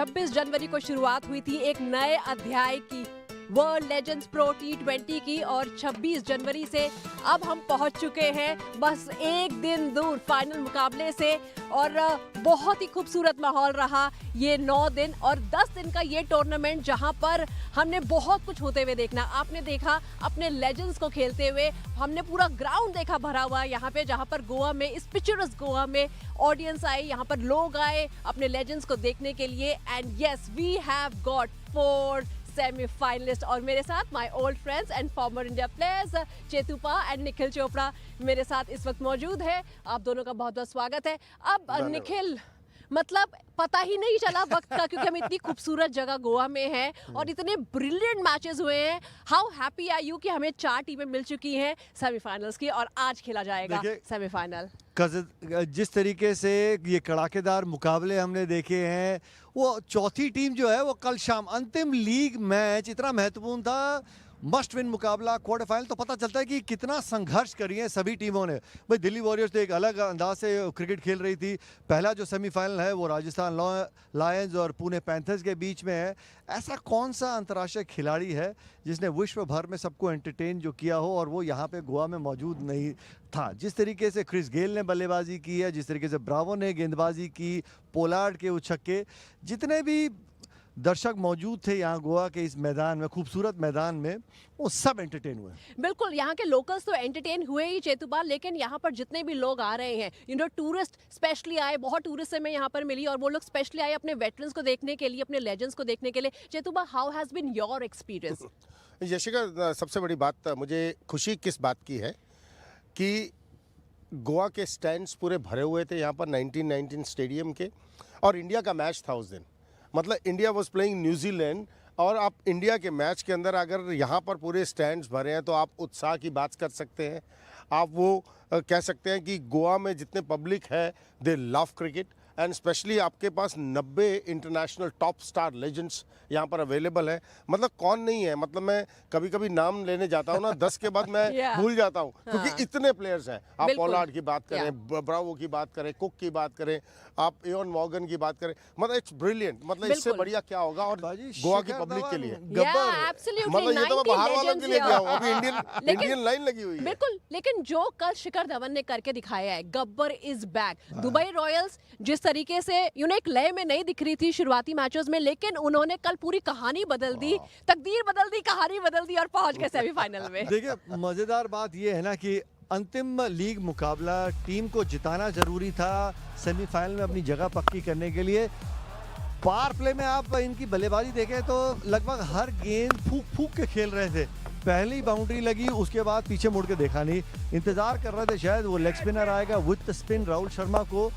26 जनवरी को शुरुआत हुई थी एक नए अध्याय की, वर्ल्ड लेजेंड्स प्रो T20 की, और 26 जनवरी से अब हम पहुंच चुके हैं बस एक दिन दूर फाइनल मुकाबले से। और बहुत ही खूबसूरत माहौल रहा ये 9 दिन और 10 दिन का ये टूर्नामेंट, जहां पर हमने बहुत कुछ होते हुए देखना। आपने देखा अपने लेजेंड्स को खेलते हुए, हमने पूरा ग्राउंड देखा भरा हुआ यहाँ पे, जहां पर गोवा में, इस पिक्चरस गोवा में ऑडियंस आई, यहाँ पर लोग आए अपने लेजेंड्स को देखने के लिए। And yes, we have got 4 semifinalist, और मेरे साथ my old friends and former India players Chetupa and Nikhil Chopra मेरे साथ इस वक्त मौजूद है। आप दोनों का बहुत बहुत स्वागत है। अब निखिल, मतलब पता ही नहीं चला वक्त का, क्योंकि हम इतनी खूबसूरत जगह गोवा में हैं और इतने ब्रिलियंट मैचेस हुए हैं। हाउ हैप्पी आर यू कि हमें 4 टीमें मिल चुकी हैं सेमीफाइनल्स की, और आज खेला जाएगा सेमीफाइनल। जिस तरीके से ये कड़ाकेदार मुकाबले हमने देखे हैं, वो चौथी टीम जो है वो कल शाम अंतिम लीग मैच इतना महत्वपूर्ण था, मस्ट विन मुकाबला, क्वार्टर फाइनल, तो पता चलता है कि कितना संघर्ष करी है सभी टीमों ने। भाई दिल्ली वॉरियर्स तो एक अलग अंदाज से क्रिकेट खेल रही थी। पहला जो सेमीफाइनल है वो राजस्थान लायंस और पुणे पैंथर्स के बीच में है। ऐसा कौन सा अंतर्राष्ट्रीय खिलाड़ी है जिसने विश्व भर में सबको एंटरटेन जो किया हो और वो यहाँ पे गोवा में मौजूद नहीं था? जिस तरीके से क्रिस गेल ने बल्लेबाजी की है, जिस तरीके से ब्रावो ने गेंदबाजी की, पोलार्ड के उछक्के, जितने भी दर्शक मौजूद थे यहाँ गोवा के इस मैदान में, खूबसूरत मैदान में, वो सब एंटरटेन हुए। बिल्कुल, यहाँ के लोकल्स तो एंटरटेन हुए ही चेतुपा, लेकिन यहाँ पर जितने भी लोग आ रहे हैं, टूरिस्ट स्पेशली आए, बहुत टूरिस्ट से मैं यहाँ पर मिली, और वो लोग स्पेशली आए अपने वेटरन्स को देखने के लिए, अपने लेजेंड्स को देखने के लिए। Chetupa, how has been your experience? Yashika, सबसे बड़ी बात मुझे खुशी किस बात की है कि गोवा के स्टैंड्स पूरे भरे हुए थे यहाँ पर 1919 स्टेडियम के, और इंडिया का मैच था उस दिन। मतलब इंडिया वॉज प्लेइंग न्यूजीलैंड, और आप इंडिया के मैच के अंदर अगर यहाँ पर पूरे स्टैंड्स भरे हैं तो आप उत्साह की बात कर सकते हैं। आप वो कह सकते हैं कि गोवा में जितने पब्लिक है दे लव क्रिकेट, एंड स्पेशली आपके पास 90 इंटरनेशनल टॉप स्टार लेजेंड्स यहाँ पर अवेलेबल है। मतलब कौन नहीं है, मतलब मैं कभी कभी नाम लेने जाता हूँ ना 10 के बाद मैं भूल जाता हूँ, क्योंकि इतने प्लेयर्स हैं। आप पोलार्ड की बात करें, ब्रावो की बात करें, कुक की बात करें, आप एवन मॉर्गन की बात करें, मतलब इट्स ब्रिलियंट। मतलब इससे बढ़िया क्या होगा और गोवा की पब्लिक के लिए। मतलब ये तो मैं बाहर वालों के लिए गया हूँ, अभी इंडियन लाइन लगी हुई है। बिल्कुल, लेकिन जो कल शिखर धवन ने करके दिखाया है, Gabbar is back. Dubai Royals जिस तरीके से एक लय में नहीं दिख रही थी शुरुआती मैचेस में, लेकिन उन्होंने कल पूरी कहानी बदल दी, तकदीर बदल दी, कहानी बदल दी, और पहुंच गए सेमीफाइनल में। देखिए, मजेदार बात यह है ना कि अंतिम लीग मुकाबला टीम को जिताना जरूरी था सेमीफाइनल में अपनी जगह पक्की करने के लिए। पावर प्ले में आप इनकी बल्लेबाजी देखें तो लगभग हर गेंद फूक फूक के खेल रहे थे। पहली बाउंड्री लगी, उसके बाद पीछे मुड़ के देखा नहीं, इंतजार कर रहे थे शायद वो लेग स्पिनर आएगा विद स्पिन। राहुल शर्मा को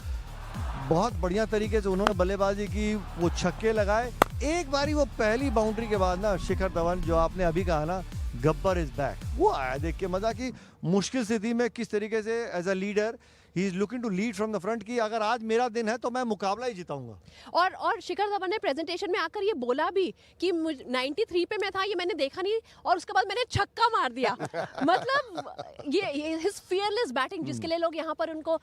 बहुत बढ़िया तरीके से उन्होंने बल्लेबाजी की, वो छक्के लगाए। एक बारी वो पहली बाउंड्री के बाद ना शिखर धवन, जो आपने अभी कहा ना, गब्बर इज बैक, वो आया देख के मजा की। मुश्किल स्थिति में किस तरीके से as a leader he is looking to lead from the front की अगर आज मेरा दिन है तो मैं मुकाबला ही जीताऊंगा। और शिखर धवन ने प्रेजेंटेशन में आकर ये बोला भी कि 93 पे मैं था, ये मैंने देखा नहीं, और उसके बाद मैंने छक्का मार दिया। मतलब ये हिज फियरलेस बैटिंग, जिसके लिए लोग यहाँ पर उनको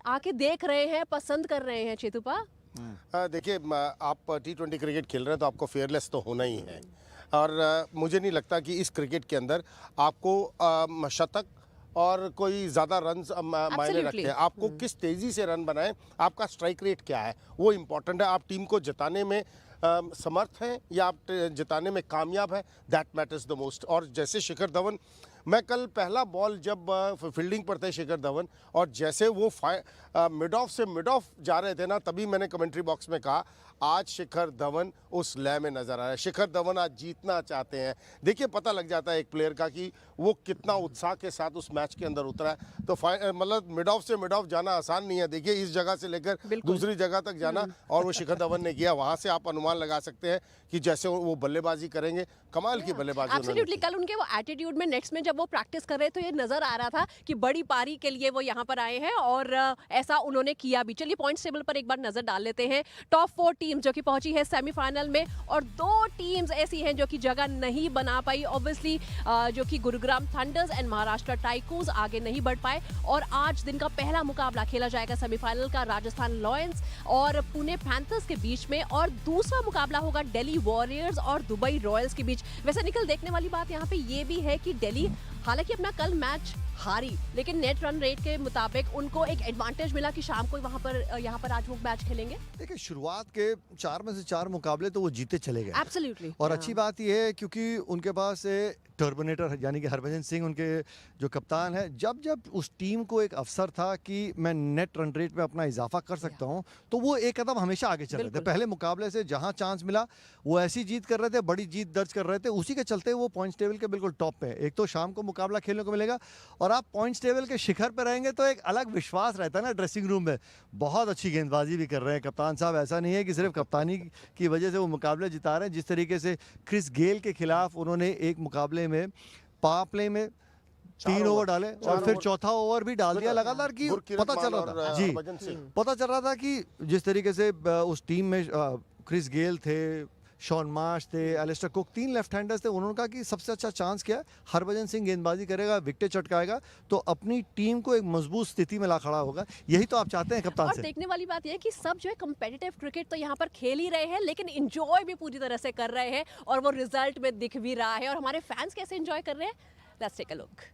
आके देख रहे हैं, पसंद कर रहे हैं। चेतुपा, देखिए, आप T20 क्रिकेट खेल रहे हैं तो आपको फेयरलेस तो होना ही है, और मुझे नहीं लगता कि इस क्रिकेट के अंदर आपको शतक और कोई ज़्यादा रन मायने रखते हैं। आपको किस तेज़ी से रन बनाएं, आपका स्ट्राइक रेट क्या है, वो इम्पॉर्टेंट है। आप टीम को जिताने में समर्थ हैं या आप जिताने में कामयाब है, दैट मैटर्स द मोस्ट। और जैसे शिखर धवन, मैं कल पहला बॉल जब फील्डिंग पर थे शिखर धवन, और जैसे वो मिड ऑफ से मिड ऑफ जा रहे थे ना, तभी मैंने कमेंट्री बॉक्स में कहा आज शिखर धवन उस लय में नजर आ रहा है। शिखर धवन आज जीतना चाहते हैं। देखिए, पता लग जाता है एक प्लेयर का कि वो कितना उत्साह के साथ उस मैच के अंदर उतरा है। तो मतलब मिड ऑफ से मिड ऑफ जाना आसान नहीं है। देखिए, इस जगह से लेकर दूसरी जगह तक जाना, और वो शिखर धवन ने किया। वहां से आप अनुमान लगा सकते हैं कि जैसे वो बल्लेबाजी करेंगे, कमाल की बल्लेबाजी। एब्सोल्युटली, कल उनके वो एटीट्यूड में नेट्स में जब जब वो प्रैक्टिस कर रहे तो ये नजर आ रहा था कि बड़ी पारी के लिए वो यहाँ पर आए हैं और ऐसा उन्होंने किया भी। चलिए पॉइंट्स टेबल पर एक बार नजर डाल लेते हैं। टॉप 4 टीम जो कि पहुंची है सेमीफाइनल में और 2 टीम्स ऐसी हैं जो कि जगह नहीं बना पाई। ऑब्वियसली जो कि गुरुग्राम थंडर्स एंड महाराष्ट्र टाइकूज आगे नहीं बढ़ पाए और आज दिन का पहला मुकाबला खेला जाएगा सेमीफाइनल का राजस्थान लॉयंस और पुणे पैंथर्स के बीच में और दूसरा मुकाबला होगा दिल्ली वॉरियर्स और दुबई रॉयल्स के बीच। वैसे निकल देखने वाली बात यहाँ पे ये भी है कि दिल्ली हालांकि अपना कल मैच हारी लेकिन नेट रन रेट के मुताबिक उनको एक एडवांटेज मिला कि शाम को यहाँ पर आज वो मैच खेलेंगे। देखिए शुरुआत के 4 में से 4 मुकाबले तो वो जीते चले गए। एब्सोल्युटली। और अच्छी बात यह है क्योंकि उनके पास टर्मिनेटर यानी कि हरभजन सिंह उनके जो कप्तान है, जब जब उस टीम को एक अवसर था कि मैं नेट रन रेट में अपना इजाफा कर सकता हूं तो वो एक कदम हमेशा आगे चल रहे थे। पहले मुकाबले से जहां चांस मिला वो ऐसी जीत कर रहे थे, बड़ी जीत दर्ज कर रहे थे, उसी के चलते वो पॉइंट्स टेबल के बिल्कुल टॉप पे। एक तो शाम को मुकाबला खेलने को मिलेगा और आप पॉइंट्स टेबल के शिखर पर रहेंगे तो एक अलग विश्वास रहता है ना ड्रेसिंग रूम में। बहुत अच्छी गेंदबाजी भी कर रहे हैं कप्तान साहब, ऐसा नहीं है कि सिर्फ कप्तानी की वजह से वो मुकाबले जिता रहे हैं। जिस तरीके से क्रिस गेल के खिलाफ उन्होंने एक मुकाबले में पावर प्ले में 3 ओवर डाले और फिर चौथा ओवर भी डाल दिया लगातार कि पता चल रहा था जी, पता चल रहा था कि जिस तरीके से उस टीम में क्रिस गेल थे, शॉन मार्श थे, एलिस्टर कुक, 3 लेफ्ट हैंडर्स थे। उन्होंने कहा कि सबसे अच्छा चांस क्या है, हरभजन सिंह गेंदबाजी करेगा, विकेटें चटकाएगा तो अपनी टीम को एक मजबूत स्थिति में ला खड़ा होगा। यही तो आप चाहते हैं कप्तान से। और देखने वाली बात यह है कि सब जो है कम्पिटिटिव क्रिकेट तो यहाँ पर खेल ही रहे हैं लेकिन एंजॉय भी पूरी तरह से कर रहे हैं और वो रिजल्ट में दिख भी रहा है। और हमारे फैंस कैसे एंजॉय कर रहे हैं, let's take a look.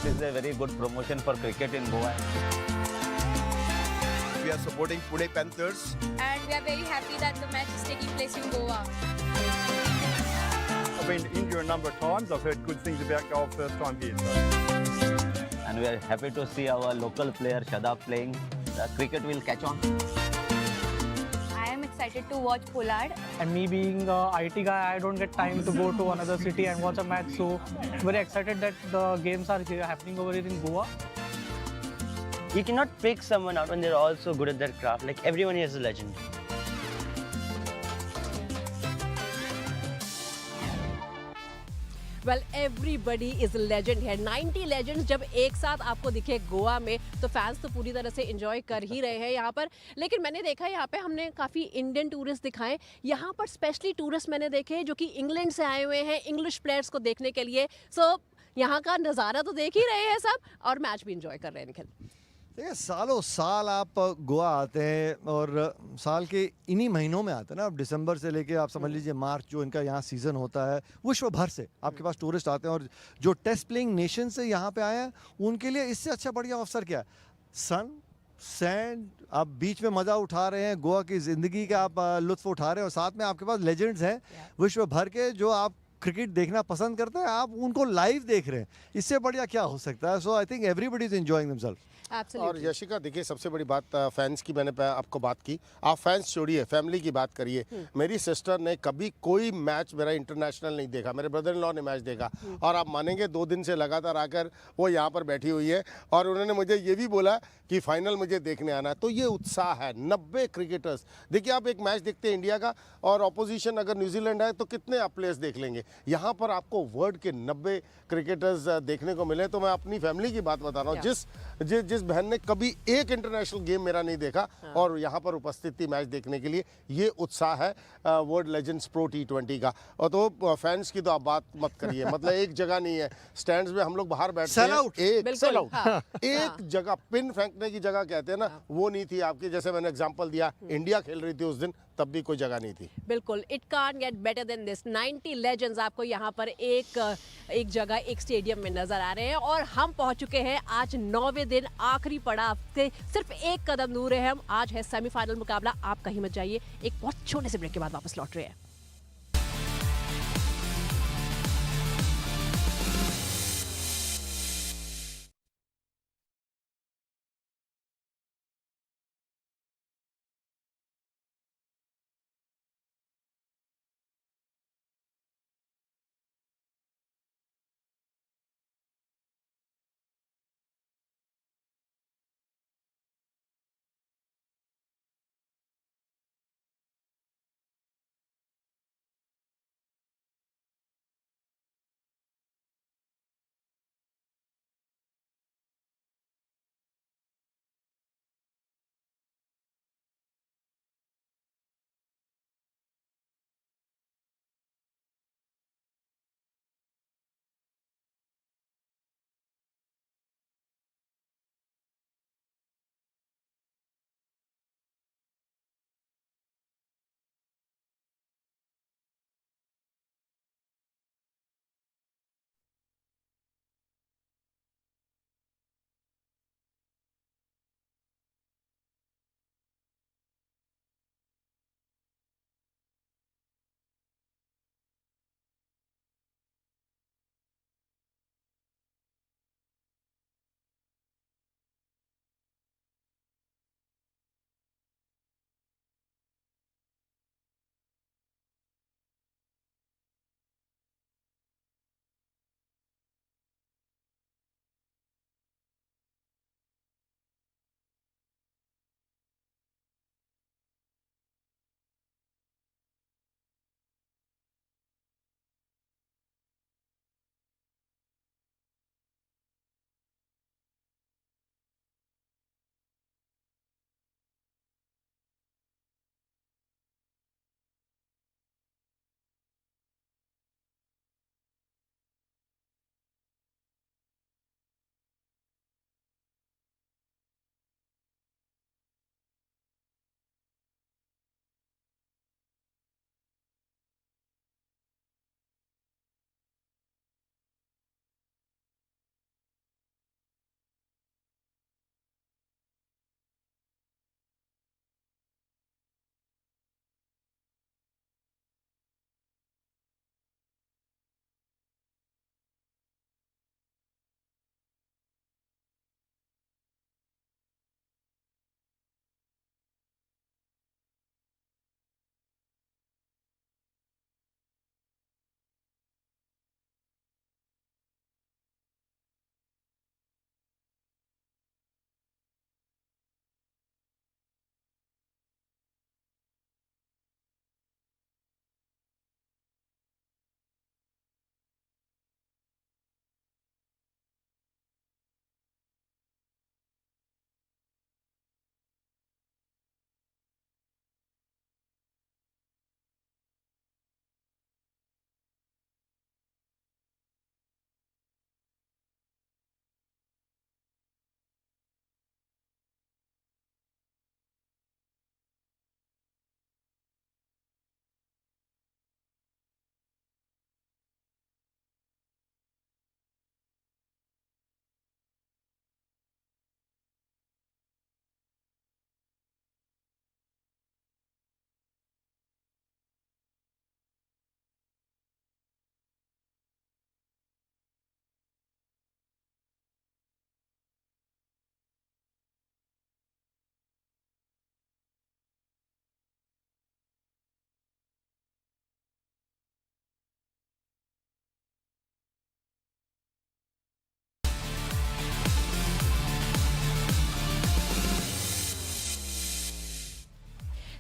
This is a very good promotion for cricket in Goa. We are supporting Pune Panthers. And we are very happy that the match is taking place in Goa. I've been to India a number of times. I've heard good things about golf first time here. So. And we are happy to see our local player Shadab playing. The cricket will catch on. I am excited to watch Pollard. And me being a IT guy, I don't get time to go to another city and watch a match. So very excited that the games are here, happening over here in Goa. You cannot pick someone out when they're all so good at their craft. Like everyone here is a legend. Well everybody is legend है। 90 legends जब एक साथ आपको दिखे गोवा में तो fans तो पूरी तरह से एंजॉय कर ही रहे हैं यहाँ पर। लेकिन मैंने देखा यहाँ पे हमने काफ़ी इंडियन टूरिस्ट दिखाए, यहाँ पर स्पेशली टूरिस्ट मैंने देखे जो कि इंग्लैंड से आए हुए हैं इंग्लिश प्लेयर्स को देखने के लिए। सो यहाँ का नज़ारा तो देख ही रहे हैं सब और मैच भी इंजॉय कर रहे हैं। निखिल देखिए सालों साल आप गोवा आते हैं और साल के इन्हीं महीनों में आते हैं ना, आप दिसंबर से लेके आप समझ लीजिए मार्च जो इनका यहाँ सीज़न होता है, विश्व भर से आपके पास टूरिस्ट आते हैं और जो टेस्ट प्लेइंग नेशन से यहाँ पे आए हैं उनके लिए इससे अच्छा बढ़िया अवसर क्या है। सन सैंड, आप बीच में मज़ा उठा रहे हैं, गोवा की ज़िंदगी का आप लुत्फ़ उठा रहे हैं और साथ में आपके पास लेजेंड्स हैं विश्व भर के जो आप क्रिकेट देखना पसंद करते हैं, आप उनको लाइव देख रहे हैं। इससे बढ़िया क्या हो सकता है। So I think everybody is enjoying themselves. और यशिका देखिए सबसे बड़ी बात फैंस की, मैंने आपको बात की, आप फैंस छोड़िए फैमिली की बात करिए। मेरी सिस्टर ने कभी कोई मैच मेरा इंटरनेशनल नहीं देखा, मेरे ब्रदर इन लॉ ने मैच देखा और आप मानेंगे 2 दिन से लगातार आकर वो यहाँ पर बैठी हुई है और उन्होंने मुझे ये भी बोला कि फाइनल मुझे देखने आना है। तो ये उत्साह है। 90 क्रिकेटर्स, देखिए आप एक मैच देखते हैं इंडिया का और ऑपोजिशन अगर न्यूजीलैंड है तो कितने आप प्लेयर्स देख लेंगे, यहाँ पर आपको वर्ल्ड के 90 क्रिकेटर्स देखने को मिले। तो मैं अपनी फैमिली की बात बता रहा हूँ, जिस बहन ने कभी एक इंटरनेशनल गेम मेरा नहीं देखा और यहाँ पर उपस्थित थी मैच देखने के लिए, ये उत्साह है वर्ल्ड लेजेंड्स प्रो T20 का। और तो फैंस की तो आप बात मत करिए, मतलब एक जगह नहीं है, स्टैंड्स में हम लोग बाहर बैठते हैं, एक सेल आउट एक जगह पिन फेंकने की जगह कहते हैं ना, वो नहीं थी आपकी। जैसे मैंने एग्जांपल दिया, इंडिया खेल रही थी उस दिन, तब भी कोई जगह नहीं थी। बिल्कुल, it can't get better than this. 90 legends आपको यहाँ पर एक जगह एक स्टेडियम में नजर आ रहे हैं और हम पहुंच चुके हैं आज 9वें दिन, आखिरी पड़ाव से सिर्फ एक कदम दूर है हम। आज है सेमीफाइनल मुकाबला, आप कहीं मत जाइए, एक बहुत छोटे से ब्रेक के बाद वापस लौट रहे हैं।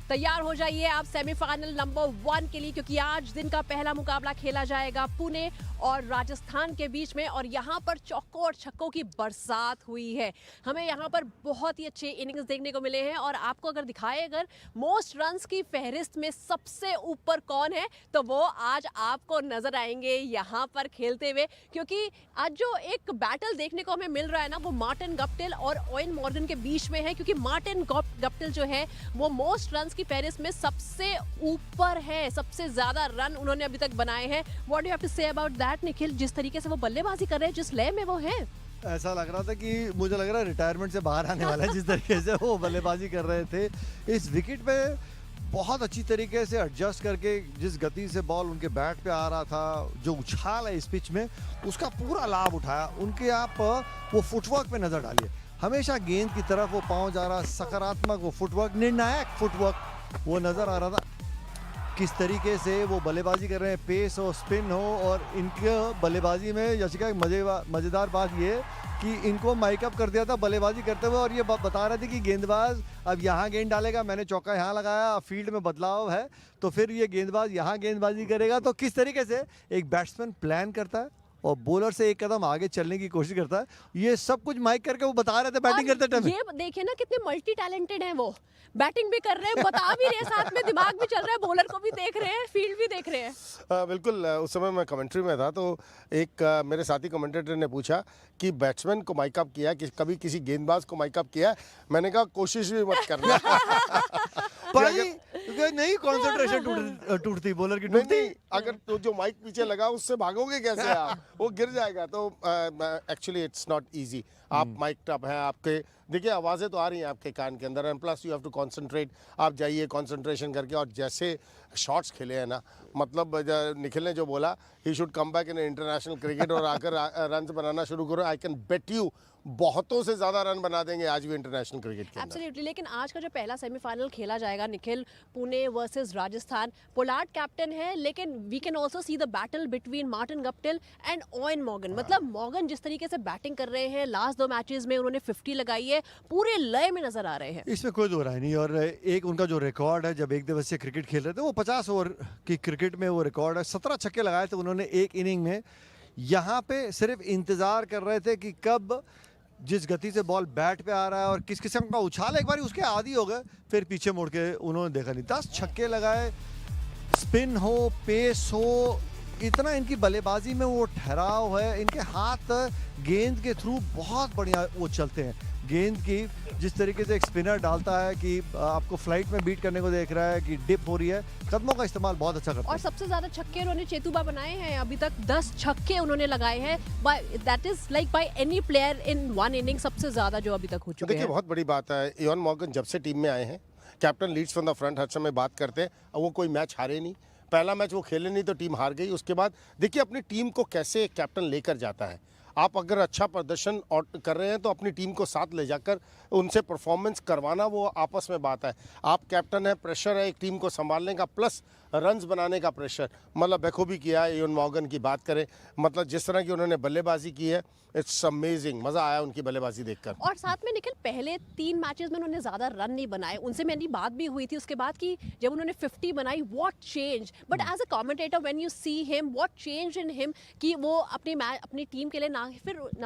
तैयार हो जाइए आप सेमीफाइनल नंबर 1 के लिए, क्योंकि आज दिन का पहला मुकाबला खेला जाएगा पुणे और राजस्थान के बीच में। और यहाँ पर चौकों और छक्कों की बरसात हुई है। हमें यहाँ पर बहुत ही अच्छे इनिंग्स देखने को मिले हैं। और आपको अगर दिखाए अगर मोस्ट रन्स की फहरिस्त में सबसे ऊपर कौन है, तो वो आज आपको नजर आएंगे यहाँ पर खेलते हुए। क्योंकि आज जो एक बैटल देखने को हमें मिल रहा है ना, वो मार्टिन गप्टिल और ओवेन मॉर्गन के बीच में है। क्योंकि मार्टिन गप्टिल जो है वो मोस्ट रन्स की फहरिस्त में सबसे ऊपर है, सबसे ज्यादा रन उन्होंने अभी तक बनाए हैं। What do you have to say about that Nikhil? जिस तरीके से वो बल्लेबाजी कर रहे हैं, जिस लय में वो है, ऐसा लग रहा था कि मुझे लग रहा है रिटायरमेंट से बाहर आने वाला है। जिस तरीके से वो बल्लेबाजी कर रहे थे इस विकेट पे, बहुत अच्छी तरीके से एडजस्ट करके जिस गति से बॉल उनके बैट पे आ रहा था, जो उछाल है इस पिच में, उसका पूरा लाभ उठाया। उनके आप वो फुटवर्क पे नजर डालिए, हमेशा गेंद की तरफ वो पाँव जा रहा, सकारात्मक वो फुटवर्क, निर्णायक फुटवर्क वो नजर आ रहा था। किस तरीके से वो बल्लेबाजी कर रहे हैं, पेस हो, स्पिन हो। और इनके बल्लेबाजी में यशिका मज़ेदार बात ये कि इनको माइकअप कर दिया था बल्लेबाजी करते हुए, और ये बता रहे थे कि गेंदबाज अब यहाँ गेंद डालेगा, मैंने चौका यहाँ लगाया, फील्ड में बदलाव है तो फिर ये गेंदबाज यहाँ गेंदबाजी करेगा। तो किस तरीके से एक बैट्समैन प्लान करता है और बॉलर से एक कदम आगे चलने की कोशिश करता है, ये सब कुछ माइक करके वो बता रहे थे बैटिंग करते टाइम। ये देखिए ना कितने मल्टी टैलेंटेड हैं वो, बैटिंग भी कर रहे हैं, बता भी रहे हैं, साथ में दिमाग भी चल रहा है, बॉलर को भी देख रहे हैं, फील्ड भी देख रहे हैं। बिल्कुल। उस समय मैं कमेंट्री में था तो एक मेरे साथी कमेंटेटर ने पूछा कि बैट्समैन को माइकअप किया कि कभी किसी गेंदबाज को माइकअप किया? मैंने कहा कोशिश भी मत करना। नहीं, कंसंट्रेशन टूटती बॉलर की, नहीं, अगर तो जो माइक पीछे लगा उससे भागोगे कैसे आप? वो गिर जाएगा। तो एक्चुअली इट्स नॉट इजी। आप माइक अप है, आपके देखिए आवाज़ें तो आ रही हैं आपके कान के अंदर, and plus you have to concentrate. आप जाइए कंसंट्रेशन करके, और जैसे शॉट्स खेले हैं ना, मतलब निखिल ने जो बोला he should come back in international cricket और आकर रन बनाना शुरू करो, आई कैन बेट यू बहुतों से ज्यादा रन बना देंगे आज भी इंटरनेशनल क्रिकेट के अंदर। एब्सोल्युटली। लेकिन आज का जो पहला सेमीफाइनल खेला जाएगा Nikhil, Pune versus Rajasthan, Pollard captain है, लेकिन we can also see the battle between Martin Guptill and Owen Morgan. मतलब मॉर्गन जिस तरीके से बैटिंग कर रहे हैं, लास्ट 2 मैचेस में उन्होंने 50 लगाई है, पूरे लय में नजर आ रहे हैं, इसमें कोई दो राय नहीं। और एक उनका जो रिकॉर्ड है, जब एक दिवसीय क्रिकेट खेल रहे थे, वो 50 ओवर की क्रिकेट में वो रिकॉर्ड है। 17 छक्के लगाए थे उन्होंने एक इनिंग में। यहाँ पे सिर्फ इंतजार कर रहे थे कि कब जिस गति से बॉल बैट पे आ रहा है और किस किस्म का उछाल, एक बार उसके आदी हो गए, फिर पीछे मुड़ के उन्होंने देखा नहीं। 10 छक्के लगाए, स्पिन हो, पेस हो, इतना इनकी बल्लेबाजी में वो ठहराव है, इनके हाथ गेंद के थ्रू बहुत बढ़िया वो चलते हैं। गेंद की जिस तरीके से एक स्पिनर डालता है कि आपको फ्लाइट में बीट करने को देख रहा है कि डिप हो रही है, कदमों का इस्तेमाल बहुत अच्छा करता है। और सबसे ज्यादा छक्के उन्होंने चेतुबा बनाए हैं अभी तक, 10 छक्के उन्होंने लगाए हैं। That is like by any player in one inning, सबसे ज्यादा जो अभी तक हो चुके हैं। देखिए बहुत बड़ी बात है, ओवेन मॉर्गन जब से टीम में आए हैं, captain leads from the front, हर समय बात करते हैं, वो कोई मैच हारे नहीं। पहला मैच वो खेले नहीं तो टीम हार गई। उसके बाद देखिए अपनी टीम को कैसे कैप्टन लेकर जाता है। आप अगर अच्छा प्रदर्शन कर रहे हैं तो अपनी टीम को साथ ले जाकर उनसे परफॉर्मेंस करवाना, वो आपस में बात है। आप कैप्टन है, प्रेशर है एक टीम को संभालने का, प्लस रन्स बनाने का प्रेशर, मतलब बखूबी किया है। ओवेन मॉर्गन की बात करें, मतलब जिस तरह की उन्होंने बल्लेबाजी की है, इट्स अमेजिंग, मज़ा आया उनकी बल्लेबाजी देखकर। और साथ में निखिल पहले 3 मैचेस में उन्होंने ज़्यादा रन नहीं बनाए, उनसे मेरी बात भी हुई थी उसके बाद कि जब उन्होंने 50 बनाई, what change. But as a commentator when you see him, what change in him, कि वो अपनी टीम के लिए ना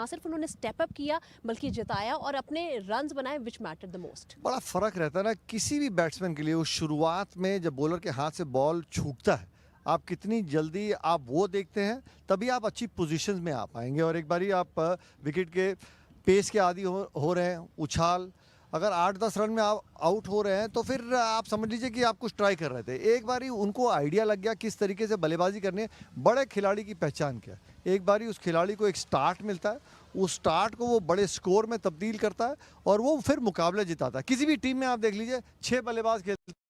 सिर्फ उन्होंने स्टेप अप किया बल्कि जिताया और अपने रन्स बनाए, विच मैटर द मोस्ट। बड़ा फर्क रहता है ना किसी भी बैट्समैन के लिए। वो शुरुआत में जब बॉलर के हाथ से बॉल छूटता है, आप कितनी जल्दी आप वो देखते हैं, तभी आप अच्छी पोजीशंस में आ पाएंगे। और एक बारी आप विकेट के पेस के आदी हो रहे हैं, उछाल, अगर 8-10 रन में आप आउट हो रहे हैं तो फिर आप समझ लीजिए कि आप कुछ ट्राई कर रहे थे। एक बारी उनको आइडिया लग गया किस तरीके से बल्लेबाजी करनी है। बड़े खिलाड़ी की पहचान क्या है, एक बारी उस खिलाड़ी को एक स्टार्ट मिलता है, उस स्टार्ट को वो बड़े स्कोर में तब्दील करता है और वो फिर मुकाबले जिताता है। किसी भी टीम में आप देख लीजिए 6 बल्लेबाज खेलते,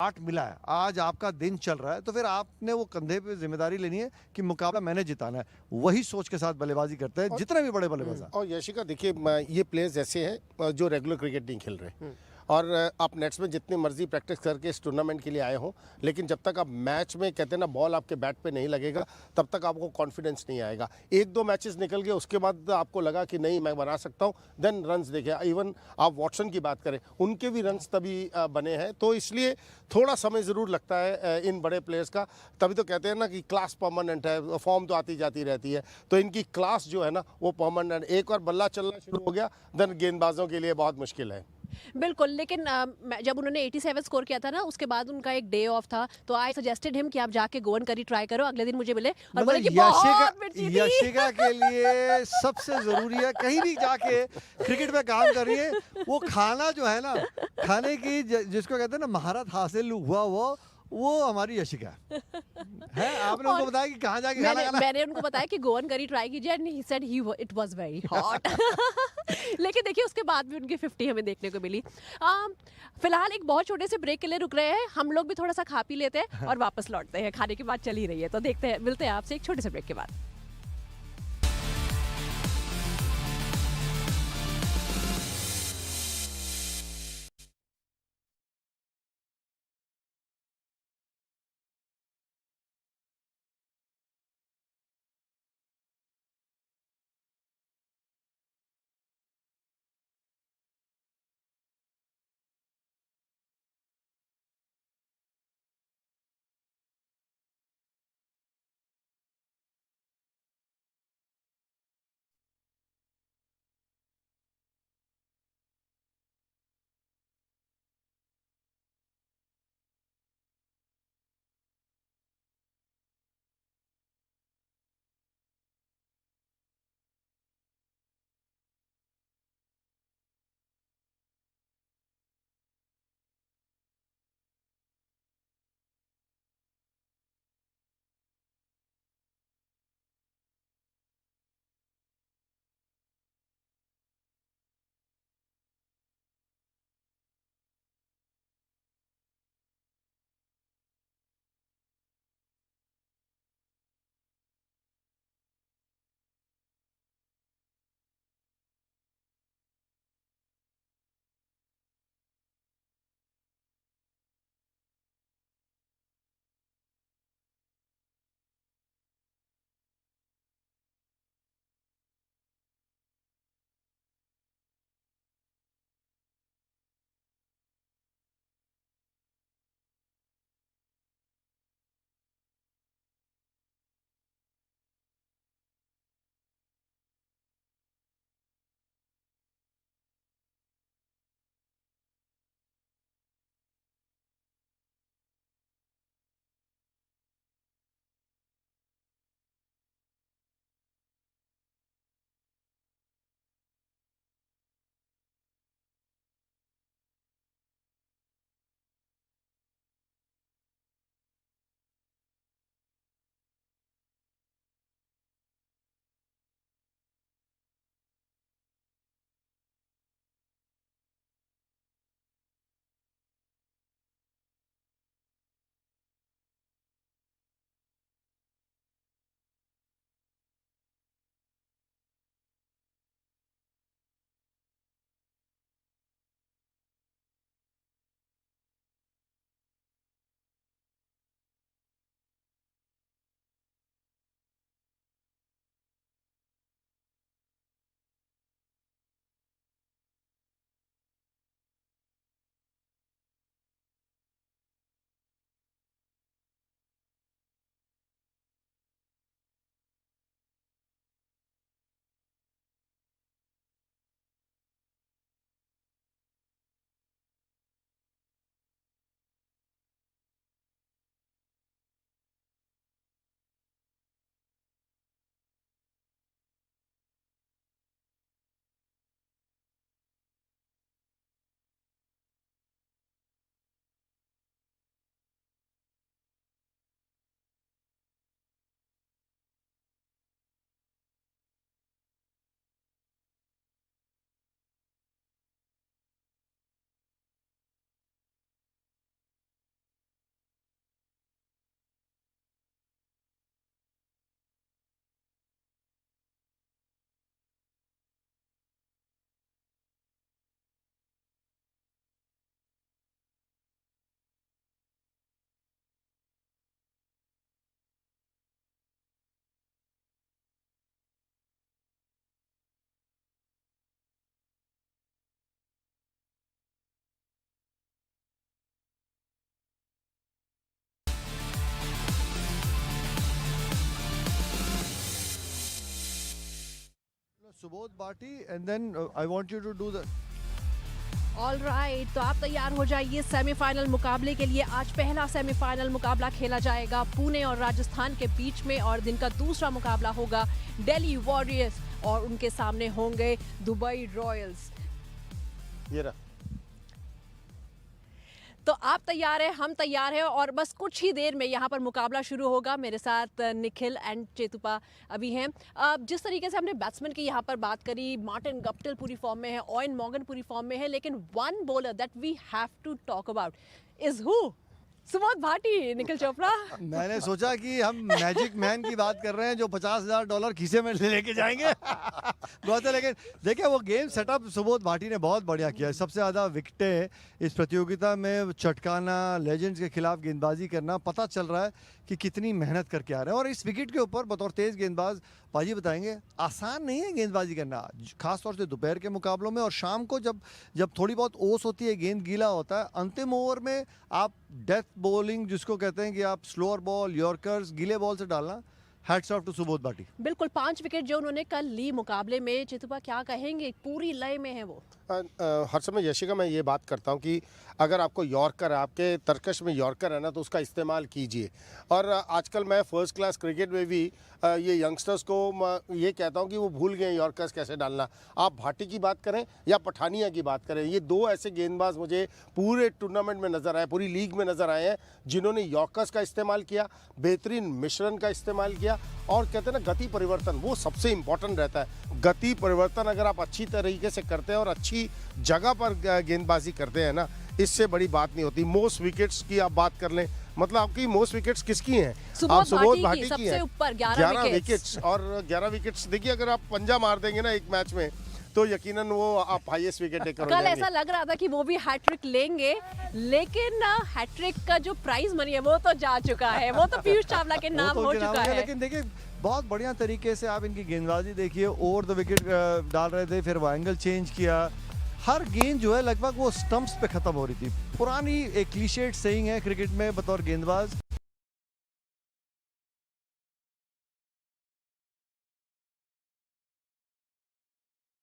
आठ मिला है, आज आपका दिन चल रहा है, तो फिर आपने वो कंधे पे जिम्मेदारी लेनी है कि मुकाबला मैंने जिताना है। वही सोच के साथ बल्लेबाजी करते हैं जितने भी बड़े बल्लेबाज हैं। और यशिका देखिए, ये प्लेयर्स ऐसे हैं जो रेगुलर क्रिकेट नहीं खेल रहे। और आप नेट्स में जितनी मर्जी प्रैक्टिस करके इस टूर्नामेंट के लिए आए हो, लेकिन जब तक आप मैच में कहते हैं ना बॉल आपके बैट पे नहीं लगेगा, तब तक आपको कॉन्फिडेंस नहीं आएगा। एक दो मैचेस निकल गए, उसके बाद आपको लगा कि नहीं मैं बना सकता हूँ, देन रन्स देखे। इवन आप वॉटसन की बात करें, उनके भी रन्स तभी बने हैं। तो इसलिए थोड़ा समय ज़रूर लगता है इन बड़े प्लेयर्स का। तभी तो कहते हैं ना कि क्लास परमानेंट है, फॉर्म तो आती जाती रहती है। तो इनकी क्लास जो है ना वो परमानेंट। एक बार बल्ला चलना शुरू हो गया, देन गेंदबाजों के लिए बहुत मुश्किल है। बिल्कुल, लेकिन जब उन्होंने 87 स्कोर किया था ना, उसके बाद उनका एक डे ऑफ था, तो आई सजेस्टेड हिम कि आप जाके गोवन करी ट्राई करो। अगले दिन मुझे मिले और बोले कि बहुत मिर्ची थी। यशिका के लिए सबसे जरूरी है, कहीं भी जाके क्रिकेट में काम करिए, वो खाना जो है ना, खाने की जिसको कहते हैं ना महारत हासिल हुआ वो हमारी यशिका है। आपने उनको बताया कि कहाँ जाके खाना खाना? मैंने उनको बताया कि गोवन करी ट्राई कीजिए, and he said it was very hot. लेकिन देखिए उसके बाद भी उनकी 50 हमें देखने को मिली। फिलहाल एक बहुत छोटे से ब्रेक के लिए रुक रहे हैं, हम लोग भी थोड़ा सा खा पी लेते हैं और वापस लौटते हैं। खाने की बात चल ही रही है, तो देखते हैं, मिलते हैं आपसे एक छोटे से ब्रेक के बाद। Subodh Bhatti, and then I want you to do the. All right, तो आप तैयार हो जाइए सेमीफाइनल मुकाबले के लिए। आज पहला सेमीफाइनल मुकाबला खेला जाएगा पुणे और राजस्थान के बीच में, और दिन का दूसरा मुकाबला होगा दिल्ली वॉरियर्स और उनके सामने होंगे दुबई रॉयल्स। ये रहा। तो आप तैयार हैं, हम तैयार हैं, और बस कुछ ही देर में यहाँ पर मुकाबला शुरू होगा। मेरे साथ निखिल एंड चेतुपा अभी हैं। जिस तरीके से हमने बैट्समैन की यहाँ पर बात करी, मार्टिन गप्टिल पूरी फॉर्म में है, ओवेन मॉर्गन पूरी फॉर्म में है, लेकिन one bowler that we have to talk about is who? Subodh Bhati, Nikhil Chopra. मैंने सोचा कि हम मैजिक मैन की बात कर रहे हैं जो $50,000 खीसे में लेके जाएंगे। बहुत है, लेकिन देखिए वो गेम सेटअप सुबोध भाटी ने बहुत बढ़िया किया। सबसे ज़्यादा विकेटें इस प्रतियोगिता में चटकाना, लेजेंड्स के खिलाफ गेंदबाजी करना, पता चल रहा है कि कितनी मेहनत करके आ रहे हैं। और इस विकेट के ऊपर बतौर तेज़ गेंदबाज पाजी बताएंगे, आसान नहीं है गेंदबाजी करना, खासतौर से दोपहर के मुकाबलों में और शाम को जब थोड़ी बहुत ओस होती है, गेंद गीला होता है। अंतिम ओवर में आप डेथ बॉलिंग जिसको कहते हैं कि आप स्लोअर बॉल, यॉर्कर्स, गीले बॉल से डालना, hats off to Subodh Bhati. बिल्कुल, 5 विकेट जो उन्होंने कल ली मुकाबले में। चितुपा क्या कहेंगे, पूरी लय में है वो? हर समय यशिका मैं ये बात करता हूँ कि अगर आपको यॉर्कर, आपके तरकश में यॉर्कर है ना, तो उसका इस्तेमाल कीजिए। और आजकल मैं फर्स्ट क्लास क्रिकेट में भी ये यंगस्टर्स को ये कहता हूँ कि वो भूल गए यॉर्कर्स कैसे डालना। आप भाटी की बात करें या पठानिया की बात करें, ये दो ऐसे गेंदबाज मुझे पूरे टूर्नामेंट में नज़र आए, पूरी लीग में नज़र आए हैं, जिन्होंने यॉर्कर्स का इस्तेमाल किया, बेहतरीन मिश्रण का इस्तेमाल किया। और कहते हैं ना, गति परिवर्तन वो सबसे इम्पॉर्टेंट रहता है। गति परिवर्तन अगर आप अच्छी तरीके से करते हैं और अच्छी जगह पर गेंदबाजी करते हैं ना, इससे बड़ी बात नहीं होती। मोस्ट विकेट्स की आप बात कर लें, मतलब आपकी मोस्ट विकेट्स किसकी हैं? सुबोध भाटी की सबसे ऊपर 11 विकेट्स। और 11 विकेट्स देखिए, अगर आप पंजा मार देंगे ना एक मैच में, तो यकीनन वो आप हाईएस्ट विकेट टेकर हो जाएंगे। कल ऐसा लग रहा था कि वो भी हैट्रिक लेंगे, लेकिन हैट्रिक का जो प्राइज मनी है वो तो जा चुका है, वो तो पीयूष चावला के नाम हो चुका है। लेकिन देखिए बहुत बढ़िया तरीके से आप इनकी गेंदबाजी देखिए, ओवर द विकेट डाल रहे थे, फिर वो एंगल चेंज किया। हर गेंद जो है लगभग वो स्टंप्स पे खत्म हो रही थी। पुरानी एक क्लीशेड सेइंग है क्रिकेट में बतौर गेंदबाज,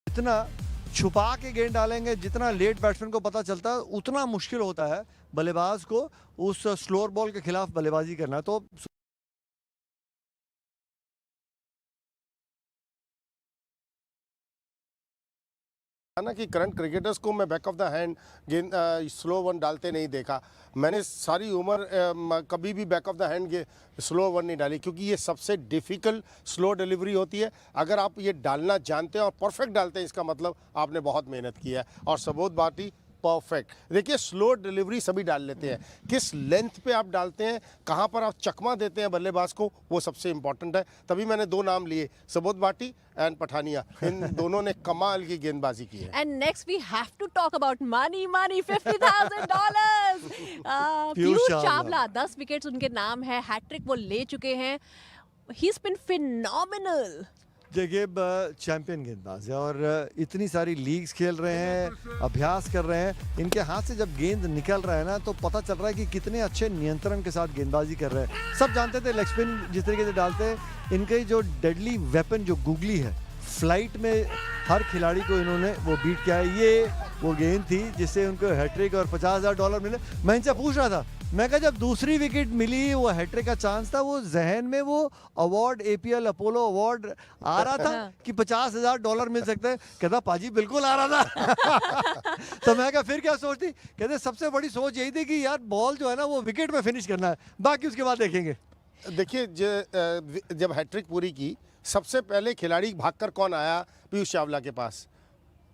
जितना छुपा के गेंद डालेंगे, जितना लेट बैट्समैन को पता चलता है, उतना मुश्किल होता है बल्लेबाज को उस स्लोअर बॉल के खिलाफ बल्लेबाजी करना। तो ना कि करंट क्रिकेटर्स को मैं बैक ऑफ द हैंड गेंद स्लो वन डालते नहीं देखा। मैंने सारी उम्र कभी भी back of the hand slow one नहीं डाली, क्योंकि ये सबसे डिफ़िकल्ट स्लो डिलीवरी होती है। अगर आप ये डालना जानते हैं और परफेक्ट डालते हैं, इसका मतलब आपने बहुत मेहनत की है। और सुबोध भाटी परफेक्ट। देखिए स्लो डिलीवरी सभी डाल लेते हैं, किस लेंथ पे आप डालते हैं, कहाँ पर आप चकमा देते हैं बल्लेबाज को, वो सबसे इंपॉर्टेंट है। तभी मैंने 2 नाम लिए, सुबोध भाटी एंड पठानिया। इन दोनों ने कमाल की गेंदबाजी की है। And next we have to talk about money $50,000। Piyush Chawla, 10 wickets उनके नाम है, हैट्रिक वो ले चुके हैं। He has been phenomenal. देखिए चैंपियन गेंदबाज है और इतनी सारी लीग्स खेल रहे हैं, अभ्यास कर रहे हैं। इनके हाथ से जब गेंद निकल रहा है ना, तो पता चल रहा है कि कितने अच्छे नियंत्रण के साथ गेंदबाजी कर रहे हैं। सब जानते थे लेग स्पिन जिस तरीके से डालते हैं, इनके जो डेडली वेपन जो गुगली है, फ्लाइट में हर खिलाड़ी को इन्होंने वो बीट किया है। ये वो गेंद थी जिससे उनको हैट्रिक और $50,000 मिले। मैं इनसे पूछ रहा था, मैं कहा जब दूसरी विकेट मिली, वो हैट्रिक का चांस था, वो जहन में वो अवार्ड, APL अपोलो अवार्ड आ रहा था कि $50,000 मिल सकते हैं? कहता पाजी बिल्कुल आ रहा था। तो मैं कहा फिर क्या सोचती? कहते सबसे बड़ी सोच यही थी कि यार बॉल जो है ना वो विकेट में फिनिश करना है, बाकी उसके बाद देखेंगे। देखिए जब हैट्रिक पूरी की, सबसे पहले खिलाड़ी भागकर कौन आया पीयूष चावला के पास?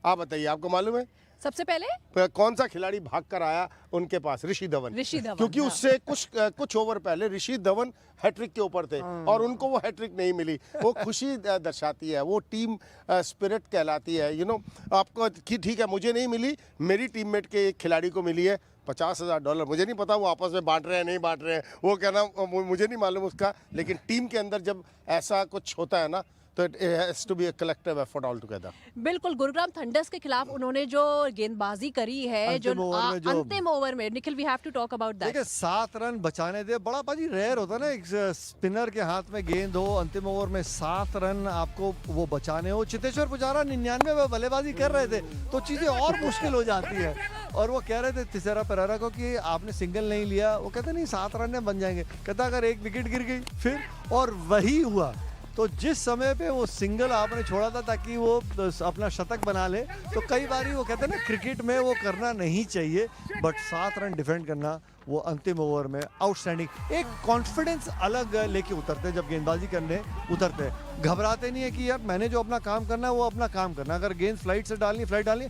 आप बताइए, आपको मालूम है? सबसे पहले कौन सा खिलाड़ी भागकर आया उनके पास? ऋषि धवन। क्योंकि उससे कुछ ओवर पहले ऋषि धवन हैट्रिक के ऊपर थे और उनको वो हैट्रिक नहीं मिली। वो खुशी दर्शाती है, वो टीम स्पिरिट कहलाती है। यू नो, आपको ठीक है मुझे नहीं मिली, मेरी टीममेट के एक खिलाड़ी को मिली है $50,000। मुझे नहीं पता वो आपस में बांट रहे हैं नहीं बांट रहे हैं, वो कहना मुझे नहीं मालूम उसका। लेकिन टीम के अंदर जब ऐसा कुछ होता है ना, तो it has to be a collective effort all together. बिल्कुल, गुरुग्राम थंडर्स के खिलाफ उन्होंने जो गेंदबाजी करी है, जो अंतिम ओवर में Nikhil, we have to talk about that. देखिए 7 रन बचाने दे, बड़ा पाजी रेयर होता है ना एक स्पिनर के हाथ में गेंद हो, अंतिम ओवर में 7 रन आपको वो बचाने हो। चितेश्वर पुजारा 99 में बल्लेबाजी कर रहे थे तो चीजें और मुश्किल हो जाती है। और वो कह रहे थे तिसेरा पेरेरा को कि आपने सिंगल नहीं लिया, वो कहते नहीं 7 रन में बन जाएंगे। कहता अगर एक विकेट गिर गई फिर, और वही हुआ। तो जिस समय पे वो सिंगल आपने छोड़ा था ताकि वो अपना शतक बना ले, तो कई बारी वो कहते हैं ना क्रिकेट में वो करना नहीं चाहिए, बट 7 रन डिफेंड करना वो अंतिम ओवर में आउटस्टैंडिंग। एक कॉन्फिडेंस अलग लेके उतरते हैं जब गेंदबाजी करने उतरते हैं। घबराते नहीं है कि यार मैंने जो अपना काम करना है वो अपना काम करना है। अगर गेंद फ्लाइट से डालनी फ्लाइट डालनी,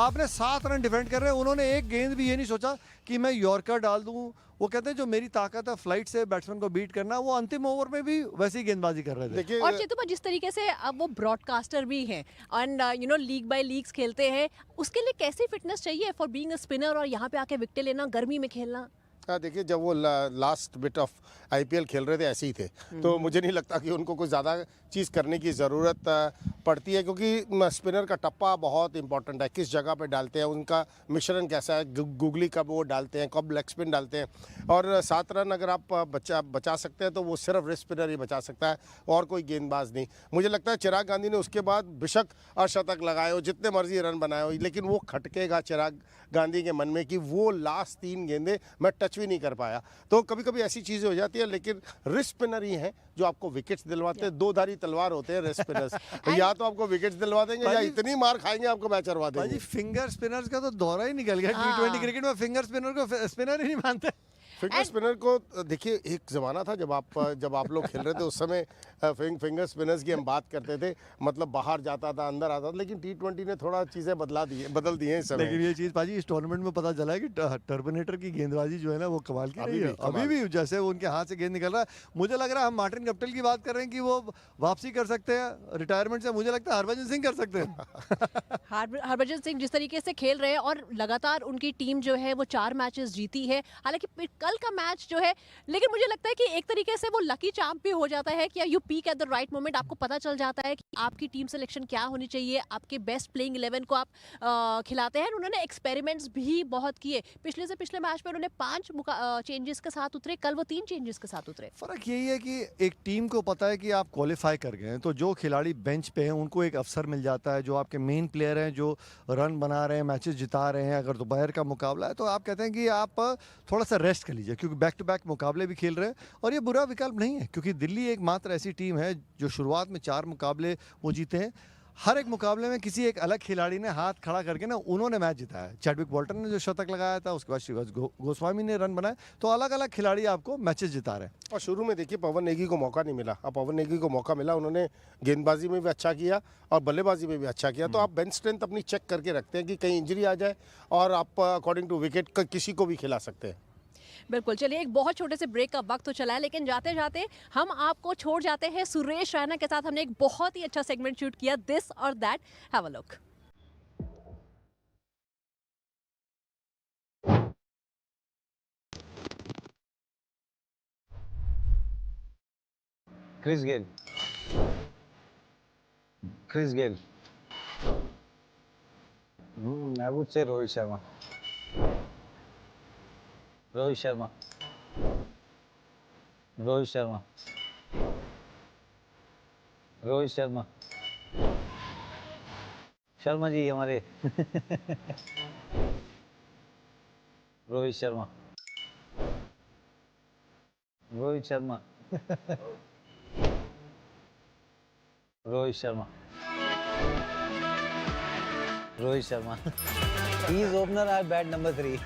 आपने 7 रन डिफेंड कर रहे हैं। उन्होंने एक गेंद भी ये नहीं सोचा कि मैं यॉर्कर डाल दूं। वो कहते हैं जो मेरी ताकत है फ्लाइट से बैट्समैन को बीट करना, वो अंतिम ओवर में भी वैसी ही गेंदबाजी कर रहे थे। और चेतुपा, जिस तरीके से अब वो ब्रॉडकास्टर भी हैं एंड लीग बाय लीग्स खेलते हैं, उसके लिए कैसी फिटनेस चाहिए फॉर बीइंग अ स्पिनर और यहाँ पे आके विकेट लेना, गर्मी में खेलना? हाँ, देखिए जब वो लास्ट बिट ऑफ आईपीएल खेल रहे थे ऐसे ही थे, तो मुझे नहीं लगता कि उनको कुछ ज़्यादा चीज़ करने की ज़रूरत पड़ती है, क्योंकि स्पिनर का टप्पा बहुत इंपॉर्टेंट है। किस जगह पे डालते हैं, उनका मिश्रण कैसा है, गुगली कब वो डालते हैं, कब लेग स्पिन डालते हैं। और 7 रन अगर आप बचा सकते हैं तो वो सिर्फ रिस्ट स्पिनर ही बचा सकता है और कोई गेंदबाज नहीं। मुझे लगता है चिराग गांधी ने उसके बाद बेशक अर्धशतक लगाए हो, जितने मर्जी रन बनाए हो, लेकिन वो खटकेगा चिराग गांधी के मन में कि वो लास्ट 3 गेंदें मैं टच भी नहीं कर पाया। तो कभी कभी ऐसी चीज़ें हो जाती है, लेकिन रिस्ट स्पिनर ही हैं जो आपको विकेट्स दिलवाते हैं। 2 धारी तलवार होते हैं रिस्ट स्पिनर्स, या तो आपको विकेट्स दिलवा देंगे या इतनी मार खाएंगे आपको मैच हरवा देंगे। फिंगर स्पिनर्स का तो दौरा ही निकल गया। T20 क्रिकेट में फिंगर स्पिनर को स्पिनर ही नहीं मानते। फिंगर स्पिनर को देखिए, एक ज़माना था जब आप लोग खेल रहे थे, उस समय फिंगर स्पिनर्स की हम बात करते थे, मतलब बाहर जाता था अंदर आता था, लेकिन T20 ने थोड़ा चीज़ें बदल दी हैं इस समय। लेकिन ये चीज़ पाजी इस टूर्नामेंट में पता चला है कि टर्मिनेटर की गेंदबाजी जो है ना वो कमाल की रही है। अभी भी जैसे उनके हाथ से गेंद निकल रहा है, मुझे लग रहा है हम मार्टिन गप्टिल की बात कर रहे हैं कि वो वापसी कर सकते हैं रिटायरमेंट से। मुझे लगता है हरभजन सिंह कर सकते हैं। हरभजन सिंह जिस तरीके से खेल रहे हैं और लगातार उनकी टीम जो है वो 4 मैचेस जीती है। हालांकि कल का मैच जो है, लेकिन मुझे लगता है कि एक तरीके से वो लकी चार्म भी हो जाता है कि you peak at the right moment. आपको पता चल जाता है कि आपकी टीम सिलेक्शन क्या होनी चाहिए, आपके बेस्ट प्लेइंग 11 को आप खिलाते हैं। उन्होंने एक्सपेरिमेंट्स भी बहुत किए। पिछले से पिछले मैच में उन्होंने 5 चेंजेस के साथ उतरे, कल वो 3 चेंजेस के साथ उतरे। फर्क यही है कि एक टीम को पता है कि आप क्वालिफाई कर गए हैं, तो जो खिलाड़ी बेंच पे हैं उनको एक अवसर मिल जाता है। जो आपके मेन प्लेयर हैं जो रन बना रहे हैं, मैचेस जिता रहे हैं, अगर दोपहर का मुकाबला है तो आप कहते हैं कि आप थोड़ा सा रेस्ट कर लीजिए, क्योंकि बैक टू बैक मुकाबले भी खेल रहे हैं। और ये बुरा विकल्प नहीं है, क्योंकि दिल्ली एकमात्र ऐसी टीम है जो शुरुआत में 4 मुकाबले वो जीते हैं। हर एक मुकाबले में किसी एक अलग खिलाड़ी ने हाथ खड़ा करके ना उन्होंने मैच जिताया है। चैडविक वॉल्टर ने जो शतक लगाया था, उसके बाद शिवाज गोस्वामी ने रन बनाए। तो अलग अलग खिलाड़ी आपको मैचेस जिता रहे हैं। और शुरू में देखिए पवन नेगी को मौका नहीं मिला, अब पवन नेगी को मौका मिला, उन्होंने गेंदबाजी में भी अच्छा किया और बल्लेबाजी में भी अच्छा किया। तो आप बेंच स्ट्रेंथ अपनी चेक करके रखते हैं कि कहीं इंजरी आ जाए और आप अकॉर्डिंग टू विकेट किसी को भी खिला सकते हैं। बिल्कुल। चलिए, एक बहुत छोटे से ब्रेक का वक्त तो चला है, लेकिन जाते जाते हम आपको छोड़ जाते हैं सुरेश रैना के साथ। हमने एक बहुत ही अच्छा सेगमेंट शूट किया, दिस और that. Have a look. Chris Gayle. Chris Gayle. I would say Rohit Sharma. Rohit Sharma. Rohit Sharma. Rohit Sharma. Sharma ji हमारे। Rohit Sharma. Rohit Sharma. Rohit Sharma. Rohit Sharma. He is opener at bat number 3.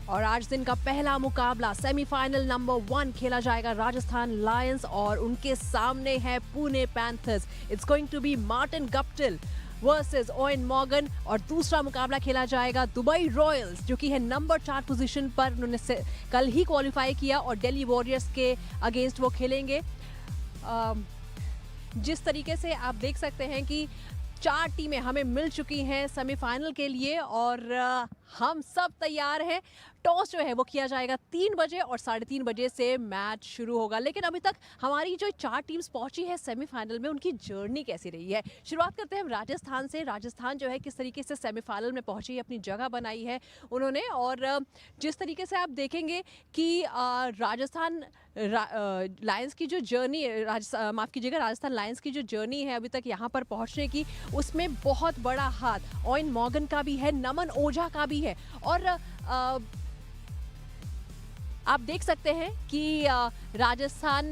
और आज दिन का पहला मुकाबला सेमीफाइनल नंबर 1 खेला जाएगा राजस्थान लायंस और उनके सामने है Pune panthers. It's going to be Martin Guptill versus Owen Morgan. और दूसरा मुकाबला खेला जाएगा दुबई रॉयल्स जो कि है नंबर 4 पोजीशन पर, उन्होंने कल ही क्वालिफाई किया और दिल्ली वॉरियर्स के अगेंस्ट वो खेलेंगे। जिस तरीके से आप देख सकते हैं कि 4 टीमें हमें मिल चुकी हैं सेमीफाइनल के लिए और हम सब तैयार हैं। टॉस जो है वो किया जाएगा 3 बजे और 3:30 बजे से मैच शुरू होगा। लेकिन अभी तक हमारी जो 4 टीम्स पहुंची है सेमीफाइनल में, उनकी जर्नी कैसी रही है। शुरुआत करते हैं हम राजस्थान से। राजस्थान जो है किस तरीके से सेमीफाइनल में पहुंची है, अपनी जगह बनाई है उन्होंने। और जिस तरीके से आप देखेंगे कि राजस्थान लायंस की जो जर्नी है, माफ़ कीजिएगा, राजस्थान लायंस की जो जर्नी है अभी तक यहाँ पर पहुँचने की, उसमें बहुत बड़ा हाथ ओवेन मॉर्गन का भी है, नमन ओझा का भी है। और आप देख सकते हैं कि राजस्थान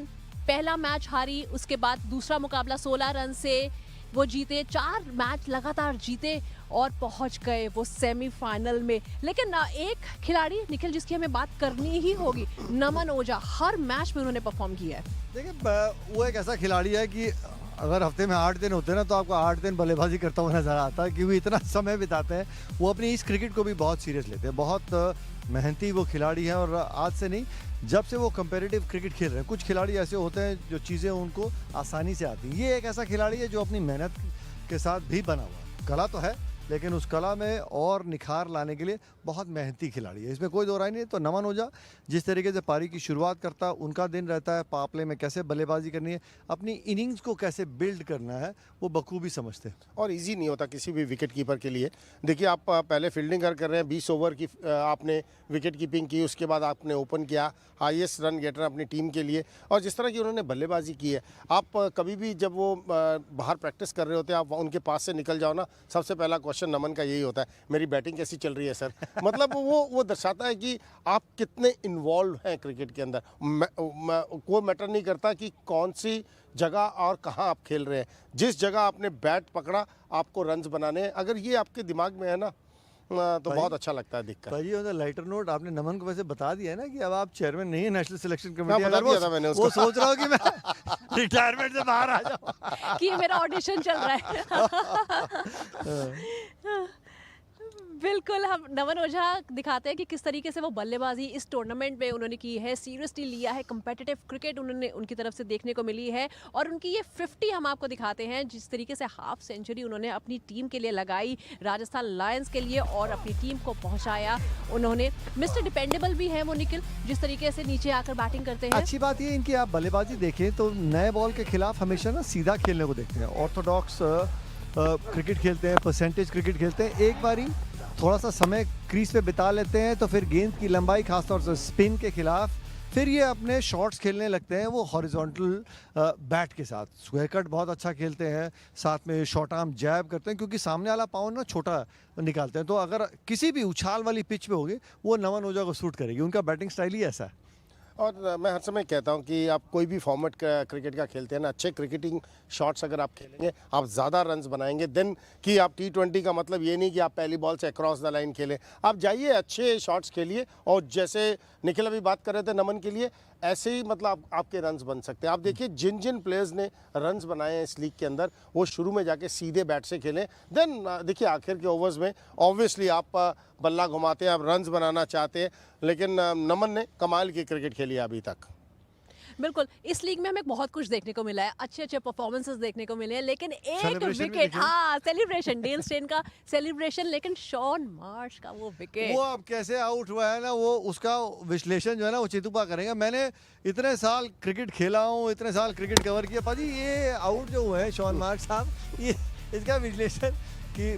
पहला मैच हारी, उसके बाद दूसरा मुकाबला 16 रन से वो जीते, 4 मैच लगातार जीते और पहुंच गए वो सेमीफाइनल में। लेकिन एक खिलाड़ी निखिल जिसकी हमें बात करनी ही होगी, नमन ओझा, हर मैच में उन्होंने परफॉर्म किया है। देखिए वो एक ऐसा खिलाड़ी है कि अगर हफ्ते में 8 दिन होते हैं ना तो आपको 8 दिन बल्लेबाजी करता हुआ नजर आता है, क्योंकि इतना समय बिताते हैं। वो अपनी इस क्रिकेट को भी बहुत सीरियस लेते हैं, बहुत मेहनती वो खिलाड़ी है। और आज से नहीं, जब से वो कंपेरेटिव क्रिकेट खेल रहे हैं, कुछ खिलाड़ी ऐसे होते हैं जो चीज़ें उनको आसानी से आती हैं। ये एक ऐसा खिलाड़ी है जो अपनी मेहनत के साथ भी बना हुआ है। कला तो है लेकिन उस कला में और निखार लाने के लिए बहुत मेहनती खिलाड़ी है, इसमें कोई दो राय नहीं। तो नमन ओझा जिस तरीके से पारी की शुरुआत करता है, उनका दिन रहता है पावरप्ले में कैसे बल्लेबाजी करनी है, अपनी इनिंग्स को कैसे बिल्ड करना है, वो बखूबी समझते हैं। और इजी नहीं होता किसी भी विकेट कीपर के लिए। देखिए आप पहले फील्डिंग कर रहे हैं, 20 ओवर की आपने विकेट कीपिंग की, उसके बाद आपने ओपन किया, हाईएस्ट रन गेटर अपनी टीम के लिए। और जिस तरह की उन्होंने बल्लेबाजी की है, आप कभी भी जब वो बाहर प्रैक्टिस कर रहे होते हैं, आप उनके पास से निकल जाओ ना, सबसे पहला क्वेश्चन नमन का यही होता है, मेरी बैटिंग कैसी चल रही है सर। मतलब वो दर्शाता है कि आप कितने इन्वॉल्व हैं क्रिकेट के अंदर। कोई मैटर नहीं करता कि कौन सी जगह और कहाँ आप खेल रहे हैं, जिस जगह आपने बैट पकड़ा आपको रन्स बनाने हैं। अगर ये आपके दिमाग में है ना तो बहुत अच्छा लगता है देखकर। भाई ऑन द लाइटर नोट, आपने नमन को वैसे बता दिया है ना कि अब आप चेयरमैन नहीं है नेशनल सिलेक्शन कमेटी। बता दिया था मैंने उसको। वो सोच रहा हूँ कि मैं रिटायरमेंट से बाहर आ जाऊँ कि मेरा ऑडिशन चल रहा है। बिल्कुल, हम नमन ओझा दिखाते हैं कि किस तरीके से वो बल्लेबाजी इस टूर्नामेंट में उन्होंने की है, सीरियसली लिया है, कंपेटिटिव क्रिकेट उन्होंने उनकी तरफ से देखने को मिली है। और उनकी ये 50 हम आपको दिखाते हैं, जिस तरीके से हाफ सेंचुरी उन्होंने अपनी टीम के लिए लगाई, राजस्थान लायंस के लिए, और अपनी टीम को पहुंचाया उन्होंने। मिस्टर डिपेंडेबल भी है वो निखिल, जिस तरीके से नीचे आकर बैटिंग करते हैं। अच्छी बात ये इनकी, आप बल्लेबाजी देखें तो नए बॉल के खिलाफ हमेशा ना सीधा खेलने को देखते हैं, ऑर्थोडॉक्स क्रिकेट खेलते हैं, परसेंटेज क्रिकेट खेलते हैं। एक बारी थोड़ा सा समय क्रीज पे बिता लेते हैं तो फिर गेंद की लंबाई, खासतौर से स्पिन के खिलाफ, फिर ये अपने शॉट्स खेलने लगते हैं वो हॉरिजॉन्टल बैट के साथ। स्क्वायर कट बहुत अच्छा खेलते हैं, साथ में शॉर्ट आर्म जैब करते हैं, क्योंकि सामने वाला पाउंड ना छोटा निकालते हैं। तो अगर किसी भी उछाल वाली पिच पे होगी वो नमन ओझा को सूट करेगी, उनका बैटिंग स्टाइल ही ऐसा है। और मैं हर समय कहता हूं कि आप कोई भी फॉर्मेट क्रिकेट का खेलते हैं ना, अच्छे क्रिकेटिंग शॉट्स अगर आप खेलेंगे, आप ज़्यादा रन्स बनाएंगे। देन कि आप T20 का मतलब ये नहीं कि आप पहली बॉल से अक्रॉस द लाइन खेलें, आप जाइए अच्छे शॉट्स खेलिए। और जैसे निखिल अभी बात कर रहे थे नमन के लिए, ऐसे ही मतलब आपके रन्स बन सकते हैं। आप देखिए जिन जिन प्लेयर्स ने रन्स बनाए हैं इस लीग के अंदर, वो शुरू में जाके सीधे बैट से खेलें। देन देखिए आखिर के ओवर्स में ऑब्वियसली आप बल्ला घुमाते हैं, आप रन्स बनाना चाहते हैं, लेकिन नमन ने कमाल की क्रिकेट खेली है अभी तक। बिल्कुल, इस लीग में हमें बहुत कुछ देखने को मिला है, अच्छे अच्छे परफॉर्मेंसेस देखने को मिले हैं, लेकिन एक विकेट, हाँ सेलिब्रेशन, डेल स्टेन का सेलिब्रेशन, लेकिन शॉन मार्श का वो विकेट, वो अब कैसे आउट हुआ है ना, वो उसका विश्लेषण जो है ना वो चितुपा करेंगे। मैंने इतने साल क्रिकेट खेला हूँ, इतने साल क्रिकेट कवर किया, पाजी ये आउट जो हुए हैं शॉन मार्श साहब, ये इसका विश्लेषण कि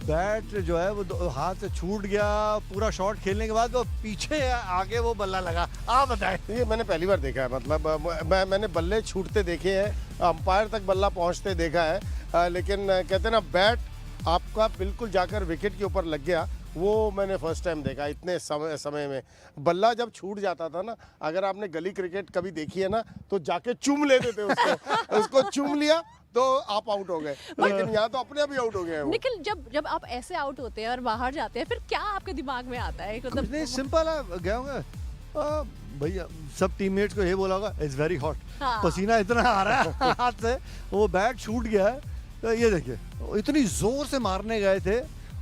बैट जो है वो हाथ से छूट गया, पूरा शॉट खेलने के बाद वो पीछे आगे वो बल्ला लगा। आप बताएं। ये मैंने पहली बार देखा है, मतलब मैंने बल्ले छूटते देखे हैं, अंपायर तक बल्ला पहुंचते देखा है, लेकिन कहते हैं ना बैट आपका बिल्कुल जाकर विकेट के ऊपर लग गया, वो मैंने फर्स्ट टाइम देखा इतने समय में। बल्ला जब छूट जाता था ना, अगर आपने गली क्रिकेट कभी देखी है ना, तो जाके चूम लेते थे उसको उसको चूम लिया, तो आप आउट हो गए, लेकिन यहाँ तो अपने भी आउट हो गए हैं वो। निखिल, जब आप ऐसे आउट होते हैं और बाहर जाते हैं, फिर क्या आपके दिमाग में आता है? कुछ नहीं, सिंपल है, गया होगा भैया, सब टीममेट्स को ये बोला होगा इट्स वेरी हॉट, हाँ। पसीना इतना आ रहा है हाथ से, वो बैट छूट गया है। तो ये देखिए, इतनी जोर से मारने गए थे,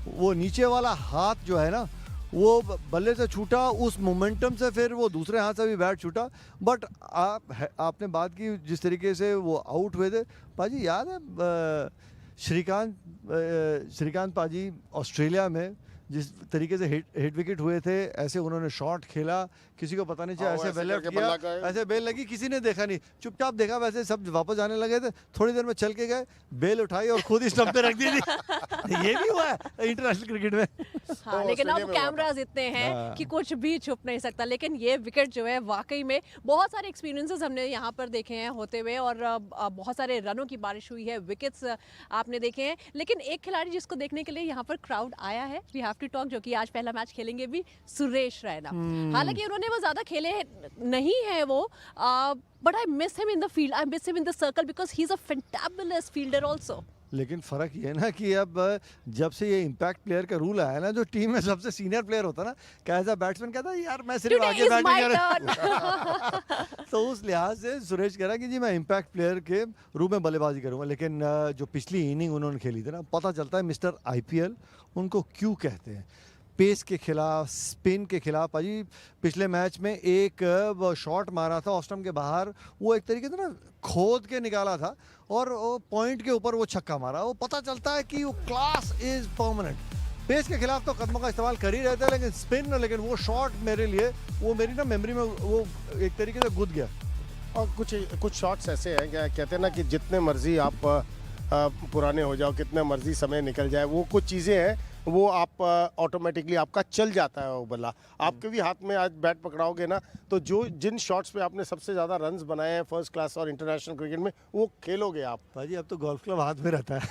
वो नीचे वाला हाथ जो है ना, वो बल्ले से छूटा, उस मोमेंटम से फिर वो दूसरे हाथ से भी बैट छूटा। बट आपने बात की जिस तरीके से वो आउट हुए थे, पाजी याद है श्रीकांत पाजी ऑस्ट्रेलिया में जिस तरीके से हिट विकेट हुए थे, ऐसे उन्होंने शॉट खेला, किसी को पता नहीं चला, ऐसे बेल किया, ऐसे बेल लगी, किसी ने देखा नहीं, चुपचाप देखा, वैसे सब वापस आने लगे थे, थोड़ी देर में चल के गए, बेल उठाई और खुद ही स्टंप पे रख दी थी। ये भी हुआ है इंटरनेशनल क्रिकेट में। हाँ, लेकिन अब कैमरास इतने हैं कि कुछ भी छुप नहीं सकता। लेकिन ये विकेट जो है, वाकई में बहुत सारे एक्सपीरियंसेस हमने यहाँ पर देखे हैं होते हुए, और बहुत सारे रनों की बारिश हुई है, विकेट्स आपने देखे हैं। लेकिन एक खिलाड़ी जिसको देखने के लिए यहाँ पर क्राउड आया है, वी हैव टू टॉक, जो कि आज पहला मैच खेलेंगे भी, सुरेश रैना। हालांकि उन्होंने वो ज्यादा खेले नहीं है वो, but I miss him in the field, I miss him in the circle, because he is a fantabulous fielder also. लेकिन फ़र्क ये ना कि अब जब से ये इम्पैक्ट प्लेयर का रूल आया ना, जो टीम में सबसे सीनियर प्लेयर होता ना, कैसा बैट्समैन कहता है यार मैं सिर्फ आगे बैटिंग कर तो उस लिहाज से सुरेश कह रहा कि जी मैं इम्पैक्ट प्लेयर के रूप में बल्लेबाजी करूंगा। लेकिन जो पिछली इनिंग उन्होंने खेली थी ना, पता चलता है मिस्टर आईपीएल उनको क्यों कहते हैं। पेस के खिलाफ, स्पिन के खिलाफ, अजी पिछले मैच में एक शॉट मारा था ऑस्टम के बाहर, वो एक तरीके से ना खोद के निकाला था, और पॉइंट के ऊपर वो छक्का मारा। वो पता चलता है कि वो क्लास इज परमानेंट। पेस के खिलाफ तो कदमों का इस्तेमाल कर ही रहते हैं, लेकिन स्पिन, लेकिन वो शॉट मेरे लिए, वो मेरी ना मेमोरी में वो एक तरीके से गुद गया। और कुछ शॉट्स ऐसे हैं, क्या कहते हैं ना कि जितने मर्जी आप पुराने हो जाओ, कितने मर्जी समय निकल जाए, वो कुछ चीज़ें हैं वो आप ऑटोमेटिकली आपका चल जाता है वो बल्ला। आपके भी हाथ में आज बैट पकड़ाओगे ना, तो जो जिन शॉट्स पे आपने सबसे ज़्यादा रन्स बनाए हैं फर्स्ट क्लास और इंटरनेशनल क्रिकेट में, वो खेलोगे आप। भाजी अब तो गोल्फ क्लब हाथ में रहता है।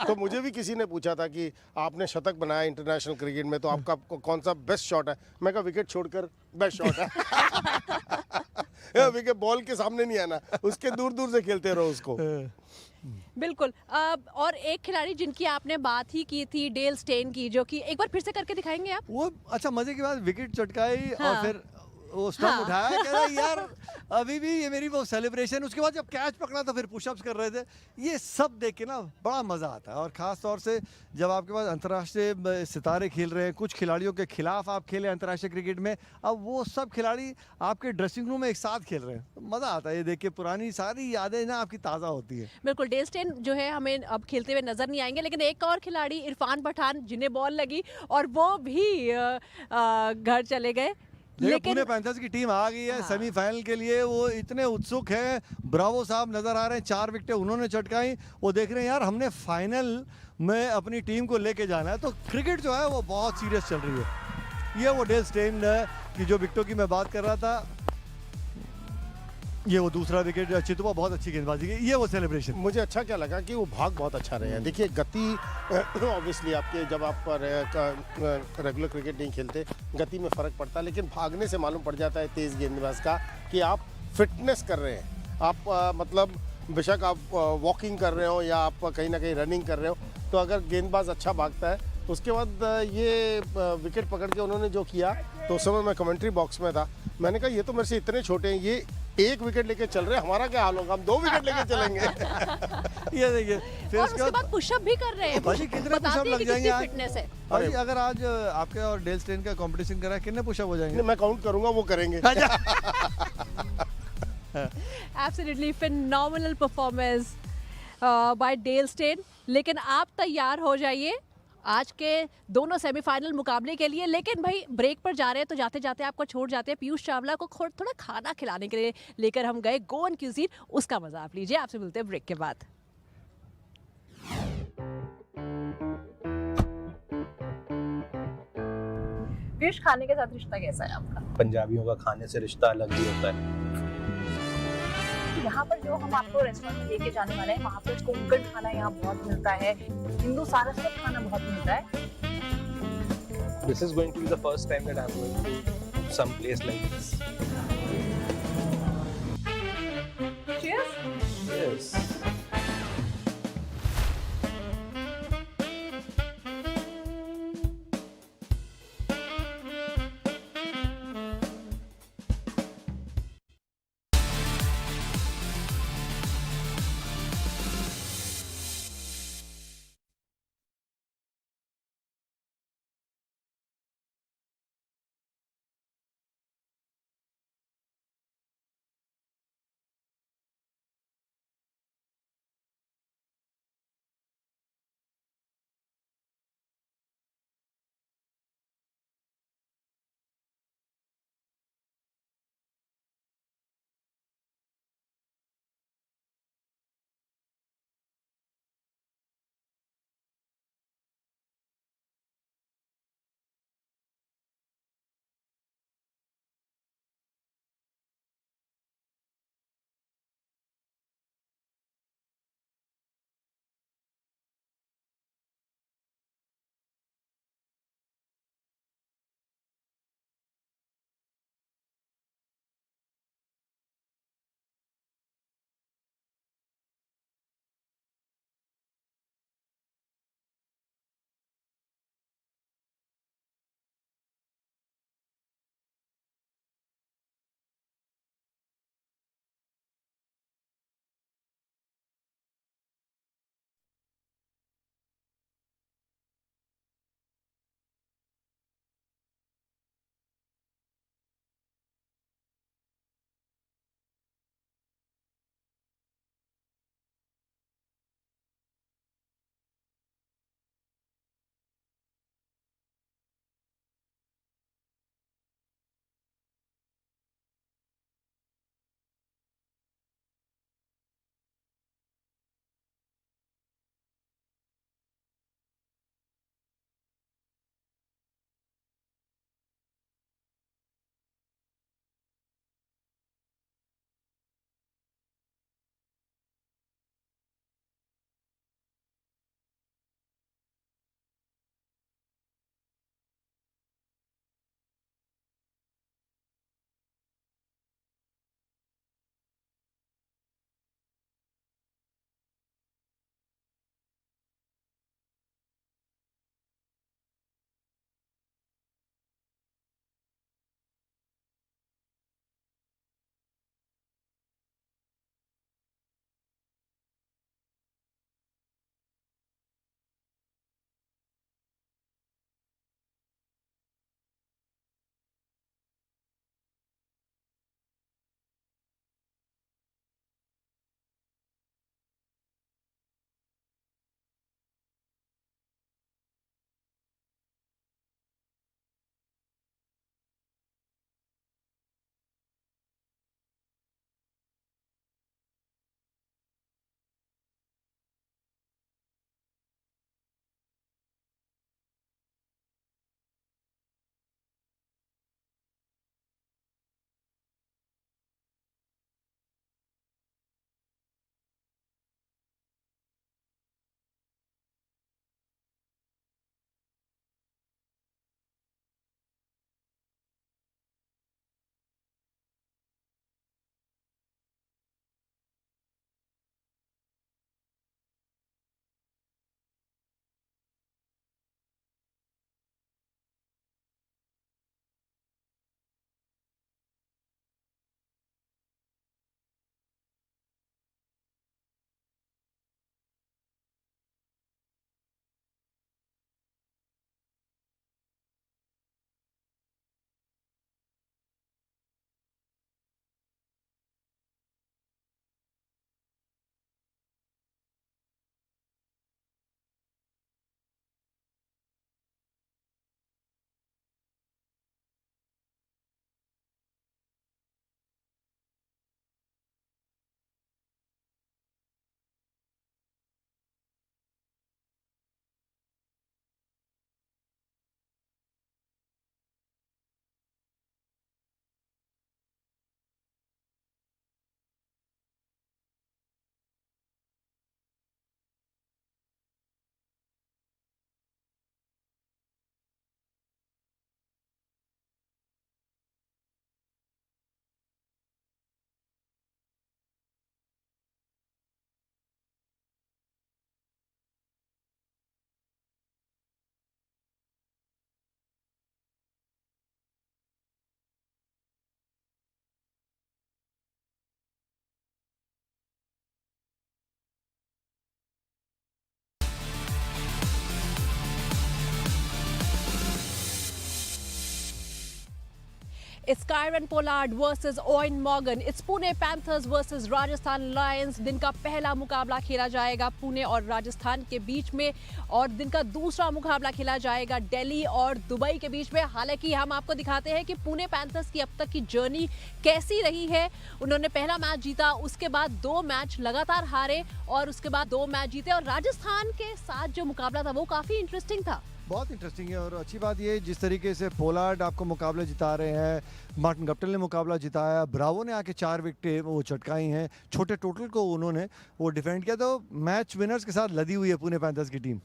तो मुझे भी किसी ने पूछा था कि आपने शतक बनाया इंटरनेशनल क्रिकेट में, तो आपका कौन सा बेस्ट शॉट है? मैं कहा विकेट छोड़कर बेस्ट शॉट है। विकेट बॉल के सामने नहीं आना, उसके दूर दूर से खेलते रहो उसको। बिल्कुल। और एक खिलाड़ी जिनकी आपने बात ही की थी, डेल स्टेन की, जो कि एक बार फिर से करके दिखाएंगे आप? वो अच्छा मजे की बात, विकेट चटकाई, हाँ। और फिर वो स्टंप उठाया, कह रहा यार अभी भी ये मेरी वो सेलिब्रेशन। उसके बाद जब कैच पकड़ा तो फिर पुशअप्स कर रहे थे। ये सब देख के ना बड़ा मज़ा आता है, और ख़ास तौर से जब आपके पास अंतर्राष्ट्रीय सितारे खेल रहे हैं, कुछ खिलाड़ियों के खिलाफ आप खेले अंतर्राष्ट्रीय क्रिकेट में, अब वो सब खिलाड़ी आपके ड्रेसिंग रूम में एक साथ खेल रहे हैं, तो मज़ा आता है ये देख के। पुरानी सारी यादें ना आपकी ताज़ा होती है। बिल्कुल। डेल स्टेन जो है हमें अब खेलते हुए नजर नहीं आएंगे, लेकिन एक और खिलाड़ी इरफान पठान, जिन्हें बॉल लगी और वो भी घर चले गए। लेकिन पुणे पैंथर्स की टीम आ गई है सेमीफाइनल के लिए, वो इतने उत्सुक हैं। ब्रावो साहब नजर आ रहे हैं, 4 विकेटें उन्होंने चटकाई, वो देख रहे हैं यार हमने फाइनल में अपनी टीम को लेके जाना है। तो क्रिकेट जो है वो बहुत सीरियस चल रही है। ये वो डेल स्टेन की जो विकेटों की मैं बात कर रहा था, ये वो दूसरा विकेट, चितुआ बहुत अच्छी गेंदबाजी की, ये वो सेलिब्रेशन। मुझे अच्छा क्या लगा कि वो भाग बहुत अच्छा रहे हैं। देखिए गति, ऑब्वियसली आपके जब आप रेगुलर क्रिकेट नहीं खेलते, गति में फ़र्क पड़ता है, लेकिन भागने से मालूम पड़ जाता है तेज़ गेंदबाज का कि आप फिटनेस कर रहे हैं। आप मतलब बेशक आप वॉकिंग कर रहे हो या आप कहीं ना कहीं रनिंग कर रहे हो, तो अगर गेंदबाज अच्छा भागता है, उसके बाद ये विकेट पकड़ के उन्होंने जो किया, तो उस समय मैं कमेंट्री बॉक्स में था, मैंने कहा ये तो मेरे से इतने छोटे हैं, ये 1 विकेट लेके चल रहे हैं, हमारा क्या हाल होगा, हम 2 विकेट लेके चलेंगे। ये देखिए, फिर और उसके बाद पुशअप भी कर रहे हैं। भाजी कितने पुशअप लग जाएंगे आज? फिटनेस है भाजी, अगर आज आपके और डेल स्टेन का कंपटीशन करा, कितने पुशअप हो जाएंगे? मैं काउंट करूंगा, वो करेंगे। Absolutely phenomenal performance by Dale Steyn. लेकिन आप तैयार हो जाइए आज के दोनों सेमीफाइनल मुकाबले के लिए। लेकिन भाई ब्रेक पर जा रहे हैं, तो जाते जाते आपको छोड़ जाते हैं पीयूष चावला को थोड़ा खाना खिलाने के लिए लेकर हम गए गोवन क्यूजीन, उसका मजा आप लीजिए। आपसे मिलते हैं ब्रेक के बाद। पीयूष, खाने के साथ रिश्ता कैसा है आपका? पंजाबियों का खाने से रिश्ता अलग ही होता है। यहाँ पर जो हम आपको रेस्टोरेंट में लेके जाने वाले हैं, वहाँ पर कोंकण खाना यहाँ बहुत मिलता है, हिंदू सारस्वत खाना बहुत मिलता है। This is going to be the first time that I'm going to some place like this. Cheers. Yes. It's Kyron Pollard versus Owen Morgan. It's Pune Panthers versus Rajasthan Lions. दिन का पहला मुकाबला खेला जाएगा पुणे और राजस्थान के बीच में और दिन का दूसरा मुकाबला खेला जाएगा दिल्ली और दुबई के बीच में। हालांकि हम आपको दिखाते हैं कि पुणे पैंथर्स की अब तक की जर्नी कैसी रही है। उन्होंने पहला मैच जीता, उसके बाद 2 मैच लगातार हारे और उसके बाद 2 मैच जीते और राजस्थान के साथ जो मुकाबला था वो काफी इंटरेस्टिंग था। बहुत इंटरेस्टिंग है और अच्छी बात ये जिस तरीके से पोलार्ड आपको मुकाबले जिता रहे हैं, मार्टिन गप्टिल ने मुकाबला जिताया, ब्रावो ने आके 4 विकेटें वो चटकाई हैं, छोटे टोटल को उन्होंने वो डिफेंड किया। तो मैच विनर्स के साथ लदी हुई है पुणे पैंथर्स की टीम।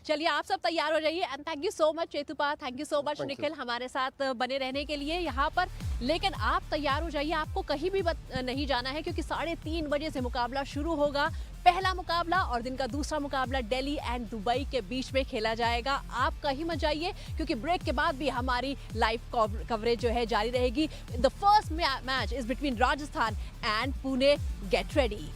चलिए आप सब तैयार हो जाइए and thank you so much Chetupa, thank you so much Nikhil हमारे साथ बने रहने के लिए यहाँ पर। लेकिन आप तैयार हो जाइए, आपको कहीं भी नहीं जाना है क्योंकि 3:30 बजे से मुकाबला शुरू होगा। पहला मुकाबला और दिन का दूसरा मुकाबला दिल्ली एंड दुबई के बीच में खेला जाएगा। आप कहीं मत जाइए क्योंकि ब्रेक के बाद भी हमारी लाइव कवरेज जो है जारी रहेगी। The first match is between Rajasthan and Pune. Get ready.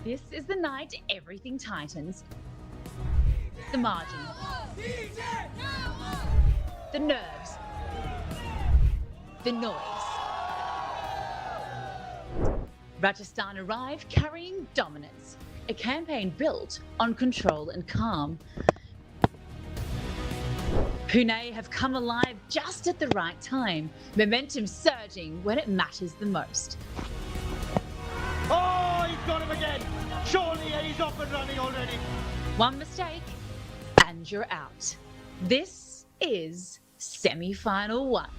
This is the night everything tightens. The margin. The nerves. The noise. Rajasthan arrived carrying dominance, a campaign built on control and calm. Pune have come alive just at the right time, momentum surging when it matters the most. Oh, he's got him again. Surely he's off and running already. One mistake and you're out. This is semi-final 1.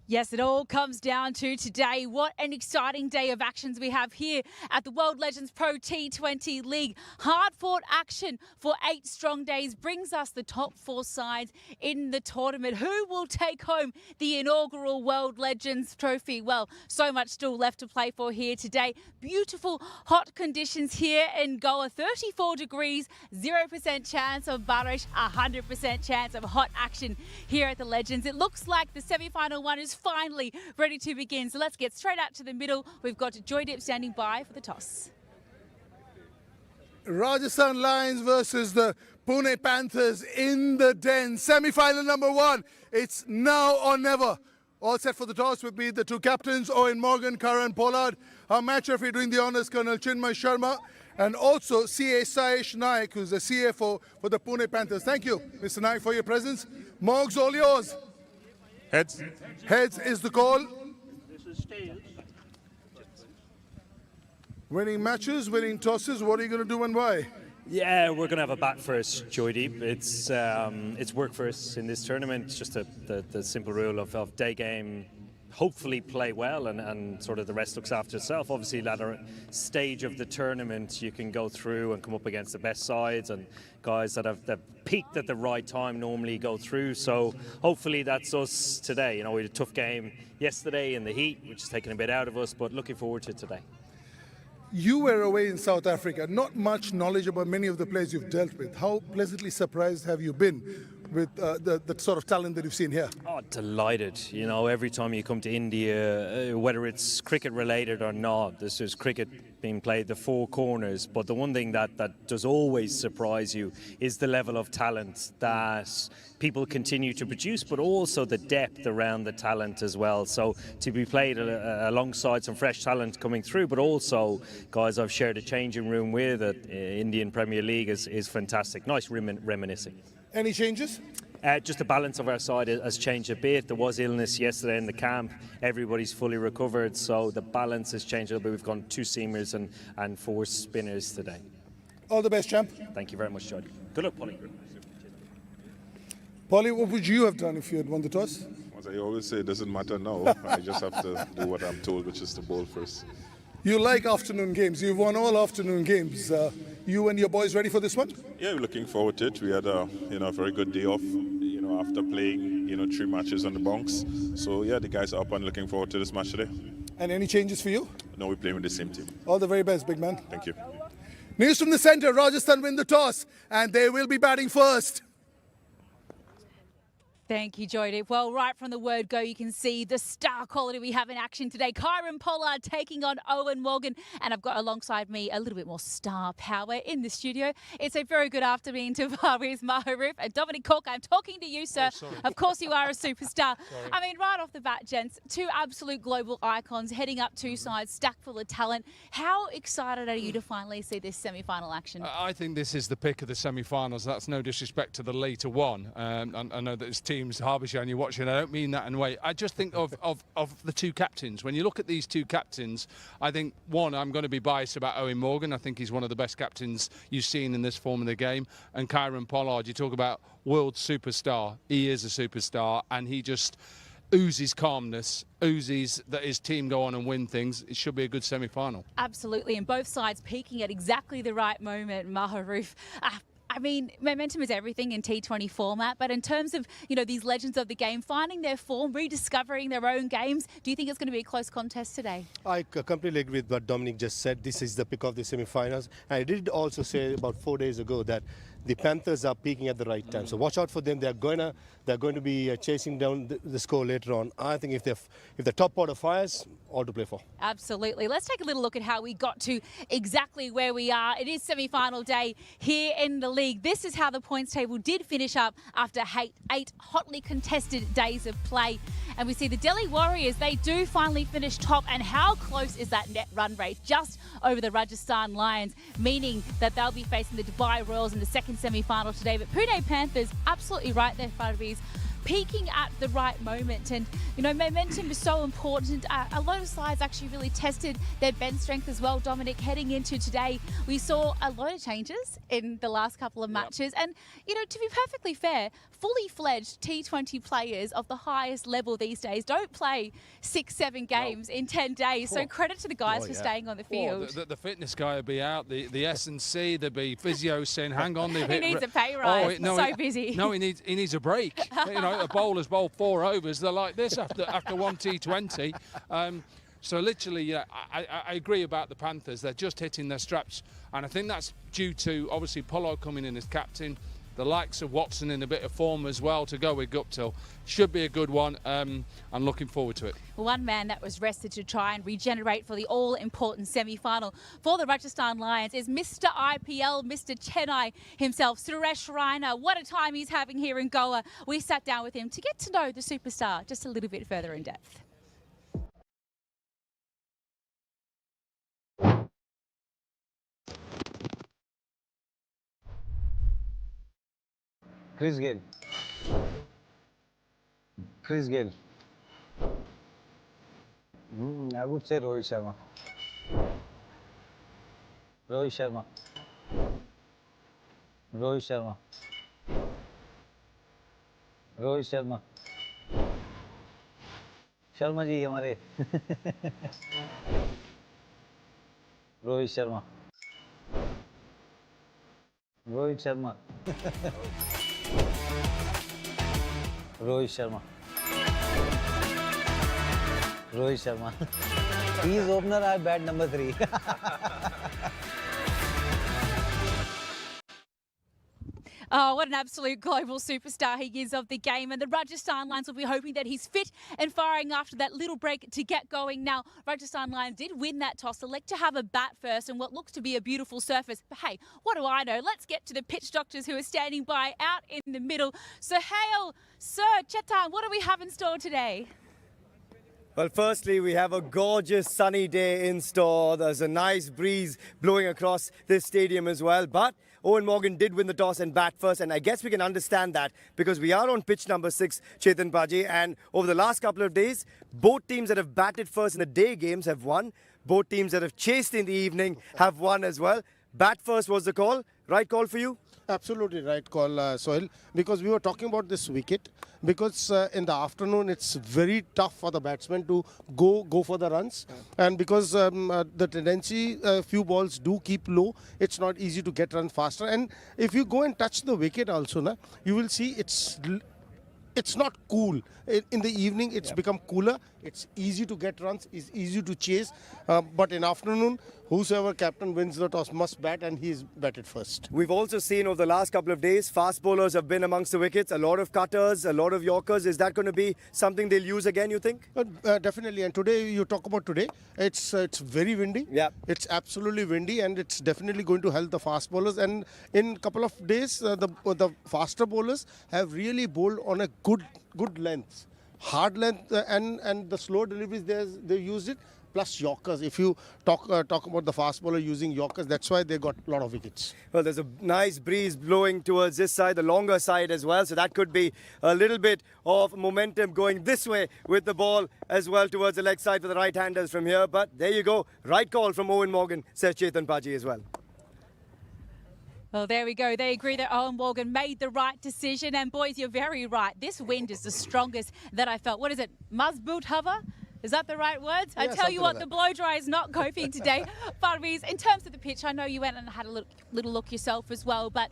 Yes, it all comes down to today. What an exciting day of actions we have here at the World Legends Pro T20 League. Hard-fought action for 8 strong days brings us the top 4 sides in the tournament. Who will take home the inaugural World Legends Trophy? Well, so much still left to play for here today. Beautiful hot conditions here in Goa. 34 degrees, 0% chance of barish, 100% chance of hot action here at the Legends. It looks like the semi-final 1 is finally ready to begin. So let's get straight out to the middle. We've got Joydip standing by for the toss. Rajasthan Lions versus the Pune Panthers in the den. Semi-final number 1. It's now or never. All set for the toss would be the 2 captains, Owen Morgan, Karan Pollard. Our match referee doing the honours, Colonel Chinmay Sharma. And also CA Sayesh Naik, who's the CFO for the Pune Panthers. Thank you, Mr. Naik, for your presence. Morgs, all yours. Heads. Heads is the call. Winning matches, winning tosses. What are you going to do and why? Yeah, we're going to have a bat first, Joydeep. It's work for us in this tournament. It's just the simple rule of day game. Hopefully play well and sort of the rest looks after itself. Obviously, latter stage of the tournament, you can go through and come up against the best sides and guys that have peaked at the right time normally go through. So hopefully that's us today. You know, we had a tough game yesterday in the heat, which has taken a bit out of us, but looking forward to today. You were away in South Africa. Not much knowledge about many of the players you've dealt with. How pleasantly surprised have you been with the sort of talent that you've seen here? Oh, delighted. You know, every time you come to India, whether it's cricket related or not, this is cricket being played the 4 corners. But the one thing that does always surprise you is the level of talent that people continue to produce, but also the depth around the talent as well. So to be played alongside some fresh talent coming through, but also guys I've shared a changing room with at Indian Premier League is fantastic. Nice reminiscing. Any changes? Just the balance of our side has changed a bit. There was illness yesterday in the camp. Everybody's fully recovered, so the balance has changed a little bit. We've gone 2 seamers and 4 spinners today. All the best, champ. Thank you very much, Jody. Good luck, Polly. Polly, what would you have done if you had won the toss? As I always say, it doesn't matter now. I just have to do what I'm told, which is to bowl first. You like afternoon games. You've won all afternoon games. You and your boys ready for this one? Yeah, we're looking forward to it. We had a very good day off, after playing 3 matches on the bounce. So yeah, the guys are up and looking forward to this match today. And any changes for you? No, we're playing with the same team. All the very best, big man. Thank you. News from the centre. Rajasthan win the toss and they will be batting first. Thank you, Joydip. Well, right from the word go, you can see the star quality we have in action today. Karan Pollard taking on Owen Morgan. And I've got alongside me a little bit more star power in the studio. It's a very good afternoon to Fabrice Maharouf and Dominic Cork. I'm talking to you, sir. Of course, you are a superstar. I mean, right off the bat, gents, 2 absolute global icons heading up 2 sides, stacked full of talent. How excited are you to finally see this semi-final action? I think this is the pick of the semi-finals. That's no disrespect to the later one. I know that it's teams Harbourshire and you're watching. I don't mean that in a way. I just think of the 2 captains. When you look at these 2 captains, I think, one, I'm going to be biased about Owen Morgan. I think he's one of the best captains you've seen in this form of the game. And Karan Pollard, you talk about world superstar. He is a superstar and he just oozes calmness, oozes that his team go on and win things. It should be a good semi-final. Absolutely, and both sides peaking at exactly the right moment. Maharouf, I mean, momentum is everything in T20 format, but in terms of, these legends of the game, finding their form, rediscovering their own games, do you think it's going to be a close contest today? I completely agree with what Dominic just said. This is the pick of the semi-finals. I did also say about 4 days ago that the Panthers are peaking at the right time. So watch out for them. They're going to be chasing down the score later on. I think if the top order fires, all to play for. Absolutely. Let's take a little look at how we got to exactly where we are. It is semi-final day here in the league. This is how the points table did finish up after eight hotly contested days of play. And we see the Delhi Warriors, they do finally finish top. And how close is that net run rate? Just over the Rajasthan Lions, meaning that they'll be facing the Dubai Royals in the second semi-final today. But Pune Panthers, absolutely right there, Fadbis, peaking at the right moment. And, you know, momentum is so important. A lot of sides actually really tested their bench strength as well, Dominic. Heading into today, we saw a lot of changes in the last couple of matches. And, you know, to be perfectly fair, fully fledged T20 players of the highest level these days don't play 6-7 games in 10 days. So credit to the guys for staying on the field. The fitness guy will be out, the S&C, there'll be physio saying, hang on. He needs a pay rise. So busy. No, he needs a break. You know, a bowler's bowled 4 overs. They're like this after one T20. So literally, yeah, I agree about the Panthers. They're just hitting their straps. And I think that's due to, obviously, Pollard coming in as captain. The likes of Watson in a bit of form as well to go with Guptill. Should be a good one. I'm looking forward to it. One man that was rested to try and regenerate for the all-important semi-final for the Rajasthan Lions is Mr. IPL, Mr. Chennai himself, Suresh Raina. What a time he's having here in Goa. We sat down with him to get to know the superstar just a little bit further in depth. Chris Gayle. I would say Rohit Sharma. Sharma ji हमारे Rohit Sharma Rohit Sharma he is opener at bat number 3. Oh, what an absolute global superstar he is of the game. And the Rajasthan Lions will be hoping that he's fit and firing after that little break to get going. Now, Rajasthan Lions did win that toss, elect to have a bat first and what looks to be a beautiful surface. But hey, what do I know? Let's get to the pitch doctors who are standing by out in the middle. So, Hale, Sir, Chetan, what do we have in store today? Well, firstly, we have a gorgeous sunny day in store. There's a nice breeze blowing across this stadium as well. But Owen Morgan did win the toss and bat first, and I guess we can understand that because we are on pitch number 6, Chetan Paji, and over the last couple of days, both teams that have batted first in the day games have won. Both teams that have chased in the evening have won as well. Bat first was the call. Right call for you? Absolutely right call, Sohail, because we were talking about this wicket, because in the afternoon it's very tough for the batsmen to go for the runs, and because the tendency few balls do keep low, it's not easy to get run faster. And if you go and touch the wicket also, you will see it's not cool. In the evening, it's become cooler. It's easy to get runs. It's easy to chase. But in afternoon, whosoever captain wins the toss must bat, and he's batted first. We've also seen over the last couple of days, fast bowlers have been amongst the wickets. A lot of cutters, a lot of yorkers. Is that going to be something they'll use again, you think? Definitely. And today, you talk about today, it's very windy. Yeah. It's absolutely windy, and it's definitely going to help the fast bowlers. And in a couple of days, the faster bowlers have really bowled on a good length, hard length, and the slow deliveries they used it, plus yorkers. If you talk about the fast bowler using yorkers, that's why they got a lot of wickets. Well, there's a nice breeze blowing towards this side, the longer side as well, so that could be a little bit of momentum going this way with the ball as well towards the leg side for the right-handers from here. But there you go, right call from Owen Morgan, says Chetan Paji as well. Well, there we go. They agree that Owen Morgan made the right decision. And boys, you're very right. This wind is the strongest that I felt. What is it? Mazboot Hava? Is that the right words? I Yeah, tell you something what, like the blow dry is not coping today. Parviz, in terms of the pitch, I know you went and had a little look yourself as well, but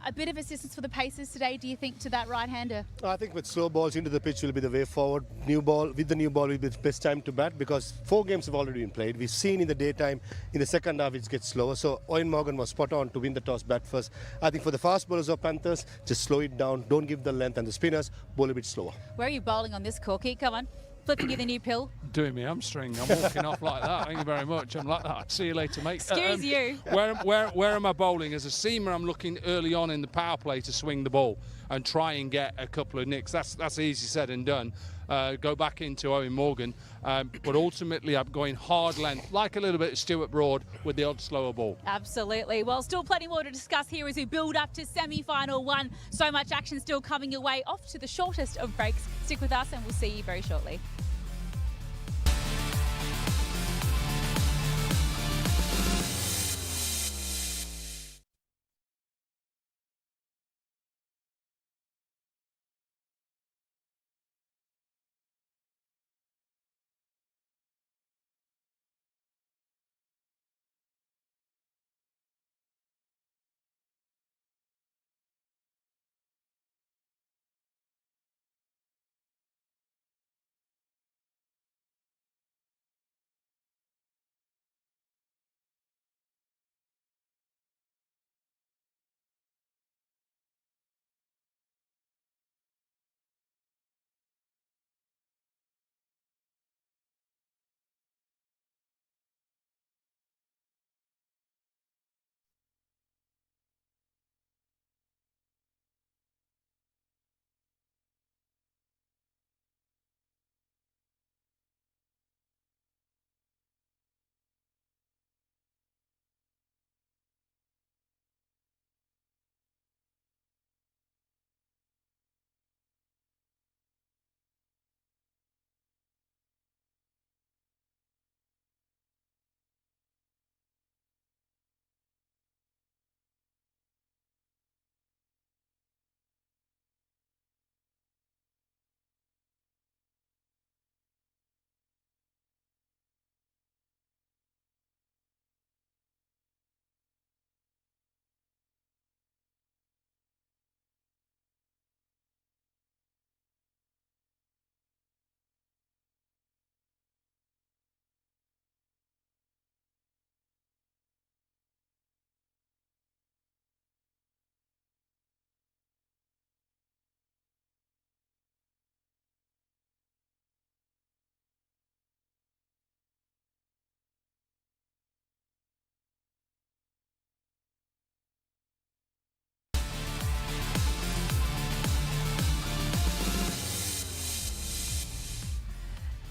a bit of assistance for the Pacers today, do you think, to that right-hander? I think with slow balls into the pitch will be the way forward. New ball, with the new ball will be the best time to bat because 4 games have already been played. We've seen in the daytime, in the second half it gets slower. So Owen Morgan was spot on to win the toss, bat first. I think for the fast bowlers of Panthers, just slow it down, don't give the length, and the spinners bowl a bit slower. Where are you bowling on this, Corky? Come on. Flipping you the new pill. Doing me hamstring. I'm walking off like that. Thank you very much. I'm like that. See you later, mate. Excuse you. Where am I bowling? As a seamer, I'm looking early on in the power play to swing the ball and try and get a couple of nicks. That's easy said and done. Go back into Owen Morgan. But ultimately, I'm going hard length, like a little bit of Stuart Broad with the odd slower ball. Absolutely. Well, still plenty more to discuss here as we build up to semi-final 1. So much action still coming your way. Off to the shortest of breaks. Stick with us and we'll see you very shortly.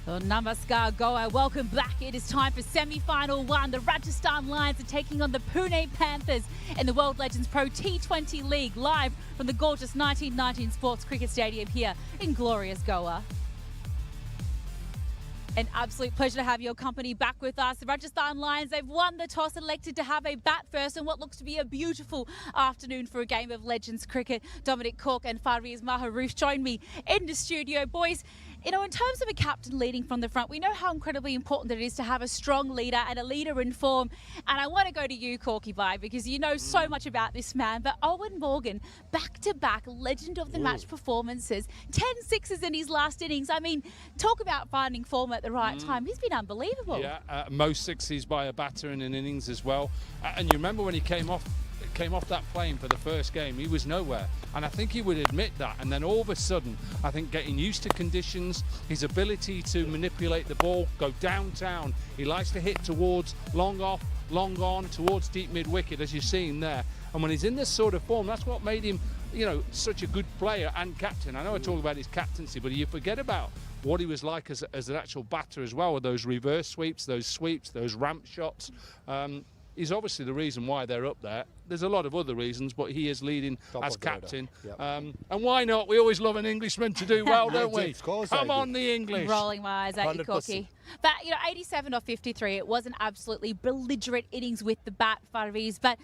Well, Namaskar, Goa. Welcome back. It is time for semi-final 1. The Rajasthan Lions are taking on the Pune Panthers in the World Legends Pro T20 League, live from the gorgeous 1919 Sports Cricket Stadium here in glorious Goa. An absolute pleasure to have your company back with us. The Rajasthan Lions, they've won the toss, elected to have a bat first in what looks to be a beautiful afternoon for a game of Legends cricket. Dominic Cork and Farviz Maharoush join me in the studio. Boys, you know, in terms of a captain leading from the front, we know how incredibly important it is to have a strong leader and a leader in form. And I want to go to you, Corky Bye, because you know so much about this man. But Owen Morgan, back-to-back legend of the match performances, 10 sixes in his last innings. I mean, talk about finding form at the right time. He's been unbelievable. Yeah, most sixes by a batter in an innings as well. And you remember when he came off that plane for the first game, he was nowhere, and I think he would admit that. And then all of a sudden, I think getting used to conditions, his ability to manipulate the ball, go downtown, he likes to hit towards long off, long on, towards deep mid wicket, as you're seeing there. And when he's in this sort of form, that's what made him, you know, such a good player and captain. I know I talk about his captaincy, but you forget about what he was like as an actual batter as well, with those reverse sweeps, those ramp shots. He's obviously the reason why they're up there. There's a lot of other reasons, but he is leading as captain. Yep. And why not? We always love an Englishman to do well, don't we? Come on, the English. Rolling my eyes at you, Corky. But, you know, 87 off 53, it was an absolutely belligerent innings with the bat, Farviz. But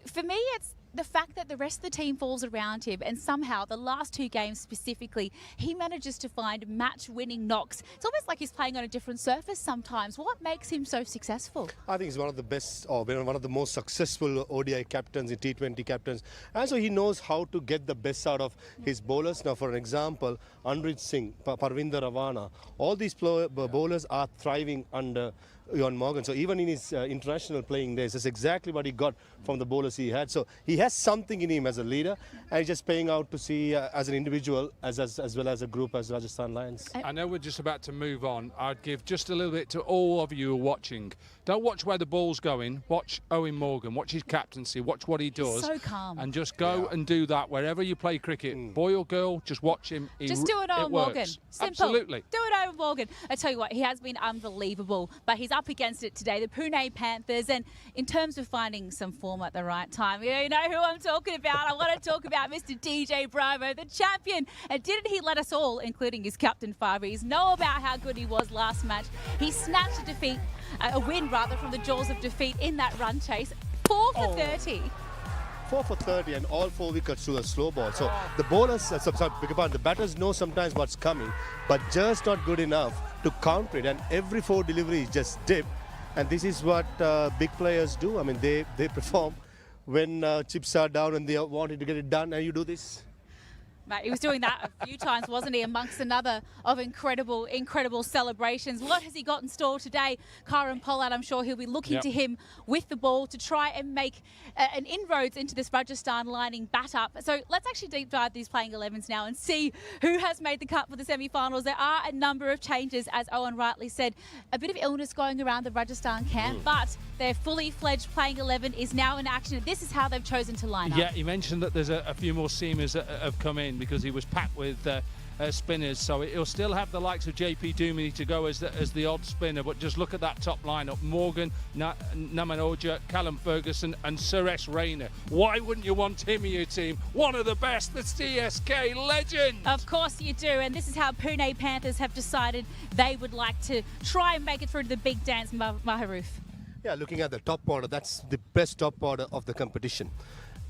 for me, it's the fact that the rest of the team falls around him and somehow the last two games specifically, he manages to find match-winning knocks. It's almost like he's playing on a different surface sometimes. What makes him so successful? I think he's one of the best, or one of the most successful ODI captains, and T20 captains. And so he knows how to get the best out of his bowlers. Now, for an example, Anrit Singh, Parvinder Ravana, all these bowlers are thriving under Eoin Morgan. So even in his international playing days, that's exactly what he got from the bowlers he had. So he has something in him as a leader, and he's just paying out to see as an individual as well as a group as Rajasthan Lions. I know we're just about to move on. I'd give just a little bit to all of you who are watching. Don't watch where the ball's going. Watch Eoin Morgan. Watch his captaincy. Watch what he does. He's so calm. And just go and do that wherever you play cricket. Boy or girl, just watch him. Just do it, Eoin Morgan. Simple. Absolutely. Do it, Eoin Morgan. I tell you what, he has been unbelievable, but he's up against it today, the Pune Panthers. And in terms of finding some form at the right time, you know who I'm talking about. I want to talk about Mr. DJ Bravo, the champion. And didn't he let us all, including his captain Fabriz, know about how good he was last match? He snatched a win from the jaws of defeat in that run chase. 4 for 30. 4 for 30 and all 4 wickets to a slow ball. So the bowlers, the batters know sometimes what's coming, but just not good enough to counter it. And every 4 deliveries just dip. And this is what big players do. I mean, they perform when chips are down and they wanted to get it done, and you do this. Mate, he was doing that a few times, wasn't he? Amongst another of incredible celebrations. What has he got in store today? Karen Pollard, I'm sure he'll be looking to him with the ball to try and make an inroads into this Rajasthan lining bat up. So let's actually deep dive these playing 11s now and see who has made the cut for the semi-finals. There are a number of changes, as Owen rightly said. A bit of illness going around the Rajasthan camp, but their fully fledged playing 11 is now in action. This is how they've chosen to line up. Yeah, he mentioned that there's a few more seamers that have come in because he was packed with spinners, so he'll still have the likes of JP Duminy to go as the odd spinner, but just look at that top lineup: Morgan, Namanoja, Callum Ferguson and Suresh Raina. Why wouldn't you want him in your team? One of the best, the CSK legend. Of course you do, and this is how Pune Panthers have decided they would like to try and make it through to the big dance, Maharoof. Yeah, looking at the top order, that's the best top order of the competition.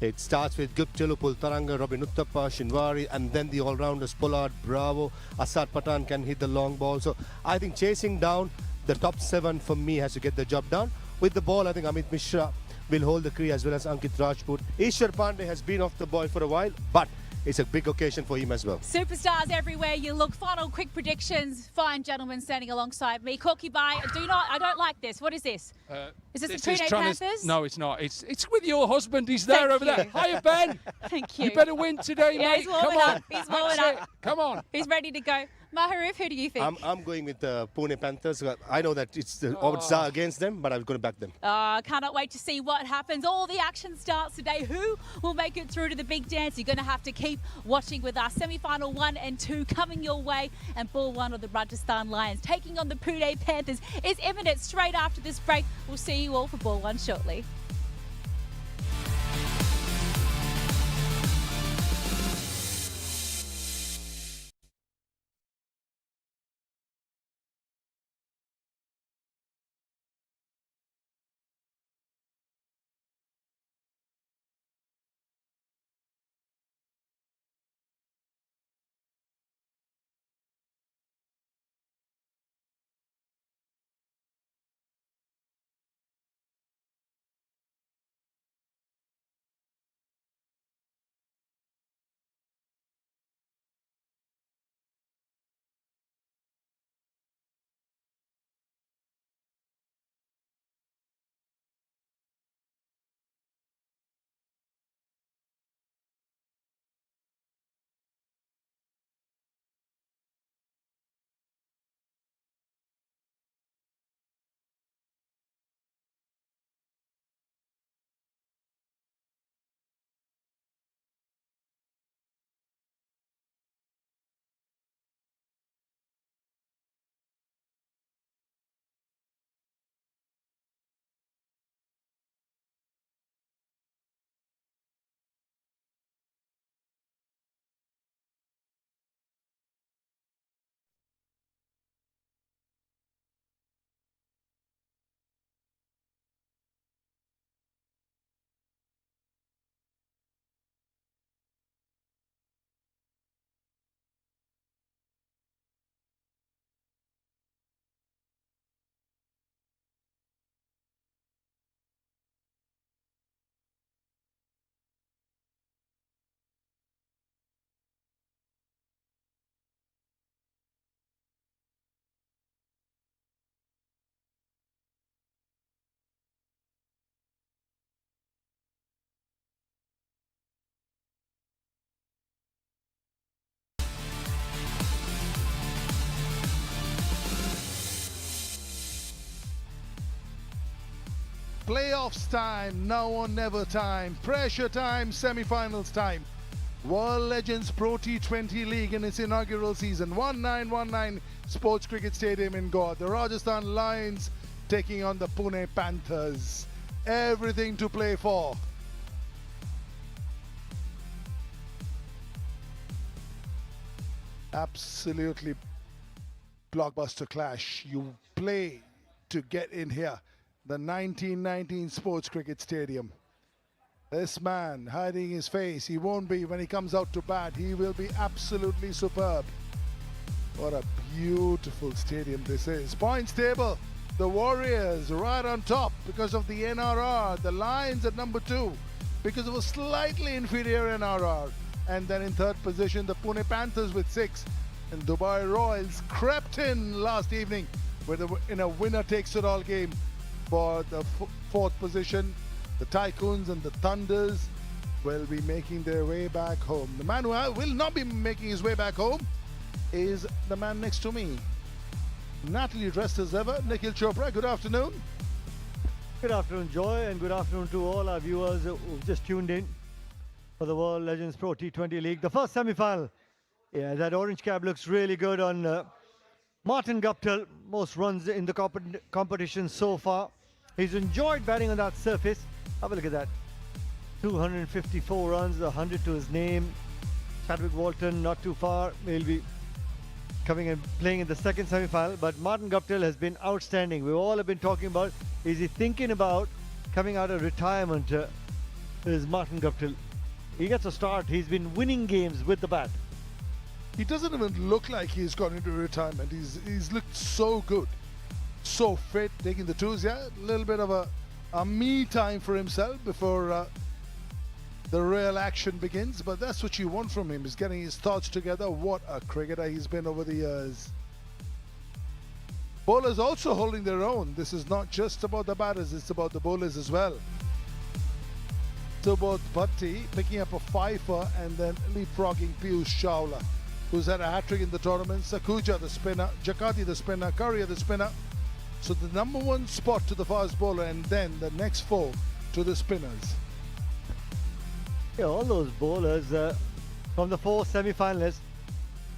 It starts with Guptill, Taranga, Robin Uthappa, Shinwari, and then the all-rounders Pollard, Bravo, Asad Patan can hit the long ball. So I think chasing down the top 7 for me has to get the job done. With the ball, I think Amit Mishra will hold the crease as well as Ankit Rajput. Ishwar Pandey has been off the boil for a while, but it's a big occasion for him as well. Superstars everywhere you look. Final quick predictions. Fine gentlemen standing alongside me. Corky Bai, I don't like this. What is this? Is this the Pune Panthers? No, it's not. It's with your husband. He's there over there. Hiya, Ben. Thank you. You better win today, yeah, mate. He's warming Come on. up. He's warming up. Come on. He's ready to go. Maharoof, who do you think? I'm going with the Pune Panthers. I know that it's the odds are against them, but I'm going to back them. Cannot wait to see what happens. All the action starts today. Who will make it through to the big dance? You're going to have to keep watching with us. Semi-final 1 and 2 coming your way, and ball 1 of the Rajasthan Lions taking on the Pune Panthers is imminent. Straight after this break, we'll see you all for ball 1 shortly. Playoffs time, now or never time, pressure time, semi-finals time. World Legends Pro T20 League in its inaugural season. 1919 Sports Cricket Stadium in Goa. The Rajasthan Lions taking on the Pune Panthers. Everything to play for. Absolutely blockbuster clash. You play to get in here. The 1919 Sports Cricket Stadium. This man hiding his face, he won't be when he comes out to bat. He will be absolutely superb. What a beautiful stadium this is. Points table, the Warriors right on top because of the NRR. The Lions at number 2 because of a slightly inferior NRR. And then in third position, the Pune Panthers with 6. And Dubai Royals crept in last evening in a winner-takes-it-all game for the fourth position. The Tycoons and the Thunders will be making their way back home. The man who will not be making his way back home is the man next to me. Natalie dressed as ever. Nikhil Chopra, good afternoon. Good afternoon, Joy, and good afternoon to all our viewers who've just tuned in for the World Legends Pro T20 League. The first semi-final. Yeah, that orange cap looks really good on Martin Guptill. Most runs in the competition so far. He's enjoyed batting on that surface. Have a look at that. 254 runs, 100 to his name. Chadwick Walton not too far. He'll be coming and playing in the second semi-final. But Martin Guptill has been outstanding. We all have been talking about, is he thinking about coming out of retirement? Is Martin Guptill. He gets a start. He's been winning games with the bat. He doesn't even look like he's gone into retirement. He's looked so good. So fit, taking the twos, yeah, a little bit of a me time for himself before the real action begins, but that's what you want from him, is getting his thoughts together. What a cricketer he's been over the years. Bowlers also holding their own. This is not just about the batters, it's about the bowlers as well. So both Bhatti picking up a fifer and then leapfrogging Piyush Chawla, who's had a hat-trick in the tournament, Sakuja the spinner, Jakati the spinner, Currier the spinner. So the number 1 spot to the fast bowler and then the next 4 to the spinners. Yeah, all those bowlers from the 4 semi-finalists.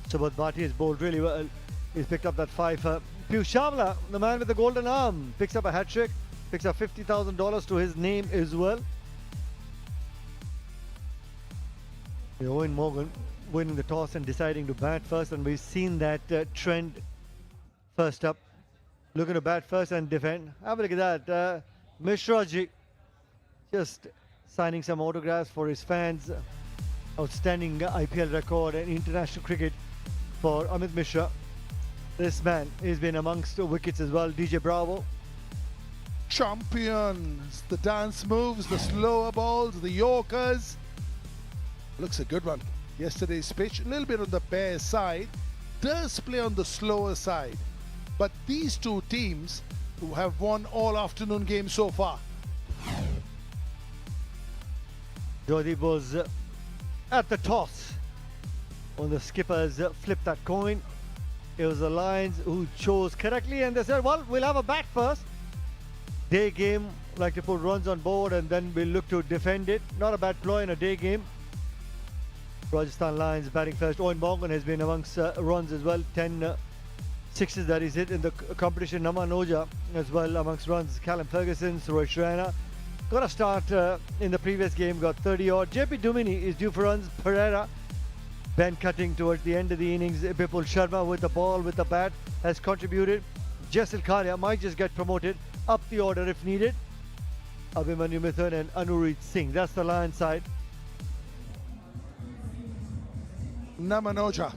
Subodh Bhatti has bowled really well. He's picked up that fifer. Piyush Chawla, the man with the golden arm, picks up a hat-trick, picks up $50,000 to his name as well. Owen Morgan winning the toss and deciding to bat first, and we've seen that trend. First up, looking to bat first and defend. Have a look at that. Mishra ji just signing some autographs for his fans. Outstanding IPL record and international cricket for Amit Mishra. This man has been amongst the wickets as well. DJ Bravo. Champions. The dance moves, the slower balls, the Yorkers. Looks a good one. Yesterday's pitch, a little bit on the bare side, does play on the slower side. But these two teams who have won all afternoon games so far. Jodhi was at the toss when the skippers flipped that coin. It was the Lions who chose correctly, and they said, well, we'll have a bat first. Day game, like to put runs on board and then we'll look to defend it. Not a bad ploy in a day game. Rajasthan Lions batting first. Owen Morgan has been amongst runs as well. 10 sixes that he's hit in the competition. Naman Oja as well amongst runs. Callum Ferguson, Suresh Raina. Got a start in the previous game, got 30 odd. JP Dumini is due for runs. Pereira, Ben cutting towards the end of the innings. Bipul Sharma with the ball, with the bat, has contributed. Jaisal Khalia might just get promoted up the order if needed. Abhimanyu Mithun and Anurit Singh. That's the Lions side. Namanoja.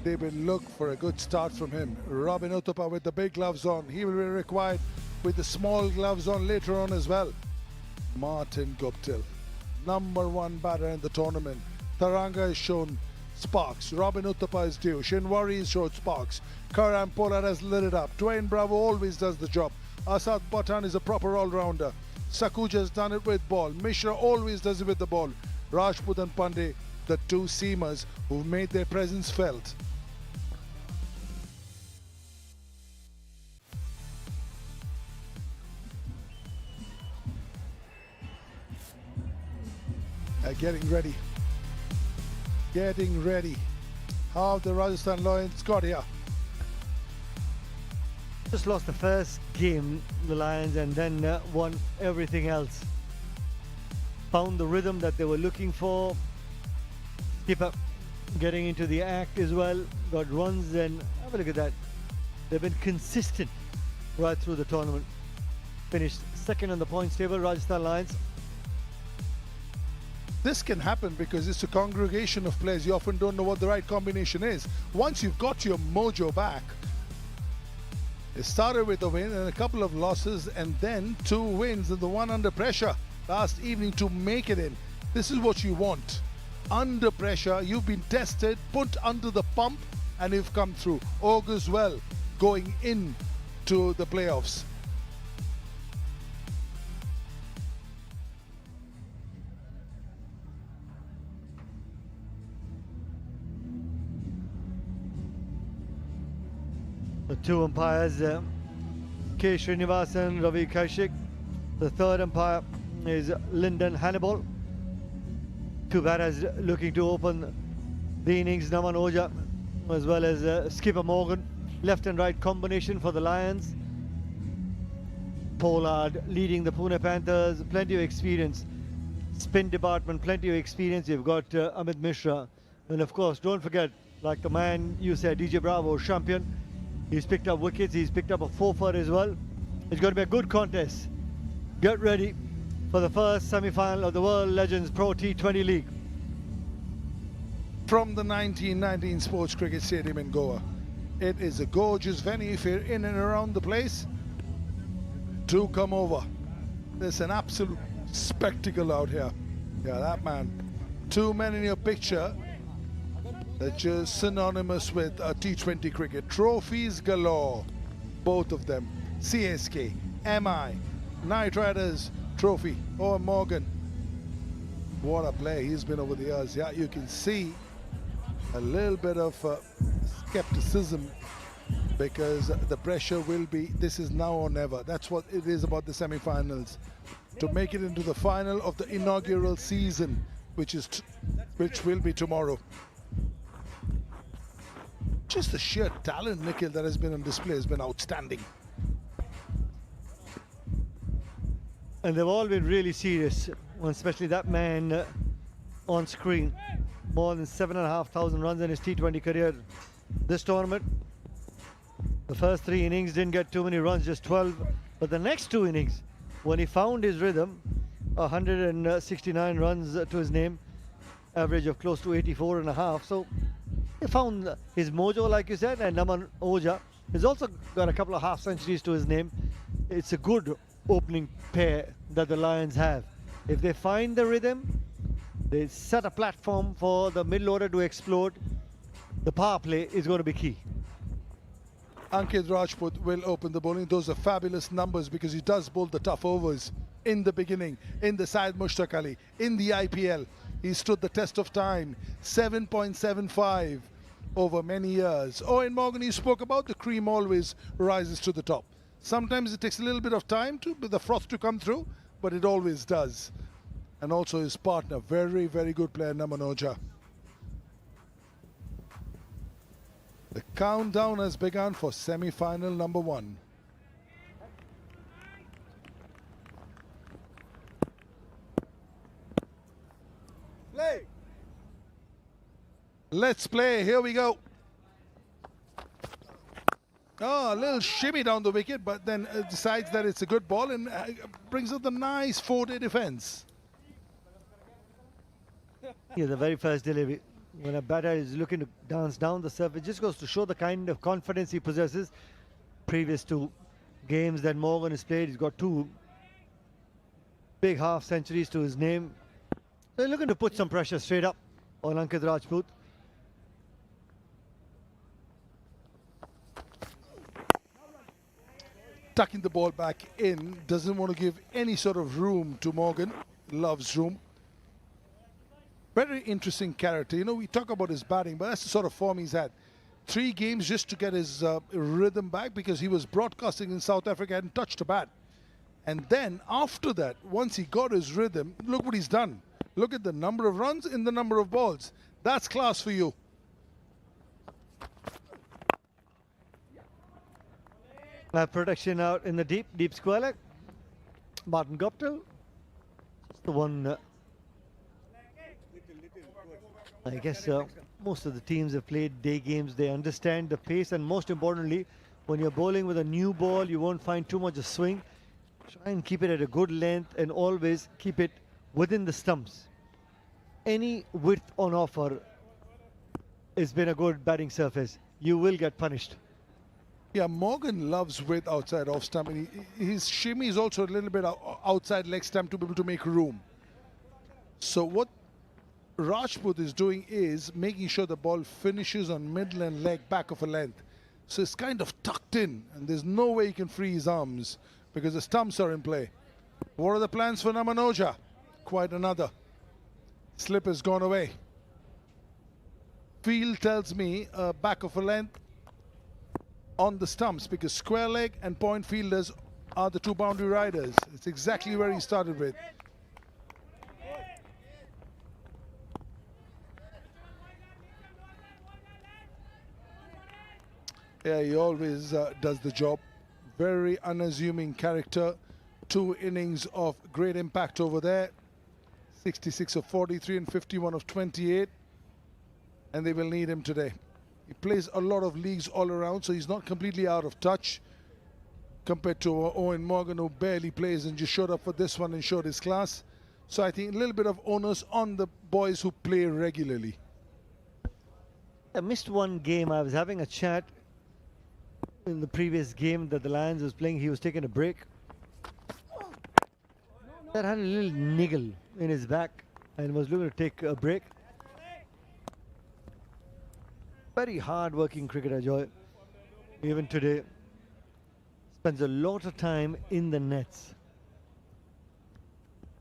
They will look for a good start from him. Robin Uthappa with the big gloves on. He will be required with the small gloves on later on as well. Martin Guptill, #1 batter in the tournament. Taranga has shown sparks. Robin Uthappa is due. Shinwari has showed sparks. Karan Pollard has lit it up. Dwayne Bravo always does the job. Asad Pathan is a proper all-rounder. Sakuja has done it with ball. Mishra always does it with the ball. Rajput and Pandey, the two seamers who've made their presence felt. getting ready. Getting ready. How have the Rajasthan Lions got here? Just lost the first game, the Lions, and then won everything else. Found the rhythm that they were looking for. Skipper getting into the act as well. Got runs, and have a look at that. They've been consistent right through the tournament. Finished second on the points table, Rajasthan Lions. This can happen because it's a congregation of players. You often don't know what the right combination is. Once you've got your mojo back, it started with a win and a couple of losses, and then 2 wins and the one under pressure last evening to make it in. This is what you want. Under pressure, you've been tested, put under the pump, and you've come through. Augurs well going into the playoffs. The 2 umpires, K. Srinivasan, Ravi Kaushik. The 3rd umpire is Lyndon Hannibal. 2 batters looking to open the innings, Naman Oja as well as Skipper Morgan. Left and right combination for the Lions. Pollard leading the Pune Panthers, plenty of experience. Spin department, plenty of experience. You've got Amit Mishra. And of course, don't forget, like the man you said, DJ Bravo, champion. He's picked up wickets, he's picked up a 4-for as well. It's going to be a good contest. Get ready for the first semi-final of the World Legends Pro T20 League. From the 1919 Sports Cricket Stadium in Goa. It is a gorgeous venue if you're in and around the place. Do come over. There's an absolute spectacle out here. Yeah, that man. 2 men in your picture. That's just synonymous with T20 cricket. Trophies galore, both of them. CSK, MI, Knight Riders trophy. Owen Morgan. What a player he's been over the years. Yeah, you can see a little bit of skepticism because the pressure will be, this is now or never. That's what it is about the semi-finals. To make it into the final of the inaugural season, which will be tomorrow. Just the sheer talent, Nikhil, that has been on display has been outstanding. And they've all been really serious, especially that man on screen. More than 7,500 runs in his T20 career this tournament. The first 3 innings didn't get too many runs, just 12. But the next 2 innings, when he found his rhythm, 169 runs to his name, average of close to 84.5. So he found his mojo, like you said, and Naman Oja has also got a couple of half centuries to his name. It's a good opening pair that the Lions have. If they find the rhythm, they set a platform for the middle order to explode. The power play is going to be key. Ankit Rajput will open the bowling. Those are fabulous numbers because he does bowl the tough overs in the beginning, in the Syed Mushtaq Ali, in the IPL. He stood the test of time, 7.75 over many years. Owen Morgan, you spoke about, the cream always rises to the top. Sometimes it takes a little bit of time for the froth to come through, but it always does. And also his partner, very, very good player, Naman Oja. The countdown has begun for semi-final number 1. Play. Let's play. Here we go. Oh, a little shimmy down the wicket, but then decides that it's a good ball and brings up the nice 4-day defense. Yeah, the very first delivery. When a batter is looking to dance down the surface, it just goes to show the kind of confidence he possesses. Previous 2 games that Morgan has played, he's got 2 big half centuries to his name. They're looking to put some pressure straight up on Ankit Rajput. Tucking the ball back in, doesn't want to give any sort of room to Morgan. Loves room. Very interesting character. You know, we talk about his batting, but that's the sort of form he's had. 3 games just to get his rhythm back because he was broadcasting in South Africa, hadn't touched a bat. And then after that, once he got his rhythm, look what he's done. Look at the number of runs in the number of balls. That's class for you. Protection out in the deep square leg. Martin Guptill. The one, I guess most of the teams have played day games. They understand the pace, and most importantly, when you're bowling with a new ball, you won't find too much of swing. Try and keep it at a good length and always keep it within the stumps. Any width on offer has been a good batting surface. You will get punished. Yeah, Morgan loves width outside off stump, and his shimmy is also a little bit outside leg stump to be able to make room. So what Rajput is doing is making sure the ball finishes on middle and leg back of a length. So it's kind of tucked in, and there's no way he can free his arms because the stumps are in play. What are the plans for Namanoja? Quite another. Slip has gone away. Field tells me back of a length on the stumps, because square leg and point fielders are the two boundary riders. It's exactly where he started with. Yeah, he always does the job. Very unassuming character. 2 innings of great impact over there. 66 of 43 and 51 of 28. And they will need him today. He plays a lot of leagues all around, so he's not completely out of touch compared to Owen Morgan, who barely plays and just showed up for this one and showed his class. So I think a little bit of onus on the boys who play regularly. I missed one game. I was having a chat in the previous game that the Lions was playing. He was taking a break. That had a little niggle in his back and was looking to take a break. Very hard-working cricketer, Joy. Even today, spends a lot of time in the nets.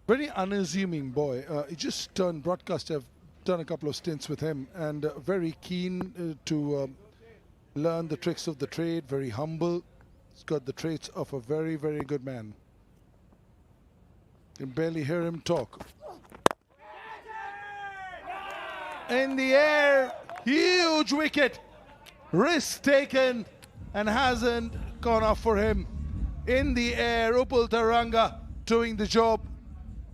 Very unassuming boy. He just turned broadcaster. I've done a couple of stints with him, and very keen to learn the tricks of the trade. Very humble. He's got the traits of a very, very good man. You can barely hear him talk. In the air. Huge wicket, risk taken, and hasn't gone off for him. In the air, Upul Taranga doing the job.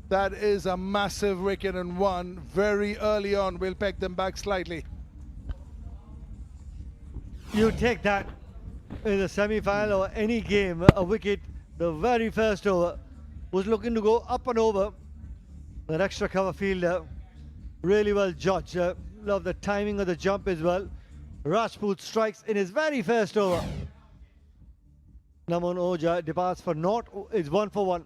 That is a massive wicket, and one very early on. We'll peg them back slightly. You take that in the semi-final or any game, a wicket, the very first over, was looking to go up and over. That extra cover fielder, really well judged. Love the timing of the jump as well. Rajput strikes in his very first over. Namanoja departs for naught. It's 1 for 1.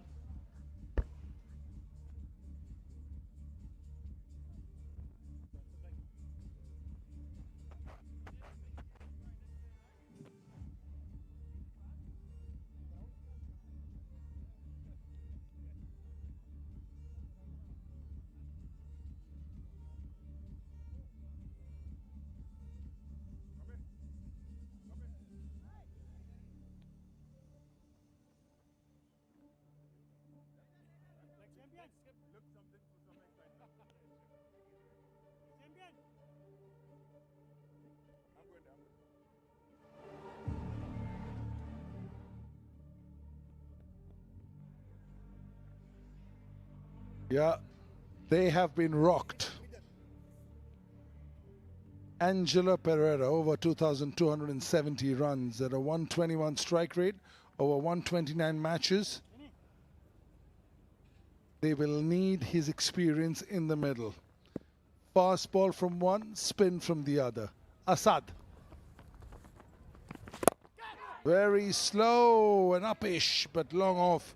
Yeah, they have been rocked. Angela Pereira, over 2,270 runs at a 121 strike rate, over 129 matches. They will need his experience in the middle. Fast ball from one, spin from the other. Asad. Very slow and uppish, but long off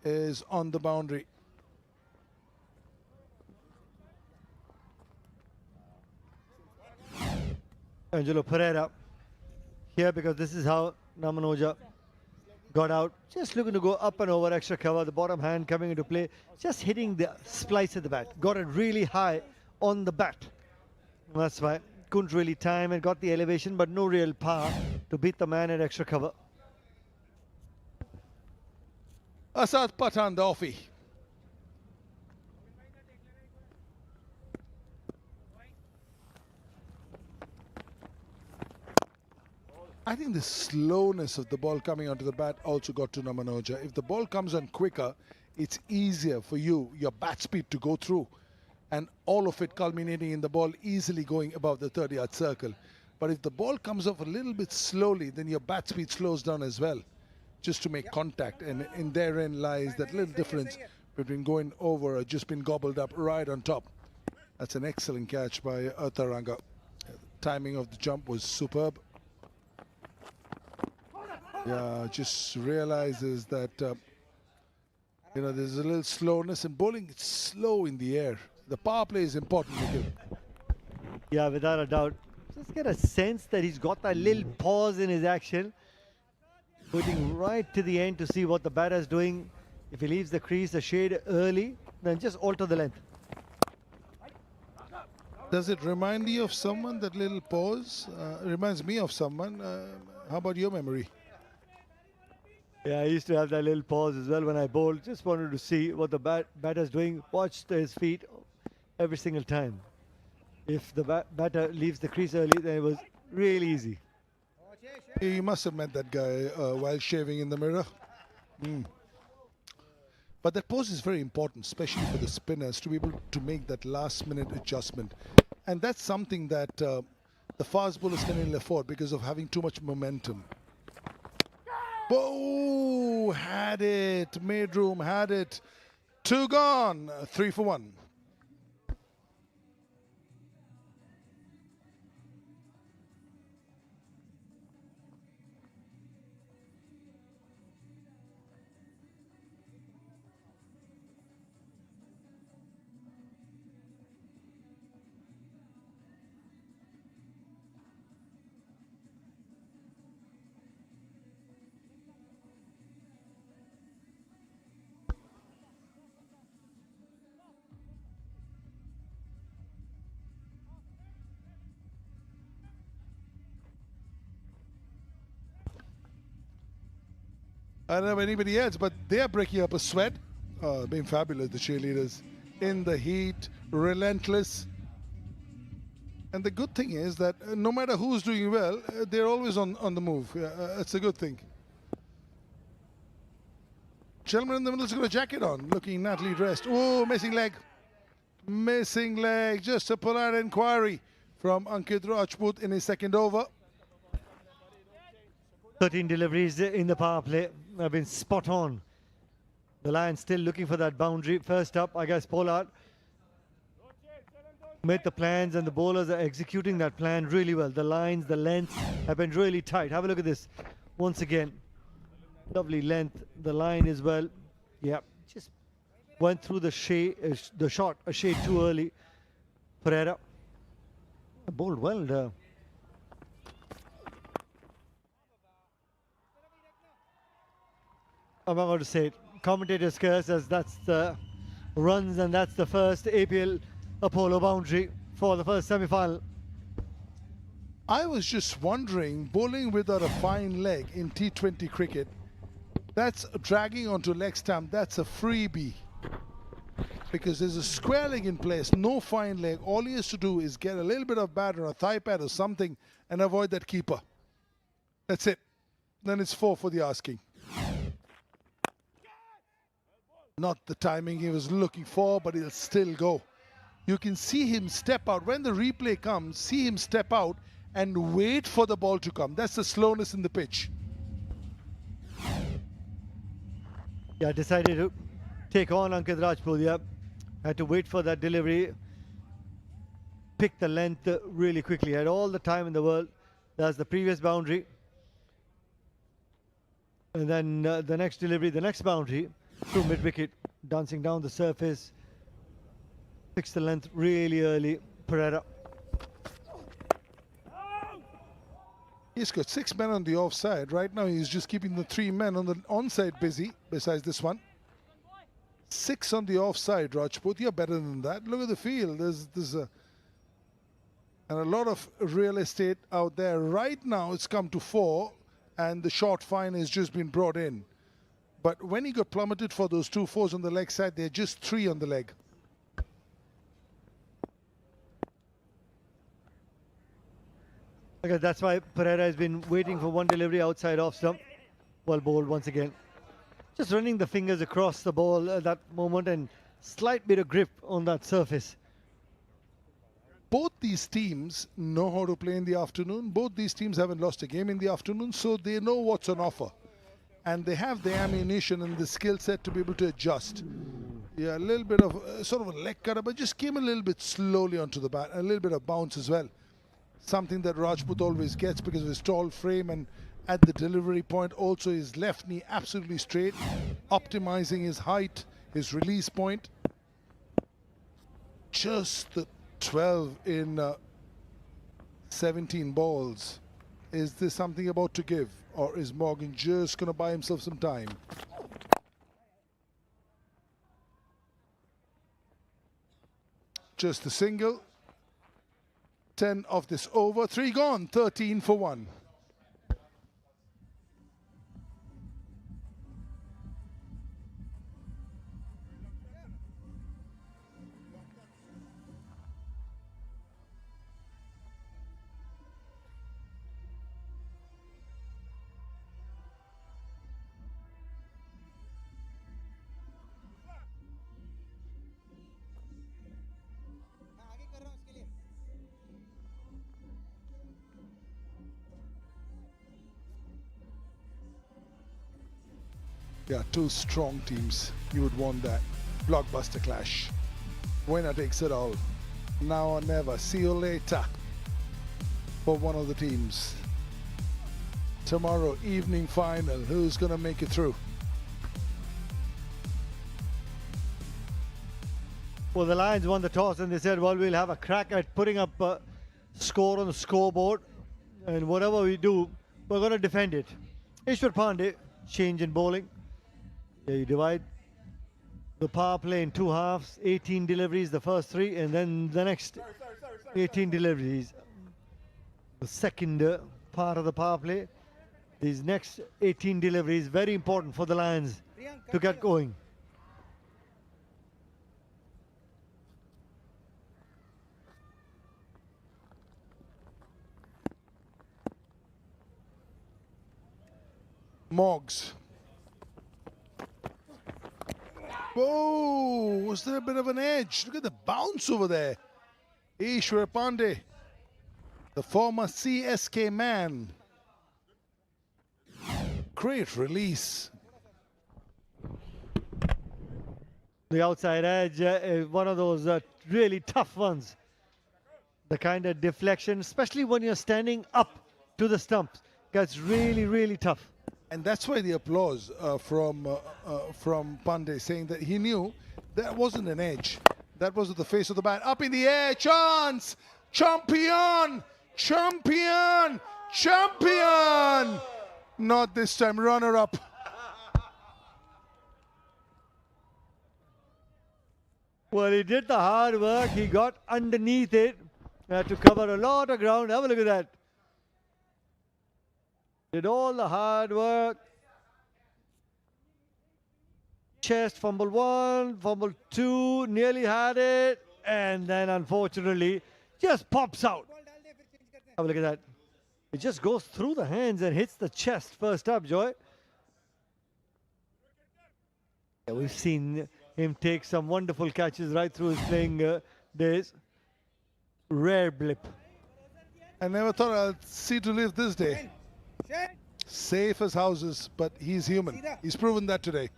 is on the boundary. Angelo Pereira here, because this is how Namanoja got out. Just looking to go up and over, extra cover, the bottom hand coming into play, just hitting the splice of the bat. Got it really high on the bat. That's why couldn't really time and got the elevation, but no real power to beat the man at extra cover. Asad Pathan, the offie. I think the slowness of the ball coming onto the bat also got to Namanoja. If the ball comes on quicker, it's easier for you, your bat speed to go through, and all of it culminating in the ball easily going above the 30-yard circle. But if the ball comes off a little bit slowly, then your bat speed slows down as well, just to make contact. And in therein lies that little difference between going over or just been gobbled up right on top. That's an excellent catch by Taranga. Timing of the jump was superb. Yeah, just realizes that there's a little slowness, and bowling is slow in the air. The power play is important, Nikhil. Yeah, without a doubt. Just get a sense that he's got that little pause in his action, putting right to the end to see what the batter is doing. If he leaves the crease a shade early, then just alter the length. Does it remind you of someone, that little pause? Reminds me of someone. How about your memory? Yeah, I used to have that little pause as well when I bowled. Just wanted to see what the batter's doing. Watched his feet every single time. If the batter leaves the crease early, then it was really easy. You must have met that guy while shaving in the mirror. But that pause is very important, especially for the spinners, to be able to make that last-minute adjustment. And that's something that the fast bowlers can only afford because of having too much momentum. Oh, had it. Made room, had it. 2 gone. 3 for 1. I don't know anybody else, but they are breaking up a sweat. Being fabulous, the cheerleaders. In the heat, relentless. And the good thing is that no matter who's doing well, they're always on the move. It's a good thing. Gentleman in the middle has got a jacket on, looking neatly dressed. Oh, missing leg. Missing leg. Just a polite inquiry from Ankit Rajput in his second over. 13 deliveries in the power play have been spot on. The Lions still looking for that boundary. First up, I guess Pollard made the plans, and the bowlers are executing that plan really well. The lines, the lengths have been really tight. Have a look at this once again. Lovely length. The line as well. Yeah, just went through the shot a shade too early. Pereira bowled well there. I'm not going to say it. Commentators curse as that's the runs, and that's the first APL Apollo boundary for the first semi-final. I was just wondering, bowling without a fine leg in T20 cricket, that's dragging onto leg stump, that's a freebie. Because there's a square leg in place, no fine leg. All he has to do is get a little bit of batter, a thigh pad or something, and avoid that keeper. That's it. Then it's 4 for the asking. Not the timing he was looking for, but he'll still go. You can see him step out. When the replay comes, see him step out and wait for the ball to come. That's the slowness in the pitch. Yeah, decided to take on Ankit Rajput. Yeah, had to wait for that delivery. Pick the length really quickly. Had all the time in the world. That's the previous boundary. And then the next delivery, the next boundary, through mid-wicket, dancing down the surface. Fixed the length really early. Pereira. He's got 6 men on the offside. Right now he's just keeping the 3 men on the onside busy, besides this one. 6 on the offside, Rajput. You're better than that. Look at the field. There's a lot of real estate out there. Right now it's come to 4, and the short fine has just been brought in. But when he got plummeted for those 2 4s on the leg side, they're just 3 on the leg. Okay, that's why Pereira has been waiting for one delivery outside off stump. Well bowled once again. Just running the fingers across the ball at that moment and slight bit of grip on that surface. Both these teams know how to play in the afternoon. Both these teams haven't lost a game in the afternoon, so they know what's on offer. And they have the ammunition and the skill set to be able to adjust. Yeah, a little bit of sort of a leg cutter, but just came a little bit slowly onto the bat. A little bit of bounce as well. Something that Rajput always gets because of his tall frame, and at the delivery point also his left knee absolutely straight, optimizing his height, his release point. Just the 12 in 17 balls. Is this something about to give, or is Morgan just going to buy himself some time? Just a single. 10 of this over. 3 gone. 13 for 1. Yeah, two strong teams. You would want that. Blockbuster clash. Winner takes it all. Now or never. See you later for one of the teams. Tomorrow evening final. Who's going to make it through? Well, the Lions won the toss and they said, well, we'll have a crack at putting up a score on the scoreboard. And whatever we do, we're going to defend it. Ishwar Pandey, change in bowling. Yeah, you divide the power play in 2 halves, 18 deliveries the first 3, and then the next 18 deliveries. The second part of the power play. These next 18 deliveries, very important for the Lions to get going. Moggs. Whoa, was there a bit of an edge? Look at the bounce over there. Ishwar Pandey, the former CSK man. Great release. The outside edge is one of those really tough ones. The kind of deflection, especially when you're standing up to the stumps, gets really, really tough. And that's why the applause from Pandey, saying that he knew that wasn't an edge. That was at the face of the bat. Up in the air, chance! Champion! Champion! Champion! Not this time, runner-up. Well, he did the hard work. He got underneath it. Had to cover a lot of ground. Have a look at that. Did all the hard work. Chest, fumble 1, fumble 2, nearly had it. And then, unfortunately, just pops out. Have a look at that. It just goes through the hands and hits the chest first up, Joy. Yeah, we've seen him take some wonderful catches right through his playing days. Rare blip. I never thought I'd see to live this day. Safe as houses, but he's human. He's proven that today.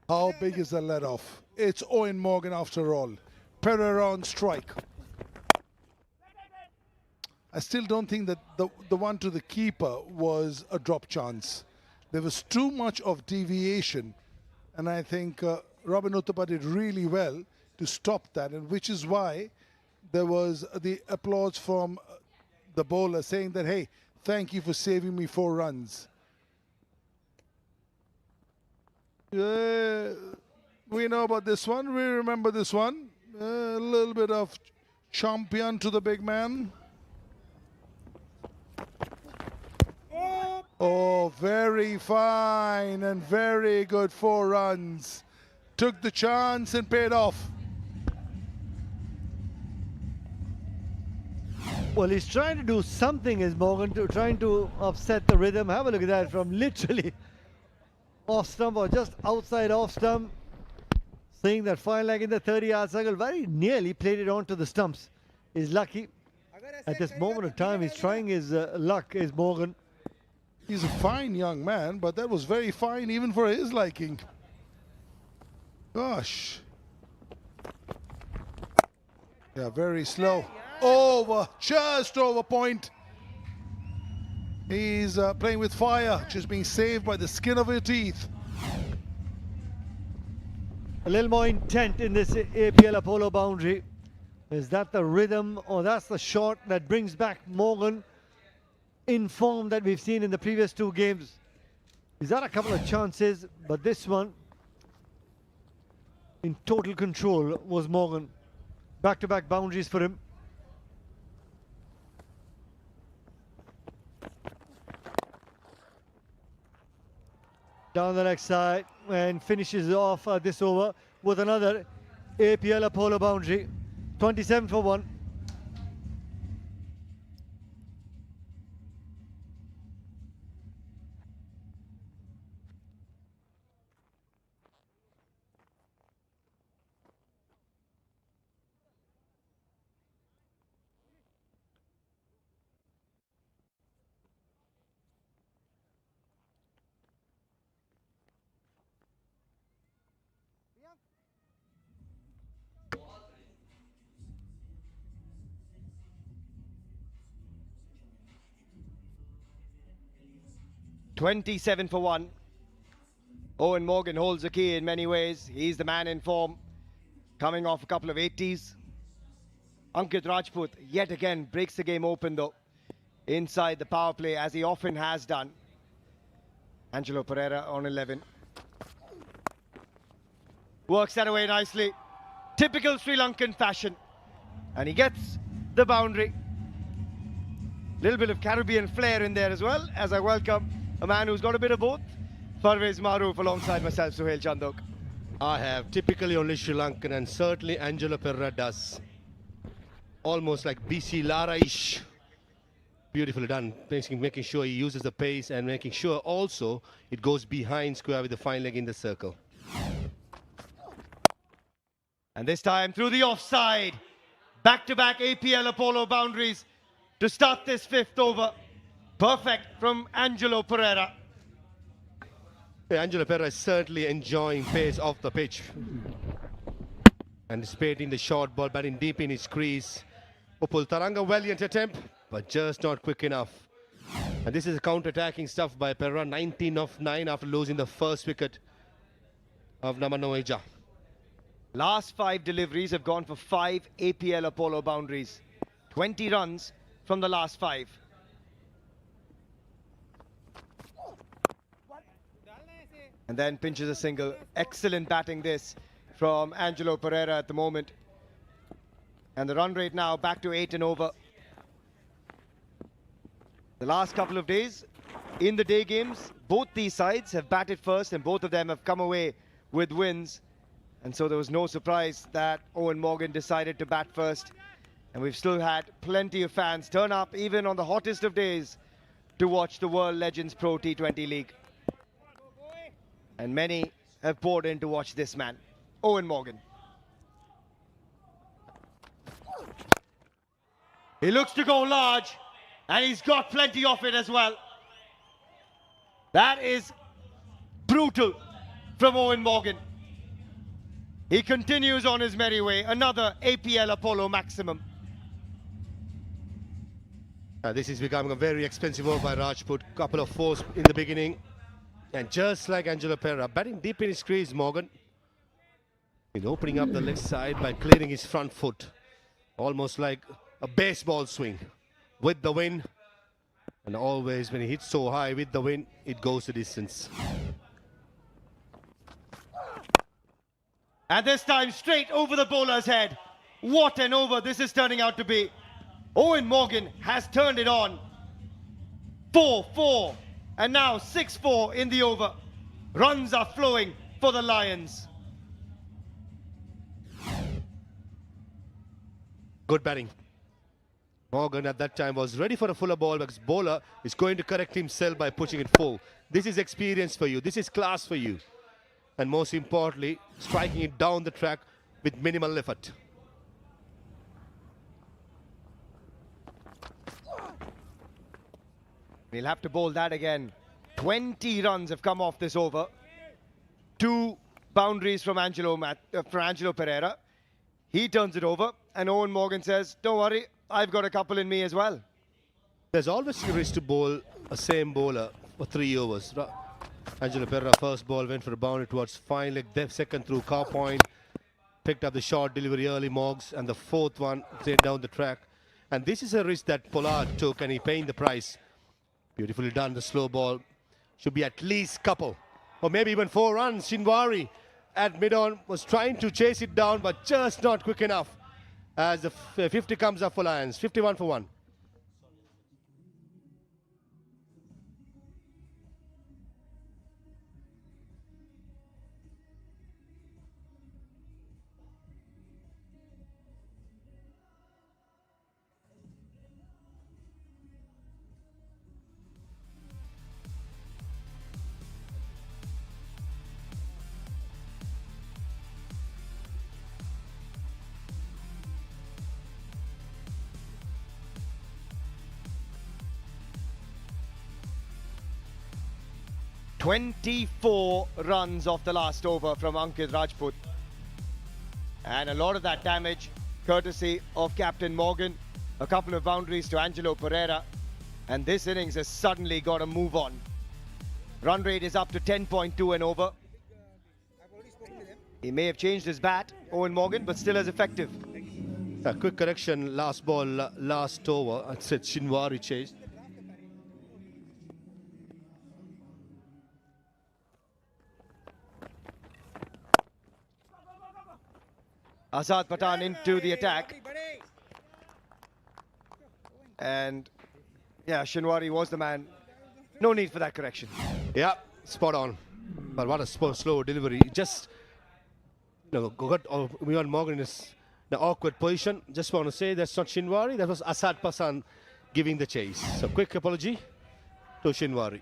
How big is the let off? It's Owen Morgan after all. Pereira on strike. I still don't think that the one to the keeper was a drop chance. There was too much of deviation, and I think Robin Uthappa did really well to stop that, and which is why there was the applause from the bowler saying that, hey, thank you for saving me 4 runs. We know about this one. We remember this one. A little bit of champion to the big man. Oh, very fine and very good 4 runs. Took the chance and paid off. Well, he's trying to do something, is Morgan, trying to upset the rhythm. Have a look at that, from literally off stump or just outside off stump. Seeing that fine leg in the 30-yard circle, very nearly played it onto the stumps. He's lucky. At this moment of time, he's trying his luck, is Morgan. He's a fine young man, but that was very fine even for his liking. Gosh. Yeah, very slow. Over, just over point. He's playing with fire, just being saved by the skin of his teeth. A little more intent in this APL Apollo boundary. Is that the rhythm, or that's the shot that brings back Morgan in form that we've seen in the previous two games? He's had a couple of chances, but this one in total control was Morgan. Back-to-back boundaries for him. Down the next side and finishes off this over with another APL Apollo boundary. 27 for 1. $27 for 1. Owen Morgan holds the key in many ways. He's the man in form, coming off a couple of 80s. Ankit Rajput yet again breaks the game open though, inside the power play, as he often has done. Angelo Pereira on 11. Works that away nicely. Typical Sri Lankan fashion. And he gets the boundary. Little bit of Caribbean flair in there as well, as I welcome a man who's got a bit of both. Parvez Maroof alongside myself, Suhail Chandok. I have typically only Sri Lankan, and certainly Angelo Pereira does. Almost like BC Lara-ish. Beautifully done, making sure he uses the pace and making sure also it goes behind square with the fine leg in the circle. And this time through the offside. Back-to-back APL Apollo boundaries to start this fifth over. Perfect from Angelo Pereira. Yeah, Angelo Pereira is certainly enjoying pace off the pitch. Anticipating the short ball, batting deep in his crease. Upul Taranga, valiant attempt, but just not quick enough. And this is counter-attacking stuff by Pereira. 19 of 9 after losing the first wicket of Namanoeja. Last 5 deliveries have gone for 5 APL Apollo boundaries. 20 runs from the last 5. And then pinches a single. Excellent batting this from Angelo Pereira at the moment. And the run rate now back to 8 and over. The last couple of days in the day games, both these sides have batted first and both of them have come away with wins. And so there was no surprise that Owen Morgan decided to bat first. And we've still had plenty of fans turn up, even on the hottest of days, to watch the World Legends Pro T20 League. And many have poured in to watch this man, Owen Morgan. He looks to go large, and he's got plenty of it as well. That is brutal from Owen Morgan. He continues on his merry way. Another APL Apollo maximum. This is becoming a very expensive over by Rajput. Couple of fours in the beginning. And just like Angelo Pereira, batting deep in his crease, Morgan. He's opening up the left side by clearing his front foot. Almost like a baseball swing with the wind. And always when he hits so high with the wind, it goes the distance. And this time straight over the bowler's head. What an over this is turning out to be. Owen Morgan has turned it on. 4-4. And now 6-4 in the over. Runs are flowing for the Lions. Good batting. Morgan at that time was ready for a fuller ball because bowler is going to correct himself by pushing it full. This is experience for you. This is class for you. And most importantly, striking it down the track with minimal effort. We'll have to bowl that again. 20 runs have come off this over. 2 boundaries from Angelo Pereira. He turns it over, and Owen Morgan says, don't worry, I've got a couple in me as well. There's always a risk to bowl a same bowler for 3 overs. Angelo Pereira first ball went for a boundary towards fine leg, second through car point, picked up the short delivery early Moggs, and the fourth one straight down the track. And this is a risk that Pollard took, and he paying the price. Beautifully done, the slow ball. Should be at least couple, or maybe even 4 runs. Shinwari at mid-on was trying to chase it down, but just not quick enough. As the 50 comes up for Lions, 51 for 1. "24 runs off the last over from Ankit Rajput. And a lot of that damage courtesy of Captain Morgan. A couple of boundaries to Angelo Pereira. And this innings has suddenly got to move on. Run rate is up to 10.2 and over. He may have changed his bat, Owen Morgan, but still as effective. A quick correction, last ball, last over. I said Shinwari chased. Azad Pathan into the attack. And yeah, Shinwari was the man. No need for that correction. Yeah, spot on. But what a slow delivery. Just, got Owen Morgan in the awkward position. Just want to say that's not Shinwari. That was Azad Pathan giving the chase. So quick apology to Shinwari.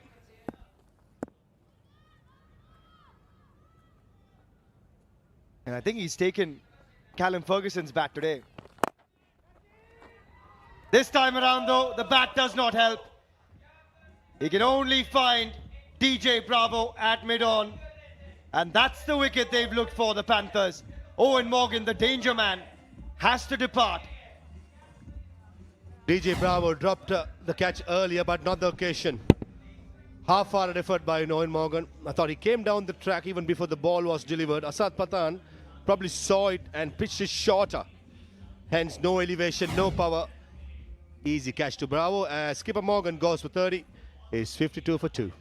And I think he's taken Callum Ferguson's bat today. This time around though, the bat does not help. He can only find DJ Bravo at mid-on. And that's the wicket they've looked for, the Panthers. Owen Morgan, the danger man, has to depart. DJ Bravo dropped the catch earlier, but not the occasion. Half-hearted effort by Owen Morgan. I thought he came down the track even before the ball was delivered. Azad Pathan probably saw it and pitched it shorter. Hence, no elevation, no power. Easy catch to Bravo. As skipper Morgan goes for 30, is 52 for 2.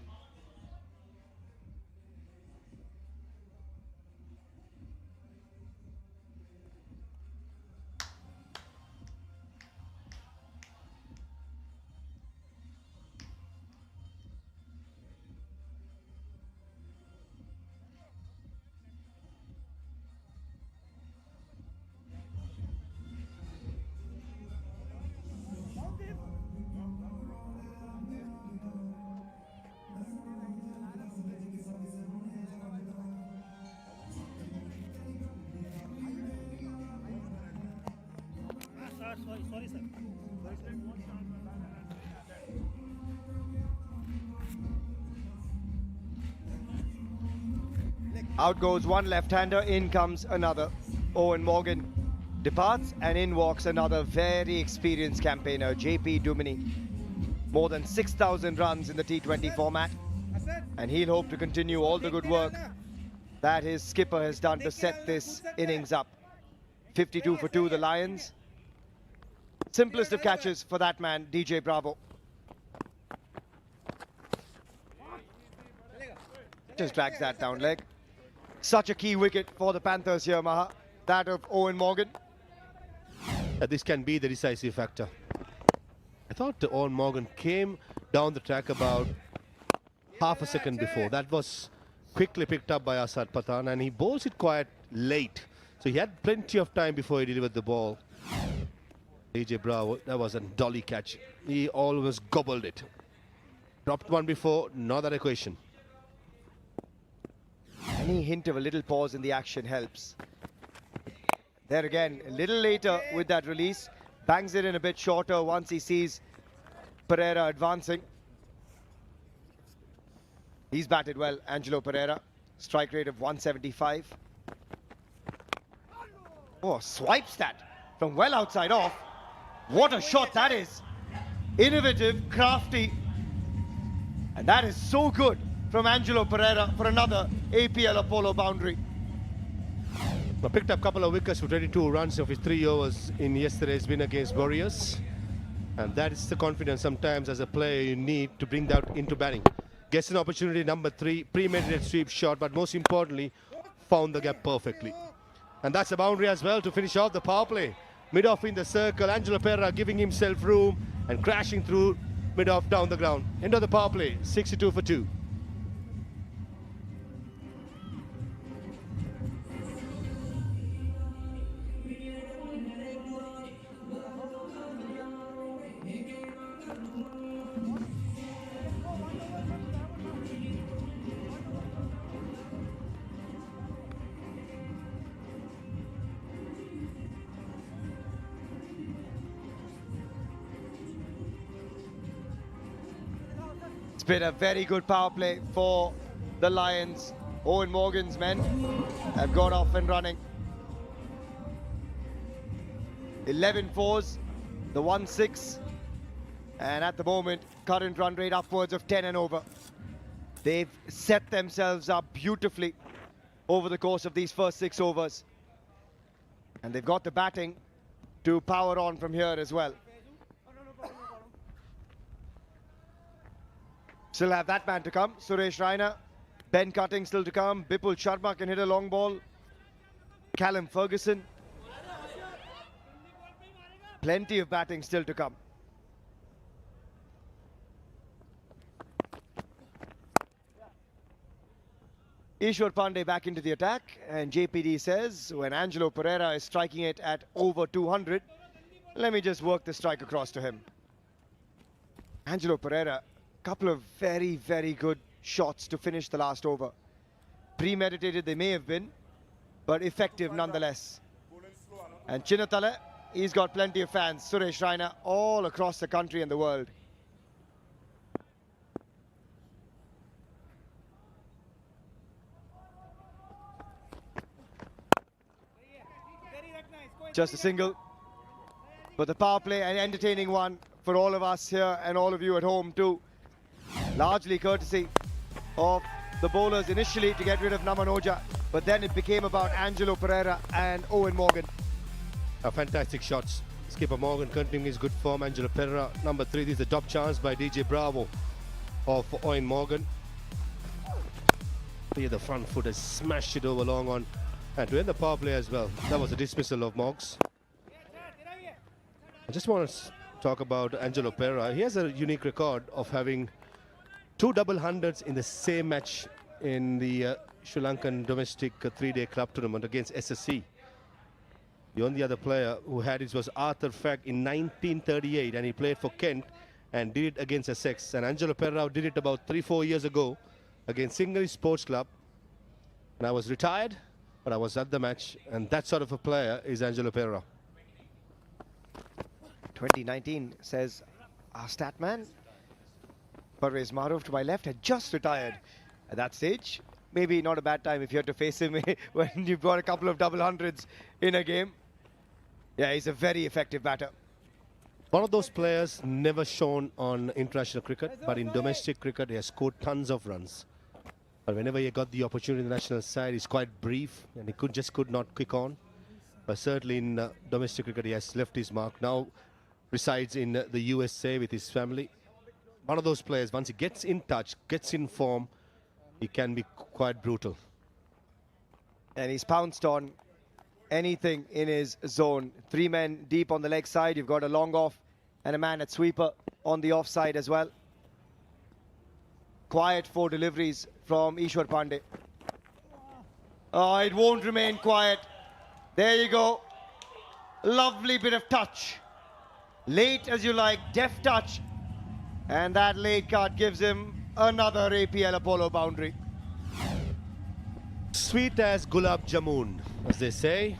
Sorry, sir. Out goes one left-hander, in comes another. Owen Morgan departs, and in walks another very experienced campaigner, JP Duminy. More than 6,000 runs in the T20 format, and he'll hope to continue all the good work that his skipper has done to set this innings up. 52 for 2, the Lions. Simplest of catches for that man, DJ Bravo. Just drags that down leg. Such a key wicket for the Panthers here, Maha. That of Owen Morgan. This can be the decisive factor. I thought Owen Morgan came down the track about half a second before. That was quickly picked up by Azad Pathan, and he bowls it quite late. So he had plenty of time before he delivered the ball. DJ Bravo, that was a dolly catch. He almost gobbled it. Dropped one before, not that equation. Any hint of a little pause in the action helps. There again, a little later with that release. Bangs it in a bit shorter once he sees Pereira advancing. He's batted well, Angelo Pereira. Strike rate of 175. Oh, swipes that from well outside off. What a shot that is. Innovative, crafty. And that is so good from Angelo Pereira for another APL Apollo boundary. Picked up a couple of wickets for 22 runs of his 3 overs in yesterday's win against Warriors. And that is the confidence sometimes as a player you need to bring that into batting. Gets an opportunity, number 3, premeditated sweep shot, but most importantly, found the gap perfectly. And that's a boundary as well to finish off the power play. Mid-off in the circle, Angelo Pereira giving himself room and crashing through mid-off down the ground. End of the power play, 62 for 2. It's been a very good power play for the Lions. Owen Morgan's men have got off and running. 11 fours, the 1-6, and at the moment, current run rate upwards of 10 and over. They've set themselves up beautifully over the course of these first 6 overs. And they've got the batting to power on from here as well. Still have that man to come, Suresh Raina. Ben Cutting still to come. Bipul Sharma can hit a long ball. Callum Ferguson. Plenty of batting still to come. Ishwar Pandey back into the attack, and JPD says when Angelo Pereira is striking it at over 200, let me just work the strike across to him. Angelo Pereira, couple of very, very good shots to finish the last over. Premeditated they may have been, but effective nonetheless. And Chinnathala, he's got plenty of fans. Suresh Raina all across the country and the world. Just a single, but the power play, an entertaining one for all of us here and all of you at home too. Largely courtesy of the bowlers initially to get rid of Namanoja, but then it became about Angelo Pereira and Owen Morgan. Fantastic shots. Skipper Morgan continuing his good form. Angelo Pereira, number 3. This is a top chance by DJ Bravo of Owen Morgan. Here the front foot has smashed it over long on. And to end the power play as well. That was a dismissal of Moggs. I just want to talk about Angelo Pereira. He has a unique record of having 2 double hundreds in the same match in the Sri Lankan domestic 3-day club tournament against SSC. The only other player who had it was Arthur Fagg in 1938, and he played for Kent and did it against Essex. And Angelo Pereira did it about 3-4 years ago against Singalese Sports Club. And I was retired, but I was at the match, and that sort of a player is Angelo Pereira. 2019, says our stat man. Parvez Maruf to my left had just retired at that stage. Maybe not a bad time if you had to face him when you've got a couple of double hundreds in a game. Yeah, he's a very effective batter. One of those players never shown on international cricket, but in domestic cricket he has scored tons of runs. But whenever he got the opportunity in the national side, he's quite brief and he just could not kick on. But certainly in domestic cricket he has left his mark. Now resides in the USA with his family. One of those players, once he gets in touch, gets in form, he can be quite brutal. And he's pounced on anything in his zone. 3 men deep on the leg side. You've got a long off and a man at sweeper on the offside as well. Quiet 4 deliveries from Ishwar Pandey. Oh, it won't remain quiet. There you go. Lovely bit of touch Late as you like, deft touch. And that late cut gives him another APL Apollo boundary. Sweet as gulab jamun, as they say.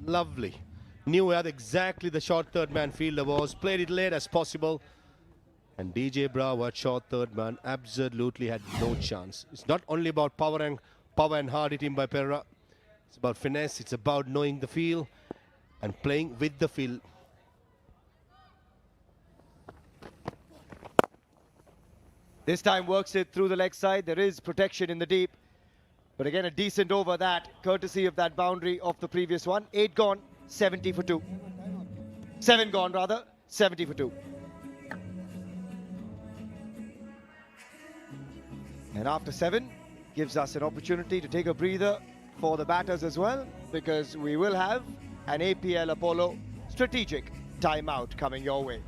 Lovely. Knew where exactly the short third man fielder was. Played it late as possible. And DJ Bravo at short third man absolutely had no chance. It's not only about power and hard hitting by Pereira. It's about finesse. It's about knowing the feel and playing with the feel. This time works it through the leg side. There is protection in the deep. But again, a decent over that, courtesy of that boundary of the previous one. 8 gone, 70 for 2. 7 gone, rather, 70 for 2. And after 7, gives us an opportunity to take a breather for the batters as well, because we will have an APL Apollo strategic timeout coming your way.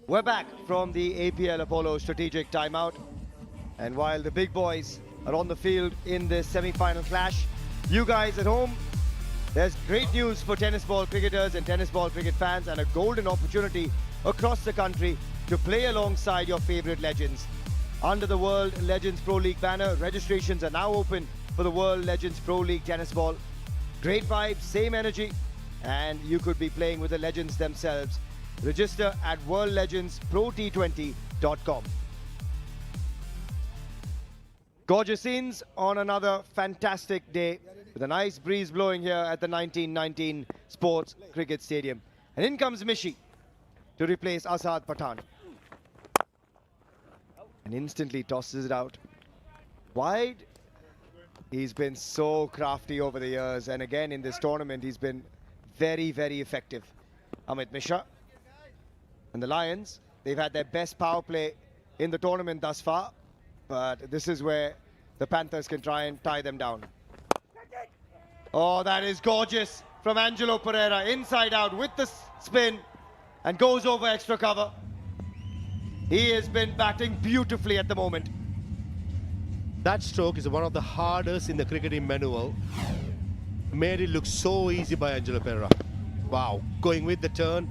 We're back from the APL Apollo strategic timeout. And while the big boys are on the field in this semi-final clash, you guys at home, there's great news for tennis ball cricketers and tennis ball cricket fans, and a golden opportunity across the country to play alongside your favorite legends. Under the World Legends Pro League banner, registrations are now open for the World Legends Pro League tennis ball. Great vibes, same energy, and you could be playing with the legends themselves. Register at worldlegendsprot20.com. Gorgeous scenes on another fantastic day with a nice breeze blowing here at the 1919 Sports Cricket Stadium. And in comes Mishi to replace Asad Pathan. And instantly tosses it out wide. He's been so crafty over the years, and again in this tournament he's been very, very effective. Amit Mishra and the Lions, they've had their best power play in the tournament thus far, but this is where the Panthers can try and tie them down. Oh, that is gorgeous from Angelo Pereira, inside out with the spin, and goes over extra cover. He has been batting beautifully at the moment. That stroke is one of the hardest in the cricketing manual. Made it look so easy by Angelo Pereira. Wow, going with the turn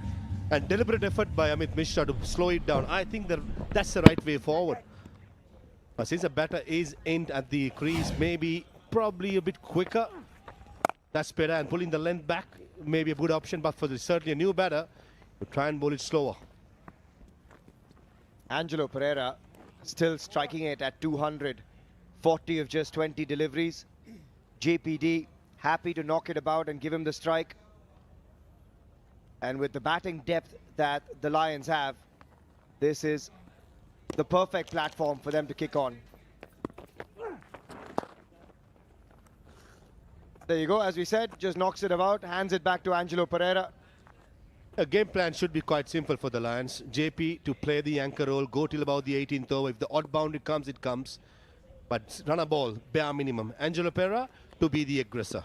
and deliberate effort by Amit Mishra to slow it down. I think that's the right way forward. Since the batter is in at the crease, probably a bit quicker. That's better, and pulling the length back may be a good option, but for certainly a new batter, to try and bowl it slower. Angelo Pereira still striking it at 240 of just 20 deliveries. JPD happy to knock it about and give him the strike. And with the batting depth that the Lions have, this is the perfect platform for them to kick on. There you go, as we said, just knocks it about, hands it back to Angelo Pereira. A game plan should be quite simple for the Lions. JP to play the anchor role, go till about the 18th over. If the odd boundary comes, it comes. But run a ball, bare minimum. Angelo Pereira to be the aggressor.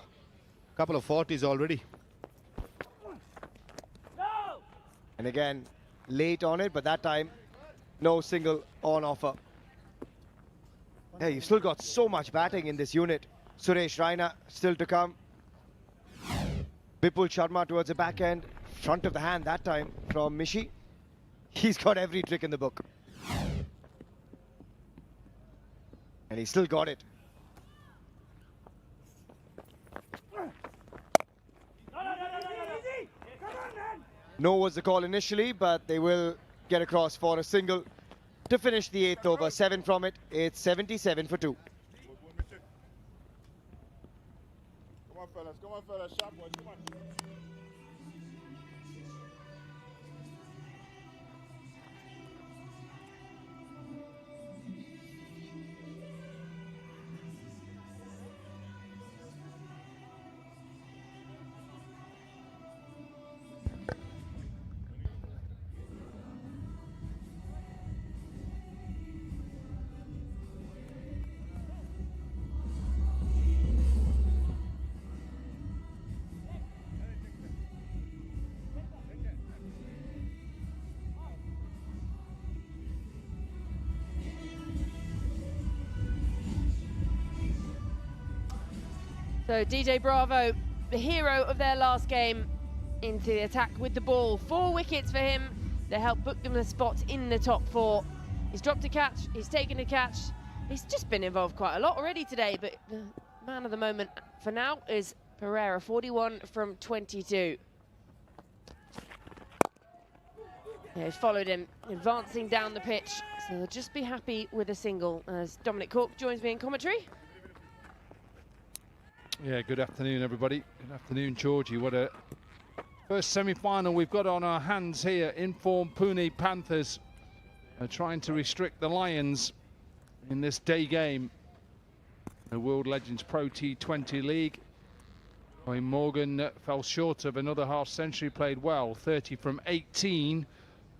Couple of 40s already. And again, late on it, but that time, no single on offer. Hey, you've still got so much batting in this unit. Suresh Raina still to come. Vipul Sharma towards the back end. Front of the hand that time from Mishi. He's got every trick in the book. And he still got it. No was the call initially, but they will get across for a single to finish the 8th over. 7 from it. It's 77 for 2. Come on, fellas, sharp boys, come on. So DJ Bravo, the hero of their last game, into the attack with the ball. 4 wickets for him that helped book them a spot in the top 4. He's dropped a catch, he's taken a catch. He's just been involved quite a lot already today, but the man of the moment for now is Pereira, 41 from 22. Yeah, he's followed him, advancing down the pitch, so they'll just be happy with a single as Dominic Cork joins me in commentary. Yeah, good afternoon, everybody. Good afternoon, Georgie. What a first semi-final we've got on our hands here. In-form Pune Panthers are trying to restrict the Lions in this day game. The World Legends Pro T20 League. Owen Morgan fell short of another half century, played well, 30 from 18.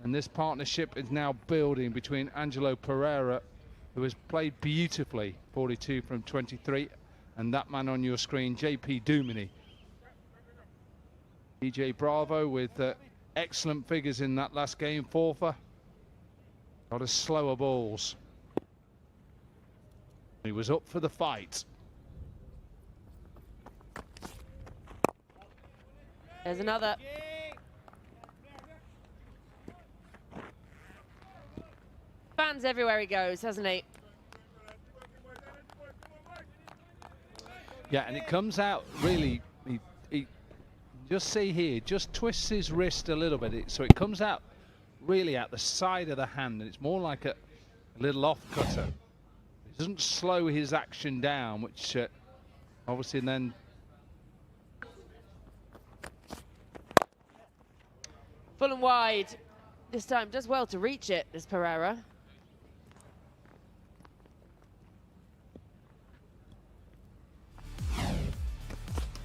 And this partnership is now building between Angelo Pereira, who has played beautifully, 42 from 23, and that man on your screen, JP Duminy. DJ Bravo with excellent figures in that last game, 4 for. A lot of slower balls. He was up for the fight. There's another. Fans everywhere he goes, hasn't he? Yeah, and it comes out really, he just see here, just twists his wrist a little bit, so it comes out really at the side of the hand, and it's more like a little off-cutter. It doesn't slow his action down, which obviously then... Full and wide. This time does well to reach it, this Pereira.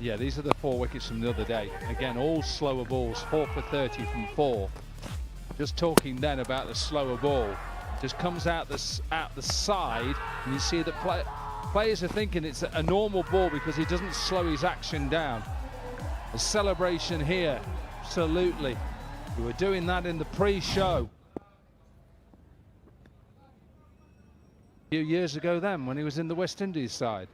Yeah, these are the 4 wickets from the other day. Again, all slower balls, 4 for 30 from 4. Just talking then about the slower ball. Just comes out the side, and you see that players are thinking it's a normal ball because he doesn't slow his action down. A celebration here, absolutely. We were doing that in the pre-show. few years ago then, when he was in the West Indies side.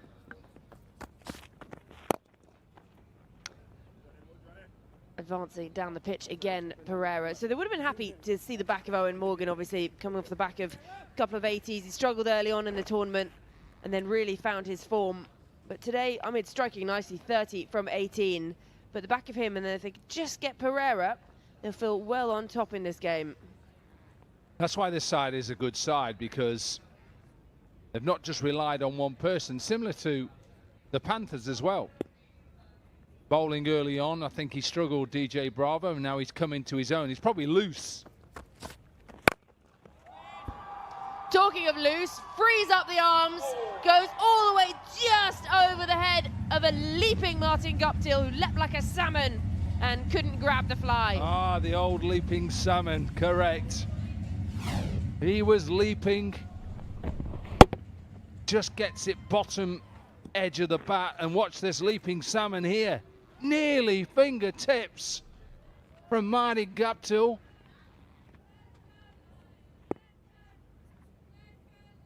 Advancing down the pitch again, Pereira. So they would have been happy to see the back of Owen Morgan, obviously coming off the back of a couple of 80s. He struggled early on in the tournament and then really found his form. But today, I mean, striking nicely, 30 from 18. But the back of him, and then if they could just get Pereira, they'll feel well on top in this game. That's why this side is a good side, because they've not just relied on one person, similar to the Panthers as well. Bowling early on, I think he struggled, DJ Bravo, and now he's come into his own. He's probably loose. Talking of loose, frees up the arms, goes all the way just over the head of a leaping Martin Guptill, who leapt like a salmon and couldn't grab the fly. Ah, the old leaping salmon, correct. He was leaping, just gets it bottom edge of the bat, and watch this leaping salmon here. Nearly fingertips from Martin Guptill.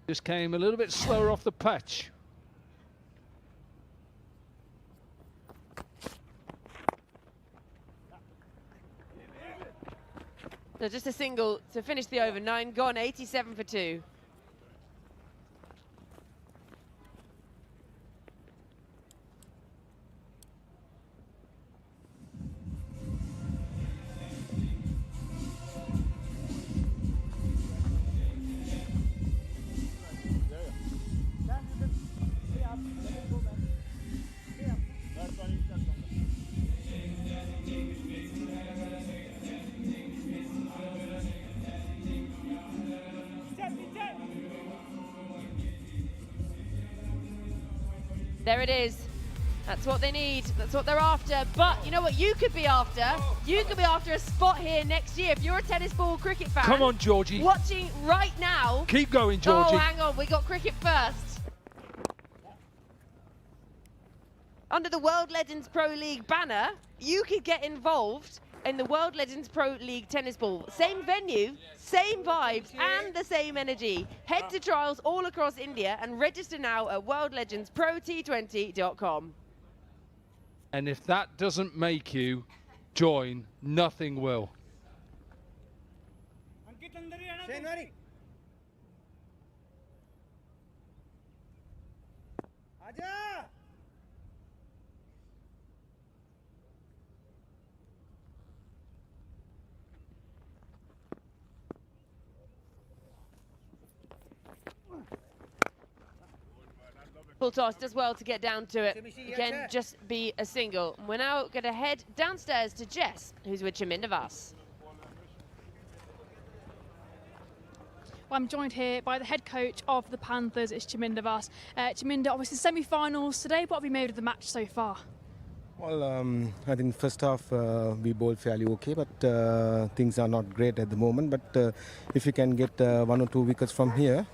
Just came a little bit slower off the pitch. So just a single to finish the over. 9 gone, 87 for 2. There it is. That's what they need. That's what they're after. But you know what you could be after? You could be after a spot here next year. If you're a tennis ball cricket fan. Come on, Georgie. Watching right now. Keep going, Georgie. Oh, hang on. We got cricket first. Under the World Legends Pro League banner, you could get involved in the World Legends Pro League tennis ball. Same venue, same vibes, and the same energy. Head to trials all across India and register now at worldlegendsprot20.com. And if that doesn't make you join, nothing will. Full toss does well to get down to it. Again, just be a single. We're now going to head downstairs to Jess, who's with Chaminda Vas. Well, I'm joined here by the head coach of the Panthers, it's Chaminda Vas. Chaminda, obviously semi-finals today. What have you made of the match so far? Well, I think first half we bowled fairly okay, but things are not great at the moment. But if you can get 1 or 2 wickets from here,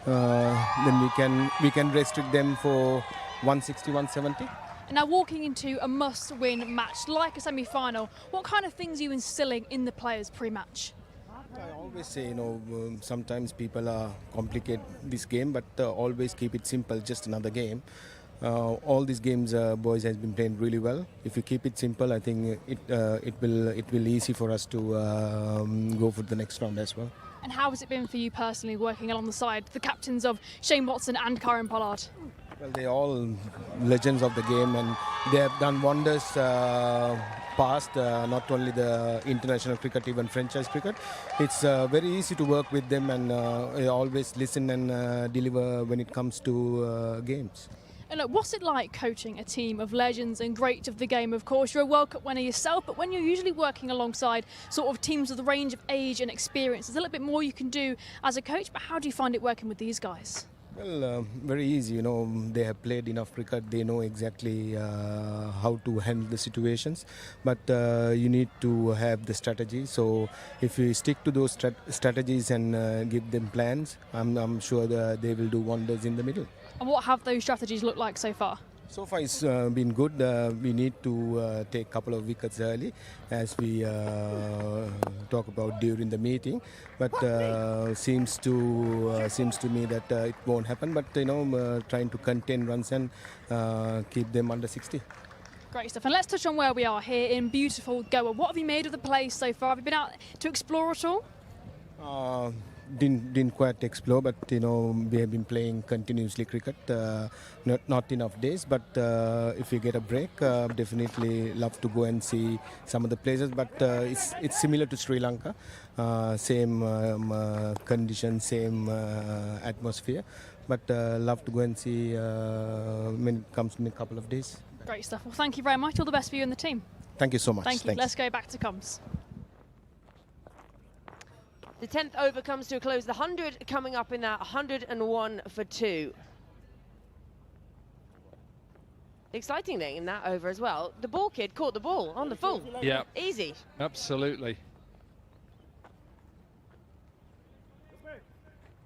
then we can restrict them for 160, 170. And now walking into a must-win match like a semi-final, what kind of things are you instilling in the players pre-match? I always say, sometimes people complicate this game, but always keep it simple, just another game. All these games, boys, has been playing really well. If you keep it simple, I think it will easy for us to go for the next round as well. And how has it been for you personally working alongside the captains of Shane Watson and Karen Pollard? Well, they're all legends of the game, and they have done wonders past, not only the international cricket, even franchise cricket. It's very easy to work with them, and always listen and deliver when it comes to games. And look, what's it like coaching a team of legends and greats of the game? Of course, you're a World Cup winner yourself, but when you're usually working alongside sort of teams with a range of age and experience, there's a little bit more you can do as a coach, but how do you find it working with these guys? Well, very easy, they have played enough cricket, they know exactly how to handle the situations, but you need to have the strategy. So if you stick to those strategies and give them plans, I'm sure that they will do wonders in the middle. And what have those strategies looked like so far? So far it's been good. We need to take a couple of wickets early, as we talk about during the meeting. But seems to me that it won't happen. But trying to contain runs and keep them under 60. Great stuff. And let's touch on where we are here in beautiful Goa. What have you made of the place so far? Have you been out to explore at all? Didn't quite explore, but we have been playing continuously cricket. Not enough days, but if we get a break, definitely love to go and see some of the places. But it's similar to Sri Lanka, same conditions, same atmosphere. But love to go and see when it comes in a couple of days. Great stuff. Well, thank you very much. All the best for you and the team. Thank you so much. Thank you. Thanks. Let's go back to comms. The 10th over comes to a close. The 100 coming up in that 101 for 2. The exciting thing in that over as well, the ball kid caught the ball on the full. Yeah. Easy. Absolutely.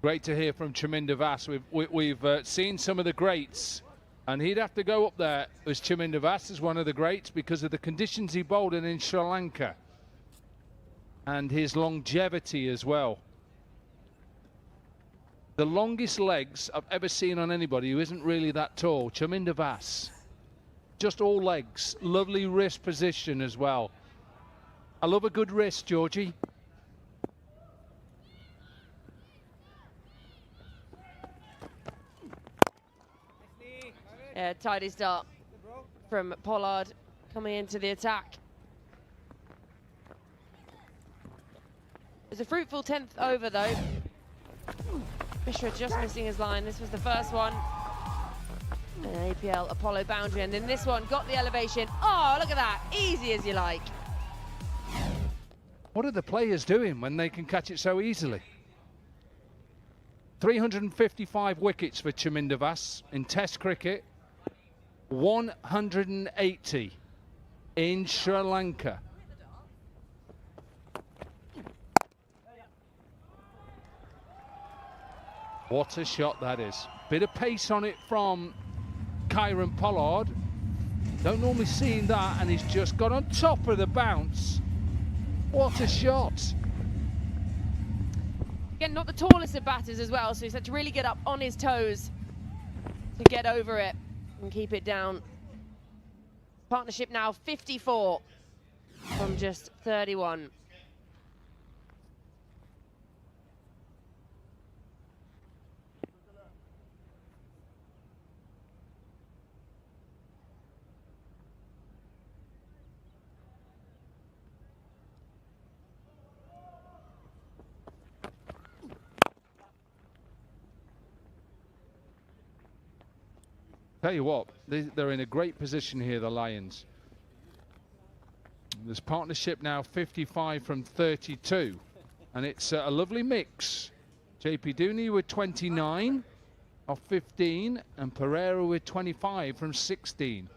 Great to hear from Chaminda Vass. We've seen some of the greats, and he'd have to go up there as Chaminda Vass as one of the greats because of the conditions he bowled in Sri Lanka and his longevity as well. The longest legs I've ever seen on anybody who isn't really that tall, Chaminda Vass. Just all legs, lovely wrist position as well. I love a good wrist, Georgie. Yeah, tidy start from Pollard coming into the attack. It's a fruitful 10th over though. Mishra just missing his line. This was the first one. An APL Apollo boundary, and then this one got the elevation. Oh, look at that, easy as you like. What are the players doing when they can catch it so easily? 355 wickets for Chaminda Vass in Test cricket. 180 in Sri Lanka. What a shot that is. Bit of pace on it from Kieron Pollard. Don't normally see that, and he's just got on top of the bounce. What a shot. Again, not the tallest of batters as well, so he's had to really get up on his toes to get over it and keep it down. Partnership now 54 from just 31. Tell you what, they're in a great position here, the Lions. This partnership now 55 from 32, and it's a lovely mix. JP Dooney with 29 off 15, and Pereira with 25 from 16.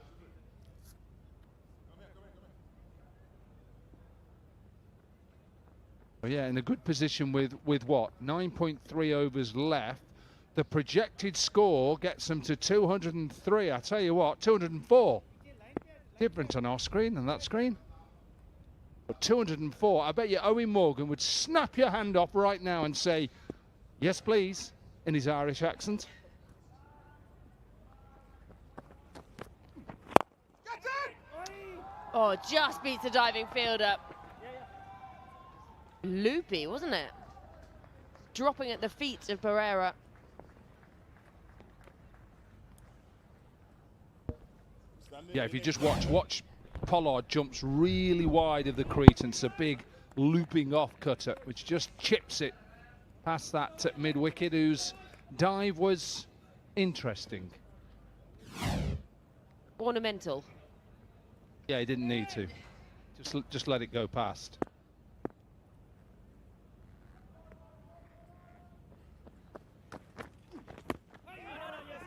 Oh yeah, in a good position with what, 9.3 overs left. The projected score gets them to 203. I tell you what, 204. Different on our screen than that screen. But 204. I bet you Owen Morgan would snap your hand off right now and say, yes, please, in his Irish accent. Oh, just beats the diving fielder. Loopy, wasn't it? Dropping at the feet of Pereira. Yeah, if you just watch Pollard jumps really wide of the crease, and it's a big looping off cutter which just chips it past that mid wicket, whose dive was interesting. Ornamental. Yeah, he didn't need to. Just let it go past.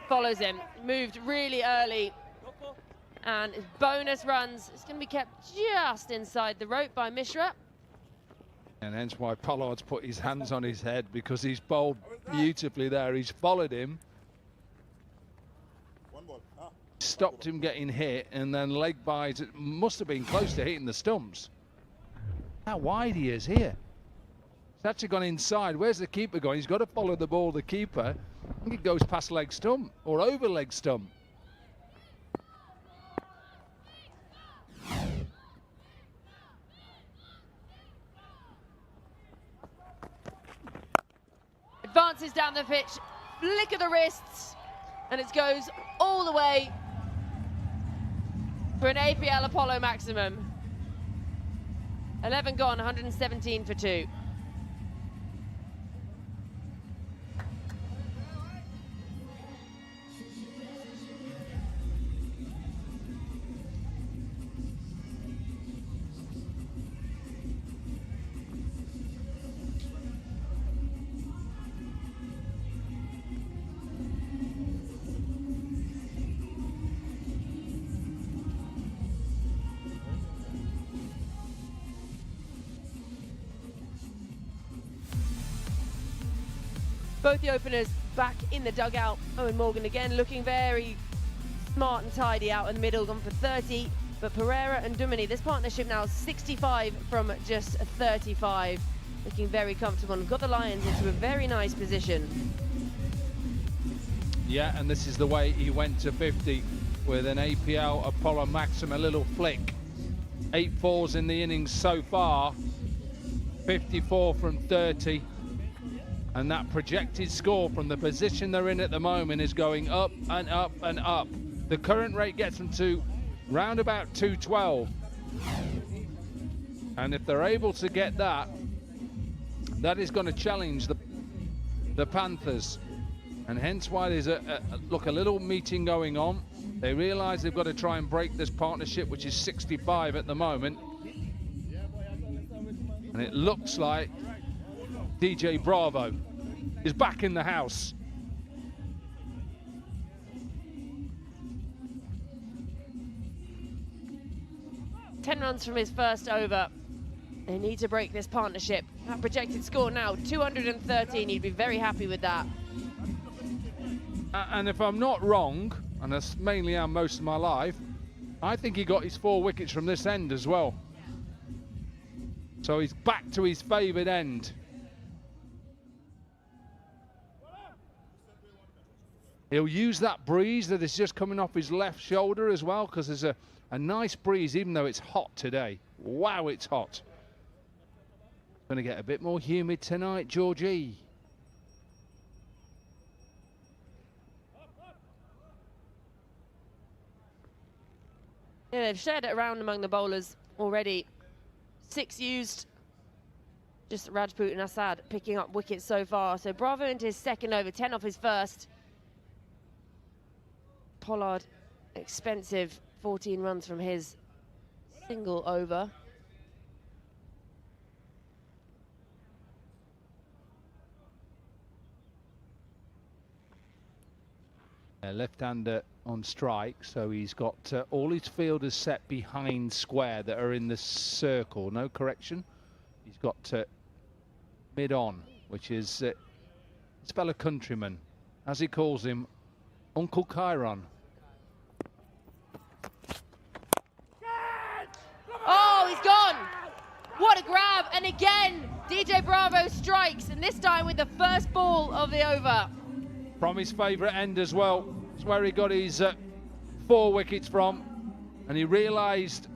Follows him, moved really early. And his bonus runs, it's going to be kept just inside the rope by Mishra. And hence why Pollard's put his hands on his head, because he's bowled beautifully there. He's followed him. stopped him getting hit, and then leg bites. It must have been close to hitting the stumps. How wide he is here. It's actually gone inside. Where's the keeper going? He's got to follow the ball, the keeper. I think it goes past leg stump or over leg stump. Advances down the pitch, flick of the wrists, and it goes all the way for an APL Apollo maximum. 11 gone, 117 for 2. Both the openers back in the dugout. Owen Morgan again looking very smart and tidy out in the middle, gone for 30. But Pereira and Duminy, this partnership now 65 from just 35. Looking very comfortable and got the Lions into a very nice position. Yeah, and this is the way he went to 50 with an APL Apollo Maxim, a little flick. 8 fours in the innings so far, 54 from 30. And that projected score from the position they're in at the moment is going up and up and up. The current rate gets them to round about 212. And if they're able to get that, that is going to challenge the Panthers. And hence why there's a little meeting going on. They realise they've got to try and break this partnership, which is 65 at the moment. And it looks like DJ Bravo is back in the house. Ten runs from his first over. They need to break this partnership. That projected score now, 213. He'd be very happy with that. And if I'm not wrong, and that's mainly how most of my life, I think he got his 4 wickets from this end as well. So he's back to his favoured end. He'll use that breeze that is just coming off his left shoulder as well, because there's a nice breeze, even though it's hot today. Wow, it's hot. Going to get a bit more humid tonight, Georgie. Yeah, they've shared it around among the bowlers already. 6 used. Just Rajput and Assad picking up wickets so far. So Bravo into his second over, 10 off his first. Pollard, expensive, 14 runs from his single over. Left-hander on strike, so he's got all his fielders set behind square that are in the circle. No correction. He's got mid-on, which is his fellow countryman, as he calls him, Uncle Chiron. Oh, he's gone! What a grab! And again, DJ Bravo strikes, and this time with the first ball of the over. From his favourite end as well. It's where he got his 4 wickets from. And he realised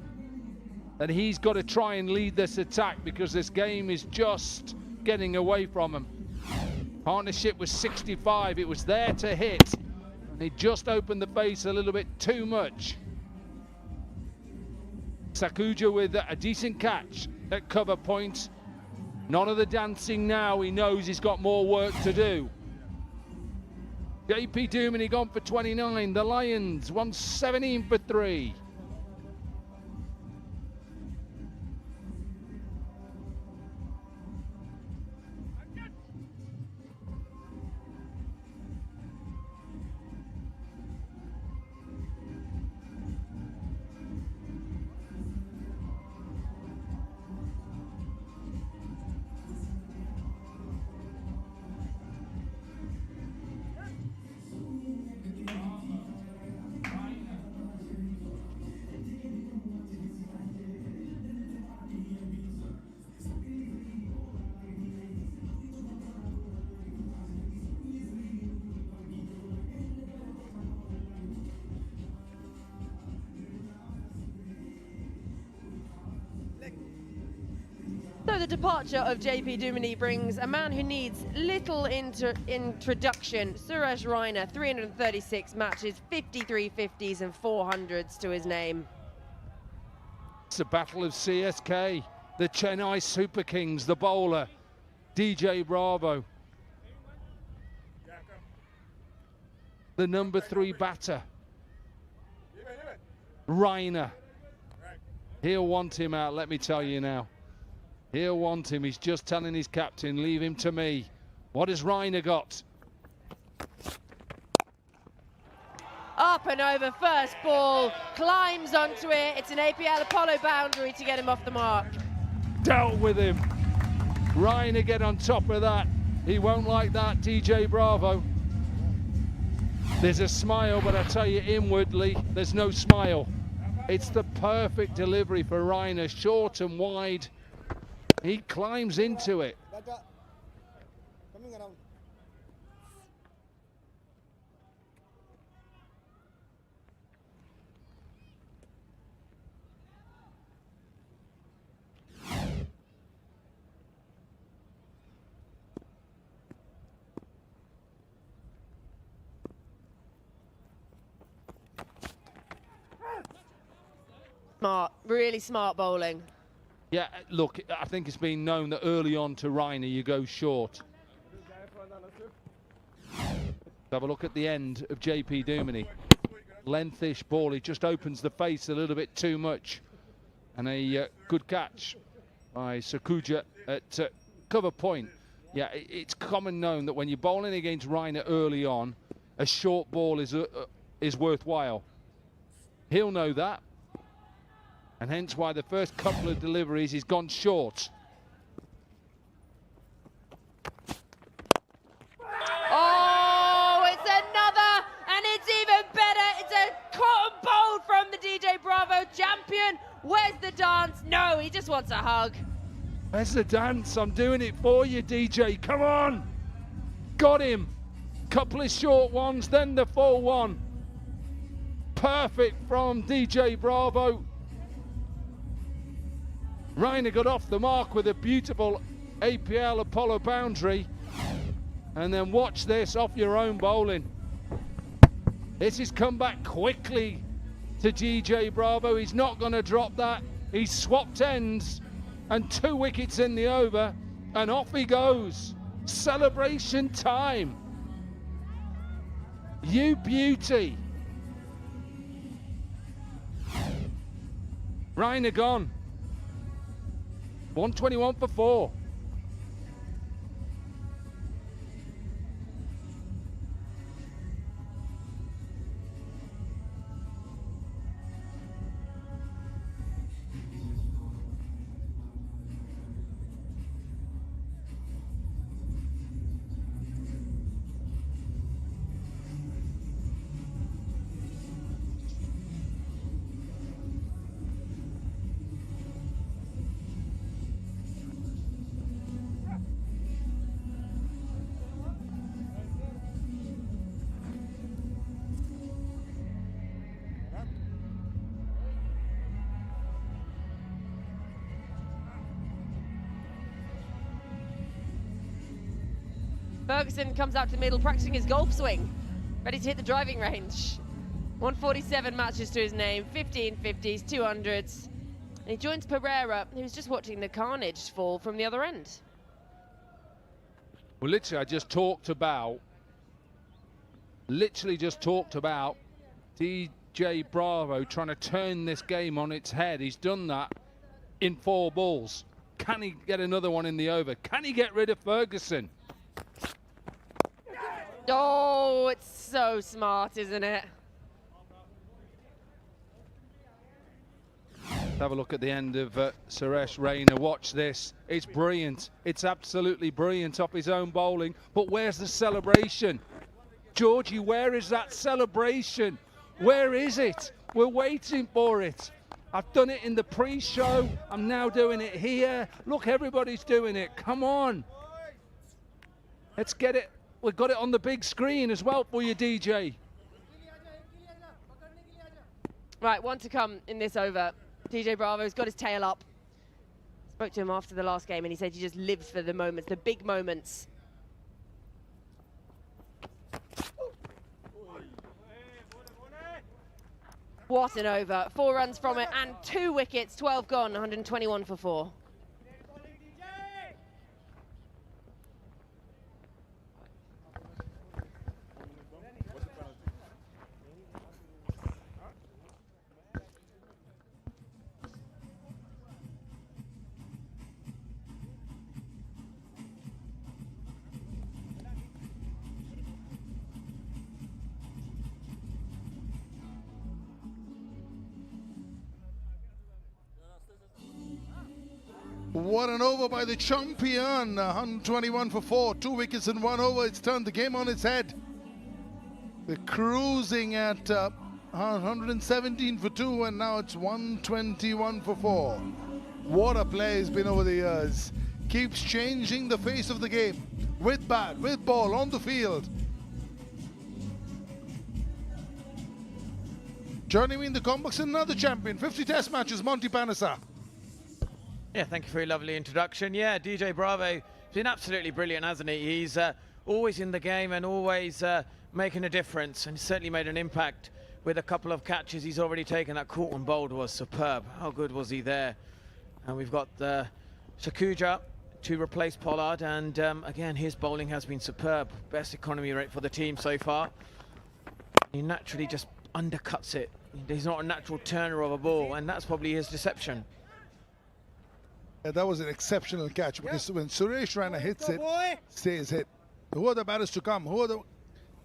that he's got to try and lead this attack because this game is just getting away from him. Partnership was 65. It was there to hit. And he just opened the base a little bit too much. Sakuja with a decent catch at cover point. None of the dancing now. He knows he's got more work to do. JP Duminy gone for 29. The Lions 117 for 3. So the departure of JP Duminy brings a man who needs little introduction. Suresh Raina, 336 matches, 53 50s and 400s to his name. It's a battle of CSK, the Chennai Super Kings, the bowler, DJ Bravo. The number 3 batter, Raina. He'll want him out, let me tell you now. He'll want him. He's just telling his captain, leave him to me. What has Raina got? Up and over, first ball, climbs onto it. It's an APL Apollo boundary to get him off the mark. Dealt with him. Raina get on top of that. He won't like that, DJ Bravo. There's a smile, but I tell you, inwardly, there's no smile. It's the perfect delivery for Raina, short and wide. He climbs into it. Smart, really smart bowling. Yeah, look, I think it's been known that early on to Raina you go short. Have a look at the end of JP Duminy. Lengthish ball, he just opens the face a little bit too much. And a good catch by Sakuja at cover point. Yeah, it's common known that when you're bowling against Raina early on, a short ball is worthwhile. He'll know that. And hence why the first couple of deliveries he's gone short. Oh, it's another, and it's even better. It's a cotton bowl from the DJ Bravo champion. Where's the dance? No, he just wants a hug. Where's the dance? I'm doing it for you, DJ. Come on. Got him. Couple of short ones, then the full one. Perfect from DJ Bravo. Raina got off the mark with a beautiful APL Apollo boundary. And then watch this off your own bowling. This has come back quickly to DJ Bravo. He's not going to drop that. He's swapped ends and 2 wickets in the over. And off he goes. Celebration time. You beauty. Raina gone. 121 for 4. Ferguson comes out to the middle, practicing his golf swing, ready to hit the driving range. 147 matches to his name, 15 50s, 200s. And he joins Pereira, who's just watching the carnage fall from the other end. Well, literally, I just talked about, DJ Bravo trying to turn this game on its head. He's done that in 4 balls. Can he get another one in the over? Can he get rid of Ferguson? Oh, it's so smart, isn't it? Have a look at the end of Suresh Raina. Watch this. It's brilliant. It's absolutely brilliant off his own bowling. But where's the celebration? Georgie, where is that celebration? Where is it? We're waiting for it. I've done it in the pre-show. I'm now doing it here. Look, everybody's doing it. Come on. Let's get it. We've got it on the big screen as well for you, DJ. Right, one to come in this over. DJ Bravo's got his tail up. Spoke to him after the last game and he said he just lives for the moments, the big moments. What an over. 4 runs from it and 2 wickets, 12 gone, 121 for 4. What an over by the champion. 121 for 4. 2 wickets in 1 over. It's turned the game on its head. We're cruising at 117 for 2 and now it's 121 for 4. What a play has been over the years. Keeps changing the face of the game. With bat, with ball, on the field. Joining me in the Combox, another champion. 50 test matches, Monty Panasa. Yeah, thank you for your lovely introduction. Yeah, DJ Bravo, he's been absolutely brilliant, hasn't he? He's always in the game and always making a difference, and certainly made an impact with a couple of catches he's already taken. That caught and bowled was superb. How good was he there? And we've got Sakuja to replace Pollard, and again, his bowling has been superb. Best economy rate for the team so far. He naturally just undercuts it. He's not a natural turner of a ball, and that's probably his deception. Yeah, that was an exceptional catch because when Suresh Raina hits it, stays hit. Who are the batters to come? Who are the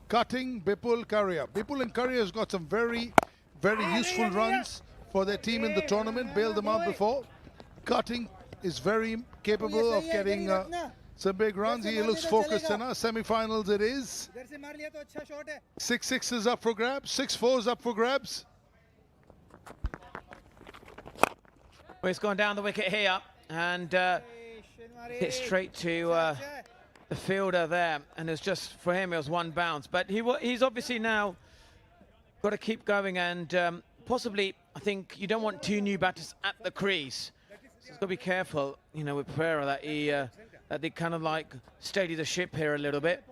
Cutting, Bipul, Currier. Bipul and Currier has got some very, very useful runs for their team in the tournament. Bailed them out before. Cutting is very capable of getting some big runs. He looks focused in our semi-finals. It is 6 sixes up for grabs, 6 fours up for grabs. Well, it's gone down the wicket here and hit straight to the fielder there, and it's just for him it was 1 bounce, but he's obviously now got to keep going, and possibly I think you don't want 2 new batters at the crease, so he's got to be careful, you know, with Pereira that they kind of like steady the ship here a little bit.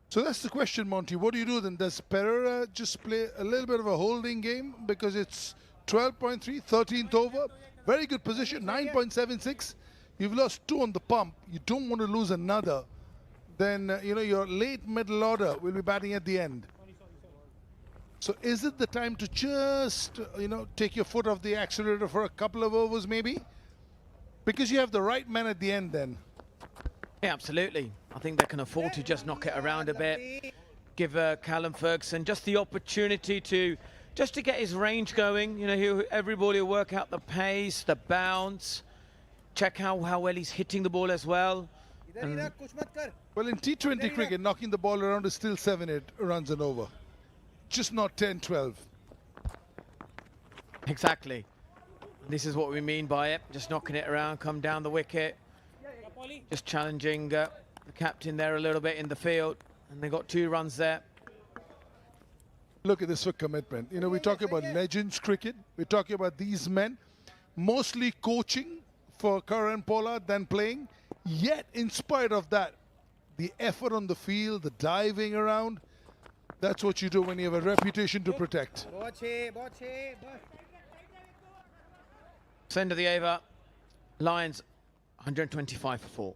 So that's the question, Monty. What do you do then? Does Pereira just play a little bit of a holding game because it's 12.3, 13th over, very good position, 9.76. You've lost 2 on the pump. You don't want to lose another. Then, you know, your late middle order will be batting at the end. So is it the time to just, you know, take your foot off the accelerator for a couple of overs maybe? Because you have the right man at the end then. Yeah, absolutely. I think they can afford to just knock it around a bit. Give Callum Ferguson just the opportunity to just to get his range going. You know, everybody will work out the pace, the bounce, check how well he's hitting the ball as well. Well, in T20 cricket, knocking the ball around is still 7-8 runs and over. Just not 10-12. Exactly. This is what we mean by it. Just knocking it around, come down the wicket. Just challenging the captain there a little bit in the field. And they got 2 runs there. Look at this for commitment. You know, we're talking about legends cricket. We're talking about these men mostly coaching for Karan Pollard than playing. Yet, in spite of that, the effort on the field, the diving around, that's what you do when you have a reputation to protect. End of the over. Lions 125 for 4.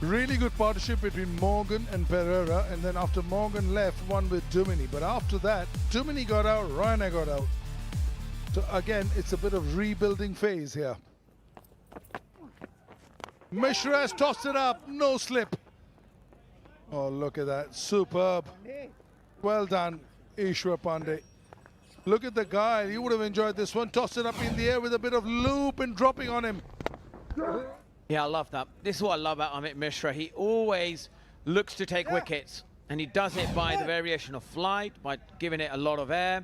Really good partnership between Morgan and Pereira, and then after Morgan left, one with Duminy. But after that, Duminy got out, Raina got out. So again, it's a bit of rebuilding phase here. Mishra has tossed it up, no slip. Oh, look at that, superb. Well done, Ishwar Pandey. Look at the guy. You would have enjoyed this one. Toss it up in the air with a bit of loop and dropping on him. Yeah, I love that. This is what I love about Amit Mishra. He always looks to take wickets, and he does it by the variation of flight, by giving it a lot of air.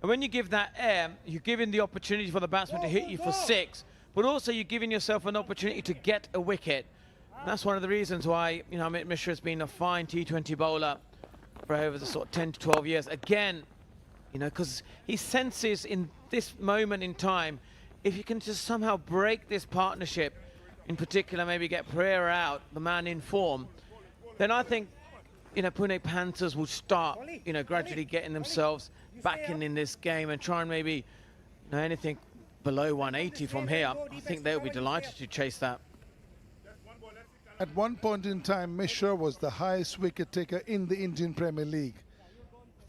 And when you give that air, you're giving the opportunity for the batsman to hit you for 6, but also you're giving yourself an opportunity to get a wicket. And that's one of the reasons why, you know, Amit Mishra has been a fine T20 bowler for over the sort of 10 to 12 years. Again, you know, because he senses in this moment in time, if you can just somehow break this partnership, in particular maybe get Pereira out, the man in form, then I think, you know, Pune Panthers will start, you know, gradually getting themselves back in this game and try and maybe, you know, anything below 180 from here. I think they'll be delighted to chase that. At one point in time, Mishra was the highest wicket taker in the Indian Premier League.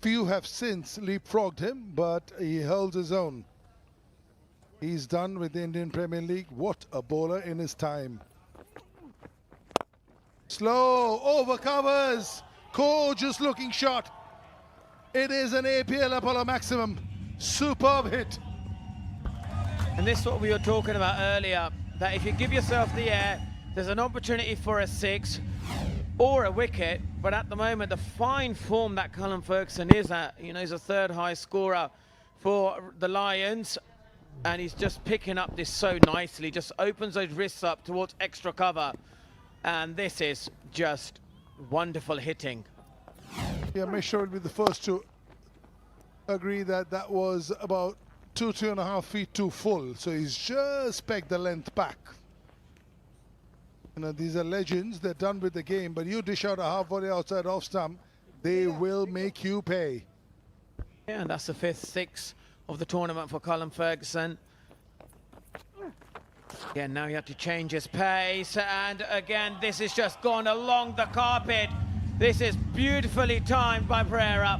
Few have since leapfrogged him, but he holds his own. He's done with the Indian Premier League. What a bowler in his time. Slow, over covers. Gorgeous looking shot. It is an APL Apollo maximum. Superb hit. And this is what we were talking about earlier, that if you give yourself the air, there's an opportunity for a 6 or a wicket. But at the moment, the fine form that Callum Ferguson is at, you know, he's a third highest scorer for the Lions. And he's just picking up this so nicely, just opens those wrists up towards extra cover. And this is just wonderful hitting. Yeah, Mishra will be the first to agree that that was about 2.5 feet too full. So he's just pegged the length back. You know, these are legends. They're done with the game. But you dish out a half volley outside off stump, they will make you pay. Yeah, and that's the 5th 6 of the tournament for Callum Ferguson. Again, now he had to change his pace, and again, this has just gone along the carpet. This is beautifully timed by Pereira.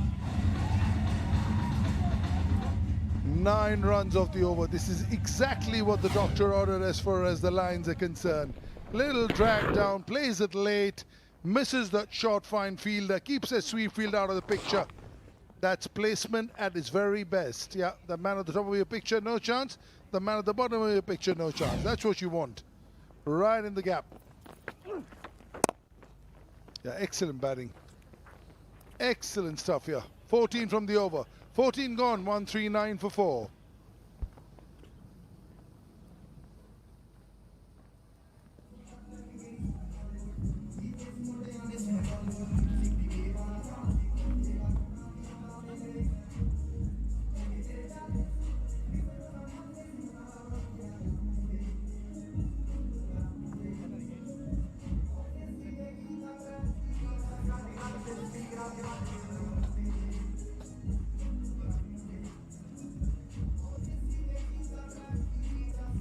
9 runs off the over. This is exactly what the doctor ordered as far as the Lions are concerned. Little drag down, plays it late, misses that short fine fielder, keeps a sweep field out of the picture. That's placement at its very best. Yeah, the man at the top of your picture, no chance. The man at the bottom of your picture, no chance. That's what you want. Right in the gap. Yeah, excellent batting. Excellent stuff here. 14 from the over. 14 gone, 139 for 4.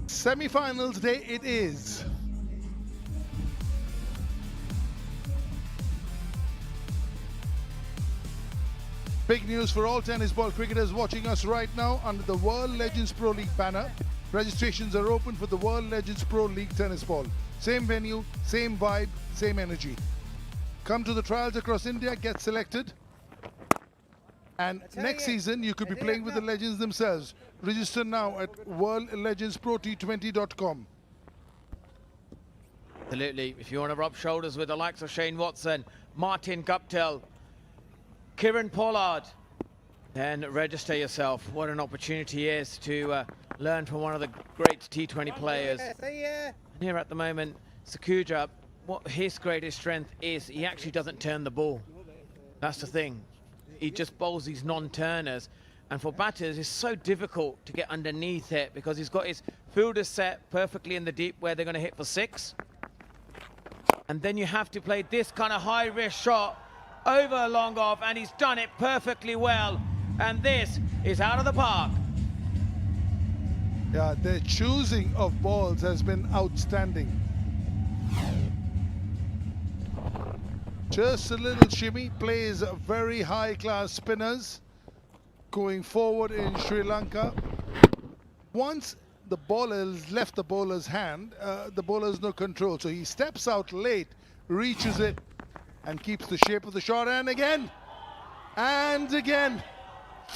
Semi-finals day it is. Big news for all tennis ball cricketers watching us right now under the World Legends Pro League banner. Registrations are open for the World Legends Pro League tennis ball. Same venue, same vibe, same energy. Come to the trials across India, get selected. And next season, you could be playing with the legends themselves. Register now at worldlegendsprot20.com. Absolutely. If you want to rub shoulders with the likes of Shane Watson, Martin Guptill, Kieran Pollard, then register yourself. What an opportunity it is to learn from one of the great T20 players. And here at the moment, Sakuja, what his greatest strength is, he actually doesn't turn the ball. That's the thing. He just bowls these non-turners, and for batters it's so difficult to get underneath it because he's got his fielders set perfectly in the deep where they're going to hit for 6, and then you have to play this kind of high risk shot over a long off, and he's done it perfectly well, and this is out of the park. Yeah, their choosing of balls has been outstanding. Just a little shimmy, plays very high-class spinners going forward in Sri Lanka. Once the ball has left the bowler's hand, the bowler has no control. So he steps out late, reaches it, and keeps the shape of the shot. And again,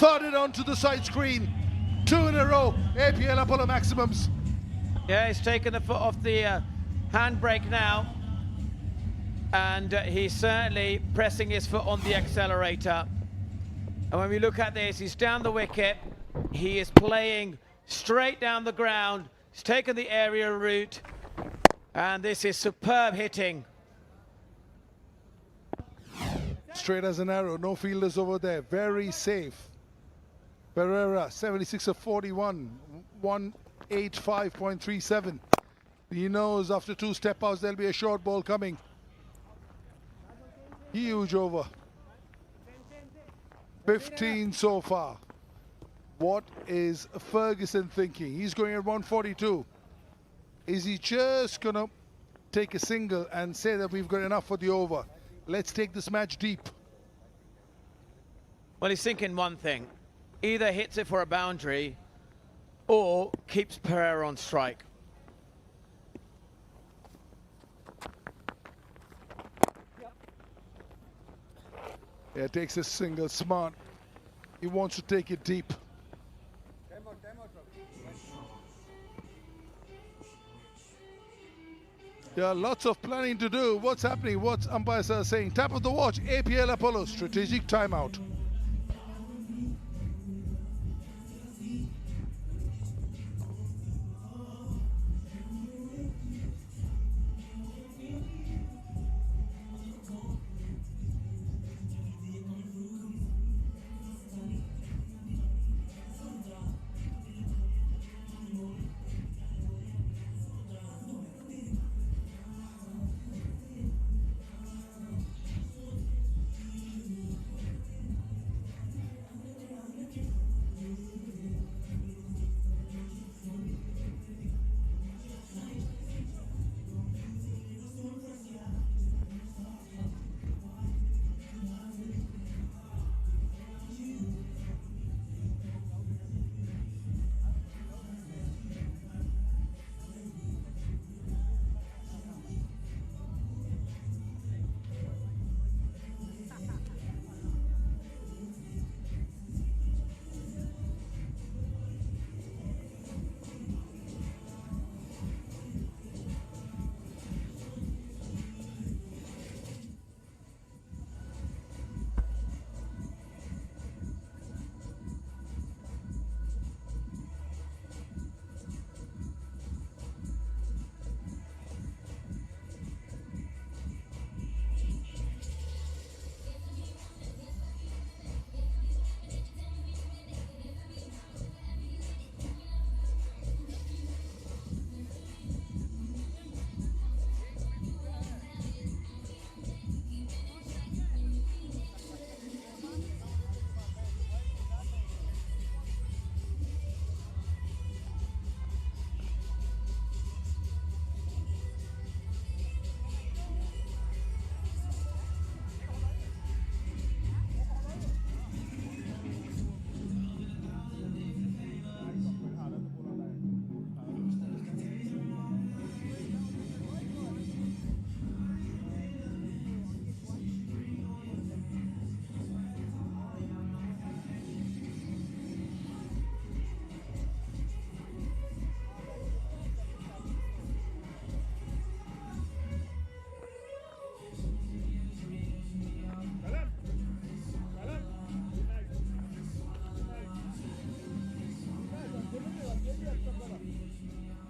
third it onto the side screen. 2 in a row, APL Apollo maximums. Yeah, he's taken the foot off the handbrake now. And he's certainly pressing his foot on the accelerator. And when we look at this, he's down the wicket. He is playing straight down the ground. He's taken the area route. And this is superb hitting. Straight as an arrow, no fielders over there, very safe. Pereira, 76 of 41, 185.37. He knows after 2 step outs there'll be a short ball coming. Huge over. 15 so far. What is Ferguson thinking? He's going at 142. Is he just gonna take a single and say that we've got enough for the over? Let's take this match deep. Well, he's thinking one thing. Either hits it for a boundary or keeps Pereira on strike. Yeah, takes a single, smart. He wants to take it deep. Yeah, lots of planning to do. What's happening? What's umpires are saying? Tap of the watch, APL Apollo, strategic timeout.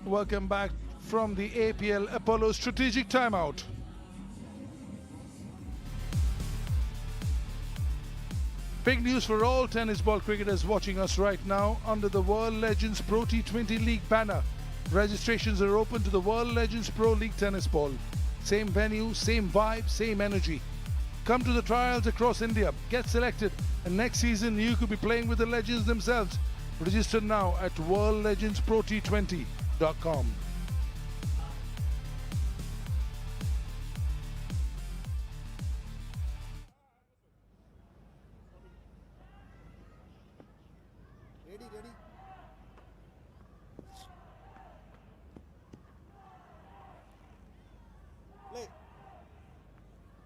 Welcome back from the APL Apollo strategic timeout. Big news for all tennis ball cricketers watching us right now. Under the World Legends Pro T20 League banner, registrations are open to the World Legends Pro League Tennis Ball. Same venue, same vibe, same energy. Come to the trials across India, get selected, and next season you could be playing with the legends themselves. Register now at worldlegendsprot20.com.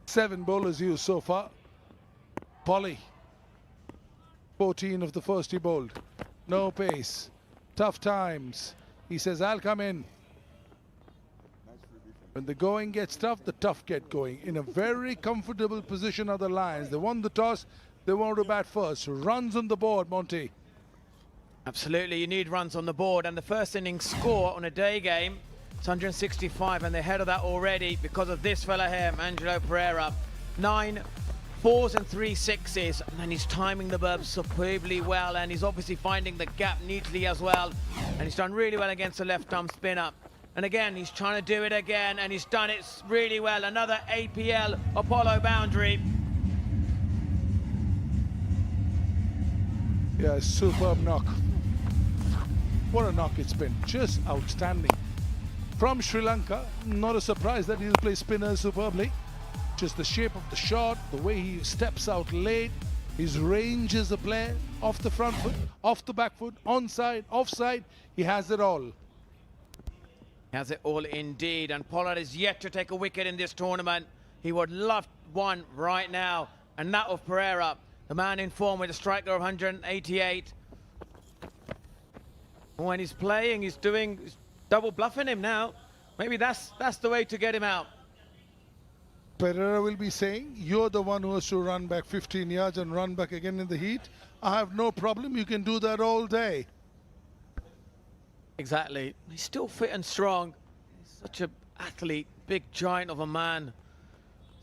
Seven bowlers used so far. Polly, 14 of the first he bowled. No pace. Tough times. He says, I'll come in. When the going gets tough, the tough get going. In a very comfortable position are the Lions. They won the toss. They want to bat first. Runs on the board, Monty. Absolutely, you need runs on the board. And the first innings score on a day game, it's 165, and they're ahead of that already because of this fella here, Angelo Pereira. 9 4s and 3 6s, and he's timing the burb superbly well, and he's obviously finding the gap neatly as well. And he's done really well against the left-arm spinner. And again, he's trying to do it again, and he's done it really well. Another APL Apollo boundary. Yeah, superb knock. What a knock it's been. Just outstanding. From Sri Lanka, not a surprise that he'll play spinners superbly. Just the shape of the shot, the way he steps out late, his range as a player, off the front foot, off the back foot, onside, offside, he has it all. Has it all indeed, and Pollard is yet to take a wicket in this tournament. He would love one right now, and that of Pereira, the man in form with a strike rate of 188. When he's playing, he's double bluffing him now. Maybe that's the way to get him out. Pereira will be saying, you're the one who has to run back 15 yards and run back again in the heat. I have no problem, you can do that all day. Exactly. He's still fit and strong. He's such an athlete, big giant of a man.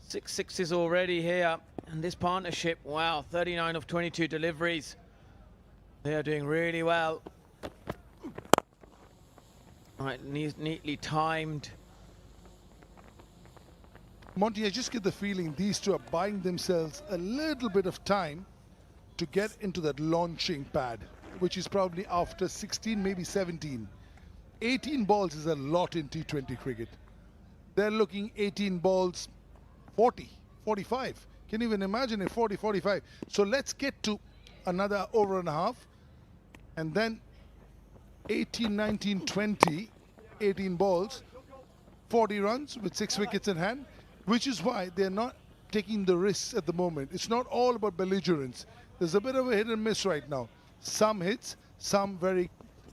6 sixes already here. And this partnership, wow, 39 of 22 deliveries. They are doing really well. Right, neatly timed. Monty, I just get the feeling these two are buying themselves a little bit of time to get into that launching pad, which is probably after 16, maybe 17. 18 balls is a lot in T20 cricket. They're looking 18 balls, 40, 45. Can you even imagine it, 40, 45? So let's get to another over and a half, and then 18, 19, 20, 18 balls, 40 runs with 6 wickets in hand, which is why they're not taking the risks at the moment. It's not all about belligerence. There's a bit of a hit and miss right now. Some hits, some very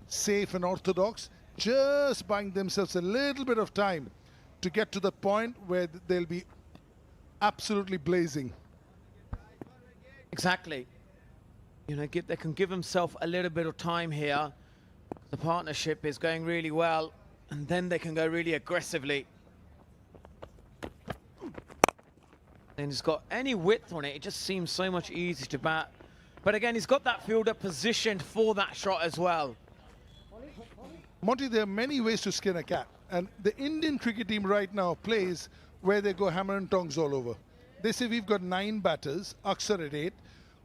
safe and orthodox, just buying themselves a little bit of time to get to the point where they'll be absolutely blazing. Exactly. You know, they can give themselves a little bit of time here. The partnership is going really well, and then they can go really aggressively. And he's got any width on it, it just seems so much easier to bat. But again, he's got that fielder positioned for that shot as well. Monty, there are many ways to skin a cat. And the Indian cricket team right now plays where they go hammer and tongs all over. They say we've got 9 batters, Aksar at 8.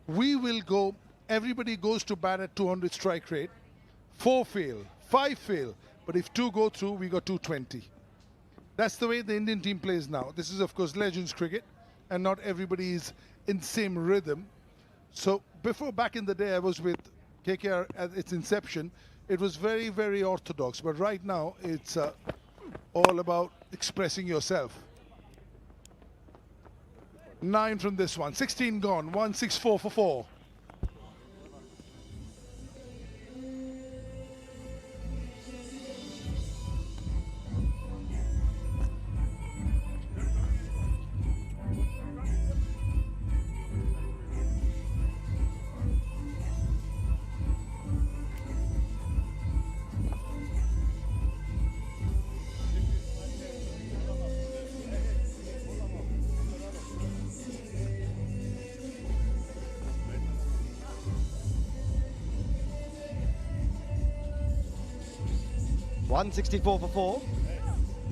We will go, everybody goes to bat at 200 strike rate. 4 fail, 5 fail. But if 2 go through, we got 220. That's the way the Indian team plays now. This is, of course, Legends cricket, and not everybody is in the same rhythm. So before, back in the day, I was with KKR at its inception. It was very, very orthodox. But right now, it's all about expressing yourself. 9 from this one. 16 gone. 164 for 4. .164 for 4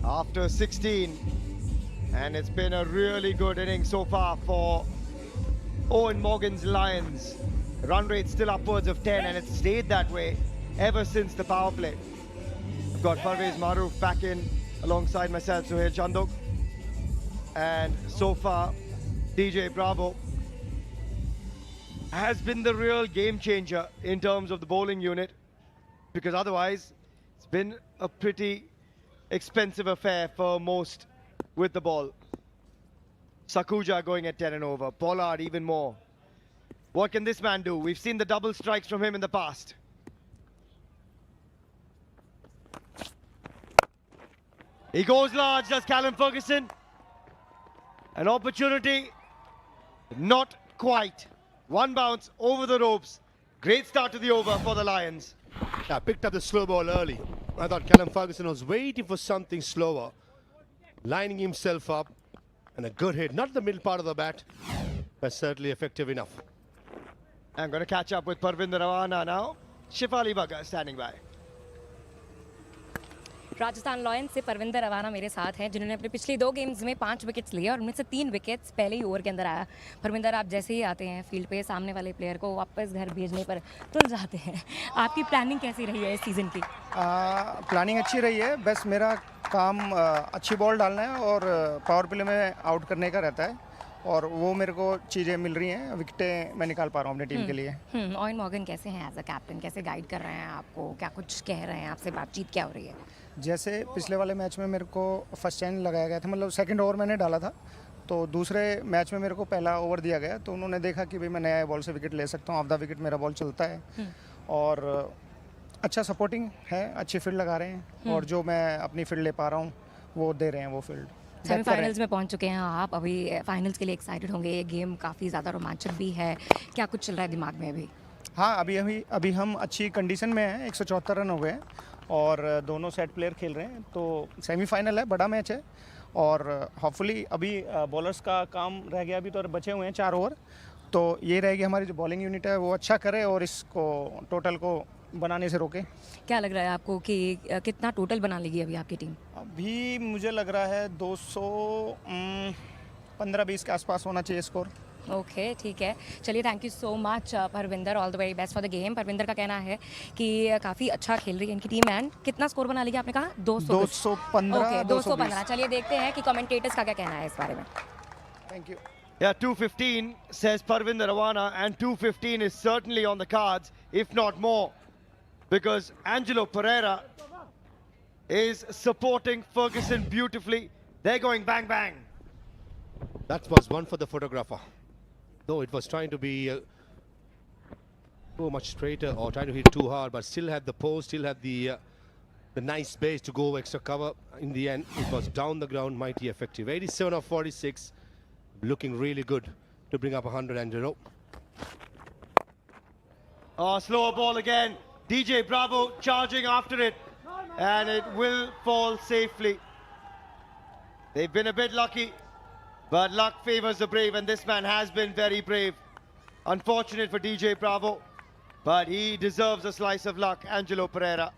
after 16, and it's been a really good inning so far for Owen Morgan's Lions. Run rate still upwards of 10, and it's stayed that way ever since the power play. I've got Parvez Maroof back in alongside myself, Suhail Chandok, and so far DJ Bravo has been the real game changer in terms of the bowling unit, because otherwise it's been a pretty expensive affair for most with the ball. Sakuja going at 10 and over, Pollard even more. What can this man do? We've seen the double strikes from him in the past. He goes large, does Callum Ferguson. An opportunity, not quite. One bounce over the ropes. Great start to the over for the Lions. Yeah, picked up the slow ball early. I thought Callum Ferguson was waiting for something slower, lining himself up, and a good hit. Not the middle part of the bat, but certainly effective enough. I'm going to catch up with Parvinder Rawana now. Shifali Bagga standing by. Rajasthan lions से परविंदर रवाना मेरे साथ हैं जिन्होंने अपने पिछले 2 games में 5 wickets लिए और उनमें से 3 विकेट्स पहले ही ओवर के अंदर आया। परविंदर, आप जैसे ही आते हैं फील्ड पे सामने वाले प्लेयर को वापस घर भेजने पर तुल जाते हैं। आपकी प्लानिंग कैसी रही है इस सीज़न की? प्लानिंग अच्छी रही है। बस मेरा काम अच्छी बॉल डालना है और पावर प्ले में आउट करने का रहता है और वो मेरे को चीज़ें मिल रही हैं, विकेटें मैं निकाल पा रहा हूँ अपनी टीम के लिए। ओवेन मॉर्गन कैसे हैं एज अ कैप्टन, कैसे गाइड कर रहे हैं आपको, क्या कुछ कह रहे हैं आपसे, बातचीत क्या हो रही है? जैसे पिछले वाले मैच में मेरे को फर्स्ट चैन लगाया गया था, मतलब सेकंड ओवर मैंने डाला था, तो दूसरे मैच में मेरे को पहला ओवर दिया गया, तो उन्होंने देखा कि भाई मैं नया बॉल से विकेट ले सकता हूँ, ऑफ द विकेट मेरा बॉल चलता है और अच्छा सपोर्टिंग है, अच्छी फील्ड लगा रहे हैं और जो मैं अपनी फील्ड ले पा रहा हूँ वो दे रहे हैं वो फील्ड। सेमीफाइनल्स में पहुंच चुके हैं आप, अभी फाइनल्स के लिए एक्साइटेड होंगे, ये गेम काफ़ी ज़्यादा रोमांचक भी है, क्या कुछ चल रहा है दिमाग में अभी? हाँ, अभी हम अच्छी कंडीशन में हैं, 174 रन हो गए हैं और दोनों सेट प्लेयर खेल रहे हैं, तो सेमीफाइनल है, बड़ा मैच है और होपफुली अभी बॉलर्स का काम रह गया, अभी तो बचे हुए हैं 4 ओवर, तो ये रहेगी हमारी जो बॉलिंग यूनिट है वो अच्छा करे और इसको टोटल को बनाने से रोके। क्या लग रहा है आपको कि कितना टोटल बना लेगी अभी आपकी टीम? अभी मुझे लग रहा है 215-20 के आसपास होना चाहिए स्कोर। ओके, ठीक है, चलिए, thank you so much Parvinder, all the very best for the game. Parvinder का कहना है कि काफ़ी अच्छा खेल रही है इनकी टीम एंड कितना स्कोर बना लेगी आपने कहा? 215। ओके, 215। चलिए देखते हैं कि कमेंटेटर्स का क्या कहना है इस बारे में। Thank you. Yeah, 215 says Parvinder Rawana, and 215 is certainly on the cards, if not more, because Angelo Pereira is supporting Ferguson beautifully. They're going bang bang. That was one for the photographer. Though it was trying to be too much straighter or trying to hit too hard, but still had the post, still had the nice base to go extra cover. In the end, it was down the ground, mighty effective. 87 of 46, looking really good to bring up 100, Angelo. Oh, slower ball again. DJ Bravo charging after it, and it will fall safely. They've been a bit lucky, but luck favors the brave, and this man has been very brave. Unfortunate for DJ Bravo, but he deserves a slice of luck, Angelo Pereira.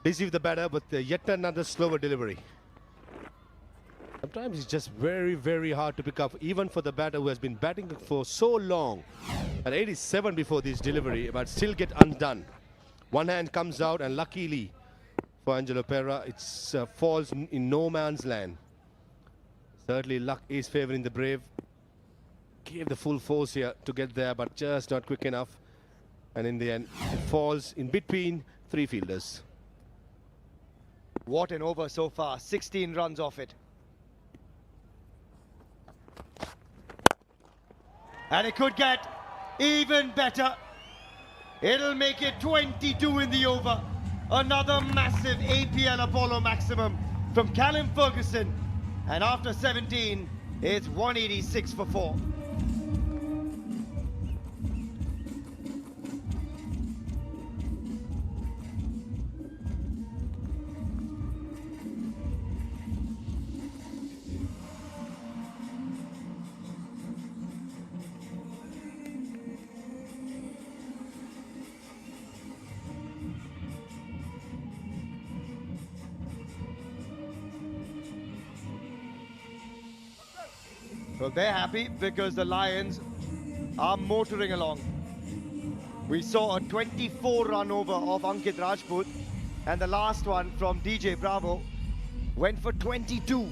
Receive the batter, but yet another slower delivery. Sometimes it's just very, very hard to pick up, even for the batter who has been batting for so long. At 87 before this delivery, but still get undone. One hand comes out, and luckily for Angelo Pereira, it falls in no man's land. Certainly luck is favouring the brave. Gave the full force here to get there, but just not quick enough. And in the end, it falls in between 3 fielders. What an over so far, 16 runs off it. And it could get even better. It'll make it 22 in the over. Another massive APL Apollo maximum from Callum Ferguson. And after 17, it's 186 for 4. Well, they're happy because the Lions are motoring along. We saw a 24-run over of Ankit Rajput, and the last one from DJ Bravo went for 22.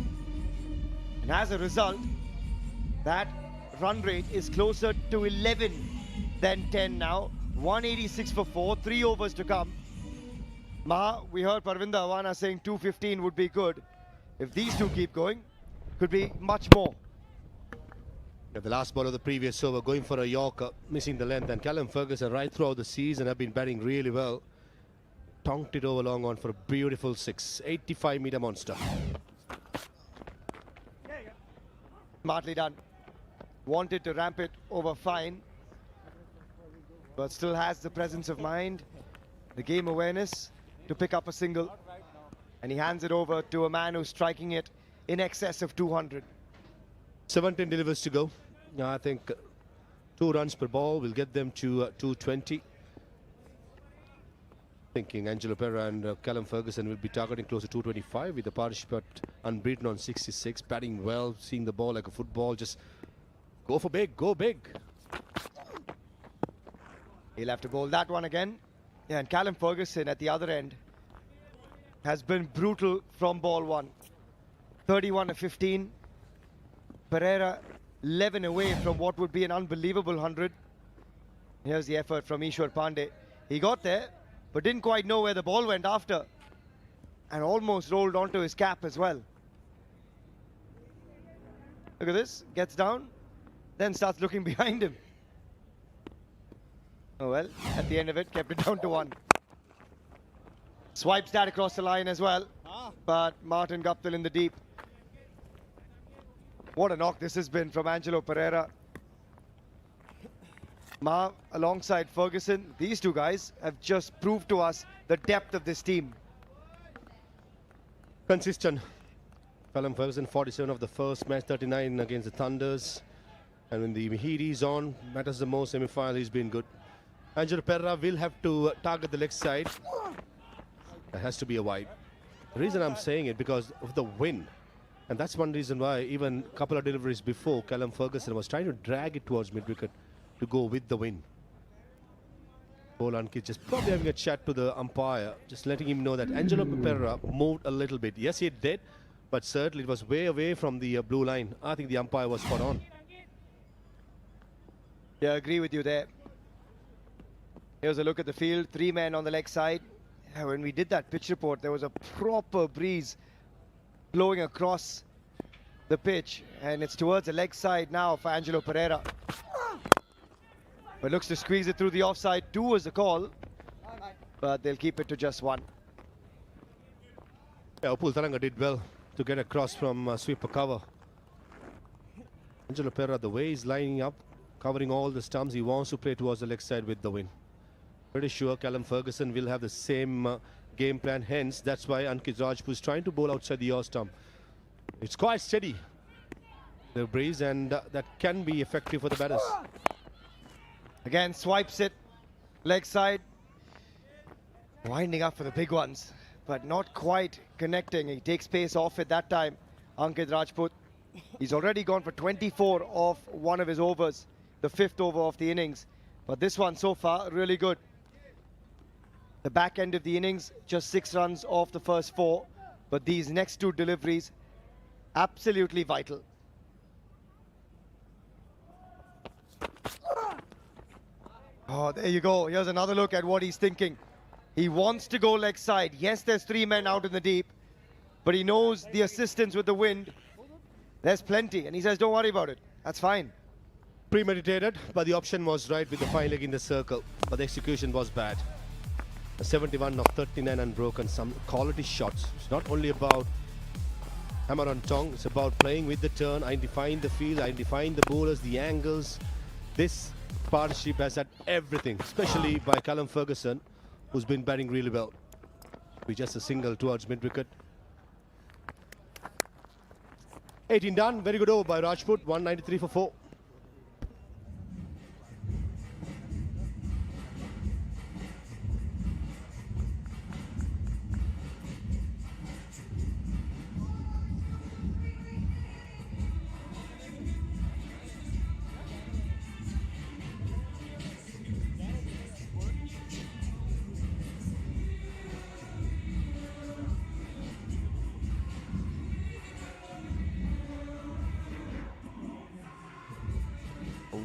And as a result, that run rate is closer to 11 than 10 now. 186 for 4, 3 overs to come. Maha, we heard Parvinder Rawana saying 215 would be good. If these two keep going, could be much more. The last ball of the previous over going for a Yorker, missing the length, and Callum Ferguson right throughout the season have been batting really well. Tonked it over long on for a beautiful 6, 85-meter monster. Smartly done. Wanted to ramp it over fine, but still has the presence of mind, the game awareness to pick up a single. And he hands it over to a man who's striking it in excess of 200. 17 delivers to go. I think 2 runs per ball will get them to 220. Thinking Angelo Pereira and Callum Ferguson will be targeting close to 225 with the partnership unbeaten on 66. Batting well, seeing the ball like a football. Just go for big, go big. He'll have to bowl that one again. Yeah, and Callum Ferguson at the other end has been brutal from ball 1. 31 of 15. Pereira 11 away from what would be an unbelievable 100. Here's the effort from Ishwar Pandey. He got there, but didn't quite know where the ball went after, and almost rolled onto his cap as well. Look at this, gets down, then starts looking behind him. Oh well, at the end of it, kept it down to 1. Swipes that across the line as well, but Martin Guptill in the deep. What a knock this has been from Angelo Pereira. Ma, alongside Ferguson, these two guys have just proved to us the depth of this team. Consistent. Callum Ferguson, 47 of the first match, 39 against the Thunders. And when the heat is on, matters the most, semi-final, he's been good. Angelo Pereira will have to target the leg side. There has to be a wide. The reason I'm saying it because of the wind. And that's one reason why even a couple of deliveries before, Callum Ferguson was trying to drag it towards mid-wicket to go with the wind. Ankit just probably having a chat to the umpire, just letting him know that Angelo Pereira moved a little bit. Yes, he did, but certainly it was way away from the blue line. I think the umpire was spot on. Yeah, I agree with you there. Here's a look at the field. 3 men on the leg side. Yeah, when we did that pitch report, there was a proper breeze blowing across the pitch, and it's towards the leg side now for Angelo Pereira. But looks to squeeze it through the offside. 2 was the call, but they'll keep it to just 1. Yeah, Upul Taranga did well to get across from sweeper cover. Angelo Pereira, the way he's lining up, covering all the stumps, he wants to play towards the leg side with the win. Pretty sure Callum Ferguson will have the same game plan, hence that's why Ankit Rajput is trying to bowl outside the yaw stump. It's quite steady, the breeze, and that can be effective for the batters. Again, swipes it, leg side, winding up for the big ones, but not quite connecting. He takes pace off it that time, Ankit Rajput. He's already gone for 24 off one of his overs, the 5th over of the innings, but this one so far really good. The back end of the innings, just 6 runs off the first 4. But these next 2 deliveries, absolutely vital. Oh, there you go. Here's another look at what he's thinking. He wants to go leg side. Yes, there's 3 men out in the deep, but he knows the assistance with the wind. There's plenty, and he says, don't worry about it. That's fine. Premeditated, but the option was right with the fine leg in the circle, but the execution was bad. 71 of 39 unbroken, some quality shots. It's not only about hammer on tongue, it's about playing with the turn, identifying the field, identifying the bowlers, the angles. This partnership has had everything, especially by Callum Ferguson, who's been batting really well. With just a single towards mid-wicket. 18 done, very good over by Rajput, 193 for 4.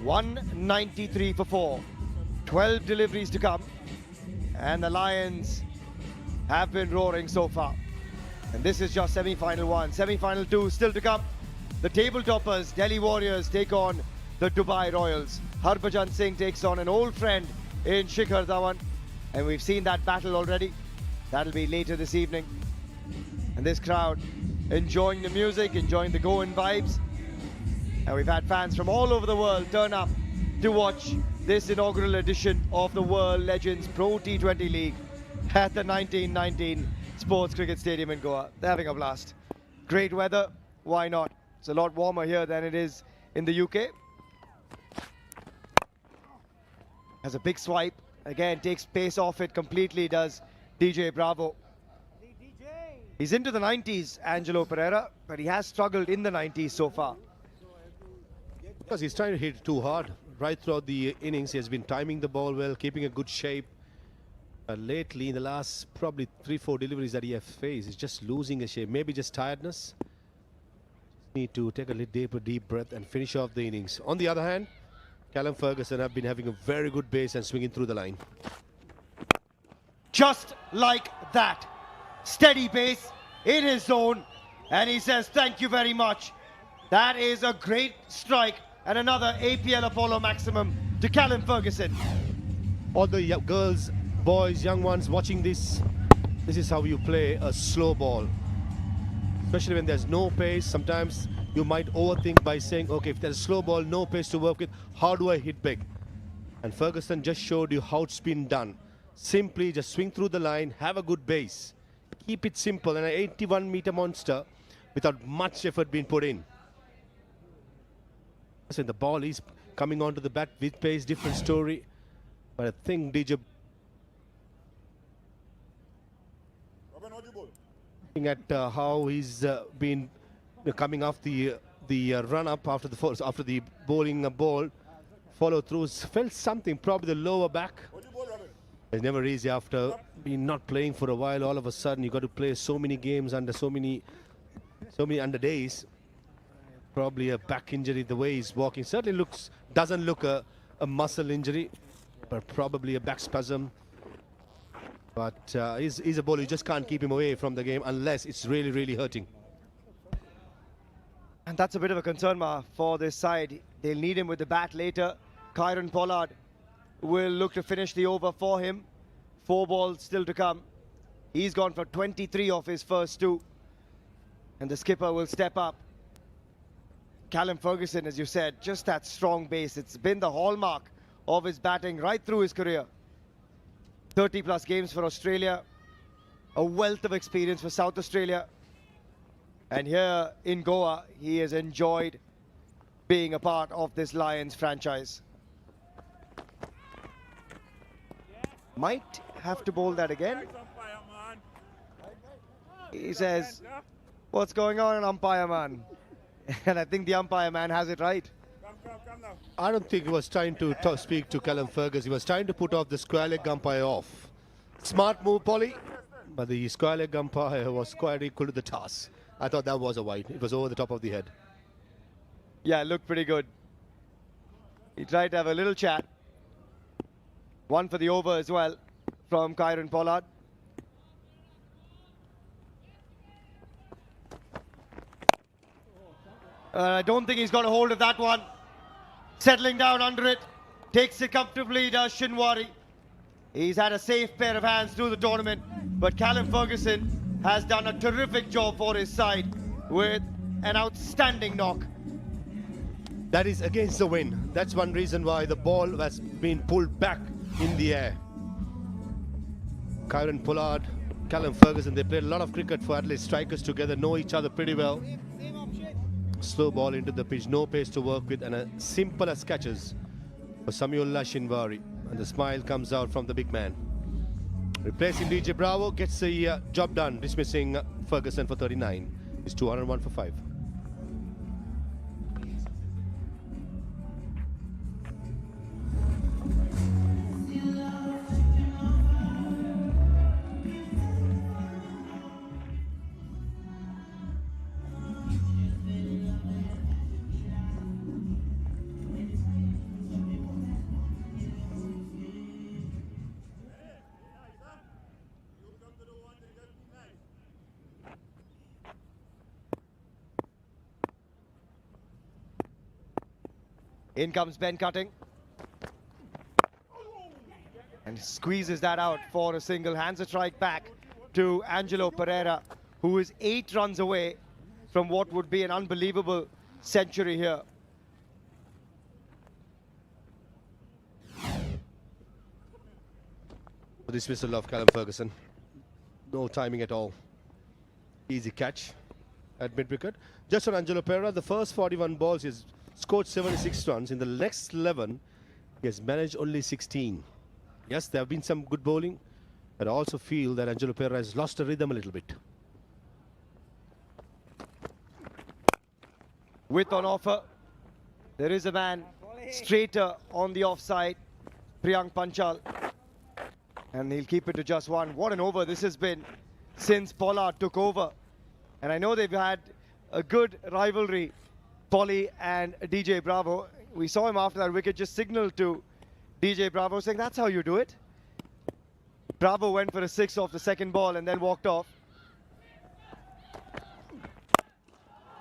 .193 for 4. 12 deliveries to come. And the Lions have been roaring so far. And this is just semi-final 1. Semi-final 2 still to come. The table toppers, Delhi Warriors, take on the Dubai Royals. Harbhajan Singh takes on an old friend in Shikhar Dhawan. And we've seen that battle already. That'll be later this evening. And this crowd enjoying the music, enjoying the Goan vibes. And we've had fans from all over the world turn up to watch this inaugural edition of the World Legends Pro T20 League at the 1919 Sports Cricket Stadium in Goa. They're having a blast. Great weather, why not? It's a lot warmer here than it is in the UK. Has a big swipe. Again, takes pace off it completely, does DJ Bravo. He's into the 90s, Angelo Pereira, but he has struggled in the 90s so far. Because he's trying to hit too hard. Right throughout the innings, he has been timing the ball well, keeping a good shape. Lately, in the last probably 3-4 deliveries that he has faced, he's just losing a shape. Maybe just tiredness. Just need to take a little deep breath and finish off the innings. On the other hand, Callum Ferguson have been having a very good base and swinging through the line. Just like that. Steady base in his zone. And he says, thank you very much. That is a great strike and another APL Apollo maximum to Callum Ferguson. All the girls, boys, young ones watching this, this is how you play a slow ball. Especially when there's no pace. Sometimes you might overthink by saying, okay, if there's a slow ball, no pace to work with, how do I hit big? And Ferguson just showed you how it's been done. Simply just swing through the line, have a good base. Keep it simple, and an 81-meter monster without much effort being put in. So the ball is coming onto the bat with pace, different story. But I think DJ... Looking at how he's been coming off the run-up after the bowling ball. Follow-throughs, felt something, probably the lower back. It's never easy after being not playing for a while. All of a sudden, you got to play so many games under so many under days. Probably a back injury. The way he's walking certainly doesn't look a muscle injury, but probably a back spasm. But he's a bowler. You just can't keep him away from the game unless it's really, really hurting. And that's a bit of a concern for this side. They'll need him with the bat later. Kieron Pollard will look to finish the over for him. 4 balls still to come. He's gone for 23 off his first 2. And the skipper will step up. Callum Ferguson, as you said, just that strong base. It's been the hallmark of his batting right through his career. 30+ games for Australia. A wealth of experience for South Australia. And here in Goa, he has enjoyed being a part of this Lions franchise. Might have to bowl that again. He says, what's going on, umpire man? And I think the umpire man has it right. I don't think he was trying to speak to Callum Ferguson. He was trying to put off the square leg umpire off. Smart move, Polly. But the square leg umpire was quite equal to the task. I thought that was a wide. It was over the top of the head. Yeah, it looked pretty good. He tried to have a little chat. One for the over as well from Kieron Pollard. I don't think he's got a hold of that one. Settling down under it. Takes it comfortably, does Shinwari. He's had a safe pair of hands through the tournament. But Callum Ferguson has done a terrific job for his side with an outstanding knock. That is against the wind. That's one reason why the ball has been pulled back in the air. Kieron Pollard, Callum Ferguson, they played a lot of cricket for Adelaide strikers together, know each other pretty well. Slow ball into the pitch, no pace to work with, and as simple as catches for Samuullah Shinwari. And the smile comes out from the big man. Replacing DJ Bravo, gets the job done, dismissing Ferguson for 39. He's 201 for 5. In comes Ben Cutting. And squeezes that out for a single. Hands a strike back to Angelo Pereira, who is 8 runs away from what would be an unbelievable century here. Dismissal of Callum Ferguson. No timing at all. Easy catch at mid-wicket. Just on Angelo Pereira, the first 41 balls he's scored 76 runs. In the next 11, he has managed only 16. Yes, there have been some good bowling, but I also feel that Angelo Pereira has lost the rhythm a little bit. Width on offer. There is a man straighter on the offside, Priyank Panchal. And he'll keep it to just 1. What an over this has been since Pollard took over. And I know they've had a good rivalry, Polly and DJ Bravo. We saw him after that wicket just signal to DJ Bravo saying, that's how you do it. Bravo went for a 6 off the second ball and then walked off.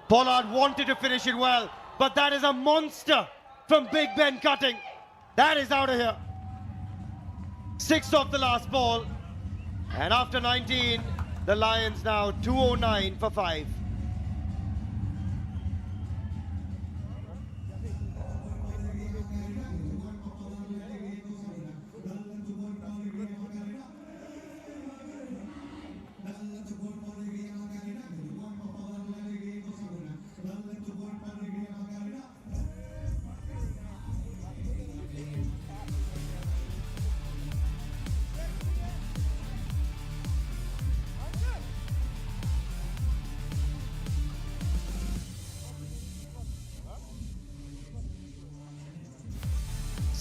Pollard wanted to finish it well, but that is a monster from Big Ben Cutting. That is out of here. 6 off the last ball. And after 19, the Lions now 209 for 5.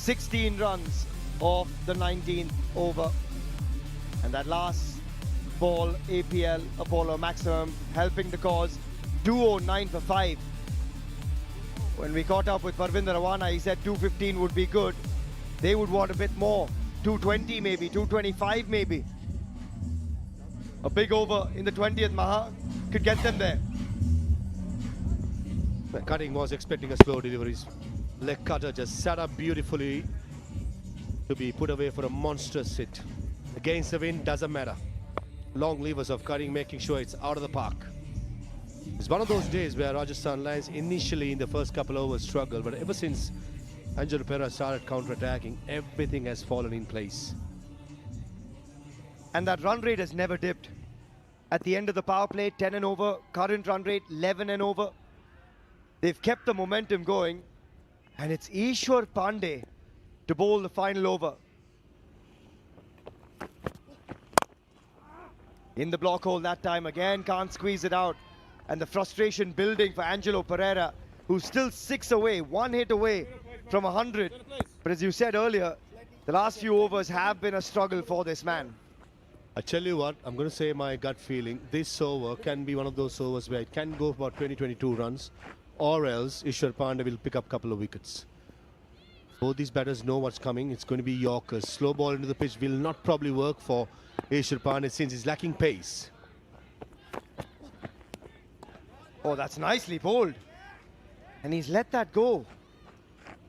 $16 runs off the 19th over. And that last ball, APL Apollo maximum, helping the cause. 209 for 5. When we caught up with Parvinder Rawana, he said 215 would be good. They would want a bit more. 220 maybe, 225 maybe. A big over in the 20th Maha could get them there. Cutting was expecting a slow deliveries. Leg cutter just set up beautifully to be put away for a monstrous hit. Against the wind, doesn't matter. Long levers of Cutting, making sure it's out of the park. It's one of those days where Rajasthan Lions initially in the first couple overs struggled, but ever since Angelo Pereira started counter-attacking, everything has fallen in place. And that run rate has never dipped. At the end of the power play, 10 and over. Current run rate, 11 and over. They've kept the momentum going. And it's Ishwar Pandey to bowl the final over. In the block hole that time again, can't squeeze it out. And the frustration building for Angelo Pereira, who's still 6 away, 1 hit away from 100. But as you said earlier, the last few overs have been a struggle for this man. I tell you what, I'm going to say my gut feeling. This over can be one of those overs where it can go for about 20-22 runs. Or else Ishwar Pandey will pick up a couple of wickets. Both these batters know what's coming. It's going to be Yorkers. Slow ball into the pitch will not probably work for Ishwar Pandey since he's lacking pace. Oh, that's nicely bowled. And he's let that go.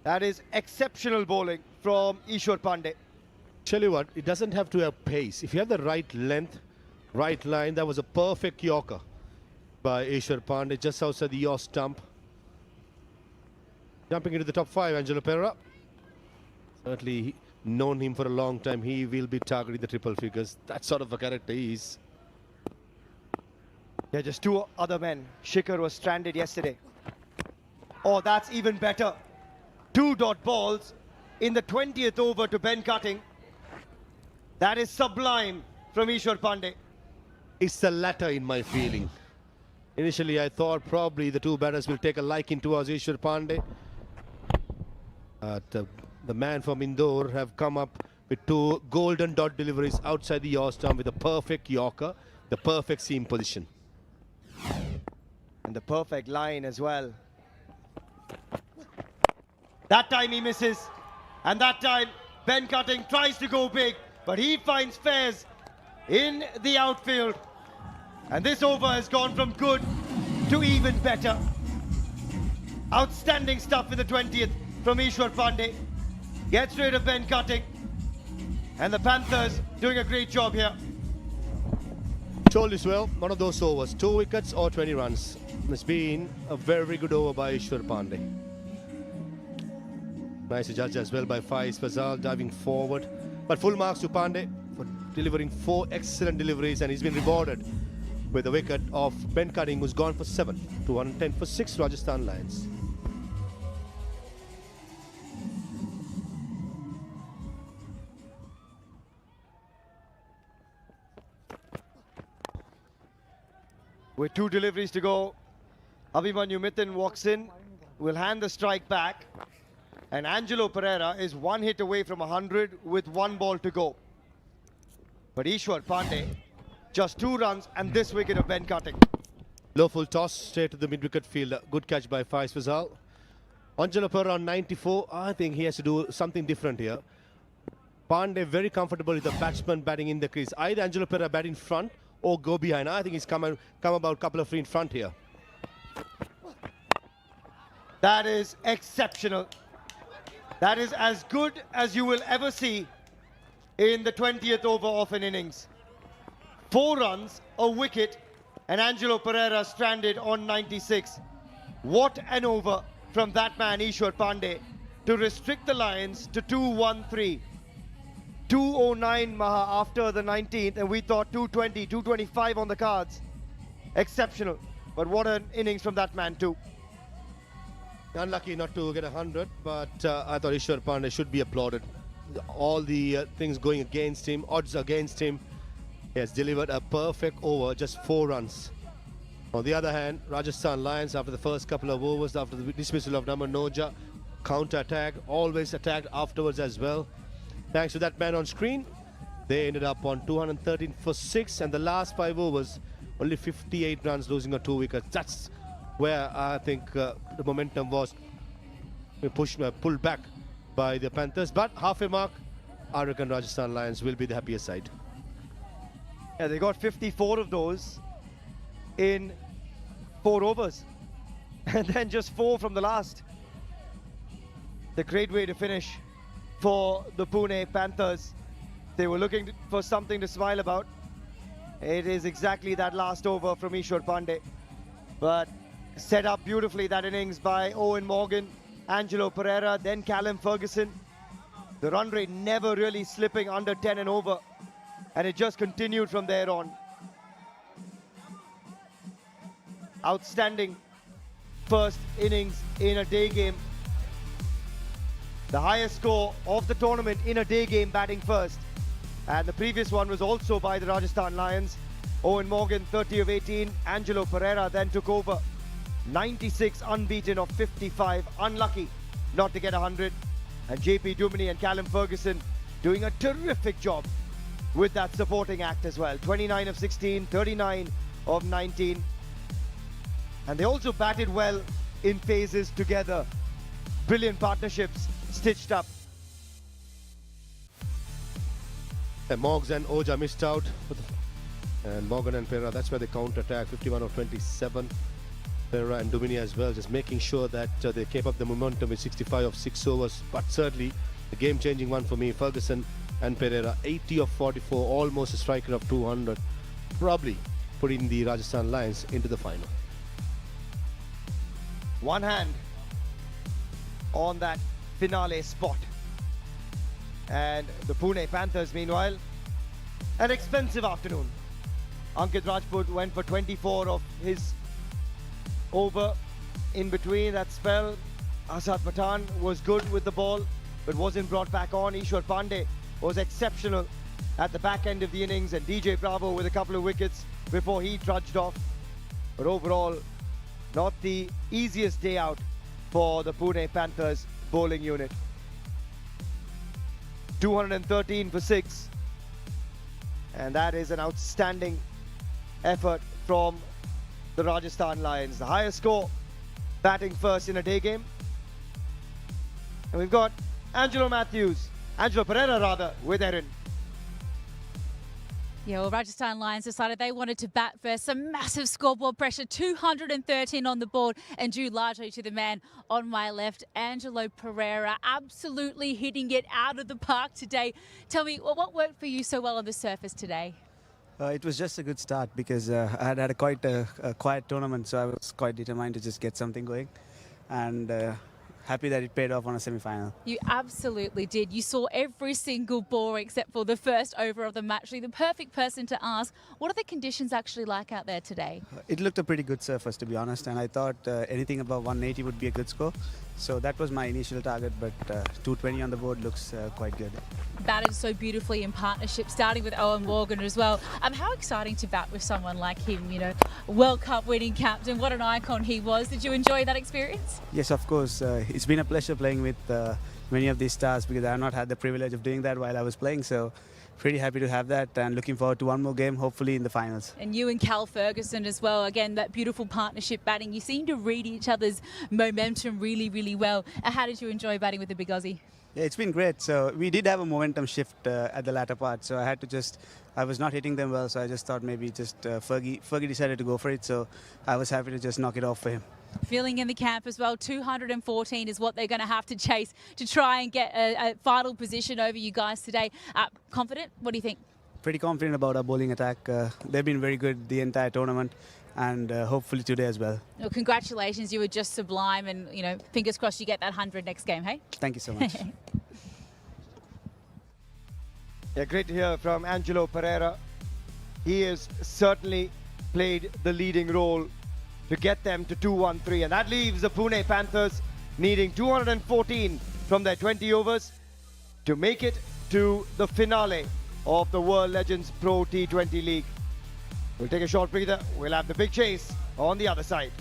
That is exceptional bowling from Ishwar Pandey. Tell you what, it doesn't have to have pace. If you have the right length, right line, that was a perfect Yorker by Ishwar Pandey just outside the yaw stump. Jumping into the top 5, Angelo Pereira. Certainly known him for a long time. He will be targeting the triple figures. That sort of a character he is. Yeah, just 2 other men. Shikhar was stranded yesterday. Oh, that's even better. 2 dot balls in the 20th over to Ben Cutting. That is sublime from Ishwar Pandey. It's the latter in my feeling. Initially, I thought probably the 2 batters will take a liking towards Ishwar Pandey. The man from Indore have come up with 2 golden dot deliveries outside the yaw stump with a perfect Yorker, the perfect seam position. And the perfect line as well. That time he misses. And that time Ben Cutting tries to go big, but he finds fares in the outfield. And this over has gone from good to even better. Outstanding stuff in the 20th from Ishwar Pandey. Gets rid of Ben Cutting. And the Panthers doing a great job here. Told this well, one of those overs, 2 wickets or 20 runs. It's been a very good over by Ishwar Pandey. Nicely judged as well by Faiz Fazal, diving forward. But full marks to Pandey for delivering 4 excellent deliveries, and he's been rewarded with a wicket of Ben Cutting, who's gone for 7, 210 for 6 Rajasthan Lions. With 2 deliveries to go, Abhimanyu Mithun walks in, will hand the strike back, and Angelo Pereira is 1 hit away from 100 with 1 ball to go. But Ishwar Pandey, just 2 runs and this wicket of Ben Cutting. Low full toss straight to the mid-wicket fielder. Good catch by Faiz Fazal. Angelo Pereira on 94. I think he has to do something different here. Pandey very comfortable with the batsman batting in the crease. Either Angelo Pereira bat in front or go behind. I think he's come about a couple of 3 in front here. That is exceptional. That is as good as you will ever see in the 20th over of an innings. 4 runs, a wicket, and Angelo Pereira stranded on 96. What an over from that man, Ishwar Pandey, to restrict the Lions to 2-1-3. 209 Maha after the 19th, and we thought 220, 225 on the cards. Exceptional. But what an innings from that man too. Unlucky not to get 100, but I thought Ishwar Pandey should be applauded. All the things going against him, odds against him. He has delivered a perfect over, just 4 runs. On the other hand, Rajasthan Lions, after the first couple of overs, after the dismissal of Naman Noja, counter-attack, always attacked afterwards as well. Thanks to that man on screen, they ended up on 213 for 6, and the last 5 overs, only 58 runs, losing on 2 wickets. That's where I think the momentum was pulled back by the Panthers. But half a mark, I reckon Rajasthan Lions will be the happier side. Yeah, they got 54 of those in 4 overs. And then just 4 from the last. The great way to finish for the Pune Panthers. They were looking for something to smile about. It is exactly that last over from Ishwar Pandey. But set up beautifully, that innings by Owen Morgan, Angelo Pereira, then Callum Ferguson. The run rate never really slipping under 10 and over. And it just continued from there on. Outstanding first innings in a day game. The highest score of the tournament in a day game, batting first. And the previous one was also by the Rajasthan Lions. Owen Morgan, 30 of 18. Angelo Pereira then took over. 96 unbeaten of 55. Unlucky not to get 100. And JP Duminy and Callum Ferguson doing a terrific job with that supporting act as well. 29 of 16, 39 of 19. And they also batted well in phases together. Brilliant partnerships stitched up. And Moggs and Oja missed out. And Morgan and Pereira, that's where they counter-attack. 51 of 27. Pereira and Duminy as well, just making sure that they kept up the momentum with 65 of 6 overs. But certainly, the game-changing one for me, Ferguson and Pereira, 80 of 44, almost a striker of 200. Probably putting the Rajasthan Lions into the final. One hand on that finale spot. And the Pune Panthers, meanwhile, an expensive afternoon. Ankit Rajput went for 24 of his over. In between that spell, Asad Pathan was good with the ball, but wasn't brought back on. Ishwar Pandey was exceptional at the back end of the innings, and DJ Bravo with a couple of wickets before he trudged off. But overall, not the easiest day out for the Pune Panthers bowling unit. 213 for 6. And that is an outstanding effort from the Rajasthan Lions. The highest score batting first in a day game. And we've got Angelo Pereira rather, with Erin. Yeah, well, Rajasthan Lions decided they wanted to bat first. Some massive scoreboard pressure, 213 on the board, and due largely to the man on my left, Angelo Pereira, absolutely hitting it out of the park today. Tell me, what worked for you so well on the surface today? It was just a good start because I had had quite a quiet tournament, so I was quite determined to just get something going, and happy that it paid off on a semi-final. You absolutely did. You saw every single ball except for the first over of the match. The perfect person to ask, what are the conditions actually like out there today? It looked a pretty good surface, to be honest, and I thought anything above 180 would be a good score. So that was my initial target, but 220 on the board looks quite good. Batted so beautifully in partnership, starting with Owen Morgan as well. How exciting to bat with someone like him, you know, World Cup winning captain. What an icon he was. Did you enjoy that experience? Yes, of course. It's been a pleasure playing with many of these stars because I have not had the privilege of doing that while I was playing. So pretty happy to have that and looking forward to one more game, hopefully in the finals. And you and Cal Ferguson as well. Again, that beautiful partnership batting. You seem to read each other's momentum really, really well. How did you enjoy batting with the big Aussie? Yeah, it's been great. So we did have a momentum shift at the latter part. So I was not hitting them well. So I just thought maybe Fergie decided to go for it. So I was happy to just knock it off for him. Feeling in the camp as well, 214 is what they're going to have to chase to try and get a final position over you guys today. Confident? What do you think? Pretty confident about our bowling attack. They've been very good the entire tournament and hopefully today as well. Well, congratulations, you were just sublime and, you know, fingers crossed you get that 100 next game, hey? Thank you so much. Yeah, great to hear from Angelo Pereira. He has certainly played the leading role to get them to 213, and that leaves the Pune Panthers needing 214 from their 20 overs to make it to the finale of the World Legends Pro T20 League. We'll take a short breather. We'll have the big chase on the other side.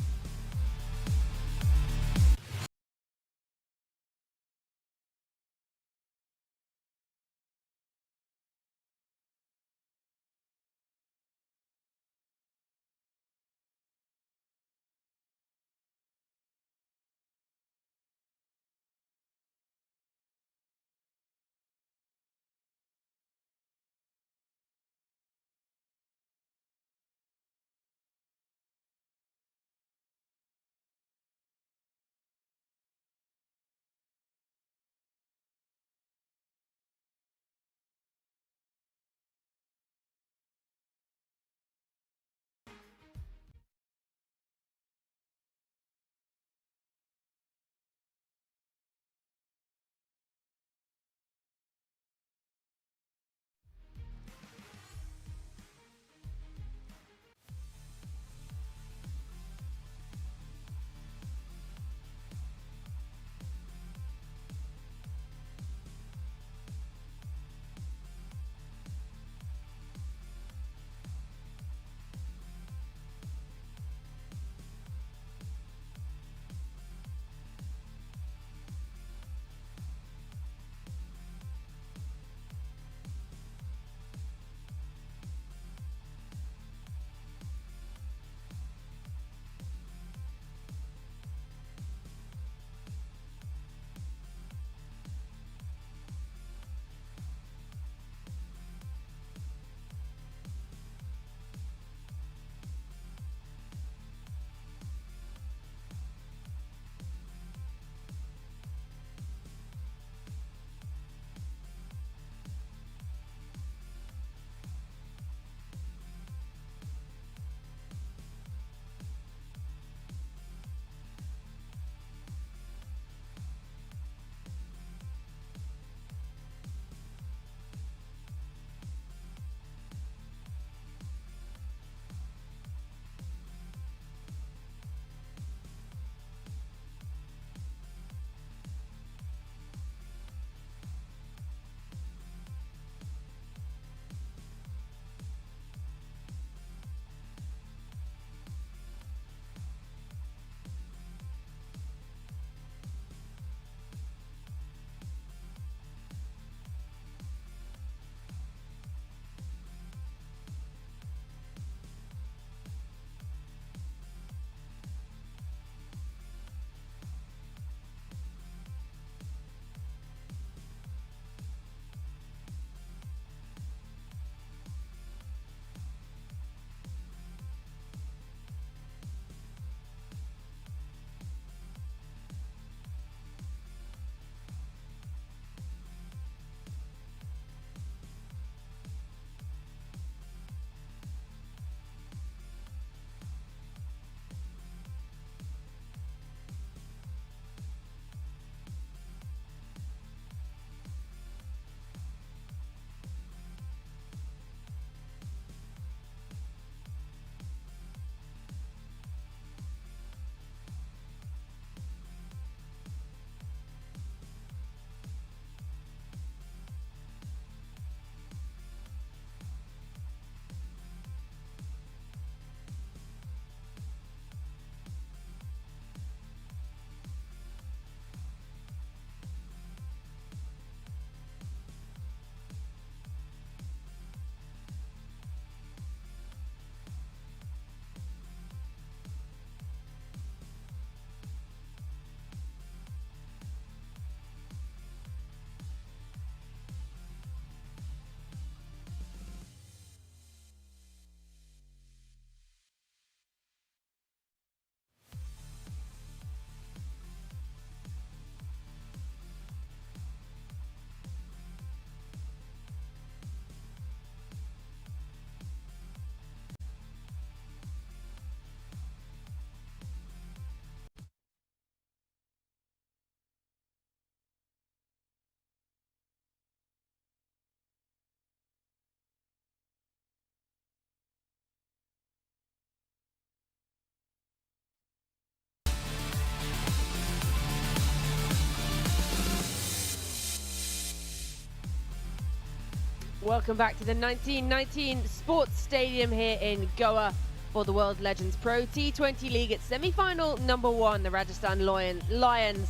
Welcome back to the 1919 Sports Stadium here in Goa for the World Legends Pro T20 League. It's semi-final number 1, the Rajasthan Lions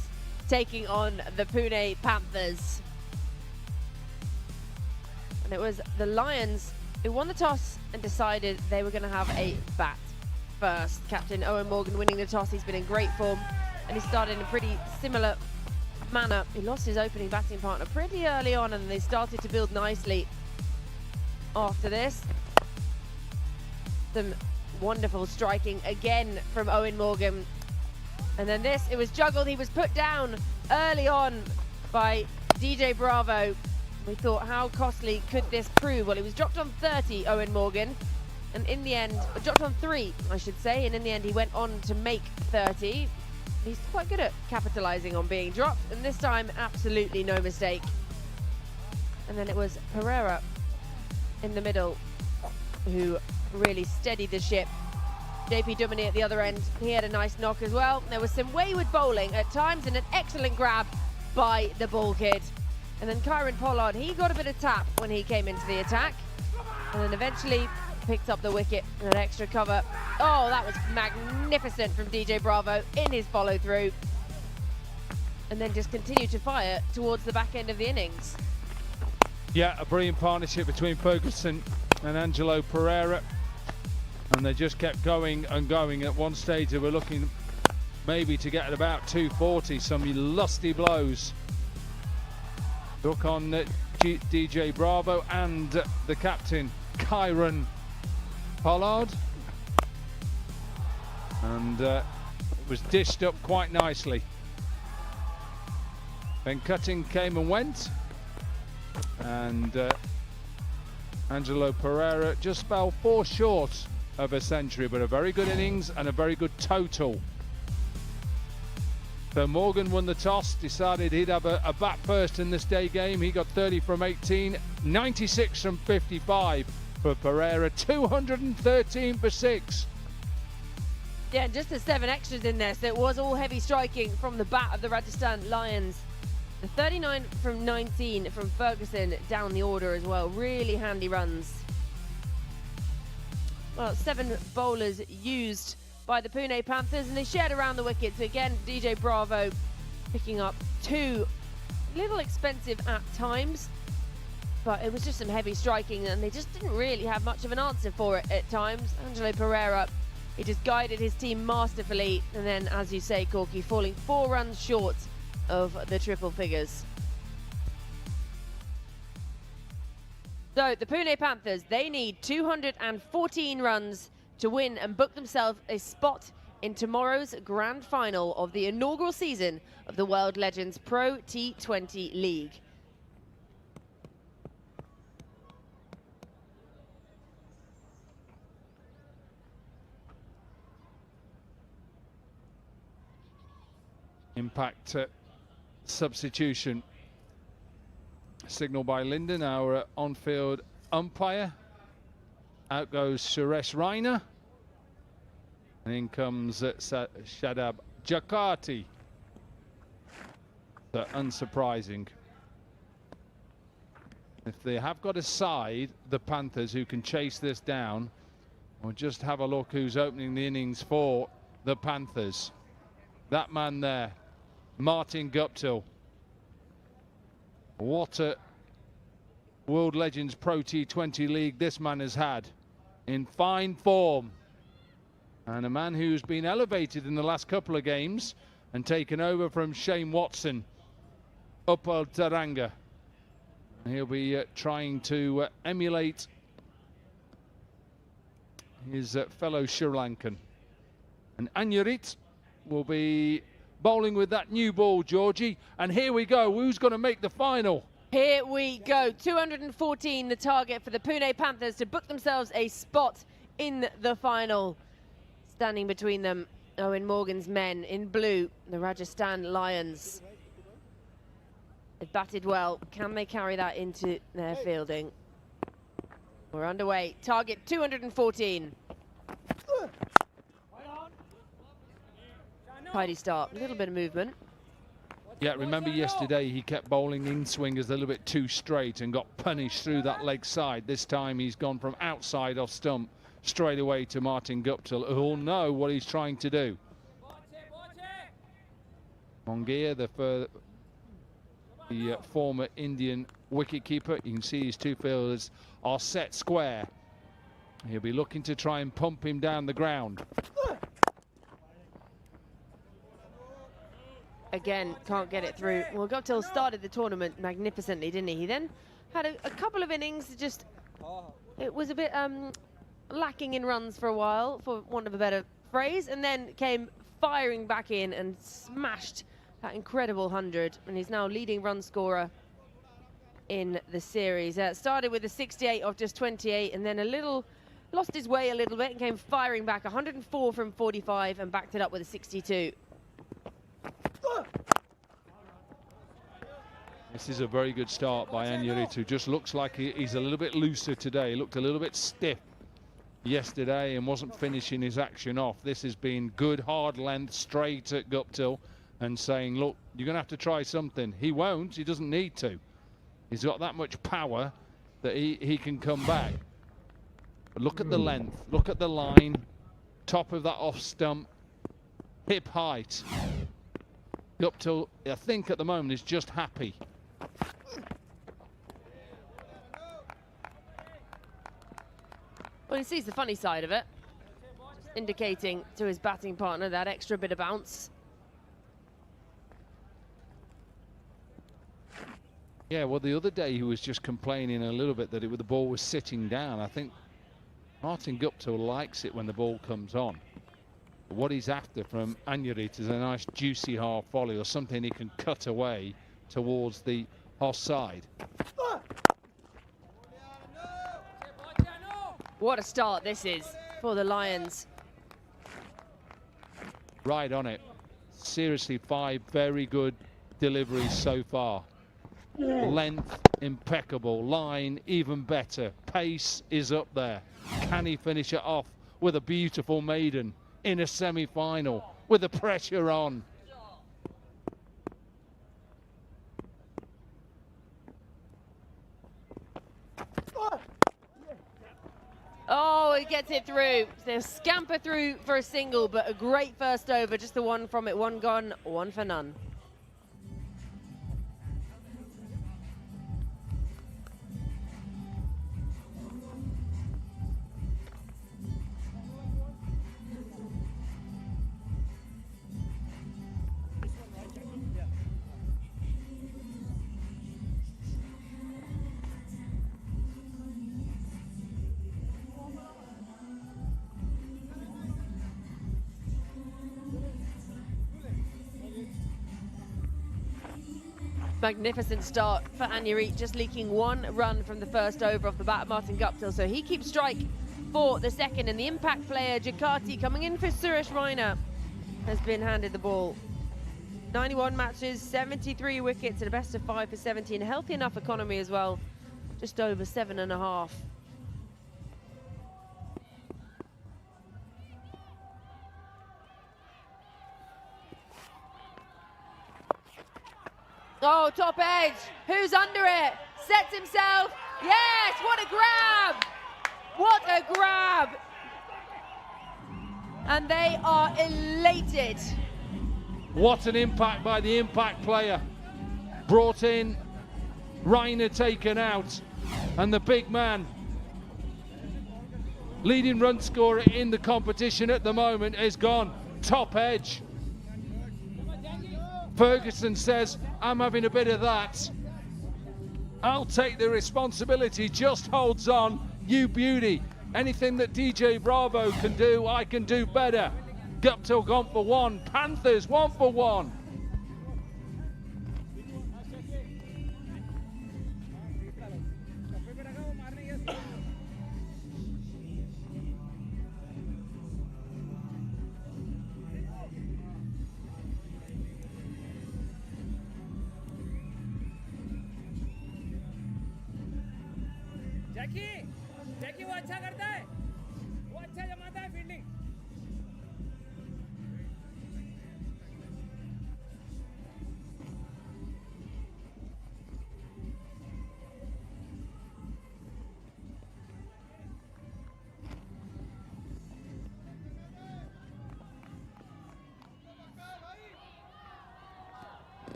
taking on the Pune Panthers. And it was the Lions who won the toss and decided they were going to have a bat first. Captain Owen Morgan winning the toss. He's been in great form and he started in a pretty similar manner. He lost his opening batting partner pretty early on and they started to build nicely after this. Some wonderful striking again from Owen Morgan. And then this, it was juggled. He was put down early on by DJ Bravo. We thought, how costly could this prove? Well, he was dropped on 30, Owen Morgan. And in the end, dropped on 3, I should say. And in the end, he went on to make 30. He's quite good at capitalizing on being dropped. And this time, absolutely no mistake. And then it was Pereira in the middle who really steadied the ship. JP Duminy at the other end, he had a nice knock as well. There was some wayward bowling at times and an excellent grab by the ball kid. And then Kyron Pollard, he got a bit of tap when he came into the attack. And then eventually picked up the wicket and an extra cover. Oh, that was magnificent from DJ Bravo in his follow through. And then just continued to fire towards the back end of the innings. Yeah, a brilliant partnership between Ferguson and Angelo Pereira. And they just kept going and going. At one stage they were looking maybe to get at about 240, some lusty blows. Look on DJ Bravo and the captain, Kyron Pollard. And it was dished up quite nicely. Then cutting came and went. And Angelo Pereira just fell 4 short of a century, but a very good innings and a very good total. So Morgan won the toss, decided he'd have a bat first in this day game. He got 30 from 18, 96 from 55 for Pereira, 213 for 6. Yeah, just the 7 extras in there, so it was all heavy striking from the bat of the Rajasthan Lions. The 39 from 19 from Ferguson down the order as well. Really handy runs. Well, 7 bowlers used by the Pune Panthers and they shared around the wickets. Again, DJ Bravo picking up 2. A little expensive at times, but it was just some heavy striking and they just didn't really have much of an answer for it at times. Angelo Pereira, he just guided his team masterfully. And then, as you say, Corky, falling 4 runs short of the triple figures. So the Pune Panthers, they need 214 runs to win and book themselves a spot in tomorrow's grand final of the inaugural season of the World Legends Pro T20 League. Impact substitution. Signal by Linden, our on-field umpire. Out goes Suresh Raina. And in comes Shadab Jakarti. So unsurprising. If they have got a side, the Panthers, who can chase this down, we'll just have a look who's opening the innings for the Panthers. That man there, Martin Guptill. What a World Legends Pro T20 League this man has had, in fine form. And a man who's been elevated in the last couple of games and taken over from Shane Watson, Uppal Taranga. He'll be trying to emulate his fellow Sri Lankan. And Anyarit will be bowling with that new ball, Georgie. And here we go. Who's going to make the final? Here we go. 214 the target for the Pune Panthers to book themselves a spot in the final. Standing between them, Owen Morgan's men in blue, the Rajasthan Lions. They've batted well. Can they carry that into their fielding? We're underway. Target 214. Tidy start. A little bit of movement. Yeah, remember yesterday he kept bowling in swingers a little bit too straight and got punished through that leg side. This time he's gone from outside off stump straight away to Martin Guptill, who'll know what he's trying to do. Mongia, the former Indian wicketkeeper, you can see his two fielders are set square. He'll be looking to try and pump him down the ground. Again, can't get it through. Well, Guptill started the tournament magnificently, didn't he? He then had a couple of innings, just, it was a bit lacking in runs for a while, for want of a better phrase, and then came firing back in and smashed that incredible 100, and he's now leading run scorer in the series. Started with a 68 off just 28, and then lost his way a little bit and came firing back 104 from 45 and backed it up with a 62. This is a very good start by Anyuritu. Just looks like he's a little bit looser today. He looked a little bit stiff yesterday and wasn't finishing his action off. This has been good, hard length, straight at Guptill and saying, look, you're going to have to try something. He won't. He doesn't need to. He's got that much power that he can come back. But look at the length. Look at the line. Top of that off stump. Hip height. Guptill, I think at the moment, is just happy. Well, he sees the funny side of it, indicating to his batting partner that extra bit of bounce. Yeah, well, the other day he was just complaining a little bit that the ball was sitting down. I think Martin Guptill likes it when the ball comes on. But what he's after from Anyuritu is a nice juicy half volley or something he can cut away towards the offside. What a start this is for the Lions. Right on it. Seriously, 5 very good deliveries so far. Length, impeccable. Line, even better. Pace is up there. Can he finish it off with a beautiful maiden in a semi-final with the pressure on? Oh, he gets it through. They'll scamper through for a single, but a great first over. Just the one from it. One gone, one for none. Magnificent start for Anyuritu, just leaking 1 run from the first over off the bat of Martin Guptill. So he keeps strike for the second, and the impact player, Jakati, coming in for Suresh Raina, has been handed the ball. 91 matches, 73 wickets, and a best of 5 for 17. Healthy enough economy as well, just over 7.5. Oh, top edge. Who's under it? Sets himself. Yes, what a grab. What a grab. And they are elated. What an impact by the impact player. Brought in, Raina taken out, and the big man, leading run scorer in the competition at the moment, is gone. Top edge. Ferguson says, I'm having a bit of that. I'll take the responsibility, just holds on. You beauty. Anything that DJ Bravo can do, I can do better. Guptill gone for 1. Panthers 1 for 1. जैकी वो अच्छा करता है, वो अच्छा जमाता है fielding.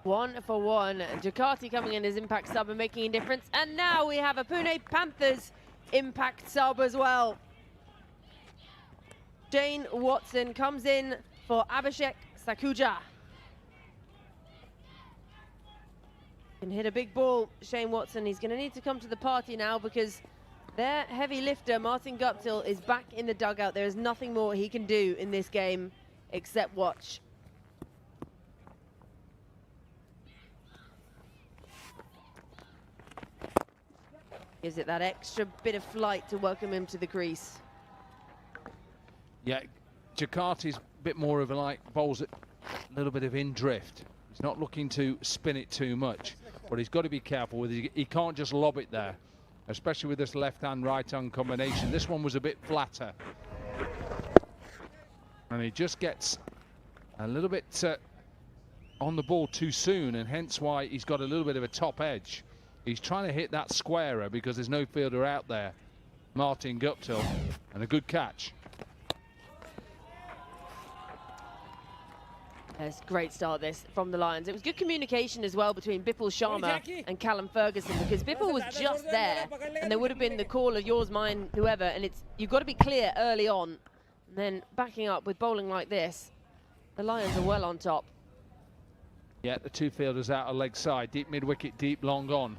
1 for 1. Jakarta coming in as impact sub and making a difference. And now we have a Pune Panthers impact sub as well. Shane Watson comes in for Abhishek Sakuja. Can hit a big ball, Shane Watson. He's going to need to come to the party now because their heavy lifter, Martin Guptill, is back in the dugout. There is nothing more he can do in this game except watch. Gives it that extra bit of flight to welcome him to the crease. Yeah, Jakarta's a bit more of a bowls a little bit of in drift. He's not looking to spin it too much, but he's got to be careful with it. He can't just lob it there, especially with this left-hand, right-hand combination. This one was a bit flatter. And he just gets a little bit on the ball too soon, and hence why he's got a little bit of a top edge. He's trying to hit that squarer because there's no fielder out there. Martin Guptill, and a good catch. It's a great start this from the Lions. It was good communication as well between Bipul Sharma and Callum Ferguson, because Bipul was just there and there would have been the call of yours, mine, whoever, and you've got to be clear early on. And then backing up with bowling like this, the Lions are well on top. Yeah, the two fielders out of leg side, deep mid-wicket, deep long on.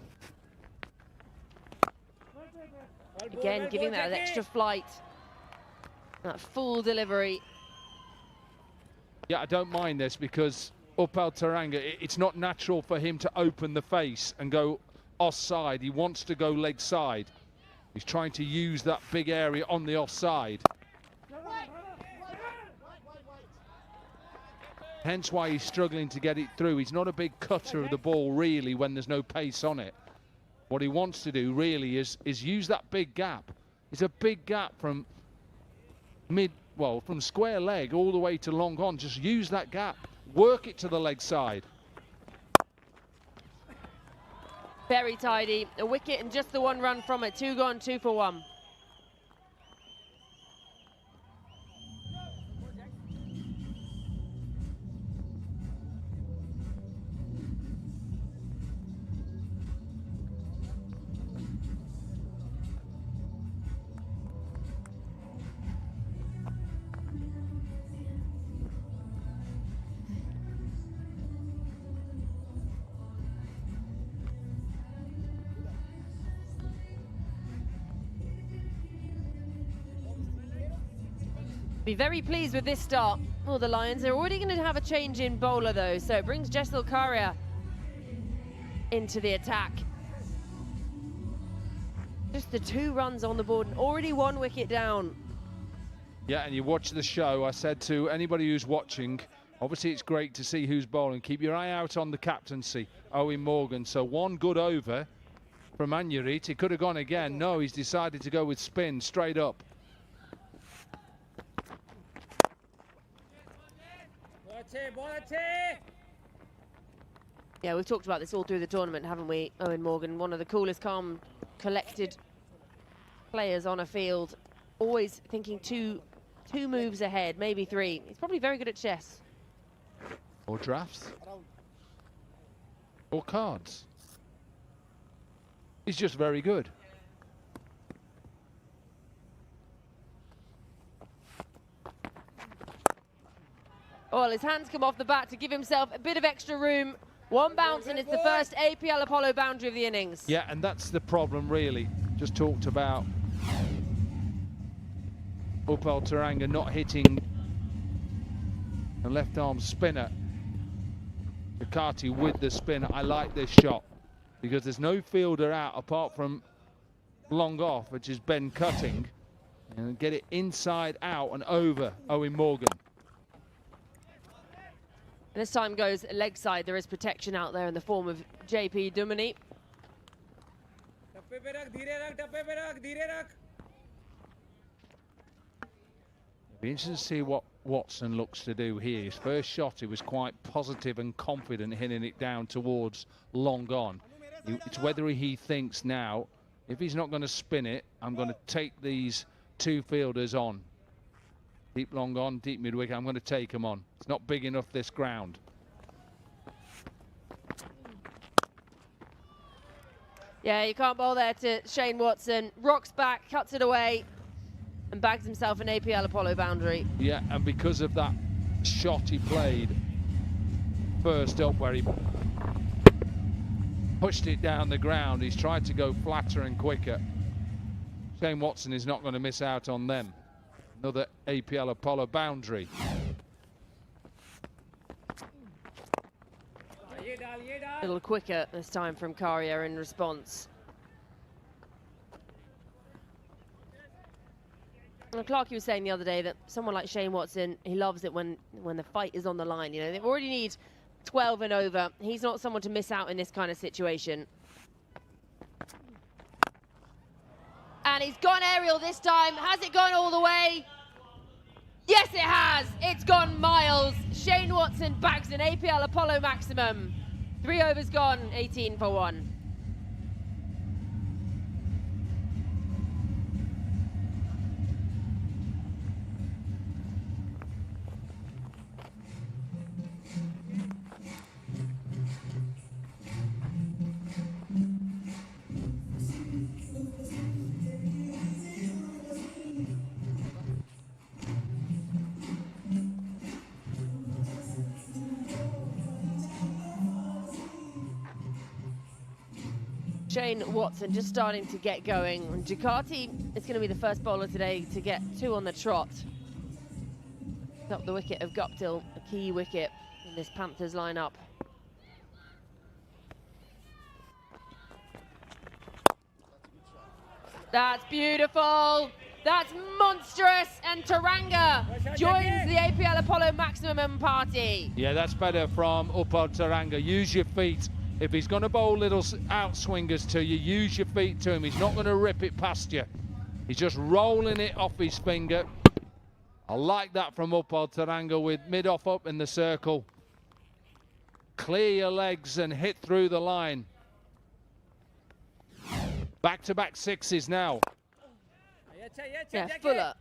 Again, giving that extra flight, that full delivery. Yeah, I don't mind this because Upal Taranga, it's not natural for him to open the face and go offside. He wants to go leg side. He's trying to use that big area on the offside. Hence why he's struggling to get it through. He's not a big cutter of the ball really when there's no pace on it. What he wants to do really is use that big gap. It's a big gap from from square leg all the way to long on. Just use that gap, work it to the leg side. Very tidy, a wicket and just the one run from it. 2 gone, 2 for 1. Be very pleased with this start. Oh, the Lions are already going to have a change in bowler though, so it brings Jessel Karia into the attack. Just the 2 runs on the board and already 1 wicket down. Yeah, and you watch the show. I said to anybody who's watching, obviously it's great to see who's bowling. Keep your eye out on the captaincy, Owen Morgan. So 1 good over from Anyarit. He could have gone again. No, he's decided to go with spin straight up. Yeah, we've talked about this all through the tournament, haven't we? Owen Morgan, one of the coolest, calm, collected players on a field. Always thinking two moves ahead, maybe 3. He's probably very good at chess. Or drafts. Or cards. He's just very good. Well, his hands come off the bat to give himself a bit of extra room. 1 bounce and it's the first APL Apollo boundary of the innings. Yeah, and that's the problem really. Just talked about Upal Taranga not hitting a left arm spinner. Jakarta with the spin. I like this shot because there's no fielder out apart from long off, which is Ben Cutting, and get it inside out and over Owen Morgan. This time goes leg side. There is protection out there in the form of JP Dumani. It'll be interesting to see what Watson looks to do here. His first shot, he was quite positive and confident hitting it down towards long on. It's whether he thinks now, if he's not going to spin it, I'm going to take these 2 fielders on. Deep long on, deep mid-wicket, I'm going to take them on. It's not big enough, this ground. Yeah, you can't bowl there to Shane Watson. Rocks back, cuts it away, and bags himself an APL Apollo boundary. Yeah, and because of that shot he played first up where he pushed it down the ground, he's tried to go flatter and quicker. Shane Watson is not going to miss out on them. Another APL Apollo boundary. A little quicker this time from Karia in response. And Clarkey was saying the other day that someone like Shane Watson, he loves it when the fight is on the line. You know, they already need 12 and over. He's not someone to miss out in this kind of situation. And he's gone aerial this time. Has it gone all the way? Yes, it has. It's gone miles. Shane Watson bags an APL Apollo maximum. 3 overs gone, 18 for 1. Shane Watson just starting to get going. And Ducati is going to be the first bowler today to get 2 on the trot. Up the wicket of Guptill, a key wicket in this Panthers lineup. That's beautiful. That's monstrous. And Taranga joins the APL Apollo maximum party. Yeah, that's better from Upal Taranga. Use your feet. If he's going to bowl little outswingers to you, use your feet to him. He's not going to rip it past you. He's just rolling it off his finger. I like that from Upal Taranga with mid-off up in the circle. Clear your legs and hit through the line. Back-to-back sixes now. Yeah, Fuller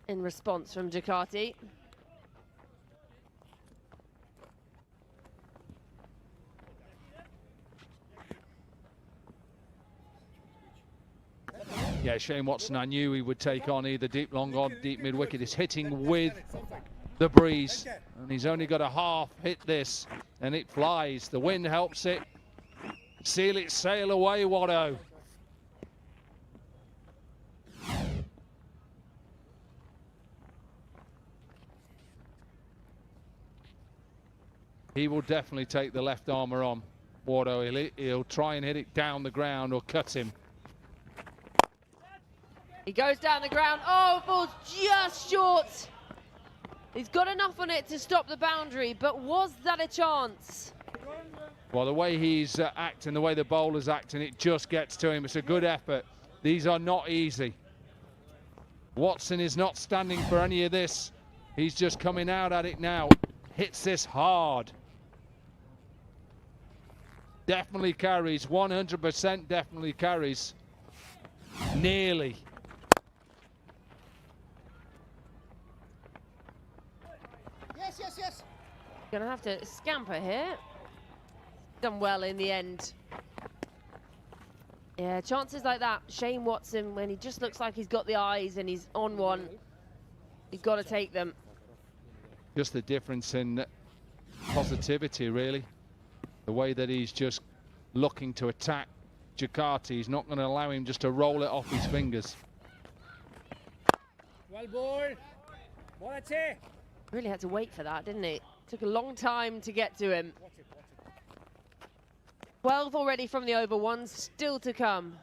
in response from Ducati. Yeah, Shane Watson, I knew he would take on either deep long or deep mid wicket. He's hitting with the breeze, and he's only got a half hit this, and it flies. The wind helps it. Seal it, sail away, Watto. He will definitely take the left armour on, Watto. He'll try and hit it down the ground or cut him. He goes down the ground. Oh, ball's just short. He's got enough on it to stop the boundary, but was that a chance? Well, the way he's acting, the way the bowler's acting, it just gets to him. It's a good effort. These are not easy. Watson is not standing for any of this. He's just coming out at it now. Hits this hard. Definitely carries, 100% definitely carries. Nearly. Yes. Gonna have to scamper here. Done well in the end. Yeah, chances like that. Shane Watson, when he just looks like he's got the eyes and he's on one, you've got to take them. Just the difference in positivity, really. The way that he's just looking to attack Ducati. He's not going to allow him just to roll it off his fingers. Well bowled. Really had to wait for that, didn't he? Took a long time to get to him. 12 already from the over, 1 still to come.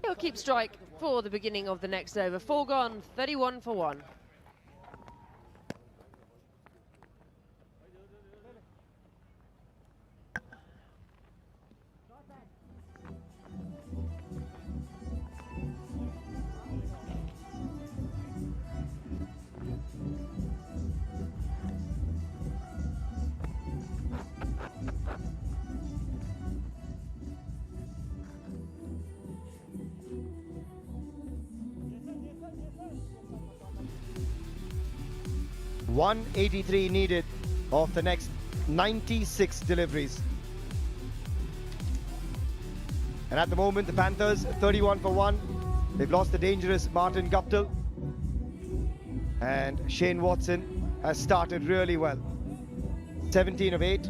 He'll keep strike for the beginning of the next over. 4 gone, 31 for 1. 183 needed of the next 96 deliveries. And at the moment, the Panthers 31 for 1. They've lost the dangerous Martin Guptill. And Shane Watson has started really well. 17 of 8.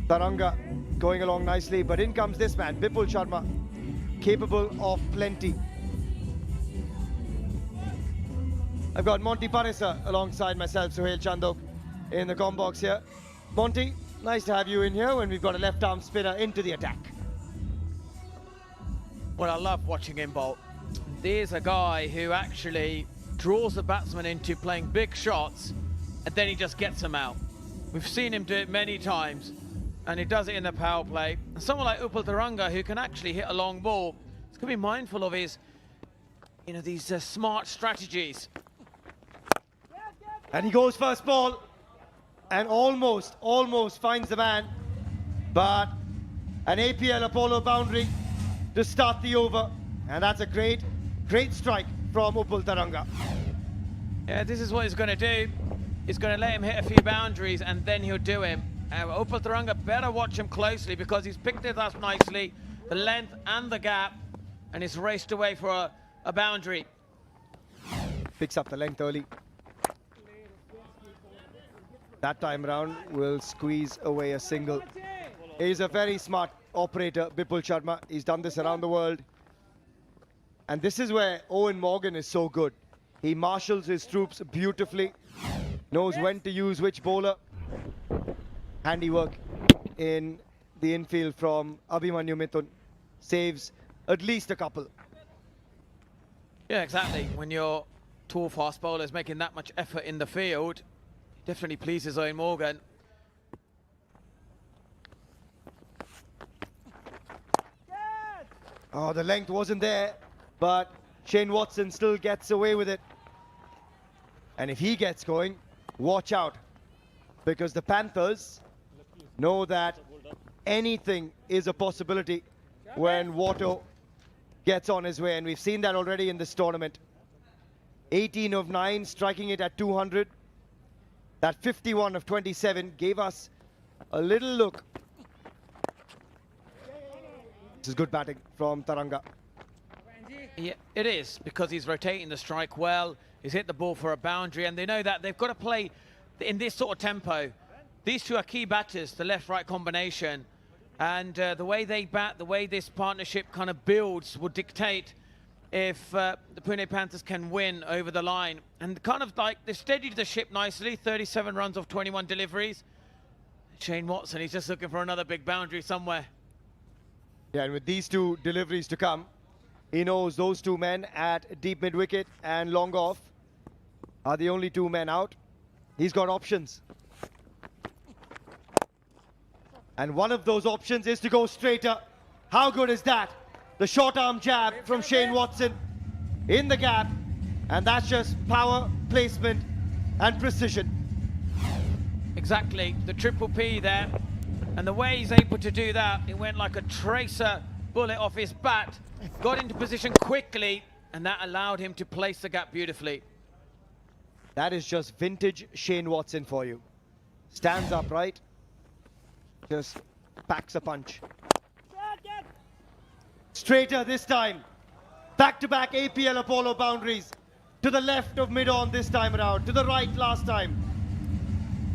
Taranga going along nicely, but in comes this man, Vipul Sharma, capable of plenty. I've got Monty Parisa alongside myself, Suhail Chandok, in the comm box here. Monty, nice to have you in here when we've got a left-arm spinner into the attack. Well, I love watching him bowl. There's a guy who actually draws the batsman into playing big shots, and then he just gets them out. We've seen him do it many times, and he does it in the power play. And someone like Upal Taranga, who can actually hit a long ball, he's going to be mindful of his, these smart strategies. And he goes first ball, and almost finds the man, but an APL Apollo boundary to start the over, and that's a great strike from Upal Taranga. Yeah, this is what he's going to do. He's going to let him hit a few boundaries, and then he'll do him. Upal Taranga better watch him closely, because he's picked it up nicely, the length and the gap, and he's raced away for a boundary. Picks up the length early. That time round will squeeze away a single. He's a very smart operator, Vipul Sharma. He's done this around the world. And this is where Owen Morgan is so good. He marshals his troops beautifully, knows when to use which bowler. Handiwork in the infield from Abhimanyu Mithun. Saves at least a couple. Yeah, exactly. When your tall fast bowler is making that much effort in the field, definitely pleases Owen Morgan. Oh, the length wasn't there, but Shane Watson still gets away with it. And if he gets going, watch out, because the Panthers know that anything is a possibility when Watto gets on his way, and we've seen that already in this tournament. 18 of 9, striking it at 200. That 51 of 27 gave us a little look. This is good batting from Taranga. Yeah, it is, because he's rotating the strike well. He's hit the ball for a boundary, and they know that they've got to play in this sort of tempo. These two are key batters, the left-right combination. And the way they bat, the way this partnership kind of builds will dictate if the Pune Panthers can win over the line. And kind of like they've steadied the ship nicely, 37 runs off 21 deliveries. Shane Watson, he's just looking for another big boundary somewhere. Yeah, and with these two deliveries to come, he knows those two men at deep mid-wicket and long off are the only two men out. He's got options. And one of those options is to go straighter. How good is that? The short arm jab from Shane Watson in the gap. And that's just power, placement and precision. Exactly, the triple P there. And the way he's able to do that, it went like a tracer bullet off his bat. Got into position quickly, and that allowed him to place the gap beautifully. That is just vintage Shane Watson for you. Stands upright. Just packs a punch. Straighter this time. Back-to-back APL Apollo boundaries. To the left of mid-on this time around. To the right last time.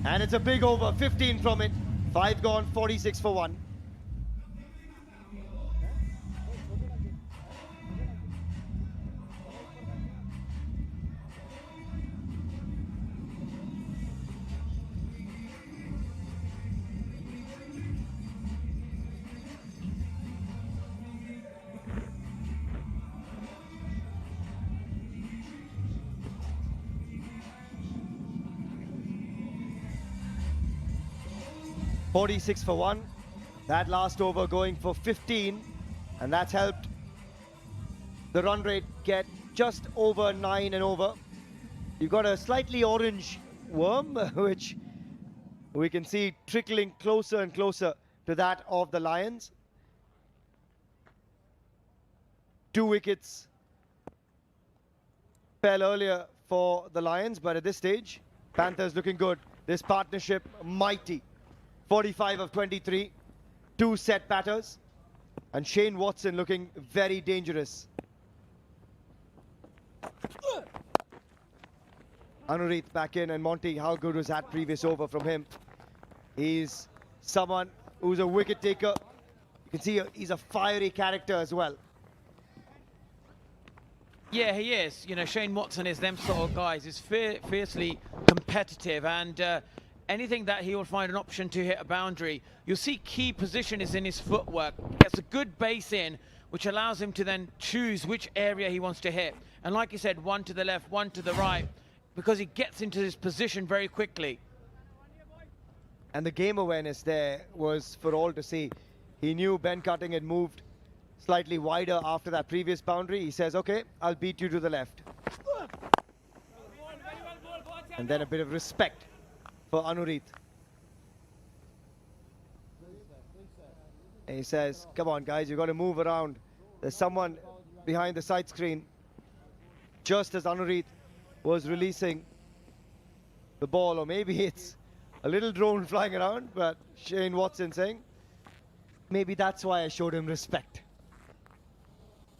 And it's a big over. 15 from it. 5 gone, 46 for 1. .46 for 1. That last over going for 15, and that's helped the run rate get just over 9 and over. You've got a slightly orange worm, which we can see trickling closer and closer to that of the Lions. 2 wickets fell earlier for the Lions, but at this stage, Panthers looking good. This partnership mighty. 45 of 23. 2 set batters. And Shane Watson looking very dangerous. Anurit back in, and Monty, how good was that previous over from him? He's someone who's a wicket taker. You can see he's a fiery character as well. Yeah, he is. You know, Shane Watson is them sort of guys. He's fiercely competitive, and anything that he will find an option to hit a boundary. You'll see key position is in his footwork. He gets a good base in, which allows him to then choose which area he wants to hit. And like you said, one to the left, one to the right, because he gets into his position very quickly. And the game awareness there was for all to see. He knew Ben Cutting had moved slightly wider after that previous boundary. He says, okay, I'll beat you to the left. And then a bit of respect for Anurit. And he says, come on guys, you've got to move around. There's someone behind the side screen. Just as Anurit was releasing the ball, or maybe it's a little drone flying around, but Shane Watson saying, maybe that's why I showed him respect.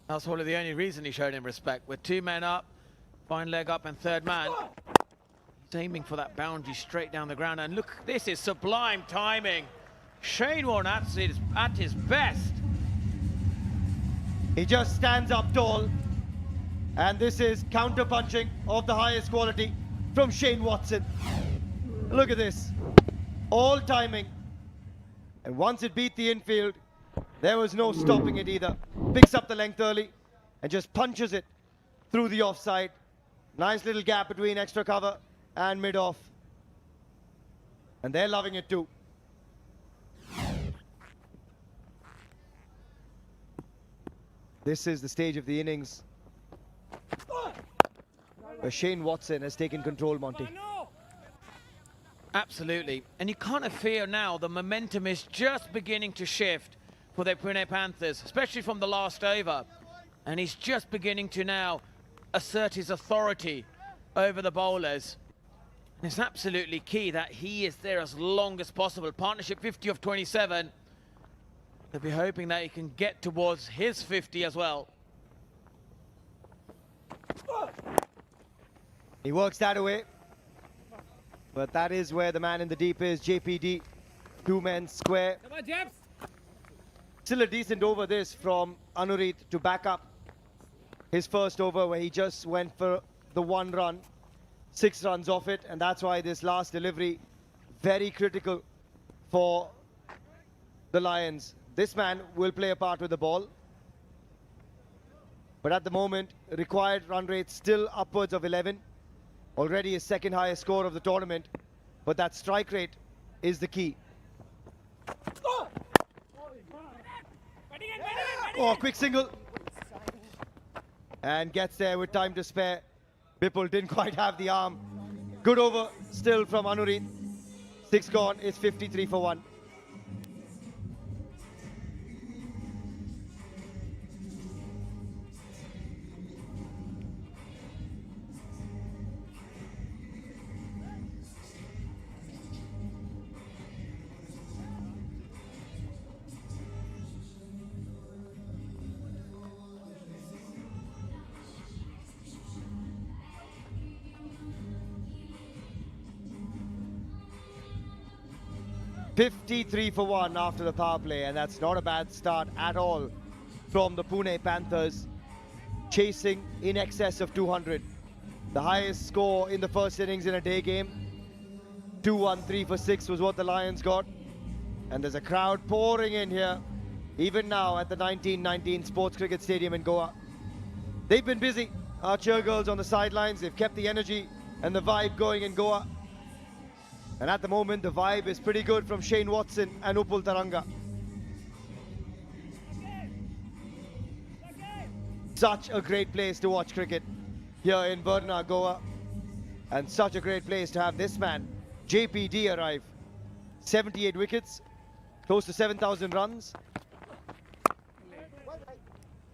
That's probably the only reason he showed him respect. With 2 men up, fine leg up and 3rd man. He's aiming for that boundary straight down the ground. And look, this is sublime timing. Shane Watson is at his best. He just stands up tall. And this is counter-punching of the highest quality from Shane Watson. Look at this. All timing. And once it beat the infield, there was no stopping it either. Picks up the length early and just punches it through the offside. Nice little gap between extra cover and mid-off. And they're loving it too. This is the stage of the innings where Shane Watson has taken control, Monty. Absolutely. And you can't fear now, the momentum is just beginning to shift for the Pune Panthers, especially from the last over. And he's just beginning to now assert his authority over the bowlers. And it's absolutely key that he is there as long as possible. Partnership 50 of 27. They'll be hoping that he can get towards his 50 as well. He works that away. But that is where the man in the deep is, JPD. 2 men square. Come on, James. Still a decent over this from Anurit to back up his first over, where he just went for the 1 run. 6 runs off it, and that's why this last delivery very critical for the Lions. This man will play a part with the ball. But at the moment, required run rate still upwards of 11. Already his 2nd highest score of the tournament. But that strike rate is the key. Oh, quick single. And gets there with time to spare. Bipul didn't quite have the arm. Good over still from Anurit. 6 gone, it's 53 for 1. .53 for 1 after the power play, and that's not a bad start at all from the Pune Panthers, chasing in excess of 200. The highest score in the first innings in a day game. 2-1-3 for 6 was what the Lions got. And there's a crowd pouring in here, even now at the 1919 Sports Cricket Stadium in Goa. They've been busy, our cheergirls on the sidelines. They've kept the energy and the vibe going in Goa. And at the moment, the vibe is pretty good from Shane Watson and Upul Taranga. Such a great place to watch cricket here in Varna, Goa. And such a great place to have this man, JPD, arrive. 78 wickets, close to 7,000 runs.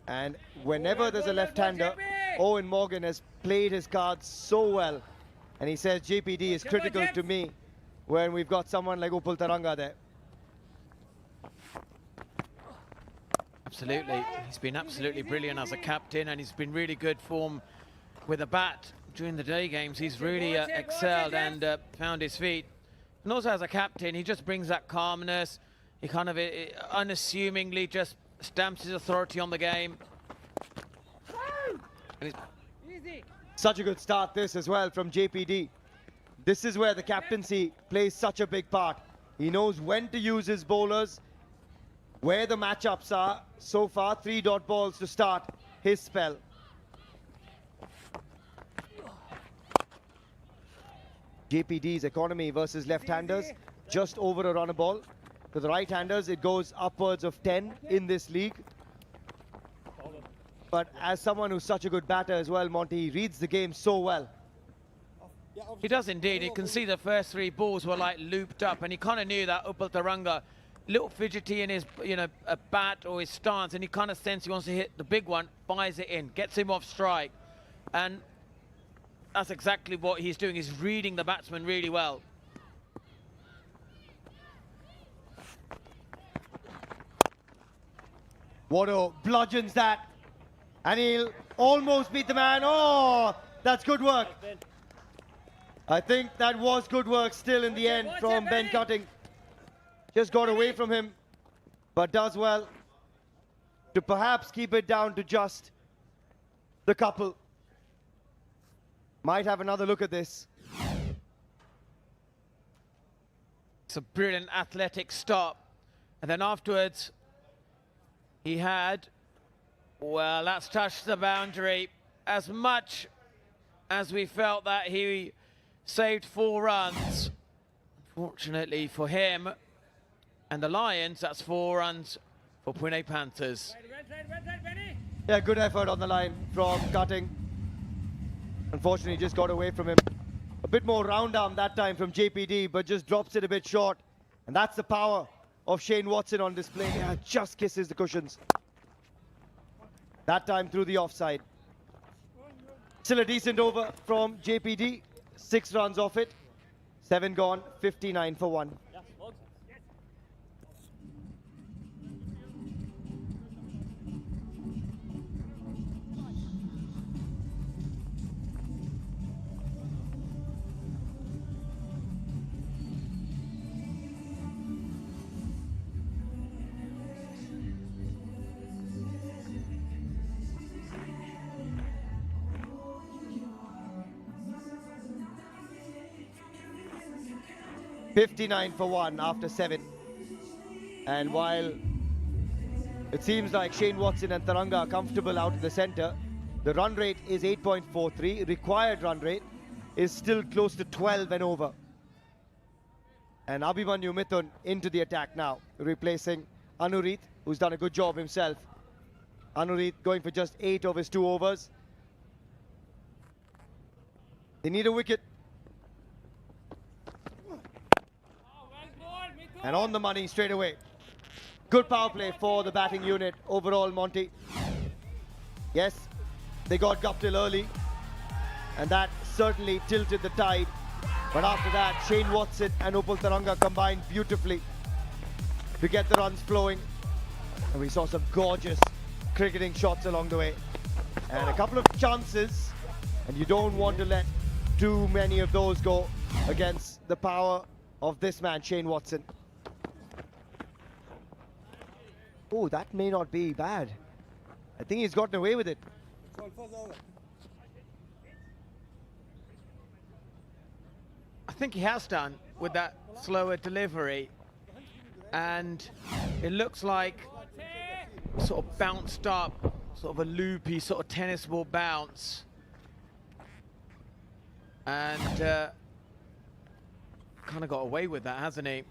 And whenever there's a left-hander, Owen Morgan has played his cards so well And he says JPD is critical to me when we've got someone like Upul Taranga there. Absolutely. He's been absolutely brilliant as a captain, and he's been really good form with a bat during the day games. He's really excelled and found his feet. And also as a captain, he just brings that calmness. He kind of unassumingly just stamps his authority on the game. And such a good start this as well from JPD. This is where the captaincy plays such a big part. He knows when to use his bowlers, where the matchups are. So far, 3 dot balls to start his spell. JPD's economy versus left-handers, just over a run a ball. To the right-handers, it goes upwards of 10 in this league. But as someone who's such a good batter as well, Monty, he reads the game so well. He does indeed. You can see the first 3 balls were like looped up, and he kind of knew that Upul Taranga, little fidgety in his, a bat or his stance, and he kind of sensed he wants to hit the big one, fires it in, gets him off strike. And that's exactly what he's doing. He's reading the batsman really well. Wado bludgeons that, and he'll almost beat the man. Oh, that's good work. I think that was good work still in the end from Ben Cutting. Just got away from him, but does well to perhaps keep it down to just the couple. Might have another look at this. It's a brilliant athletic stop. And then afterwards, he had, well, that's touched the boundary. As much as we felt that he saved 4 runs, unfortunately for him and the Lions, that's 4 runs for Pune Panthers. Yeah, good effort on the line from Cutting. Unfortunately, just got away from him. A bit more round arm that time from JPD, but just drops it a bit short. And that's the power of Shane Watson on display. Yeah, just kisses the cushions. That time through the offside. Still a decent over from JPD. 6 runs off it. 7 gone, 59 for 1. 59 for 1 after 7. And while it seems like Shane Watson and Taranga are comfortable out in the centre, the run rate is 8.43. Required run rate is still close to 12 and over. And Abhimanyu Mithun into the attack now, replacing Anureet, who's done a good job himself. Anureet going for just 8 of his 2 overs. They need a wicket. And on the money straight away. Good power play for the batting unit overall, Monty. Yes, they got Guptill early, and that certainly tilted the tide. But after that, Shane Watson and Upul Taranga combined beautifully to get the runs flowing. And we saw some gorgeous cricketing shots along the way. And a couple of chances, and you don't want to let too many of those go against the power of this man, Shane Watson. Oh, that may not be bad. I think he's gotten away with it. I think he has done with that slower delivery. And it looks like sort of bounced up, sort of a loopy sort of tennis ball bounce. And kind of got away with that, hasn't he?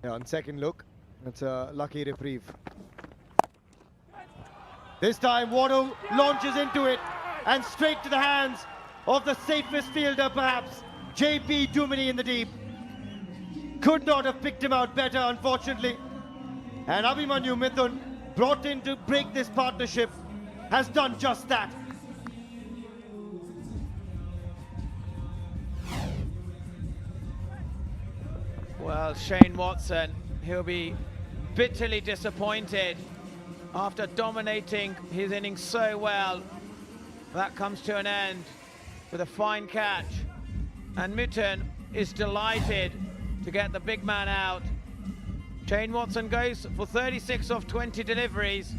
Yeah, on second look, that's a lucky reprieve. This time, Wado launches into it and straight to the hands of the safest fielder, perhaps, JP Duminy in the deep. Could not have picked him out better, unfortunately. And Abhimanyu Mithun, brought in to break this partnership, has done just that. Well, Shane Watson, he'll be bitterly disappointed after dominating his innings so well. That comes to an end with a fine catch. And Mitten is delighted to get the big man out. Shane Watson goes for 36 of 20 deliveries,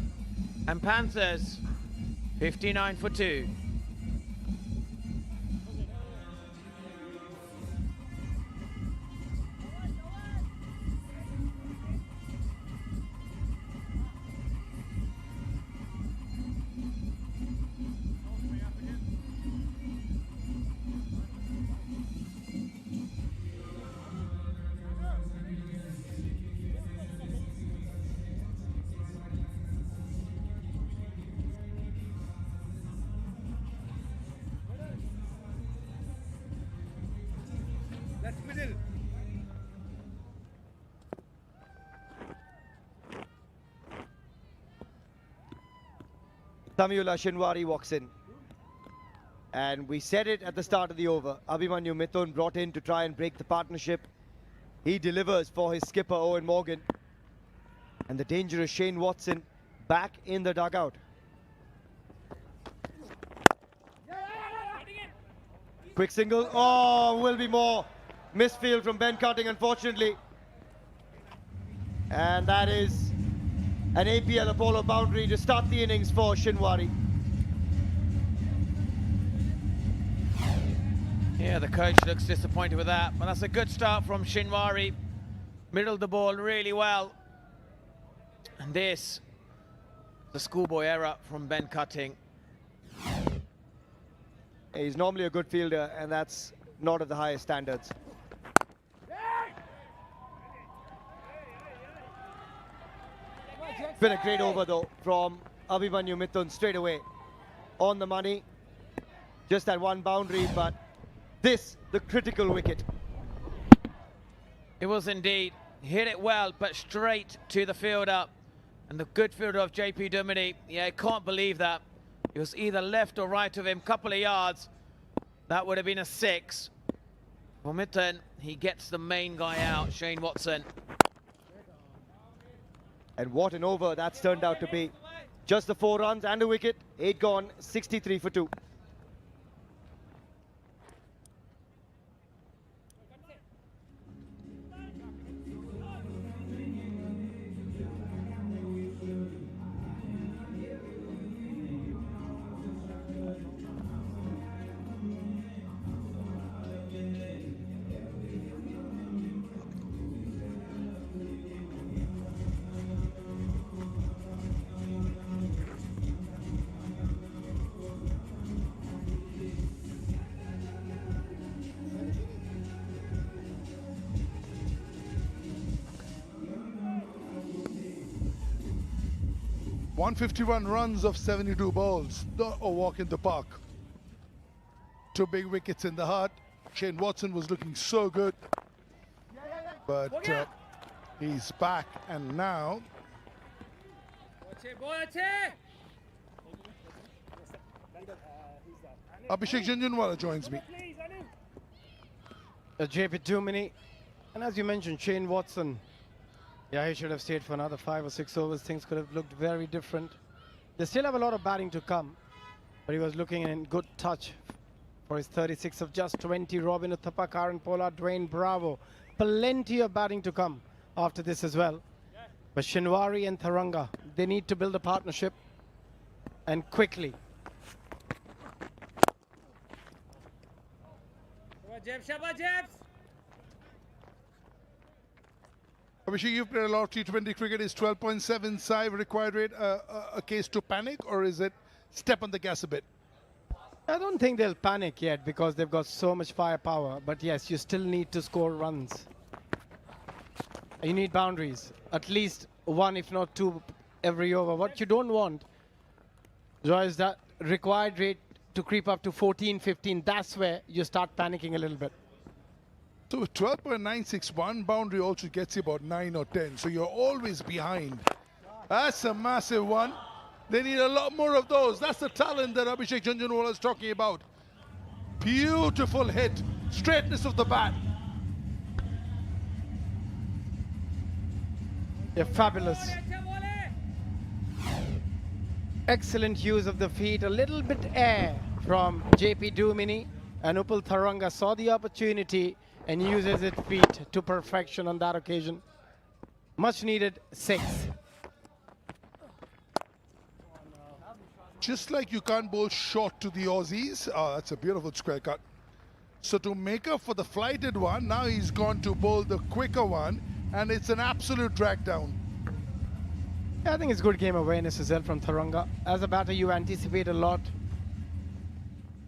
and Panthers 59 for 2. Samuela Shinwari walks in. And we said it at the start of the over. Abhimanyu Mithun brought in to try and break the partnership. He delivers for his skipper, Owen Morgan. And the dangerous Shane Watson back in the dugout. Quick single. Oh, will be more. Misfield from Ben Cutting, unfortunately. And that is an APL Apollo boundary to start the innings for Shinwari. Yeah, the coach looks disappointed with that, but that's a good start from Shinwari. Middled the ball really well. And this, the schoolboy error from Ben Cutting. He's normally a good fielder, and that's not at the highest standards. It's been a great over, though, from Abhimanyu Mithun straight away. On the money. Just that one boundary, but this, the critical wicket. It was indeed. Hit it well, but straight to the fielder. And the good fielder of JP Duminy, yeah, I can't believe that. It was either left or right of him, couple of yards. That would have been a 6. For Mitten, he gets the main guy out, Shane Watson. And what an over that's turned out to be. Just the 4 runs and a wicket. 8 gone, 63 for 2. .151 runs of 72 balls, not a walk in the park. 2 big wickets in the heart. Shane Watson was looking so good, but he's back, and now Abhishek Jhunjhunwala joins me. JP Duminy, and as you mentioned, Shane Watson. Yeah, he should have stayed for another 5 or 6 overs. Things could have looked very different. They still have a lot of batting to come, but he was looking in good touch for his 36 of just 20. Robin Uthappa, Karan Pollard, Dwayne Bravo. Plenty of batting to come after this as well. But Shinwari and Tharanga, they need to build a partnership, and quickly. Abhishek, you've played a lot of T20 cricket. Is 12.75 required rate a case to panic, or is it step on the gas a bit? I don't think they'll panic yet because they've got so much firepower. But yes, you still need to score runs. You need boundaries. At least 1, if not 2, every over. What you don't want, Joy, is that required rate to creep up to 14, 15. That's where you start panicking a little bit. So with 12.961, boundary also gets you about 9 or 10. So you're always behind. That's a massive one. They need a lot more of those. That's the talent that Abhishek Jhunjhunwala is talking about. Beautiful hit. Straightness of the bat. Yeah, fabulous. Excellent use of the feet, a little bit air from JP Dumini, and Upal Tharanga saw the opportunity and uses his feet to perfection on that occasion. Much needed 6. Just like you can't bowl short to the Aussies. Oh, that's a beautiful square cut. So to make up for the flighted one, now he's gone to bowl the quicker one, and it's an absolute drag down. Yeah, I think it's good game awareness as well from Tharanga. As a batter, you anticipate a lot.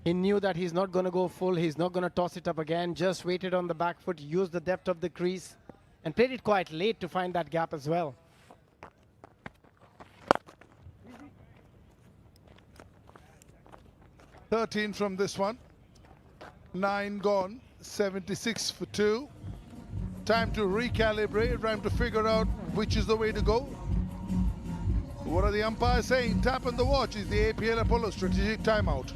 He knew that he's not going to go full. He's not going to toss it up again. Just waited on the back foot, used the depth of the crease, and played it quite late to find that gap as well. $13 from this one. 9 gone. 76 for 2. Time to recalibrate. Time to figure out which is the way to go. What are the umpires saying? Tap on the watch is the APL Apollo strategic timeout.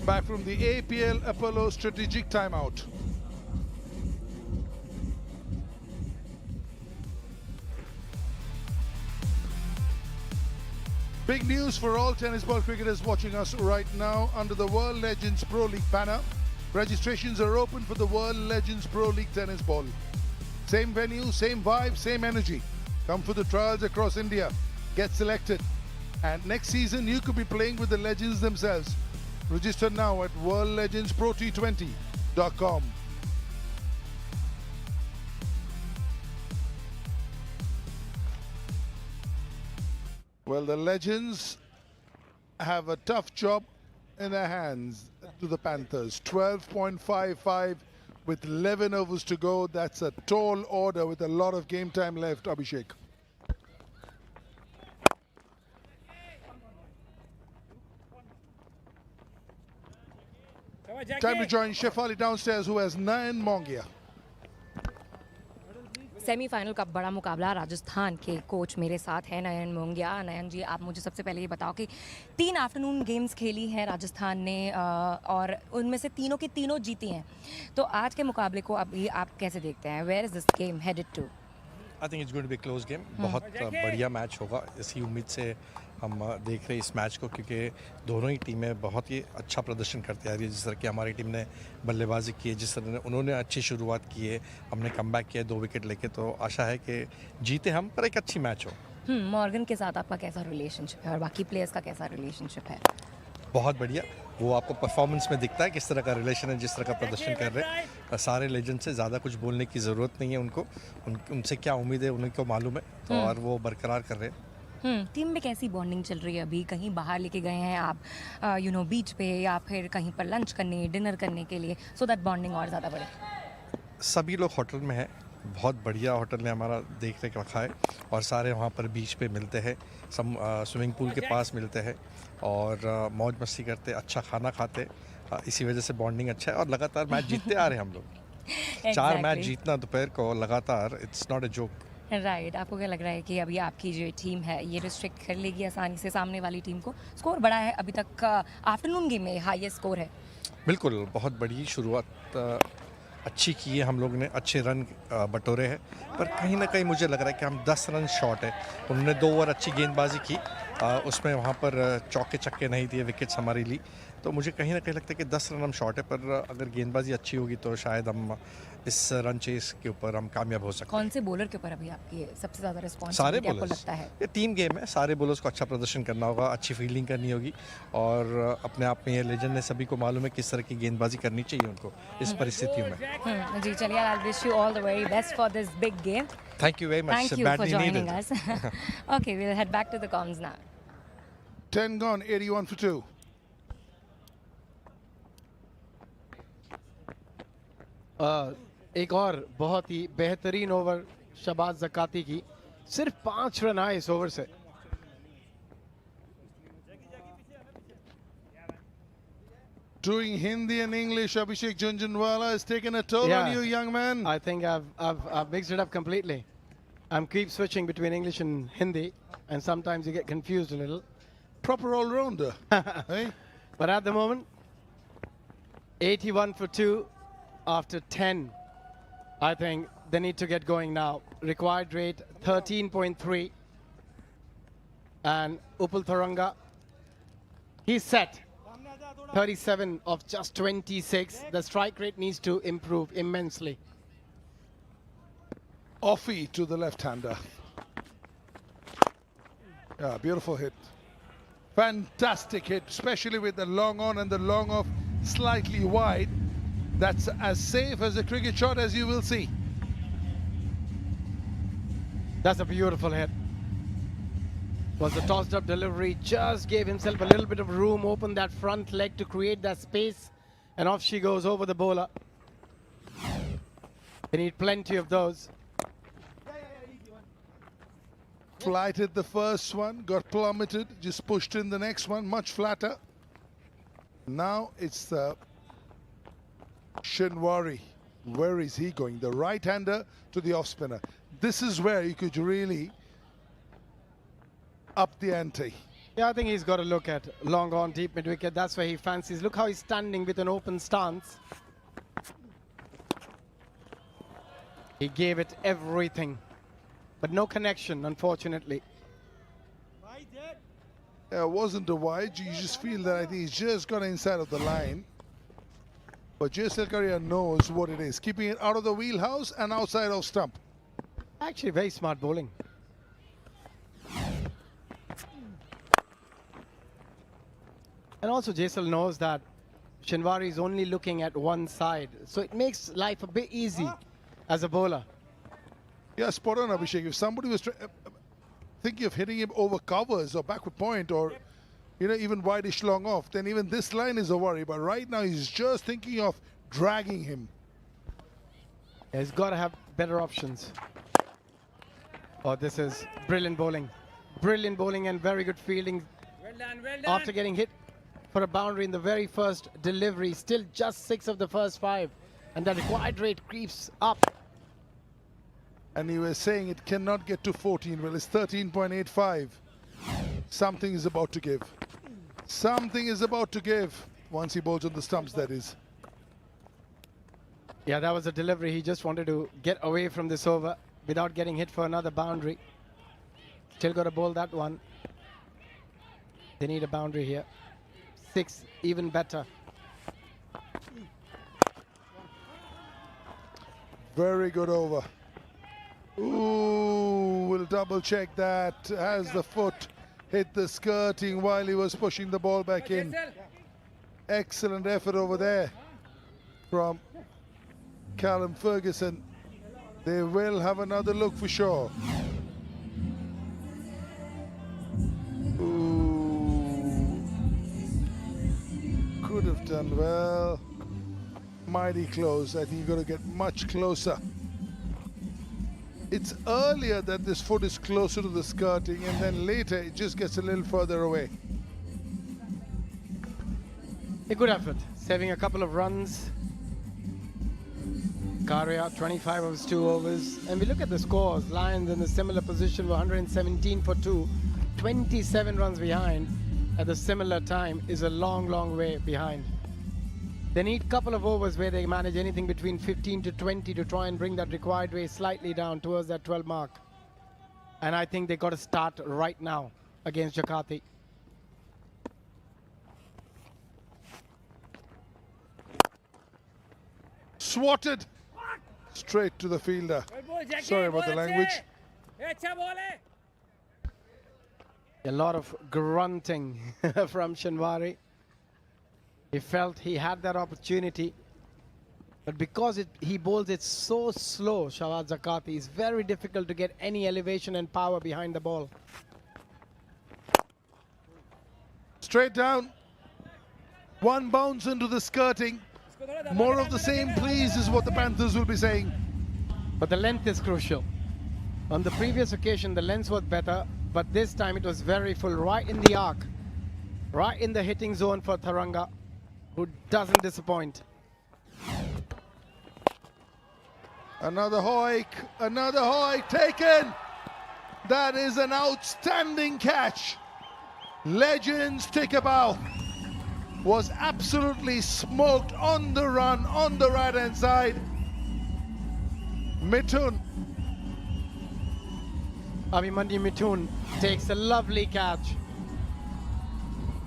Back from the APL Apollo strategic timeout. Big news for all tennis ball cricketers watching us right now. Under the World Legends Pro League banner, registrations are open for the World Legends Pro League tennis ball. Same venue, same vibe, same energy. Come for the trials across India. Get selected. And next season, you could be playing with the legends themselves. Register now at worldlegendsprot20.com. Well, the legends have a tough job in their hands to the Panthers. 12.55 with 11 overs to go. That's a tall order with a lot of game time left, Abhishek. Time to join Shefali downstairs, who has 9 Mongia. Semifinal का बड़ा मुकाबला राजस्थान के coach मेरे साथ हैं नयन मोंगिया। नयन जी, आप मुझे सबसे पहले ये बताओ कि 3 आफ्टरनून गेम्स खेली हैं राजस्थान ने और उनमें से तीनों की तीनों जीती हैं, तो आज के मुकाबले को अभी आप कैसे देखते हैं? Where is this game headed to? I think it's going to be close game. बहुत बढ़िया मैच होगा, इसी उम्मीद से हम देख रहे हैं इस मैच को, क्योंकि दोनों ही टीमें बहुत ही अच्छा प्रदर्शन करती आ रही है। जिस तरह की हमारी टीम ने बल्लेबाजी की है, जिस तरह उन्होंने अच्छी शुरुआत की है, हमने कमबैक किया 2 विकेट लेके, तो आशा है कि जीते हम, पर एक अच्छी मैच हो। मॉर्गन के साथ आपका कैसा रिलेशनशिप है और बाकी प्लेयर्स का कैसा रिलेशनशिप है? बहुत बढ़िया, वो आपको परफॉर्मेंस में दिखता है किस तरह का रिलेशन है, जिस तरह का प्रदर्शन कर रहे हैं। सारे लेजेंड से ज़्यादा कुछ बोलने की ज़रूरत नहीं है उनको, उनसे क्या उम्मीद है उनको मालूम है, तो और वो बरकरार कर रहे हैं। टीम में कैसी बॉन्डिंग चल रही है अभी? कहीं बाहर लेके गए हैं आप बीच पे या फिर कहीं पर लंच करने, डिनर करने के लिए, सो दैट बॉन्डिंग और ज़्यादा बढ़े? सभी लोग होटल में हैं, बहुत बढ़िया होटल ने हमारा देख रेख रखा है और सारे वहाँ पर बीच पे मिलते हैं, सब स्विमिंग पूल के पास मिलते हैं और मौज मस्ती करते, अच्छा खाना खाते, इसी वजह से बॉन्डिंग अच्छा है और लगातार मैच जीतते आ रहे हैं हम लोग। 4 मैच जीतना दोपहर को लगातार, it's not a joke. Right, आपको क्या लग रहा है कि अभी आपकी जो टीम है ये रिस्ट्रिक्ट कर लेगी आसानी से सामने वाली टीम को? स्कोर बड़ा है अभी तक, आफ्टरनून गेम में हाईएस्ट स्कोर है। बिल्कुल, बहुत बड़ी शुरुआत अच्छी की है हम लोग ने, अच्छे रन बटोरे हैं, पर कहीं ना कहीं मुझे लग रहा है कि हम 10 रन शॉर्ट है। उन्होंने 2 ओवर अच्छी गेंदबाजी की, उसमें वहाँ पर चौके चक्के नहीं दिए, विकेट्स हमारी ली, तो मुझे कहीं ना कहीं लगता है कि 10 रन हम शॉर्ट है, पर अगर गेंदबाजी अच्छी होगी तो शायद हम इस रन चेस के ऊपर हम कामयाब हो सकते हैं। कौन से बॉलर के ऊपर अभी आपकी सबसे ज़्यादा रिस्पॉन्स सारे आपको बॉलर्स, लगता है? ये टीम गेम है, सारे बॉलर्स को अच्छा प्रदर्शन करना होगा, अच्छी फील्डिंग करनी होगी और अपने आप में ये लेजेंड ने सभी को मालूम है किस तरह की गेंदबाजी करनी चाहिए उनको इस परिस्थितियों में। जी चलिए, I wish you all the very best for this big game. Thank you very much, Thank you for joining us. Okay, we'll head back to the comms now. 10 gone, 81 for 2. एक और बहुत ही बेहतरीन ओवर शबाज ज़काती की, सिर्फ 5 run आए इस over से। Doing Hindi and English, Abhishek Jhunjhunwala has taken a toll on you, young man. I think I've mixed it up completely. I'm keep switching between English and Hindi, and sometimes you get confused a little. Proper all-rounder. Hey? But at the moment, 81 for 2 after 10. I think they need to get going now. Required rate 13.3. And Upul Tharanga, he's set. 37 of just 26. The strike rate needs to improve immensely. Offie to the left-hander. Yeah, beautiful hit. Fantastic hit, especially with the long on and the long off slightly wide. That's as safe as a cricket shot as you will see. That's a beautiful hit. Was a tossed up delivery, just gave himself a little bit of room, opened that front leg to create that space, and off she goes over the bowler. They need plenty of those. Flighted the first one, got plummeted, just pushed in the next one, much flatter. Now it's the Shinwari. Where is he going? The right-hander to the off-spinner. This is where you could really up the ante. Yeah, I think he's got to look at long on deep mid-wicket. That's where he fancies. Look how he's standing with an open stance. He gave it everything, but no connection, unfortunately. It wasn't a wide. You just feel that I think he's just got inside of the line. But Jaisalkaria knows what it is, keeping it out of the wheelhouse and outside of stump. Actually, very smart bowling. And also Jaisal knows that Shinwari is only looking at one side, so it makes life a bit easy as a bowler. Yeah, spot on, Abhishek. If somebody was thinking of hitting him over covers or backward point or, you know, even wide-ish long off, then even this line is a worry. But right now, he's just thinking of dragging him. Yeah, he's got to have better options. Oh, this is brilliant bowling. Brilliant bowling and very good fielding. Well done, well done. After getting hit for a boundary in the very first delivery, still just 6 of the first 5. And the required rate creeps up. And he was saying it cannot get to 14. Well, it's 13.85. Something is about to give. Something is about to give once he bowls on the stumps, that is. Yeah, that was a delivery. He just wanted to get away from this over without getting hit for another boundary. Still got to bowl that one. They need a boundary here. 6, even better. Very good over. Ooh, we'll double check that. Has the foot hit the skirting while he was pushing the ball back in. Excellent effort over there from Callum Ferguson. They will have another look for sure. Ooh. Could have done well. Mighty close. I think you've got to get much closer. It's earlier that this foot is closer to the skirting, and then later it just gets a little further away. A good effort, saving a couple of runs. Karia, 25 of his 2 overs. And we look at the scores. Lions in a similar position were 117 for 2, 27 runs behind. At the similar time is a long, long way behind. They need a couple of overs where they manage anything between 15 to 20 to try and bring that required way slightly down towards that 12 mark. And I think they got to start right now against Jakarta. Swatted straight to the fielder. Sorry about the language. A lot of grunting from Shanwari. He felt he had that opportunity, but because he bowls it so slow, Shawad Zakati, it's very difficult to get any elevation and power behind the ball. Straight down. One bounce into the skirting. More of the same, please, is what the Panthers will be saying. But the length is crucial. On the previous occasion, the length was better, but this time it was very full, right in the arc, right in the hitting zone for Tharanga, who doesn't disappoint. Another hoik taken. That is an outstanding catch. Legends take a bow. Was absolutely smoked on the run, on the right-hand side. Mithun. Abhimanyu Mithun takes a lovely catch.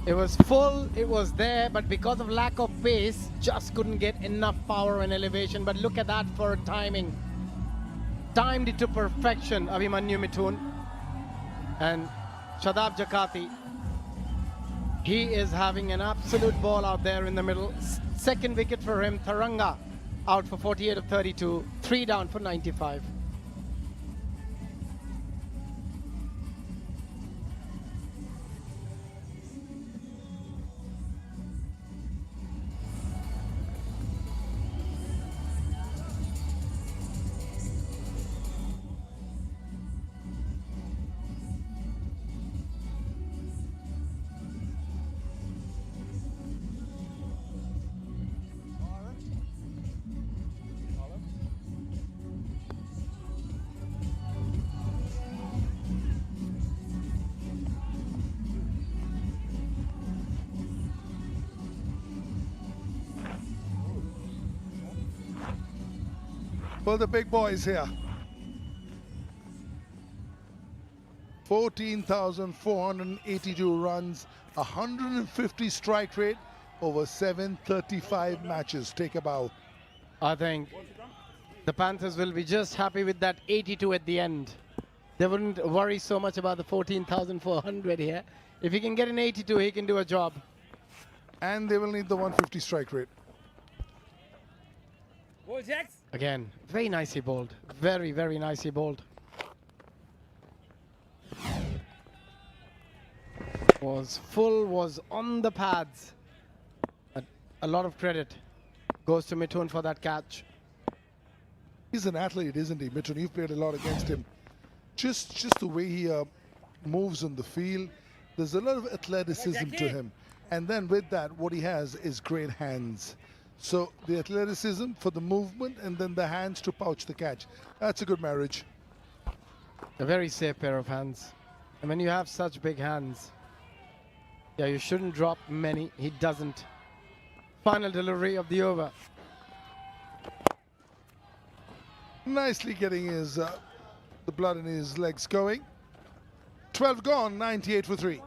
It was full, it was there, but because of lack of pace, just couldn't get enough power and elevation. But look at that for timing. Timed it to perfection, Abhimanyu Mithun. And Shadab Jakati, he is having an absolute ball out there in the middle. Second wicket for him. Tharanga out for 48 of 32, 3 down for 95. For the big boys here. 14,482 runs, 150 strike rate over 735 matches. Take a bow. I think the Panthers will be just happy with that 82 at the end. They wouldn't worry so much about the 14,400 here. If he can get an 82, he can do a job. And they will need the 150 strike rate. Again, very nicely bowled. Very, very nicely bowled. Was full, was on the pads. But a lot of credit goes to Mithun for that catch. He's an athlete, isn't he, Mithun? You've played a lot against him. Just the way he moves on the field, there's a lot of athleticism to him. And then with that, what he has is great hands. So the athleticism for the movement and then the hands to pouch the catch. That's a good marriage. A very safe pair of hands. And when you have such big hands, yeah, you shouldn't drop many. He doesn't. Final delivery of the over. Nicely getting his the blood in his legs going. 12 gone, 98 for 3.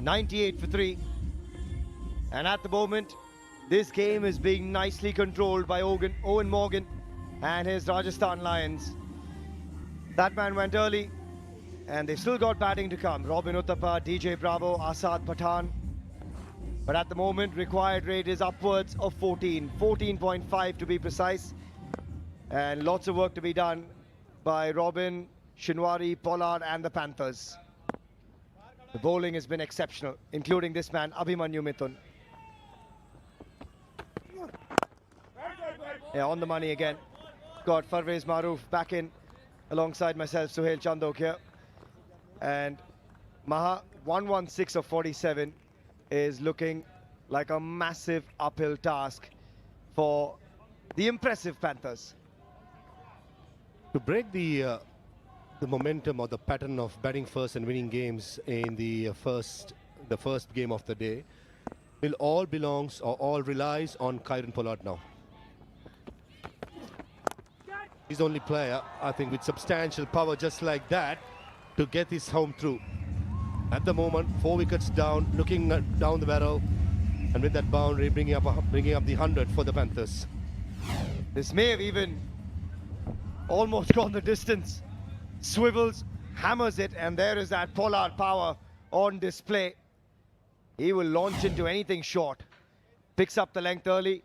$98 for 3. And at the moment, this game is being nicely controlled by Owen Morgan and his Rajasthan Lions. That man went early, and they've still got batting to come. Robin Uthappa, DJ Bravo, Asad Pathan. But at the moment, required rate is upwards of 14.5 to be precise. And lots of work to be done by Robin, Shinwari, Pollard and the Panthers. The bowling has been exceptional, including this man, Abhimanyu Mithun. Yeah, on the money again. Got Farvez Maroof back in alongside myself, Suhail Chandok here. And Maha, 116 of 47 is looking like a massive uphill task for the impressive Panthers. To break the momentum or the pattern of batting first and winning games in the first game of the day, will all belongs or all relies on Kieron Pollard now. He's the only player, I think, with substantial power just like that to get his home through. At the moment, 4 wickets down, looking down the barrel, and with that boundary, bringing up the 100 for the Panthers. This may have even almost gone the distance. Swivels, hammers it, and there is that Pollard power on display. He will launch into anything short. Picks up the length early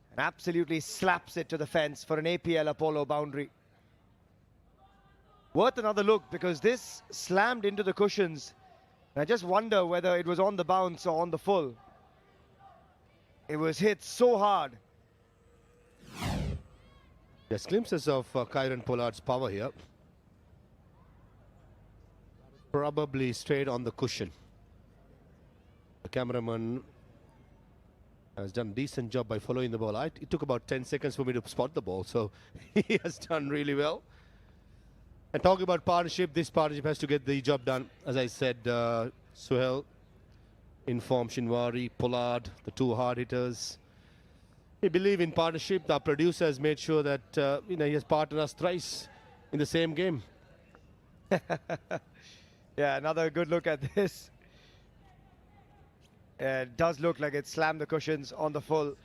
and absolutely slaps it to the fence for an APL Apollo boundary. Worth another look, because this slammed into the cushions. And I just wonder whether it was on the bounce or on the full. It was hit so hard. There's glimpses of Kieron Pollard's power here. Probably straight on the cushion. The cameraman has done a decent job by following the ball. It took about 10 seconds for me to spot the ball, so he has done really well. And talking about partnership, this partnership has to get the job done. As I said, Suhail informed Shinwari, Pollard, the two hard hitters. We believe in partnership. Our producer has made sure that he has partnered us thrice in the same game. Yeah, another good look at this. It does look like it slammed the cushions on the full.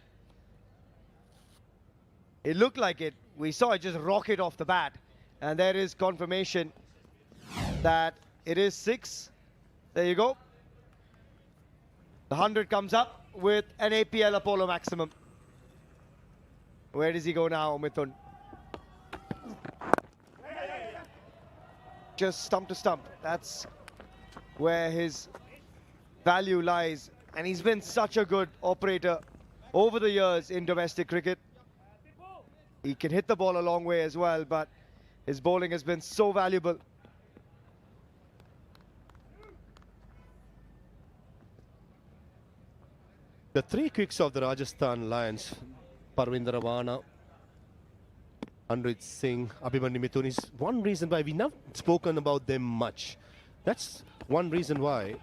It looked like it. We saw it just rocket off the bat. And there is confirmation that it is 6. There you go. The 100 comes up with an APL Apollo maximum. Where does he go now, Mithun? Just stump to stump. That's where his value lies. And he's been such a good operator over the years in domestic cricket. He can hit the ball a long way as well, but his bowling has been so valuable. The 3 quicks of the Rajasthan Lions, Parvinder Ravana, Anrit Singh, Abhimanyu Mithun, is one reason why we've not spoken about them much. That's one reason why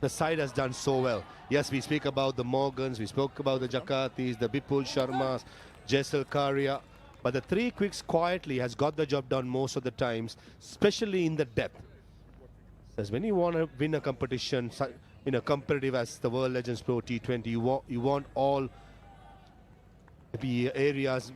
the side has done so well. Yes, we speak about the Morgans, we spoke about the Jakatis, the Bipul Sharmas, Jaisal Karia, but the 3 quicks quietly has got the job done most of the times, especially in the depth. As when you want to win a competition, in a competitive as the World Legends Pro T20, you want all the areas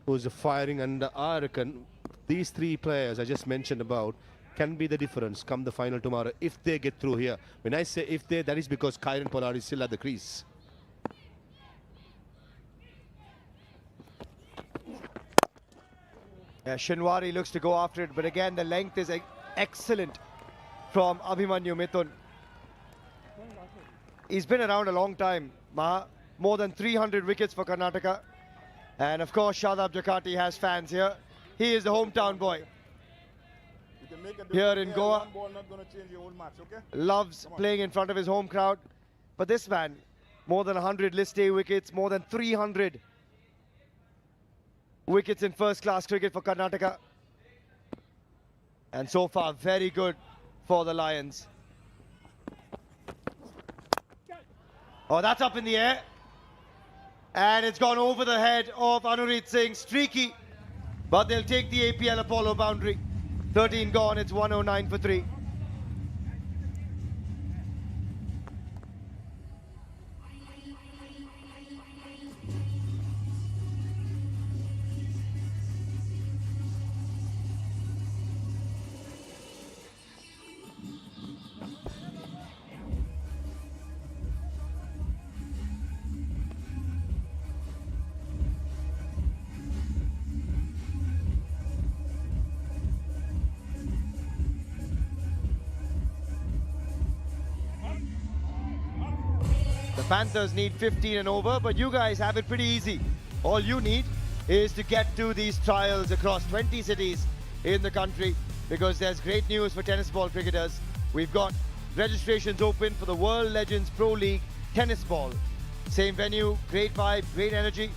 who's firing, and I reckon these 3 players I just mentioned about can be the difference come the final tomorrow if they get through here. When I say if they, that is because Kieron Pollard is still at the crease. Yeah, Shinwari looks to go after it, but again, the length is excellent from Abhimanyu Mithun. He's been around a long time, Maha. More than 300 wickets for Karnataka. And of course, Shadab Jakati has fans here. He is the hometown boy. Here in Goa. Loves playing in front of his home crowd. But this man, more than 100 list A wickets, more than 300 wickets in first-class cricket for Karnataka. And so far, very good for the Lions. Oh, that's up in the air. And it's gone over the head of Anurit Singh. Streaky. But they'll take the APL Apollo boundary. 13 gone, it's 109 for 3. Panthers need 15 and over, but you guys have it pretty easy. All you need is to get to these trials across 20 cities in the country, because there's great news for tennis ball cricketers. We've got registrations open for the World Legends Pro League Tennis Ball. Same venue, great vibe, great energy.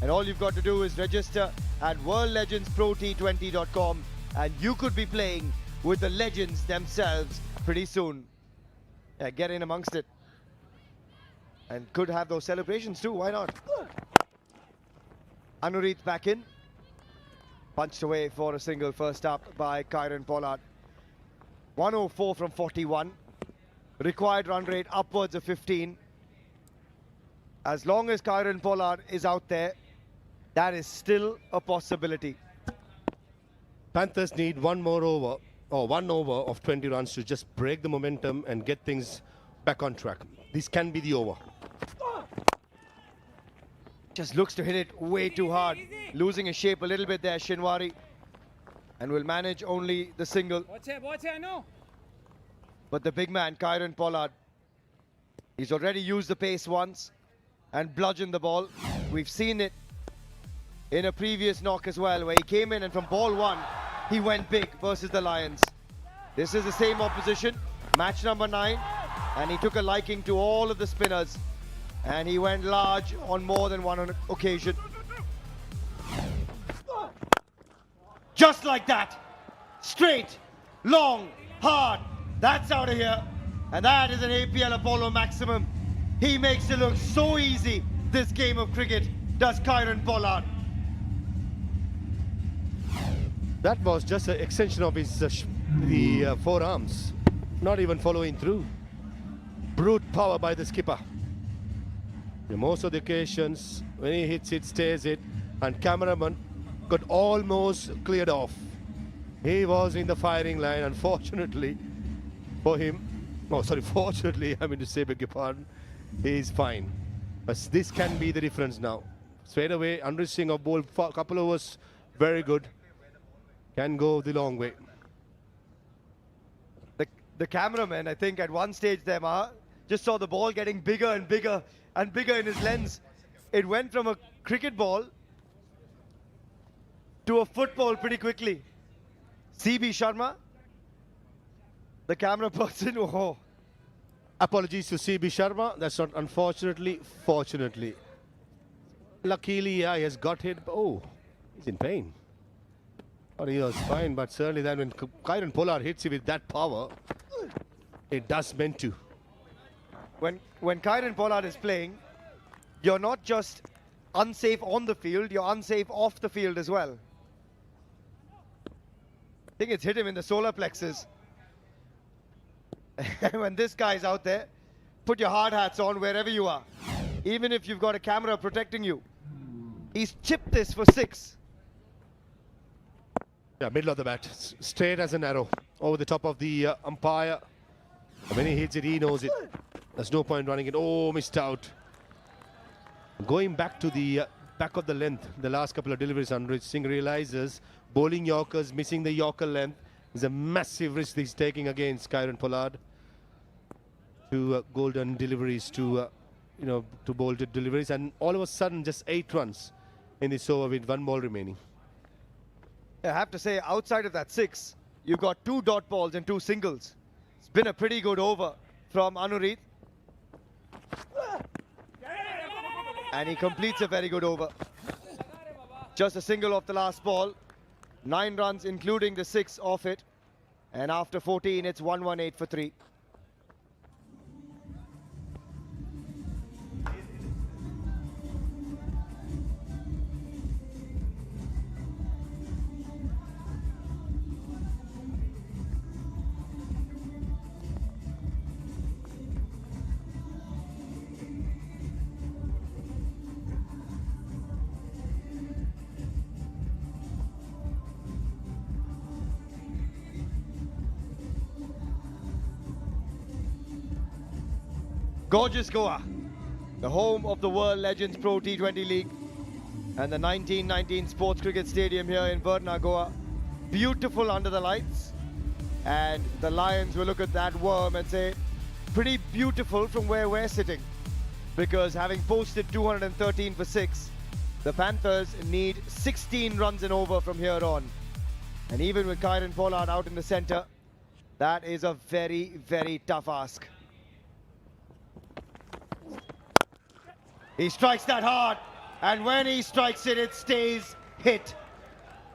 And all you've got to do is register at worldlegendsprot20.com, and you could be playing with the legends themselves pretty soon. Yeah, get in amongst it. And could have those celebrations too, why not? Anurit back in. Punched away for a single first up by Kyron Pollard. 104 from 41. Required run rate upwards of 15. As long as Kyron Pollard is out there, that is still a possibility. Panthers need one more over, or 1 over of 20 runs to just break the momentum and get things back on track. This can be the over. Just looks to hit it way too hard. Losing his shape a little bit there, Shinwari. And will manage only the single. Watch here, no. But the big man, Kyron Pollard, he's already used the pace once and bludgeoned the ball. We've seen it in a previous knock as well, where he came in and from ball 1, he went big versus the Lions. This is the same opposition, match number 9, and he took a liking to all of the spinners. And he went large on more than one occasion. Just like that. Straight, long, hard. That's out of here. And that is an APL Apollo maximum. He makes it look so easy, this game of cricket, does Kyron Pollard. That was just an extension of his forearms. Not even following through. Brute power by the skipper. In most of the occasions, when he hits it, stays it, and cameraman got almost cleared off. He was in the firing line, unfortunately for him. Oh, sorry, fortunately, I mean to say, beg your pardon. He's fine. But this can be the difference now. Straight away, unreaching of ball for a couple of overs, very good. Can go the long way. The cameraman, I think, at one stage there, Maha, just saw the ball getting bigger and bigger and bigger in his lens. It went from a cricket ball to a football pretty quickly. CB Sharma, the camera person. Oh. Apologies to CB Sharma. That's not unfortunately, fortunately. Luckily, yeah, he has got hit. Oh, he's in pain. Or he was fine, but certainly then when Kyron Pollard hits you with that power, it does meant to. When Kyron Pollard is playing, you're not just unsafe on the field, you're unsafe off the field as well. I think it's hit him in the solar plexus. When this guy's out there, put your hard hats on wherever you are. Even if you've got a camera protecting you. He's chipped this for 6. Yeah, middle of the bat, straight as an arrow, over the top of the umpire. And when he hits it, he knows it. There's no point running it. Oh, missed out. Going back to the back of the length. The last couple of deliveries, Anuraj Singh realizes bowling Yorkers, missing the Yorker length is a massive risk he's taking against Kieron Pollard. Two golden deliveries to, to bolted deliveries, and all of a sudden just 8 runs in this over with 1 ball remaining. I have to say, outside of that 6, you got 2 dot balls and 2 singles. It's been a pretty good over from Anurit. And he completes a very good over. Just a single off the last ball. 9 runs, including the 6 off it. And after 14, it's 118 for 3. Gorgeous Goa, the home of the World Legends Pro T20 League and the 1919 Sports Cricket Stadium here in Verna, Goa. Beautiful under the lights, and the Lions will look at that worm and say, pretty beautiful from where we're sitting, because having posted 213 for 6, the Panthers need 16 runs and over from here on. And even with Kieron Pollard out in the center, that is a very, very tough ask. He strikes that hard, and when he strikes it, it stays hit.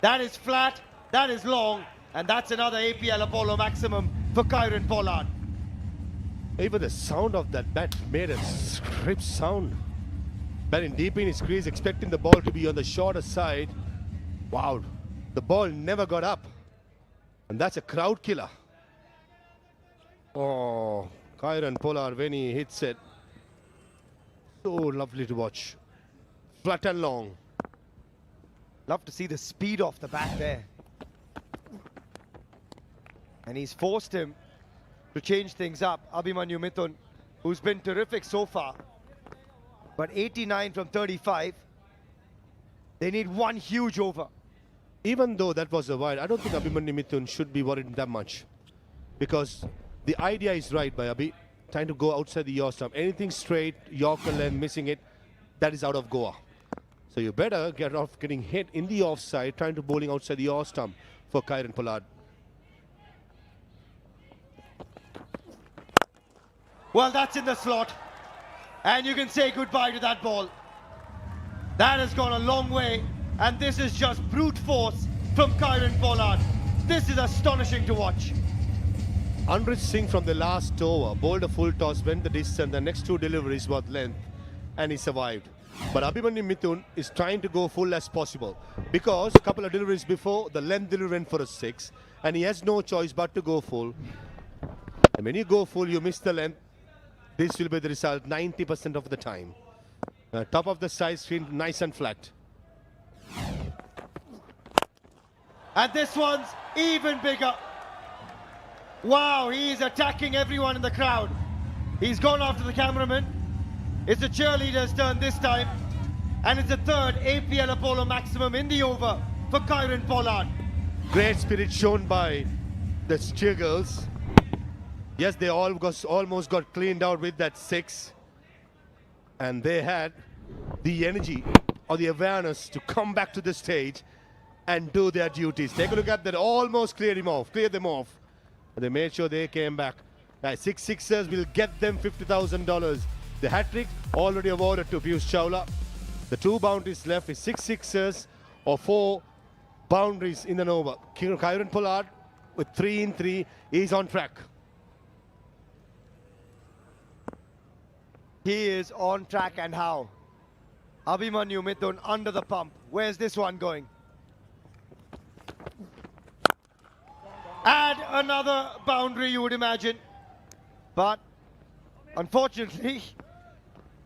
That is flat, that is long, and that's another APL Apollo maximum for Kieron Pollard. Even the sound of that bat made a crisp sound. Batting deep in his crease, expecting the ball to be on the shorter side. Wow, the ball never got up. And that's a crowd killer. Oh, Kieron Pollard, when he hits it, so lovely to watch. Flat and long. Love to see the speed off the bat there. And he's forced him to change things up. Abhimanyu Mithun, who's been terrific so far. But 89 from 35. They need 1 huge over. Even though that was a wide, I don't think Abhimanyu Mithun should be worried that much. Because the idea is right by Abhi. Trying to go outside the yaw stump. Anything straight, Yorker length, missing it, that is out of Goa. So you better get off getting hit in the offside, trying to bowling outside the yaw stump for Kieron Pollard. Well, that's in the slot. And you can say goodbye to that ball. That has gone a long way. And this is just brute force from Kieron Pollard. This is astonishing to watch. Anuraj Singh from the last over bowled a full toss, went the distance, the next 2 deliveries were length, and he survived. But Abhimanyu Mithun is trying to go full as possible, because a couple of deliveries before, the length delivery went for a 6, and he has no choice but to go full. And when you go full, you miss the length. This will be the result 90% of the time. Top of the side screen, nice and flat. And this one's even bigger. Wow, he's attacking everyone in the crowd. He's gone after the cameraman. It's the cheerleader's turn this time. And it's the 3rd APL Apollo maximum in the over for Kieron Pollard. Great spirit shown by the cheer girls. Yes, they almost got cleaned out with that 6. And they had the energy or the awareness to come back to the stage and do their duties. Take a look at that, almost cleared them off. They made sure they came back. 6 sixers will get them $50,000. The hat-trick already awarded to Piyush Chawla. The 2 boundaries left is 6 sixers or 4 boundaries in an over. Kieron Pollard with 3 in 3 is on track. He is on track, and how? Abhimanyu Mithun under the pump. Where's this one going? Add another boundary, you would imagine. But unfortunately,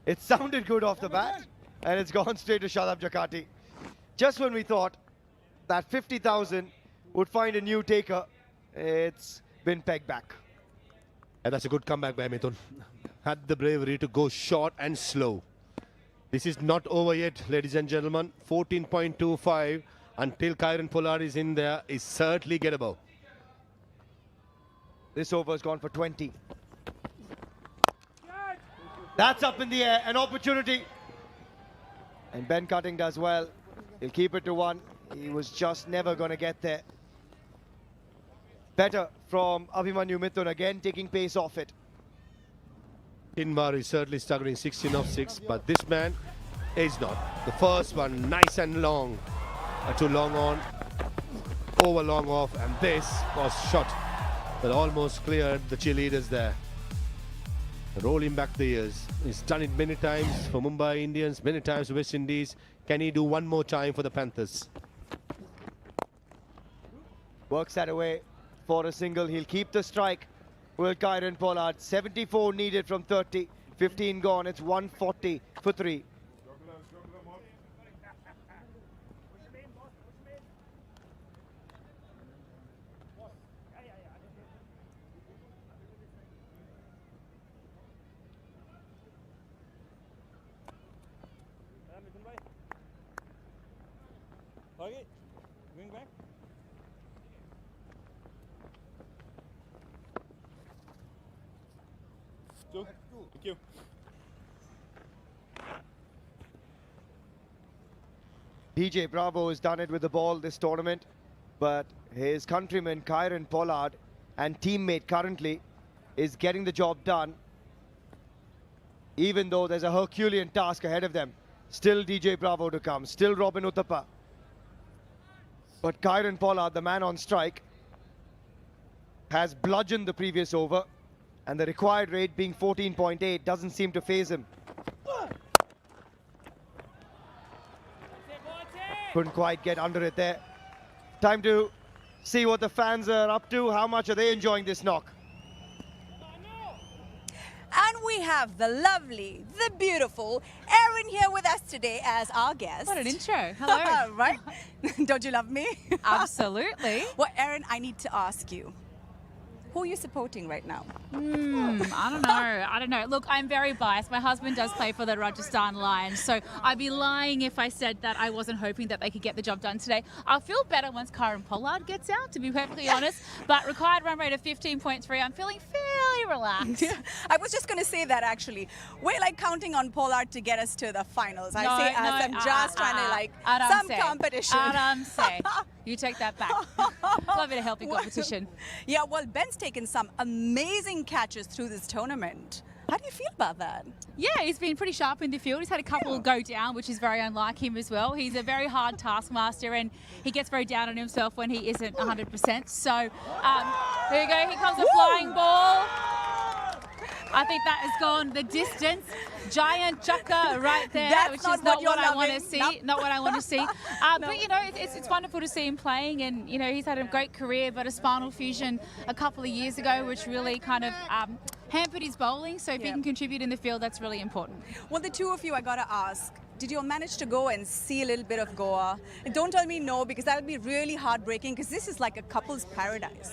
it sounded good off the bat, and it's gone straight to Shadab Jakati. Just when we thought that 50,000 would find a new taker, it's been pegged back. And that's a good comeback by Mithun. Had the bravery to go short and slow. This is not over yet, ladies and gentlemen. 14.25 until Kyron Pollard is in there is certainly gettable. This over has gone for 20. That's up in the air, an opportunity. And Ben Cutting does well. He'll keep it to 1. He was just never going to get there. Better from Abhimanyu Mithun, again taking pace off it. Invar is certainly struggling 16 of 6, but this man is not. The first one, nice and long. Too long on, over long off, and this was shot that almost cleared the cheerleaders there. Rolling back the years. He's done it many times for Mumbai Indians, many times for West Indies. Can he do one more time for the Panthers? Works that away for a single. He'll keep the strike. Will Kyron Pollard. 74 needed from 30. 15 gone. It's 140 for 3. Going back. Two. Thank you. DJ Bravo has done it with the ball this tournament, but his countryman Kyron Pollard and teammate currently is getting the job done, even though there's a Herculean task ahead of them. Still DJ Bravo to come, still Robin Uthappa. But Kyron Pollard, the man on strike, has bludgeoned the previous over, and the required rate being 14.8 doesn't seem to faze him. Couldn't quite get under it there. Time to see what the fans are up to. How much are they enjoying this knock? And we have the lovely, the beautiful Erin here with us today as our guest. What an intro. Hello. Right? Don't you love me? Absolutely. Well, Erin, I need to ask you, who are you supporting right now? I don't know. Look, I'm very biased. My husband does play for the Rajasthan Lions, so I'd be lying if I said that I wasn't hoping that they could get the job done today. I'll feel better once Kyron Pollard gets out, to be perfectly honest, but required run rate of 15.3, I'm feeling fairly relaxed. I was just going to say that, actually. We're like counting on Pollard to get us to the finals. I'm just trying to like some competition. You take that back. Love it, a healthy competition. Yeah, well, Ben's taken some amazing catches through this tournament. How do you feel about that? Yeah, he's been pretty sharp in the field. He's had a couple go down, which is very unlike him as well. He's a very hard taskmaster, and he gets very down on himself when he isn't 100%. So there you go. Here comes a flying ball. I think that has gone the distance. Giant chucker right there, which is not what I want to see. Not what I want to see. But, you know, it's wonderful to see him playing. And, you know, he's had a great career, but a spinal fusion a couple of years ago, which really kind of hampered his bowling. So if he can contribute in the field, that's really important. Well, the two of you, I got to ask, did you manage to go and see a little bit of Goa? And don't tell me no, because that would be really heartbreaking, because this is like a couple's paradise.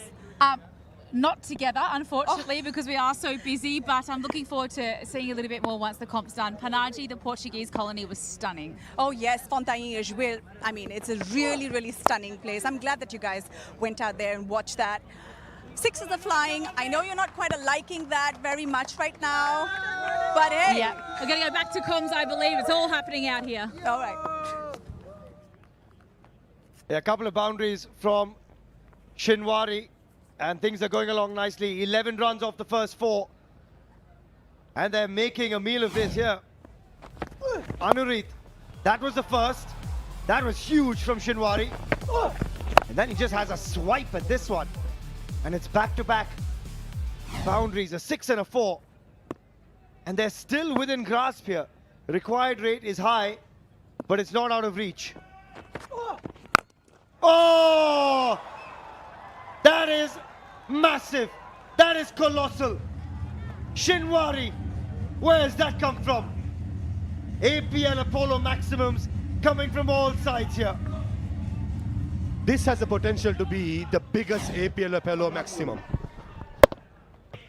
Not together, unfortunately, because we are so busy, but I'm looking forward to seeing a little bit more once the comp's done. Panaji, the Portuguese colony, was stunning. Oh yes, Fontainhas. Well, I mean, it's a really, really stunning place. I'm glad that you guys went out there and watched that. Sixes are flying. I know you're not quite liking that very much right now, but hey. Yeah, we're going to go back to comms, I believe. It's all happening out here. All right. Yeah, a couple of boundaries from Shinwari. And things are going along nicely. 11 runs off the first 4. And they're making a meal of this here. Anurit, that was the first. That was huge from Shinwari. And then he just has a swipe at this one. And it's back-to-back boundaries, a 6 and a 4. And they're still within grasp here. The required rate is high, but it's not out of reach. Oh! That is massive. That is colossal. Shinwari, where has that come from? APL Apollo maximums coming from all sides here. This has the potential to be the biggest APL Apollo maximum.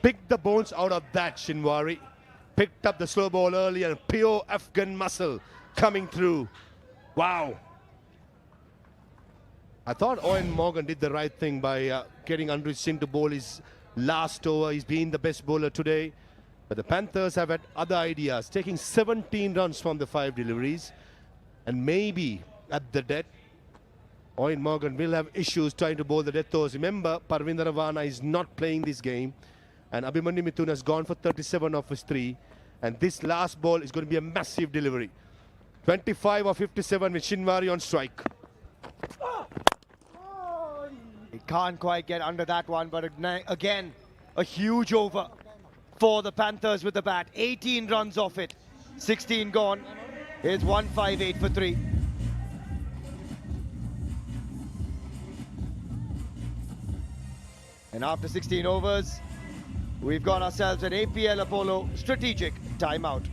Pick the bones out of that, Shinwari. picked up the slow ball early and pure Afghan muscle coming through. Wow. I thought Owen Morgan did the right thing by getting Andrew Singh to bowl his last over. He's been the best bowler today. But the Panthers have had other ideas, taking 17 runs from the 5 deliveries. And maybe at the death, Owen Morgan will have issues trying to bowl the death overs. Remember, Parvinder Ravana is not playing this game. And Abhimanyu Mithun has gone for 37 of his 3. And this last ball is going to be a massive delivery. 25 of 57 with Shinwari on strike. He can't quite get under that one, but again, a huge over for the Panthers with the bat. 18 runs off it, 16 gone. Here's 158 for 3. And after 16 overs, we've got ourselves an APL Apollo strategic timeout.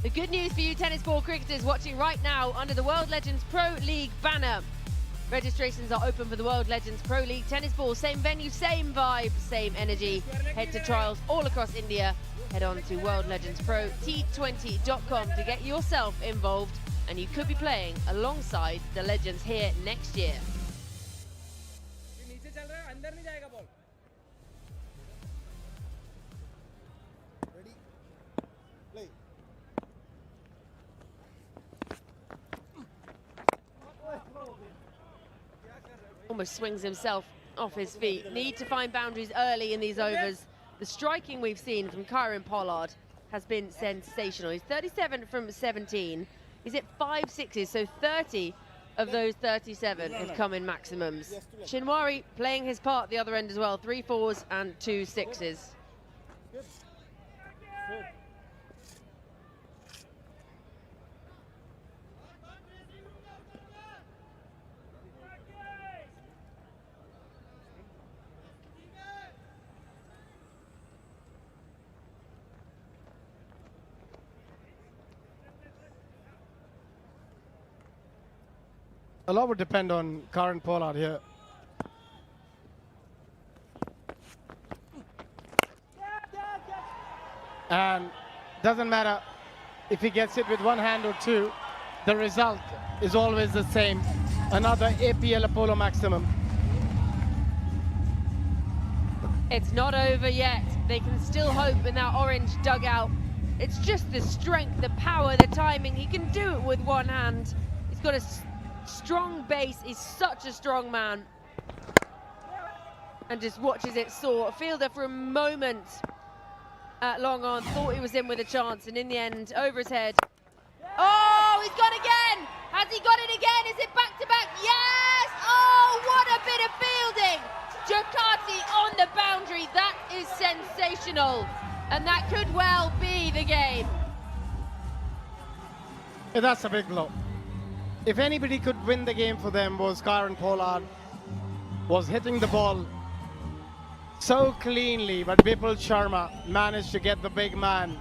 The good news for you tennis ball cricketers watching right now under the World Legends Pro League banner. Registrations are open for the World Legends Pro League tennis ball. Same venue, same vibe, same energy. Head to trials all across India. Head on to worldlegendspro.t20.com to get yourself involved, and you could be playing alongside the legends here next year. Almost swings himself off his feet. Need to find boundaries early in these overs. The striking we've seen from Kieran Pollard has been sensational. He's 37 from 17. He's hit 5 sixes, so 30 of those 37 have come in maximums. Shinwari playing his part at the other end as well. 3 fours and 2 sixes. A lot would depend on Karen Pollard here. And doesn't matter if he gets it with one hand or two, the result is always the same. Another APL Apollo maximum. It's not over yet. They can still hope in that orange dugout. It's just the strength, the power, the timing. He can do it with one hand. He's got a strong base. He's such a strong man. And just watches it soar. Fielder for a moment at long on thought he was in with a chance, and in the end, over his head. Oh, he's got it again! Has he got it again? Is it back to back? Yes! Oh, what a bit of fielding! Jakarti on the boundary. That is sensational. And that could well be the game. Yeah, that's a big blow. If anybody could win the game for them was Karen Pollard. Was hitting the ball so cleanly, but Vipul Sharma managed to get the big man.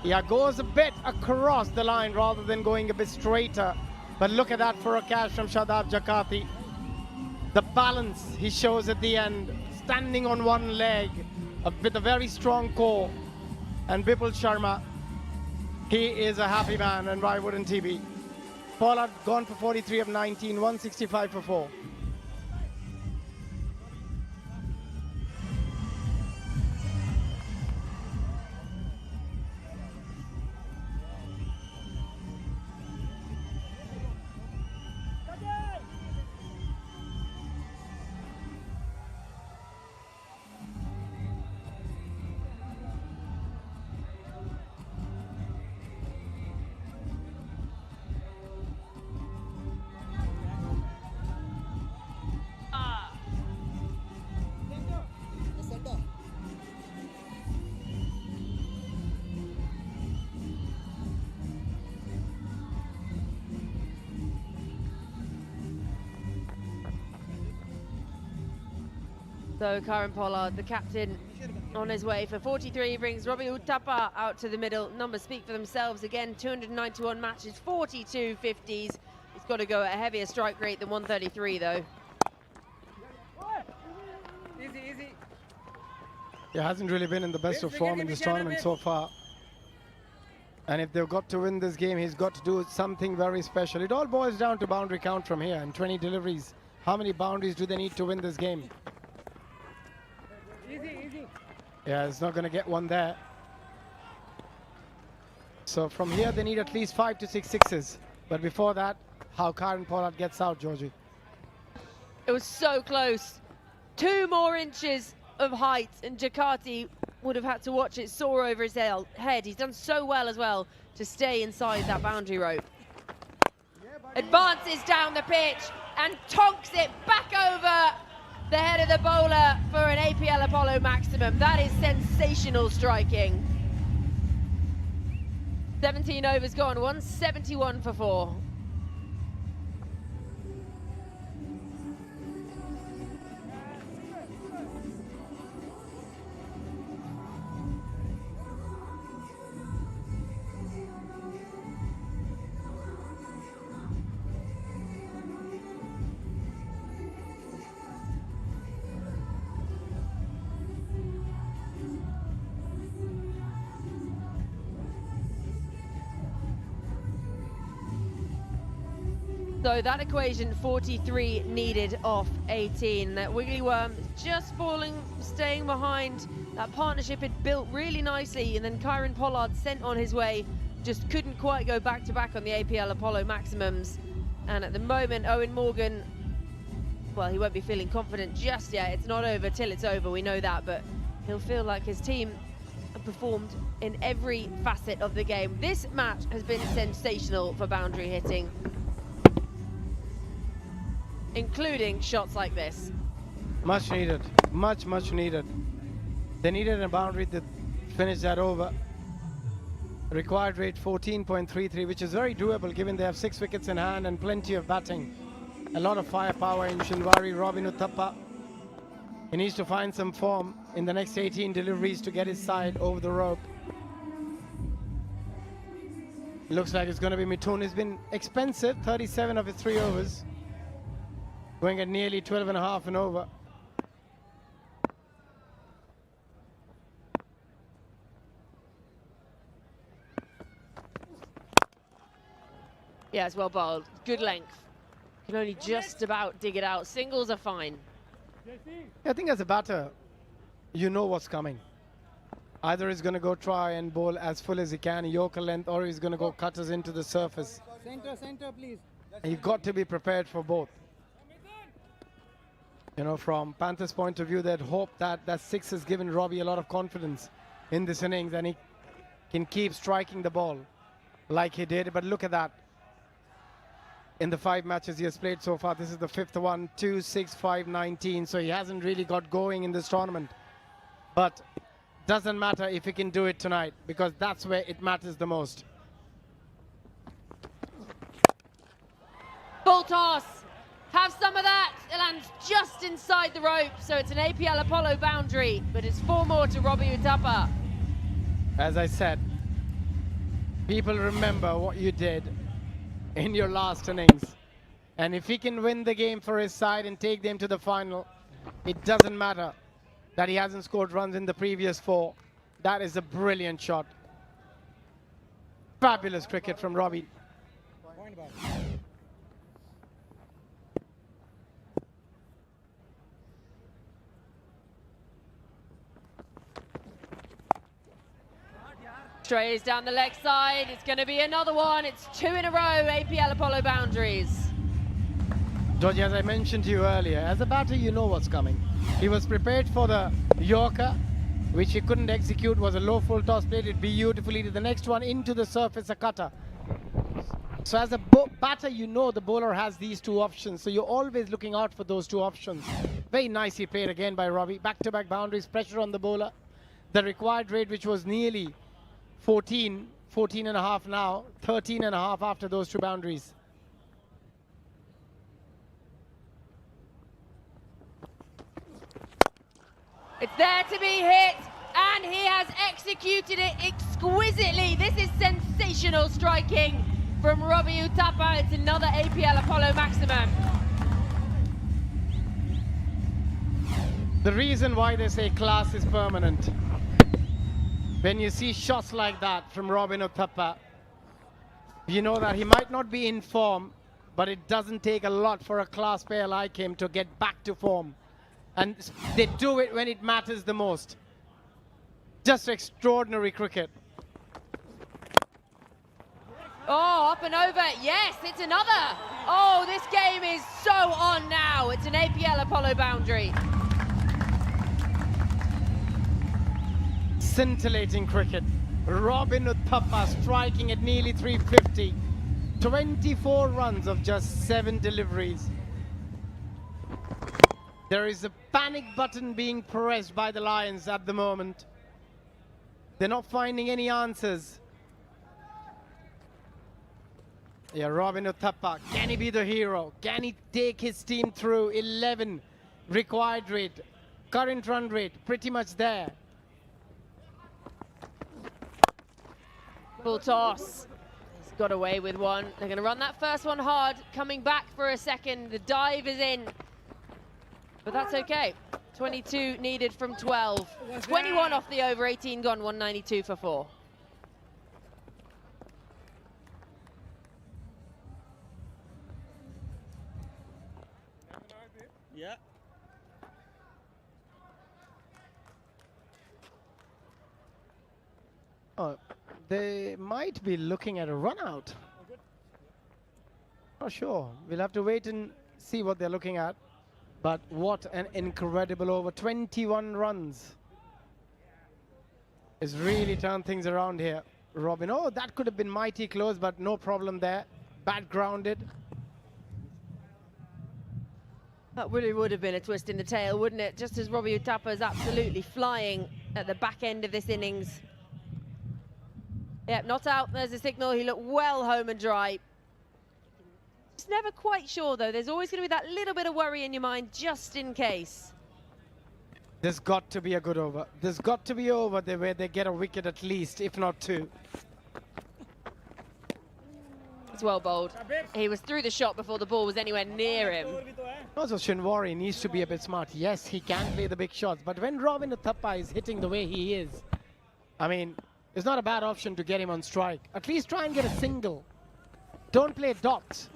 Yeah, goes a bit across the line rather than going a bit straighter. But look at that for a catch from Shadab Jakarti. The balance he shows at the end, standing on one leg with a very strong core. And Vipul Sharma, he is a happy man, and why wouldn't he be? Pollard gone for 43 of 19, 165 for 4. So Karen Pollard, the captain, on his way for 43, brings Robbie Uthappa out to the middle. Numbers speak for themselves again. 291 matches, 42 50s. He's got to go at a heavier strike rate than 133 though. He hasn't really been in the best of form in this tournament so far. And if they've got to win this game, he's got to do something very special. It all boils down to boundary count from here and 20 deliveries. How many boundaries do they need to win this game? Yeah, it's not going to get one there. So from here, they need at least 5 to 6 sixes. But before that, how Karen Pollard gets out, Georgie. It was so close. 2 more inches of height, and Jakarti would have had to watch it soar over his head. He's done so well as well to stay inside that boundary rope. Advances down the pitch and tonks it back over the head of the bowler for an APL Apollo maximum. That is sensational striking. 17 overs gone, 171 for 4. So that equation, 43 needed off 18. That Wiggly Worm just staying behind. That partnership had built really nicely, and then Karen Pollard sent on his way. Just couldn't quite go back to back on the APL Apollo maximums. And at the moment, Owen Morgan, well, he won't be feeling confident just yet. It's not over till it's over, we know that, but he'll feel like his team have performed in every facet of the game. This match has been sensational for boundary hitting, including shots like this. Much needed, much needed. They needed a boundary to finish that over. Required rate 14.33, which is very doable given they have 6 wickets in hand and plenty of batting. A lot of firepower in Shinwari, Robin Uthappa. He needs to find some form in the next 18 deliveries to get his side over the rope. Looks like it's going to be Mithun. He's been expensive, 37 of his 3 overs. Going at nearly 12.5 and over. Yeah, it's well bowled. Good length. Can only just about dig it out. Singles are fine. I think as a batter, you know what's coming. Either he's going to go try and bowl as full as he can, Yorker length, or he's going to go cutters into the surface. Center, please. And you've got to be prepared for both. You know, from Panthers' point of view, they'd hope that that six has given Robbie a lot of confidence in this innings and he can keep striking the ball like he did. But look at that. In the 5 matches he has played so far, this is the 5th one, 2, 6, 5, 19. So he hasn't really got going in this tournament. But doesn't matter if he can do it tonight, because that's where it matters the most. Full toss. Have some of that. It lands just inside the rope. So it's an APL Apollo boundary, but it's 4 more to Robbie Uthappa. As I said, people remember what you did in your last innings. And if he can win the game for his side and take them to the final, it doesn't matter that he hasn't scored runs in the previous 4. That is a brilliant shot. Fabulous cricket from Robbie. Strays down the leg side. It's going to be another one. It's 2 in a row, APL Apollo boundaries. Georgie, as I mentioned to you earlier, as a batter, you know what's coming. He was prepared for the Yorker, which he couldn't execute, was a low full toss, played it beautifully to the next one, into the surface, a cutter. So as a batter, you know the bowler has these 2 options, so you're always looking out for those 2 options. Very nicely played again by Robbie. Back-to-back boundaries, pressure on the bowler. The required rate, which was nearly 14 and a half now, 13 and a half after those 2 boundaries. It's there to be hit, and he has executed it exquisitely. This is sensational striking from Robbie Uthappa. It's another APL Apollo maximum. The reason why they say class is permanent, when you see shots like that from Robin Uthappa, you know that he might not be in form, but it doesn't take a lot for a class player like him to get back to form. And they do it when it matters the most. Just extraordinary cricket. Oh, up and over. Yes, it's another. Oh, this game is so on now. It's an APL Apollo boundary. Scintillating cricket. Robin Uthappa striking at nearly 350. 24 runs of just 7 deliveries. There is a panic button being pressed by the Lions at the moment. They're not finding any answers. Yeah, Robin Uthappa, can he be the hero? Can he take his team through? 11 required rate, current run rate, pretty much there. Full toss. He's got away with one. They're going to run that first one hard. Coming back for a second. The dive is in. But that's okay. 22 needed from 12. 21 off the over, 18 gone, 192 for 4. Yeah. Oh, they might be looking at a run out. Not sure. We'll have to wait and see what they're looking at. But what an incredible over. 21 runs. It's really turned things around here. Robin, oh, that could have been mighty close, but no problem there. Bat grounded. That really would have been a twist in the tail, wouldn't it? Just as Robbie Uthappa is absolutely flying at the back end of this innings. Yep, not out. There's a signal. He looked well home and dry. Just never quite sure, though. There's always going to be that little bit of worry in your mind, just in case. There's got to be a good over. There's got to be over there where they get a wicket at least, if not 2. It's well bowled. He was through the shot before the ball was anywhere near him. Also, Shinwari needs to be a bit smart. Yes, he can play the big shots, but when Robin Uthappa is hitting the way he is, I mean, it's not a bad option to get him on strike. At least try and get a single. Don't play dots.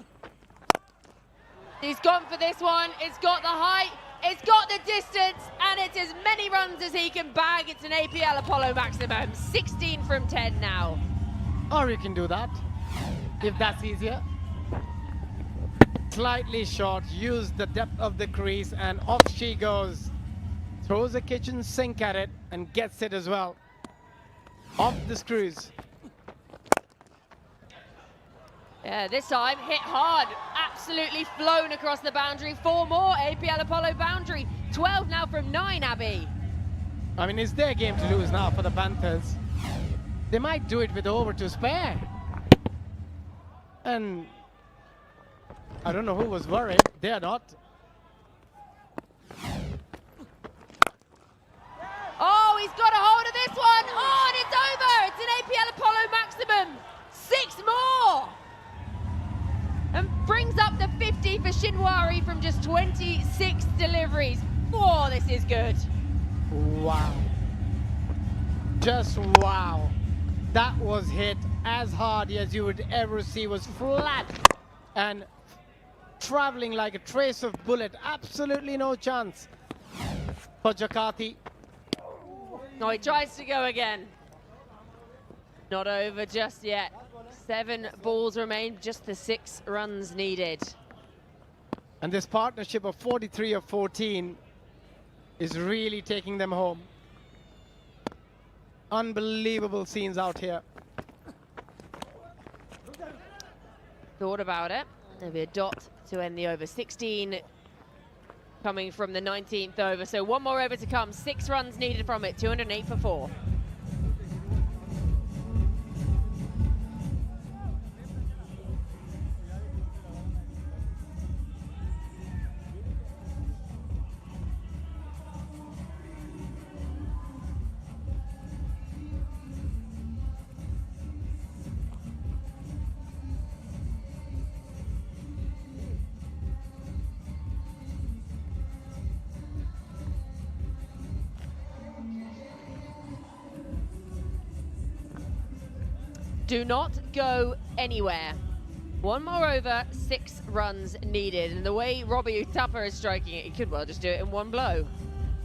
He's gone for this one. It's got the height, it's got the distance, and it's as many runs as he can bag. It's an APL Apollo maximum. 16 from 10 now. Or you can do that, if that's easier. Slightly short, use the depth of the crease, and off she goes. Throws a kitchen sink at it and gets it as well. Off the screws. Yeah, this time hit hard, absolutely flown across the boundary. 4 more APL Apollo boundary. 12 now from 9, Abby. I mean, it's their game to lose now for the Panthers. They might do it with over to spare. And I don't know who was worried. They are not. Oh, he's got a hold of this one. Oh, and it's over. It's an APL Apollo maximum. 6 more. And brings up the 50 for Shinwari from just 26 deliveries. Oh, this is good. Wow. Just wow. That was hit as hard as you would ever see. Was flat and traveling like a trace of bullet. Absolutely no chance for Jakati. No, he tries to go again. Not over just yet. 7 balls remain, just the 6 runs needed. And this partnership of 43 of 14 is really taking them home. Unbelievable scenes out here. Thought about it. There'll be a dot to end the over. 16 coming from the 19th over. So 1 more over to come. 6 runs needed from it. 208 for 4. Do not go anywhere. 1 more over, 6 runs needed. And the way Robbie Uthappa is striking it, he could well just do it in 1 blow.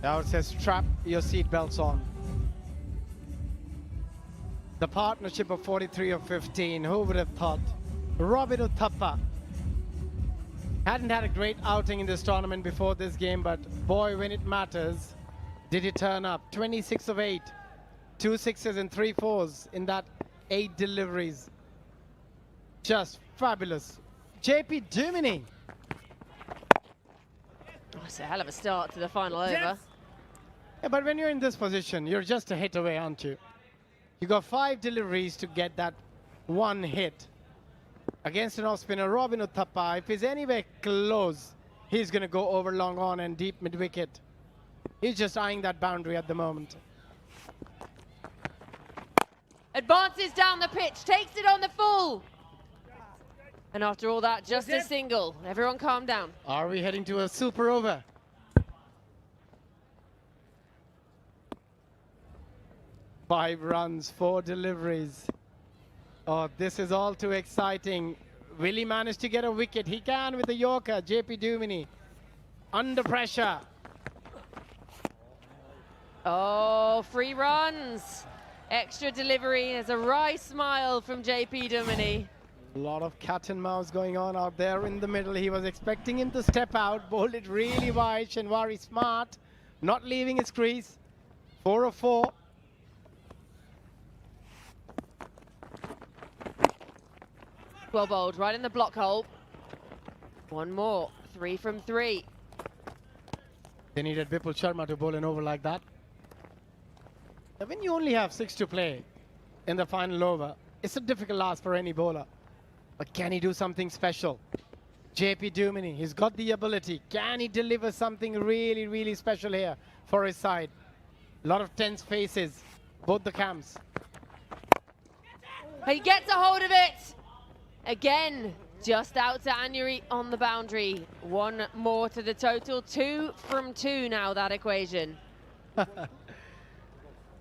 Now it says strap your seatbelts on. The partnership of 43 of 15, who would have thought? Robin Uthappa hadn't had a great outing in this tournament before this game, but boy, when it matters, did he turn up. 26 of 8, 2 6s and 3 4s in that 8 deliveries. Just fabulous. JP Duminy. Oh, it's a hell of a start to the final over. Yeah, but when you're in this position, you're just a hit away, aren't you? You got 5 deliveries to get that 1 hit. Against an off-spinner, Robin Uthappa, if he's anywhere close, he's going to go over long on and deep mid-wicket. He's just eyeing that boundary at the moment. Advances down the pitch, takes it on the full. And after all that, just a single. Everyone calm down. Are we heading to a super over? Five runs, 4 deliveries. Oh, this is all too exciting. Will he manage to get a wicket? He can with the Yorker, JP Duminy. Under pressure. Oh, 3 runs. Extra delivery. There's a wry smile from JP Duminy. A lot of cat and mouse going on out there in the middle. He was expecting him to step out, bowled it really wide. Shinwari smart, not leaving his crease. 4 of 4. Well bowled, right in the block hole. 1 more, 3 from 3. They needed Vipul Sharma to bowl an over like that. Now, when you only have 6 to play in the final over, it's a difficult ask for any bowler. But can he do something special? JP Duminy, he's got the ability. Can he deliver something really, really special here for his side? A lot of tense faces, both the camps. He gets a hold of it. Again, just out to Anuri on the boundary. One more to the total. 2 from 2 now, that equation.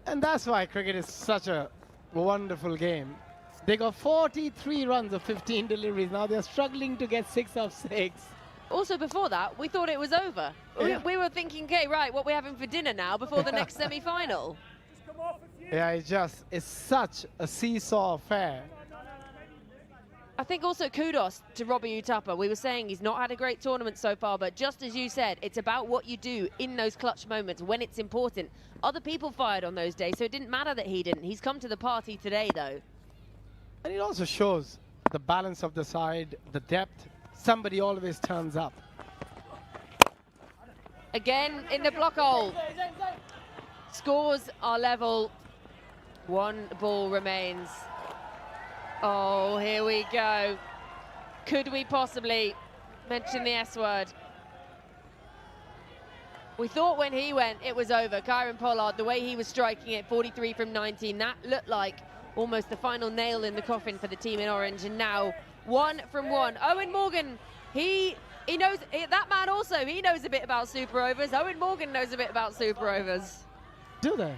And that's why cricket is such a wonderful game. They got 43 runs of 15 deliveries. Now they're struggling to get 6 of 6. Also, before that, we thought it was over. Yeah. We were thinking, okay, right, what we're having for dinner now before the next semi-final. Yeah, it's such a seesaw affair. I think also kudos to Robbie Uthappa. We were saying he's not had a great tournament so far, but just as you said, it's about what you do in those clutch moments when it's important. Other people fired on those days, so it didn't matter that he didn't. He's come to the party today, though. And it also shows the balance of the side, the depth. Somebody always turns up. Again in the block hole. Scores are level. 1 ball remains. Oh, here we go. Could we possibly mention the S word? We thought when he went, it was over. Kieran Pollard, the way he was striking it, 43 from 19, that looked like almost the final nail in the coffin for the team in orange. And now 1 from 1. Owen Morgan, he knows, that man also, he knows a bit about super overs. Owen Morgan knows a bit about super overs. Do they?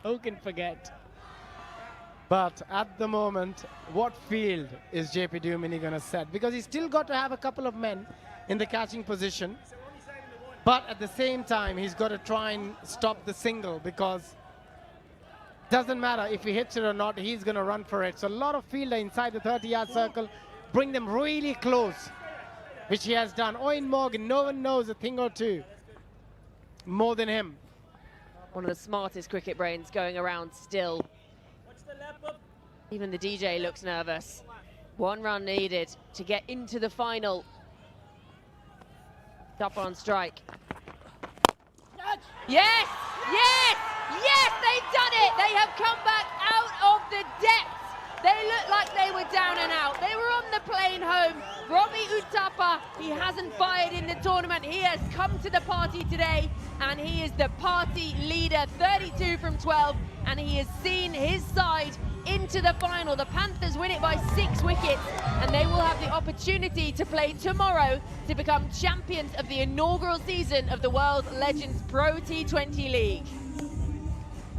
Who can forget? But at the moment, what field is JP Duminy going to set? Because he's still got to have a couple of men in the catching position. But at the same time, he's got to try and stop the single, because doesn't matter if he hits it or not, he's going to run for it. So a lot of fielder inside the 30-yard circle, bring them really close, which he has done. Owen Morgan, no one knows a thing or two more than him. One of the smartest cricket brains going around still. Even the DJ looks nervous. 1 run needed to get into the final. Up on strike. Yes! Yes! Yes! They've done it! They have come back out of the depths. They looked like they were down and out. They were on the plane home. Robbie Uthappa, he hasn't fired in the tournament. He has come to the party today, and he is the party leader, 32 from 12, and he has seen his side into the final. The Panthers win it by 6 wickets, and they will have the opportunity to play tomorrow to become champions of the inaugural season of the World Legends Pro T20 League.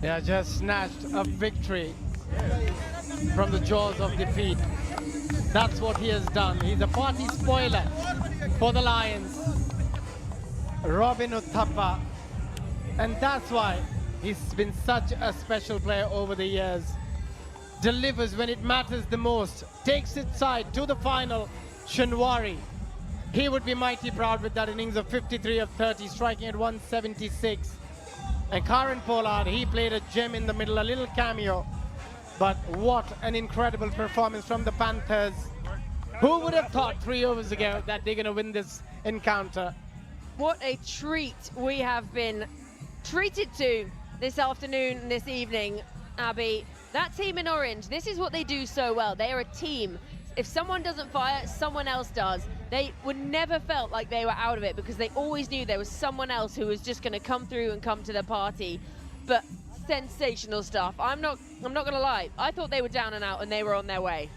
Yeah, just snatched a victory from the jaws of defeat. That's what he has done. He's a party spoiler for the Lions. Robin Uthappa. And that's why he's been such a special player over the years. Delivers when it matters the most. Takes its side to the final. Shinwari. He would be mighty proud with that innings of 53 of 30, striking at 176. And Kieran Pollard, he played a gem in the middle, a little cameo. But what an incredible performance from the Panthers. Who would have thought 3 overs ago that they're going to win this encounter? What a treat we have been treated to this afternoon, this evening, Abby. That team in orange, this is what they do so well. They are a team. If someone doesn't fire, someone else does. They would never felt like they were out of it, because they always knew there was someone else who was just going to come through and come to the party. But sensational stuff. I'm not going to lie. I thought they were down and out, and they were on their way.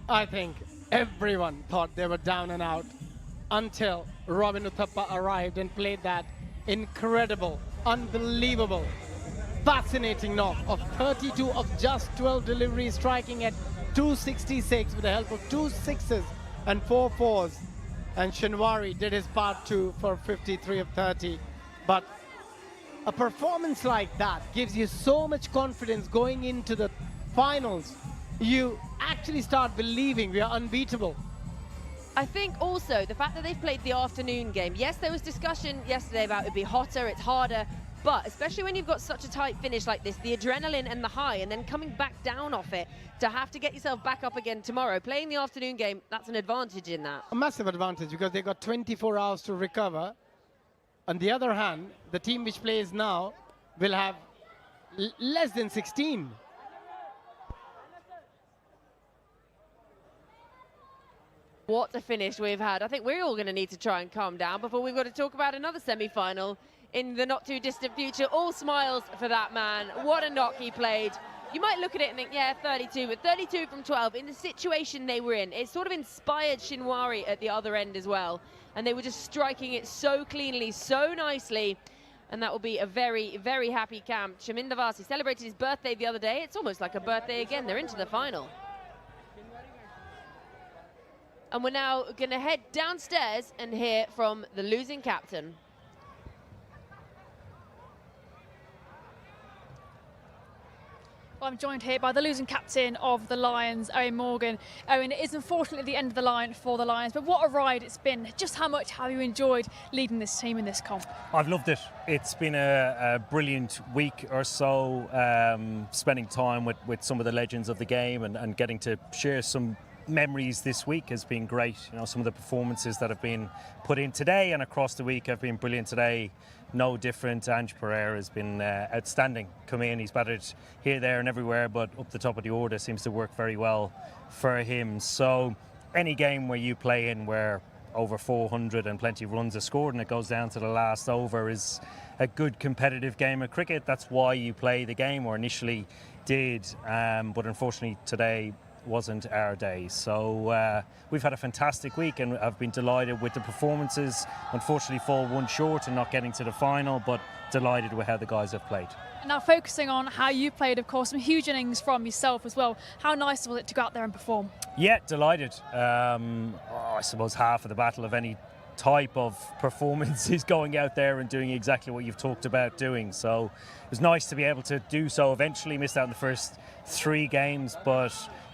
I think everyone thought they were down and out until Robin Uthappa arrived and played that incredible, unbelievable, fascinating knock of 32 of just 12 deliveries, striking at 266 with the help of 2 sixes and 4 fours. And Shinwari did his part too for 53 of 30. But a performance like that gives you so much confidence going into the finals. You actually start believing we are unbeatable. I think also the fact that they've played the afternoon game. Yes, there was discussion yesterday about it'd be hotter, it's harder, but especially when you've got such a tight finish like this, the adrenaline and the high, and then coming back down off it to have to get yourself back up again tomorrow. Playing the afternoon game, that's an advantage in that. A massive advantage, because they got 24 hours to recover. On the other hand, the team which plays now will have less than 16. What a finish we've had. I think we're all going to need to try and calm down before we've got to talk about another semi-final in the not too distant future. All smiles for that man. What a knock he played. You might look at it and think, yeah, 32, but 32 from 12 in the situation they were in. It sort of inspired Shinwari at the other end as well. And they were just striking it so cleanly, so nicely. And that will be a very, very happy camp. Shaminder Vasi celebrated his birthday the other day. It's almost like a birthday again. They're into the final. And we're now going to head downstairs and hear from the losing captain. Well, I'm joined here by the losing captain of the Lions, Owen Morgan. Owen, it is unfortunately the end of the line for the Lions, but what a ride it's been. Just how much have you enjoyed leading this team in this comp? I've loved it. It's been a brilliant week or so, spending time with some of the legends of the game and getting to share some memories this week has been great. You know, some of the performances that have been put in today and across the week have been brilliant today. No different. Ange Pereira has been outstanding. Come in, he's battered here, there and everywhere, but up the top of the order seems to work very well for him. So any game where you play in where over 400 and plenty of runs are scored and it goes down to the last over is a good competitive game of cricket. That's why you play the game, or initially did, but unfortunately today wasn't our day. So we've had a fantastic week and I've been delighted with the performances. Unfortunately fall one short and not getting to the final, but delighted with how the guys have played. Now focusing on how you played, of course, some huge innings from yourself as well. How nice was it to go out there and perform? Yeah, delighted. I suppose half of the battle of any type of performance is going out there and doing exactly what you've talked about doing. So it was nice to be able to do so. Eventually missed out in the first 3 games, but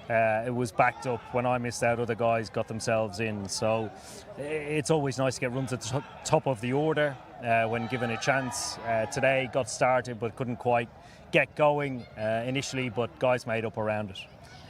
it was backed up. When I missed out, other guys got themselves in. So it's always nice to get runs at the top of the order when given a chance. Today got started but couldn't quite get going initially, but guys made up around it.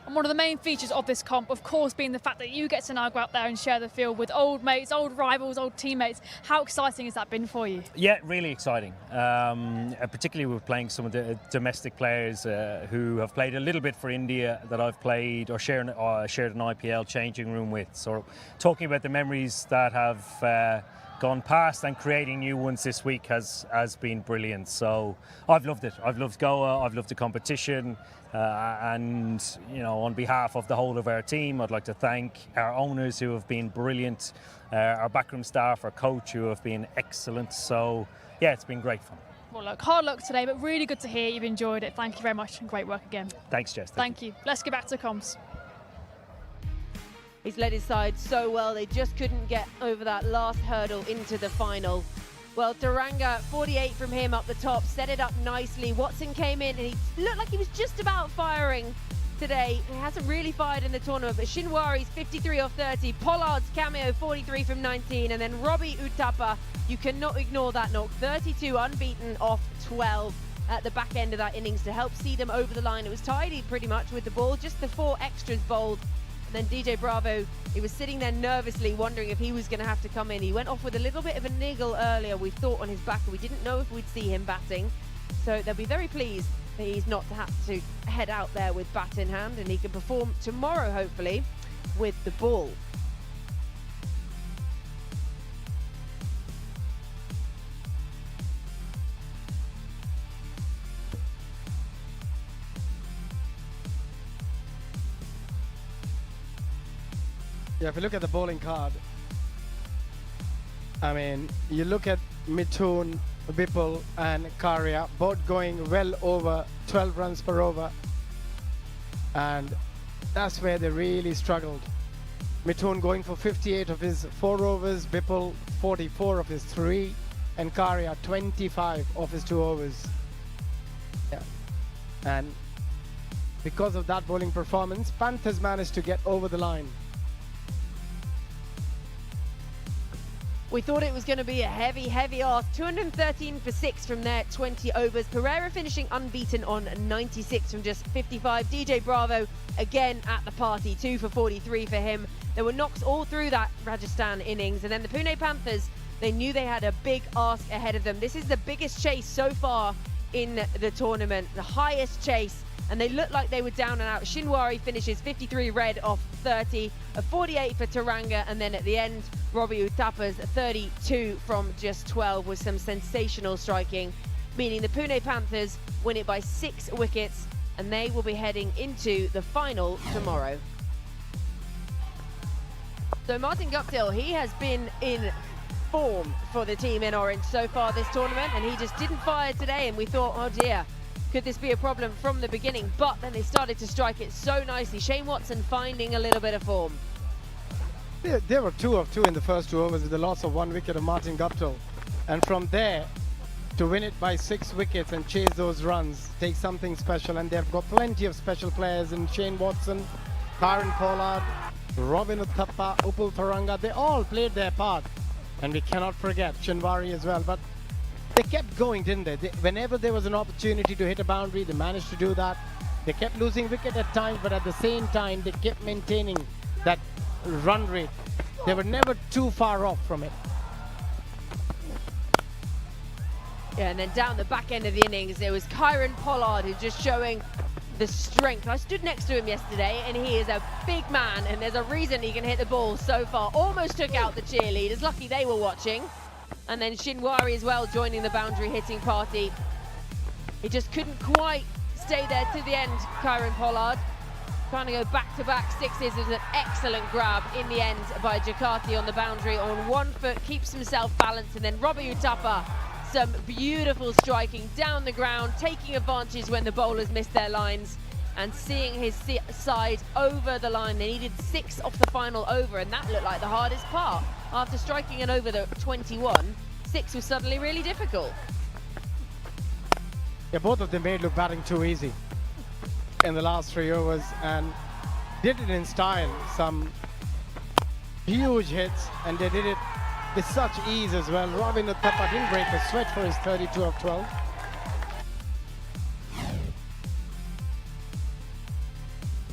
And one of the main features of this comp, of course, being the fact that you get to now go out there and share the field with old mates, old rivals, old teammates. How exciting has that been for you? Yeah, really exciting. Particularly with playing some of the domestic players who have played a little bit for India that I've played or shared an IPL changing room with. So talking about the memories that have gone past and creating new ones this week has been brilliant. So I've loved it. I've loved Goa, I've loved the competition, and you know, on behalf of the whole of our team, I'd like to thank our owners who have been brilliant, our backroom staff, our coach who have been excellent. So yeah, it's been great fun. Well, look, hard luck today, but really good to hear you've enjoyed it. Thank you very much and great work again. Thanks, Jess. Thank you. Let's get back to comms. He's led his side so well, they just couldn't get over that last hurdle into the final. Well, Taranga, 48 from him up the top, set it up nicely. Watson came in and he looked like he was just about firing today. He hasn't really fired in the tournament, but Shinwari's 53 off 30, Pollard's cameo 43 from 19, and then Robbie Uthappa, you cannot ignore that knock, 32 unbeaten off 12 at the back end of that innings to help see them over the line. It was tidy pretty much with the ball, just the 4 extras bowled. Then DJ Bravo, he was sitting there nervously wondering if he was going to have to come in. He went off with a little bit of a niggle earlier, we thought, on his back. We didn't know if we'd see him batting. So they'll be very pleased that he's not to have to head out there with bat in hand, and he can perform tomorrow, hopefully, with the ball. Yeah, if you look at the bowling card, I mean, you look at Mithun, Vipul and Karia, both going well over 12 runs per over. And that's where they really struggled. Mithun going for 58 of his 4 overs, Vipul 44 of his 3, and Karia 25 of his 2 overs. Yeah. And because of that bowling performance, Panthers managed to get over the line. We thought it was going to be a heavy ask. 213 for 6 from their 20 overs. Pereira finishing unbeaten on 96 from just 55. DJ Bravo again at the party, 2 for 43 for him. There were knocks all through that Rajasthan innings. And then the Pune Panthers, they knew they had a big ask ahead of them. This is the biggest chase so far in the tournament, the highest chase. And they looked like they were down and out. Shinwari finishes 53 red off 30, a 48 for Taranga, and then at the end, Robbie Uthappa's 32 from just 12 with some sensational striking, meaning the Pune Panthers win it by 6 wickets and they will be heading into the final tomorrow. So Martin Guptill, he has been in form for the team in orange so far this tournament, and he just didn't fire today, and we thought, oh dear, could this be a problem from the beginning? But then they started to strike it so nicely. Shane Watson finding a little bit of form. They were 2 of 2 in the first 2 overs with the loss of 1 wicket of Martin Guptill. And from there, to win it by 6 wickets and chase those runs takes something special. And they've got plenty of special players in Shane Watson, Kieron Pollard, Robin Uthappa, Upul Tharanga. They all played their part. And we cannot forget Shinwari as well. But they kept going, didn't they? Whenever there was an opportunity to hit a boundary, they managed to do that. They kept losing wicket at times, but at the same time, they kept maintaining that run rate. They were never too far off from it. Yeah, and then down the back end of the innings, there was Kieron Pollard who's just showing the strength. I stood next to him yesterday, and he is a big man, and there's a reason he can hit the ball so far. Almost took out the cheerleaders. Lucky they were watching. And then Shinwari as well joining the boundary hitting party. He just couldn't quite stay there to the end, Kieron Pollard. Trying to go back-to-back sixes. It was an excellent grab in the end by Jakarti on the boundary on 1 foot, keeps himself balanced, and then Robbie Uthappa, some beautiful striking down the ground, taking advantage when the bowlers missed their lines and seeing his side over the line. They needed 6 off the final over, and that looked like the hardest part. After striking an over the 21, 6 was suddenly really difficult. Yeah, both of them made look batting too easy in the last 3 overs and did it in style. Some huge hits, and they did it with such ease as well. Robin Uthappa didn't break a sweat for his 32 of 12.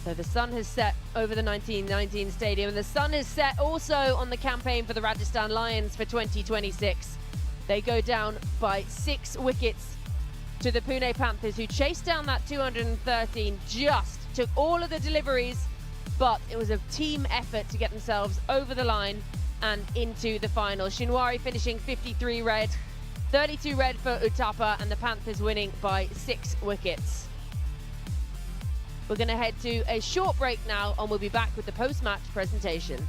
So the sun has set over the 1919 stadium, and the sun is set also on the campaign for the Rajasthan Lions for 2026. They go down by 6 wickets to the Pune Panthers, who chased down that 213, just took all of the deliveries, but it was a team effort to get themselves over the line and into the final. Shinwari finishing 53 red, 32 red for Uthappa, and the Panthers winning by 6 wickets. We're going to head to a short break now, and we'll be back with the post-match presentation.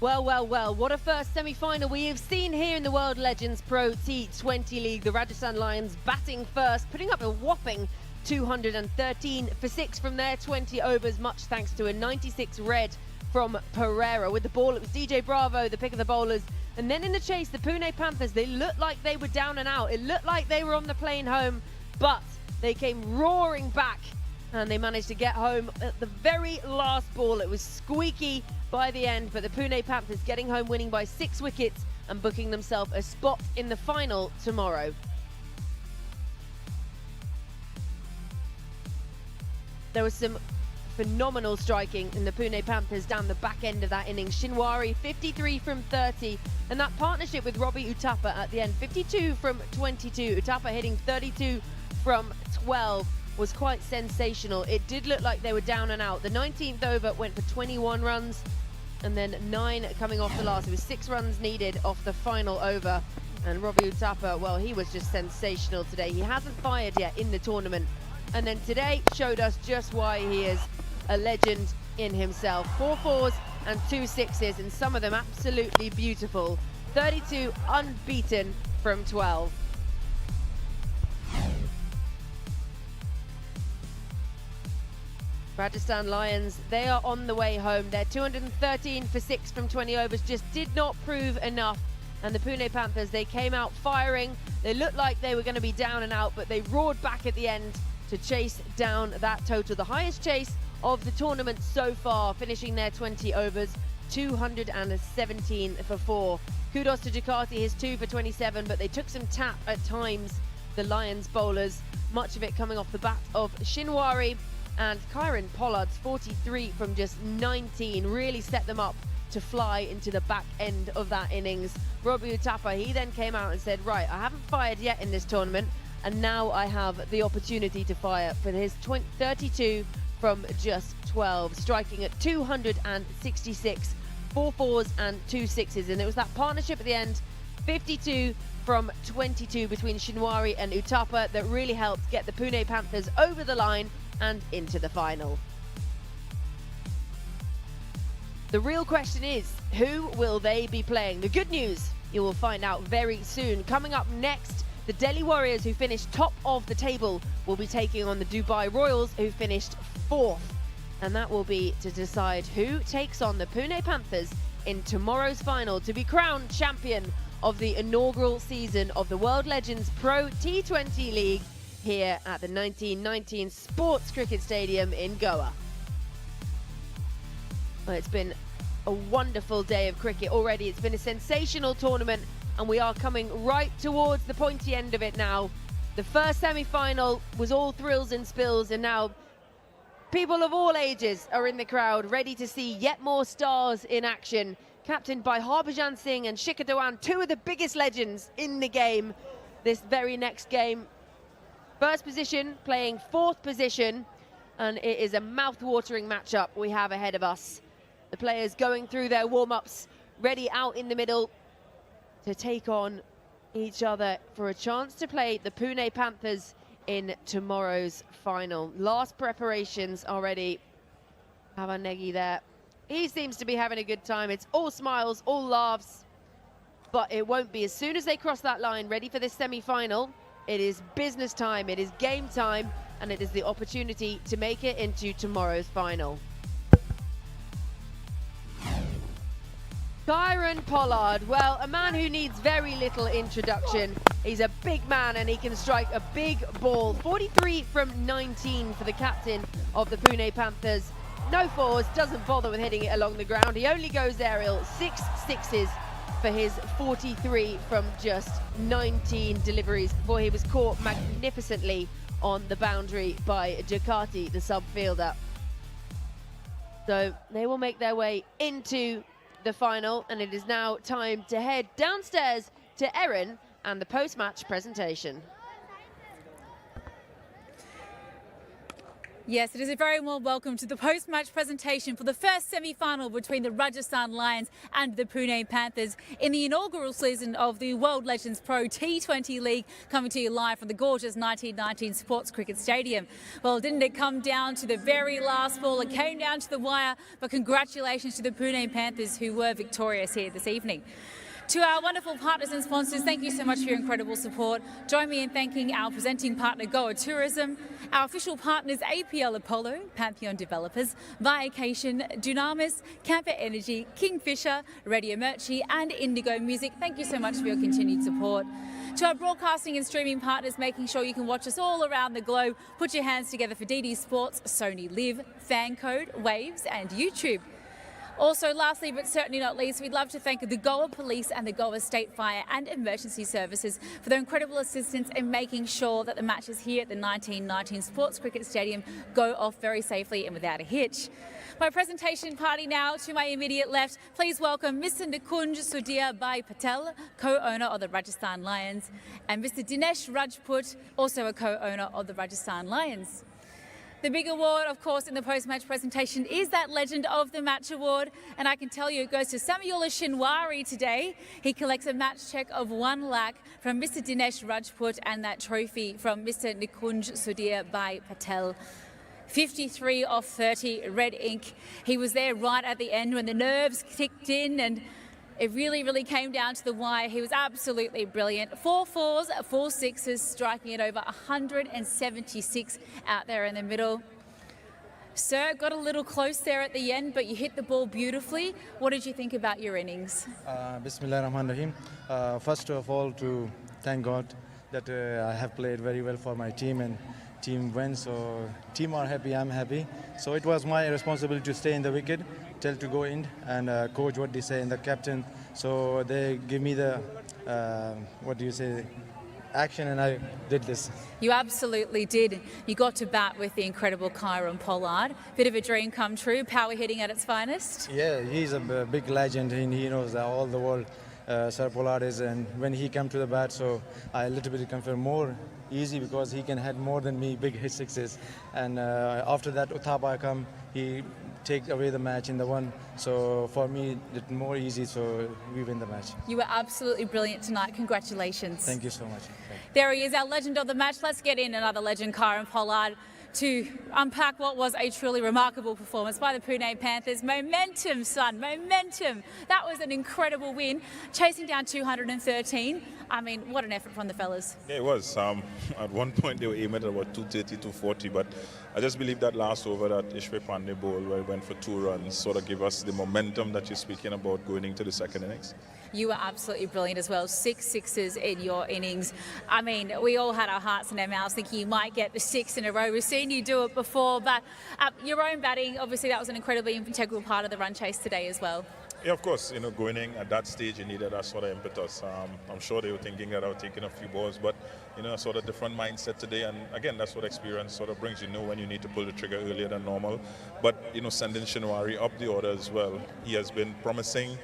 Well, well, well, what a first semi-final we have seen here in the World Legends Pro T20 League. The Rajasthan Lions batting first, putting up a whopping 213 for 6 from their 20 overs, much thanks to a 96 red from Pereira. With the ball, it was DJ Bravo, the pick of the bowlers. And then in the chase, the Pune Panthers, they looked like they were down and out. It looked like they were on the plane home, but they came roaring back and they managed to get home at the very last ball. It was squeaky by the end, but the Pune Panthers getting home, winning by 6 wickets and booking themselves a spot in the final tomorrow. There was some phenomenal striking in the Pune Panthers down the back end of that innings. Shinwari 53 from 30, and that partnership with Robbie Uthappa at the end, 52 from 22. Uthappa hitting 32 from 12 was quite sensational. It did look like they were down and out. The 19th over went for 21 runs, and then 9 coming off the last. It was 6 runs needed off the final over. And Robbie Uthappa, well, he was just sensational today. He hasn't fired yet in the tournament, and then today showed us just why he is a legend in himself. 4 fours and 2 sixes, and some of them absolutely beautiful. 32 unbeaten from 12. Rajasthan Lions, they are on the way home. They're 213 for 6 from 20 overs, just did not prove enough. And the Pune Panthers, they came out firing. They looked like they were going to be down and out, but they roared back at the end to chase down that total. The highest chase of the tournament so far, finishing their 20 overs, 217 for 4. Kudos to Jakarta, his 2 for 27, but they took some tap at times, the Lions bowlers, much of it coming off the bat of Shinwari. And Kieran Pollard's 43 from just 19 really set them up to fly into the back end of that innings. Robbie Uthappa, he then came out and said, right, I haven't fired yet in this tournament, and now I have the opportunity to fire for his 32 from just 12, striking at 266, 4 fours and 2 sixes. And it was that partnership at the end, 52 from 22 between Shinwari and Uthappa, that really helped get the Pune Panthers over the line and into the final. The real question is, who will they be playing? The good news, you will find out very soon. Coming up next, the Delhi Warriors, who finished top of the table, will be taking on the Dubai Royals, who finished 4th. And that will be to decide who takes on the Pune Panthers in tomorrow's final to be crowned champion of the inaugural season of the World Legends Pro T20 League here at the 1919 Sports Cricket Stadium in Goa. Well, it's been a wonderful day of cricket already. It's been a sensational tournament, and we are coming right towards the pointy end of it now. The first semi-final was all thrills and spills, and now people of all ages are in the crowd, ready to see yet more stars in action. Captained by Harbhajan Singh and Shikhar Dhawan, 2 of the biggest legends in the game. This very next game, first position playing 4th position, and it is a mouth-watering matchup we have ahead of us. The players going through their warm-ups, ready out in the middle to take on each other for a chance to play the Pune Panthers in tomorrow's final. Last preparations already. Pavan Negi there. He seems to be having a good time. It's all smiles, all laughs, but it won't be. As soon as they cross that line, ready for this semi-final, it is business time, it is game time, and it is the opportunity to make it into tomorrow's final. Kieran Pollard, well, a man who needs very little introduction. He's a big man and he can strike a big ball. 43 from 19 for the captain of the Pune Panthers. No fours, doesn't bother with hitting it along the ground. He only goes aerial, 6 sixes for his 43 from just 19 deliveries before he was caught magnificently on the boundary by Jakarta, the sub-fielder. So they will make their way into the final, and it is now time to head downstairs to Erin and the post-match presentation. Yes, it is a very warm welcome to the post-match presentation for the first semi-final between the Rajasthan Lions and the Pune Panthers in the inaugural season of the World Legends Pro T20 League, coming to you live from the gorgeous 1919 Sports Cricket Stadium. Well, didn't it come down to the very last ball? It came down to the wire, but congratulations to the Pune Panthers who were victorious here this evening. To our wonderful partners and sponsors, thank you so much for your incredible support. Join me in thanking our presenting partner, Goa Tourism, our official partners, APL Apollo, Pantheon Developers, Viacation, Dunamis, Camper Energy, Kingfisher, Radio Merchie and Indigo Music. Thank you so much for your continued support. To our broadcasting and streaming partners, making sure you can watch us all around the globe, put your hands together for DD Sports, Sony Live, Fancode, Waves and YouTube. Also, lastly but certainly not least, we'd love to thank the Goa Police and the Goa State Fire and Emergency Services for their incredible assistance in making sure that the matches here at the 1919 Sports Cricket Stadium go off very safely and without a hitch. My presentation party now, to my immediate left, please welcome Mr. Nikunj Sudhir Bhai Patel, co-owner of the Rajasthan Lions, and Mr. Dinesh Rajput, also a co-owner of the Rajasthan Lions. The big award, of course, in the post-match presentation is that Legend of the Match award, and I can tell you it goes to Samuel Shinwari today. He collects a match check of 1 lakh from Mr. Dinesh Rajput and that trophy from Mr. Nikunj Sudhir Bhai Patel. 53 off 30, red ink. He was there right at the end when the nerves kicked in and it really came down to the wire. He was absolutely brilliant. 4 fours, 4 sixes, striking it over 176 out there in the middle. Sir, got a little close there at the end, but you hit the ball beautifully. What did you think about your innings? Bismillahirrahmanirrahim. First of all, to thank God that I have played very well for my team and team wins. So team are happy, I'm happy. So it was my responsibility to stay in the wicket, tell to go in, and coach what they say, and the captain. So they give me the action, and I did this. You absolutely did. You got to bat with the incredible Kyron Pollard. Bit of a dream come true, power hitting at its finest. Yeah, he's a big legend, and he knows all the world. Sir Pollard is, and when he came to the bat, so I a little bit confirm more easy because he can hit more than me, big hit sixes. And after that, Uthapa come, he take away the match in the one. So for me, it's more easy, so we win the match. You were absolutely brilliant tonight. Congratulations. Thank you so much. There he is, our legend of the match. Let's get in another legend, Kyron Pollard, to unpack what was a truly remarkable performance by the Pune Panthers. Momentum, son, momentum. That was an incredible win, chasing down 213. I mean, what an effort from the fellas. Yeah, it was. At one point they were aiming at about 230, 240, but I just believe that last over that Ishwe Pandey bowl where he went for 2 runs sort of gave us the momentum that you're speaking about going into the second innings. You were absolutely brilliant as well. 6 sixes in your innings. I mean, we all had our hearts in our mouths thinking you might get the 6 in a row. We've seen you do it before, but your own batting, obviously that was an incredibly integral part of the run chase today as well. Yeah, of course, going in at that stage, you needed that sort of impetus. I'm sure they were thinking that I was taking a few balls, but, a sort of different mindset today. And again, that's what experience sort of brings. You know when you need to pull the trigger earlier than normal. But, sending Shinwari up the order as well, he has been promising,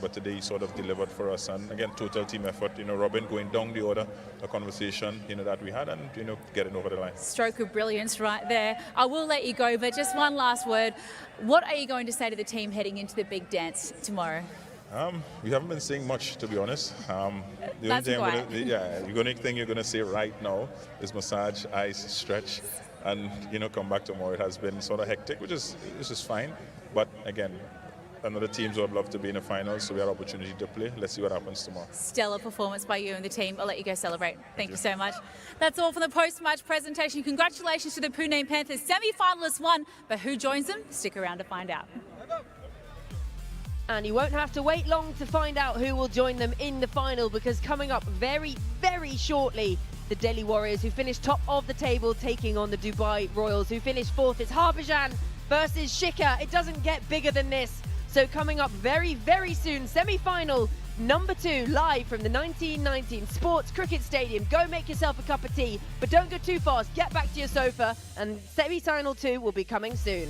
but today he sort of delivered for us. And again, total team effort. Robin going down the order, a conversation, that we had, and, getting over the line. Stroke of brilliance right there. I will let you go, but just one last word. What are you going to say to the team heading into the big dance tomorrow? We haven't been saying much, to be honest. The only thing you're going to say right now is massage, ice, stretch, and, come back tomorrow. It has been sort of hectic, which is fine. But again, another teams would love to be in the finals, so we have opportunity to play. Let's see what happens tomorrow. Stellar performance by you and the team. I'll let you go celebrate. Thank you so much. That's all from the post-match presentation. Congratulations to the Pune Panthers. Semi-finalists won, but who joins them? Stick around to find out. And you won't have to wait long to find out who will join them in the final, because coming up very shortly, the Delhi Warriors, who finished top of the table, taking on the Dubai Royals, who finished 4th. It's Harbhajan versus Shikhar. It doesn't get bigger than this. So coming up very soon, semi-final number 2, live from the 1919 Sports Cricket Stadium. Go make yourself a cup of tea, but don't go too fast. Get back to your sofa, and semi-final 2 will be coming soon.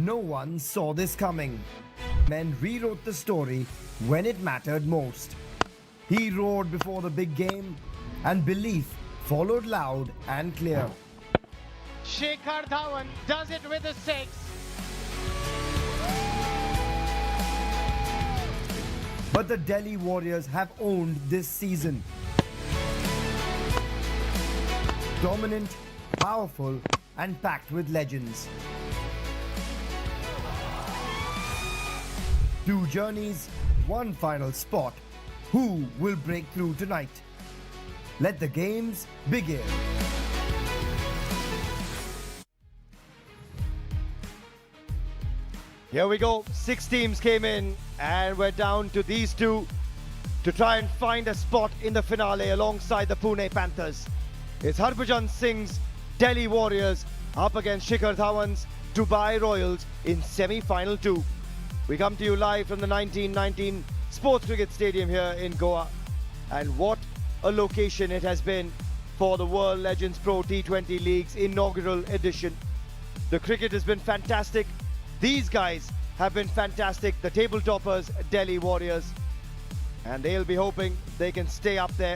No one saw this coming. Men rewrote the story when it mattered most. He roared before the big game, and belief followed loud and clear. Shikhar Dhawan does it with a 6. But the Delhi Warriors have owned this season. Dominant, powerful, and packed with legends. 2 journeys, 1 final spot. Who will break through tonight? Let the games begin. Here we go. 6 teams came in and we're down to these 2 to try and find a spot in the finale alongside the Pune Panthers. It's Harbhajan Singh's Delhi Warriors up against Shikhar Dhawan's Dubai Royals in semi-final 2. We come to you live from the 1919 Sports Cricket Stadium here in Goa. And what a location it has been for the World Legends Pro T20 League's inaugural edition. The cricket has been fantastic. These guys have been fantastic. The table toppers, Delhi Warriors. And they'll be hoping they can stay up there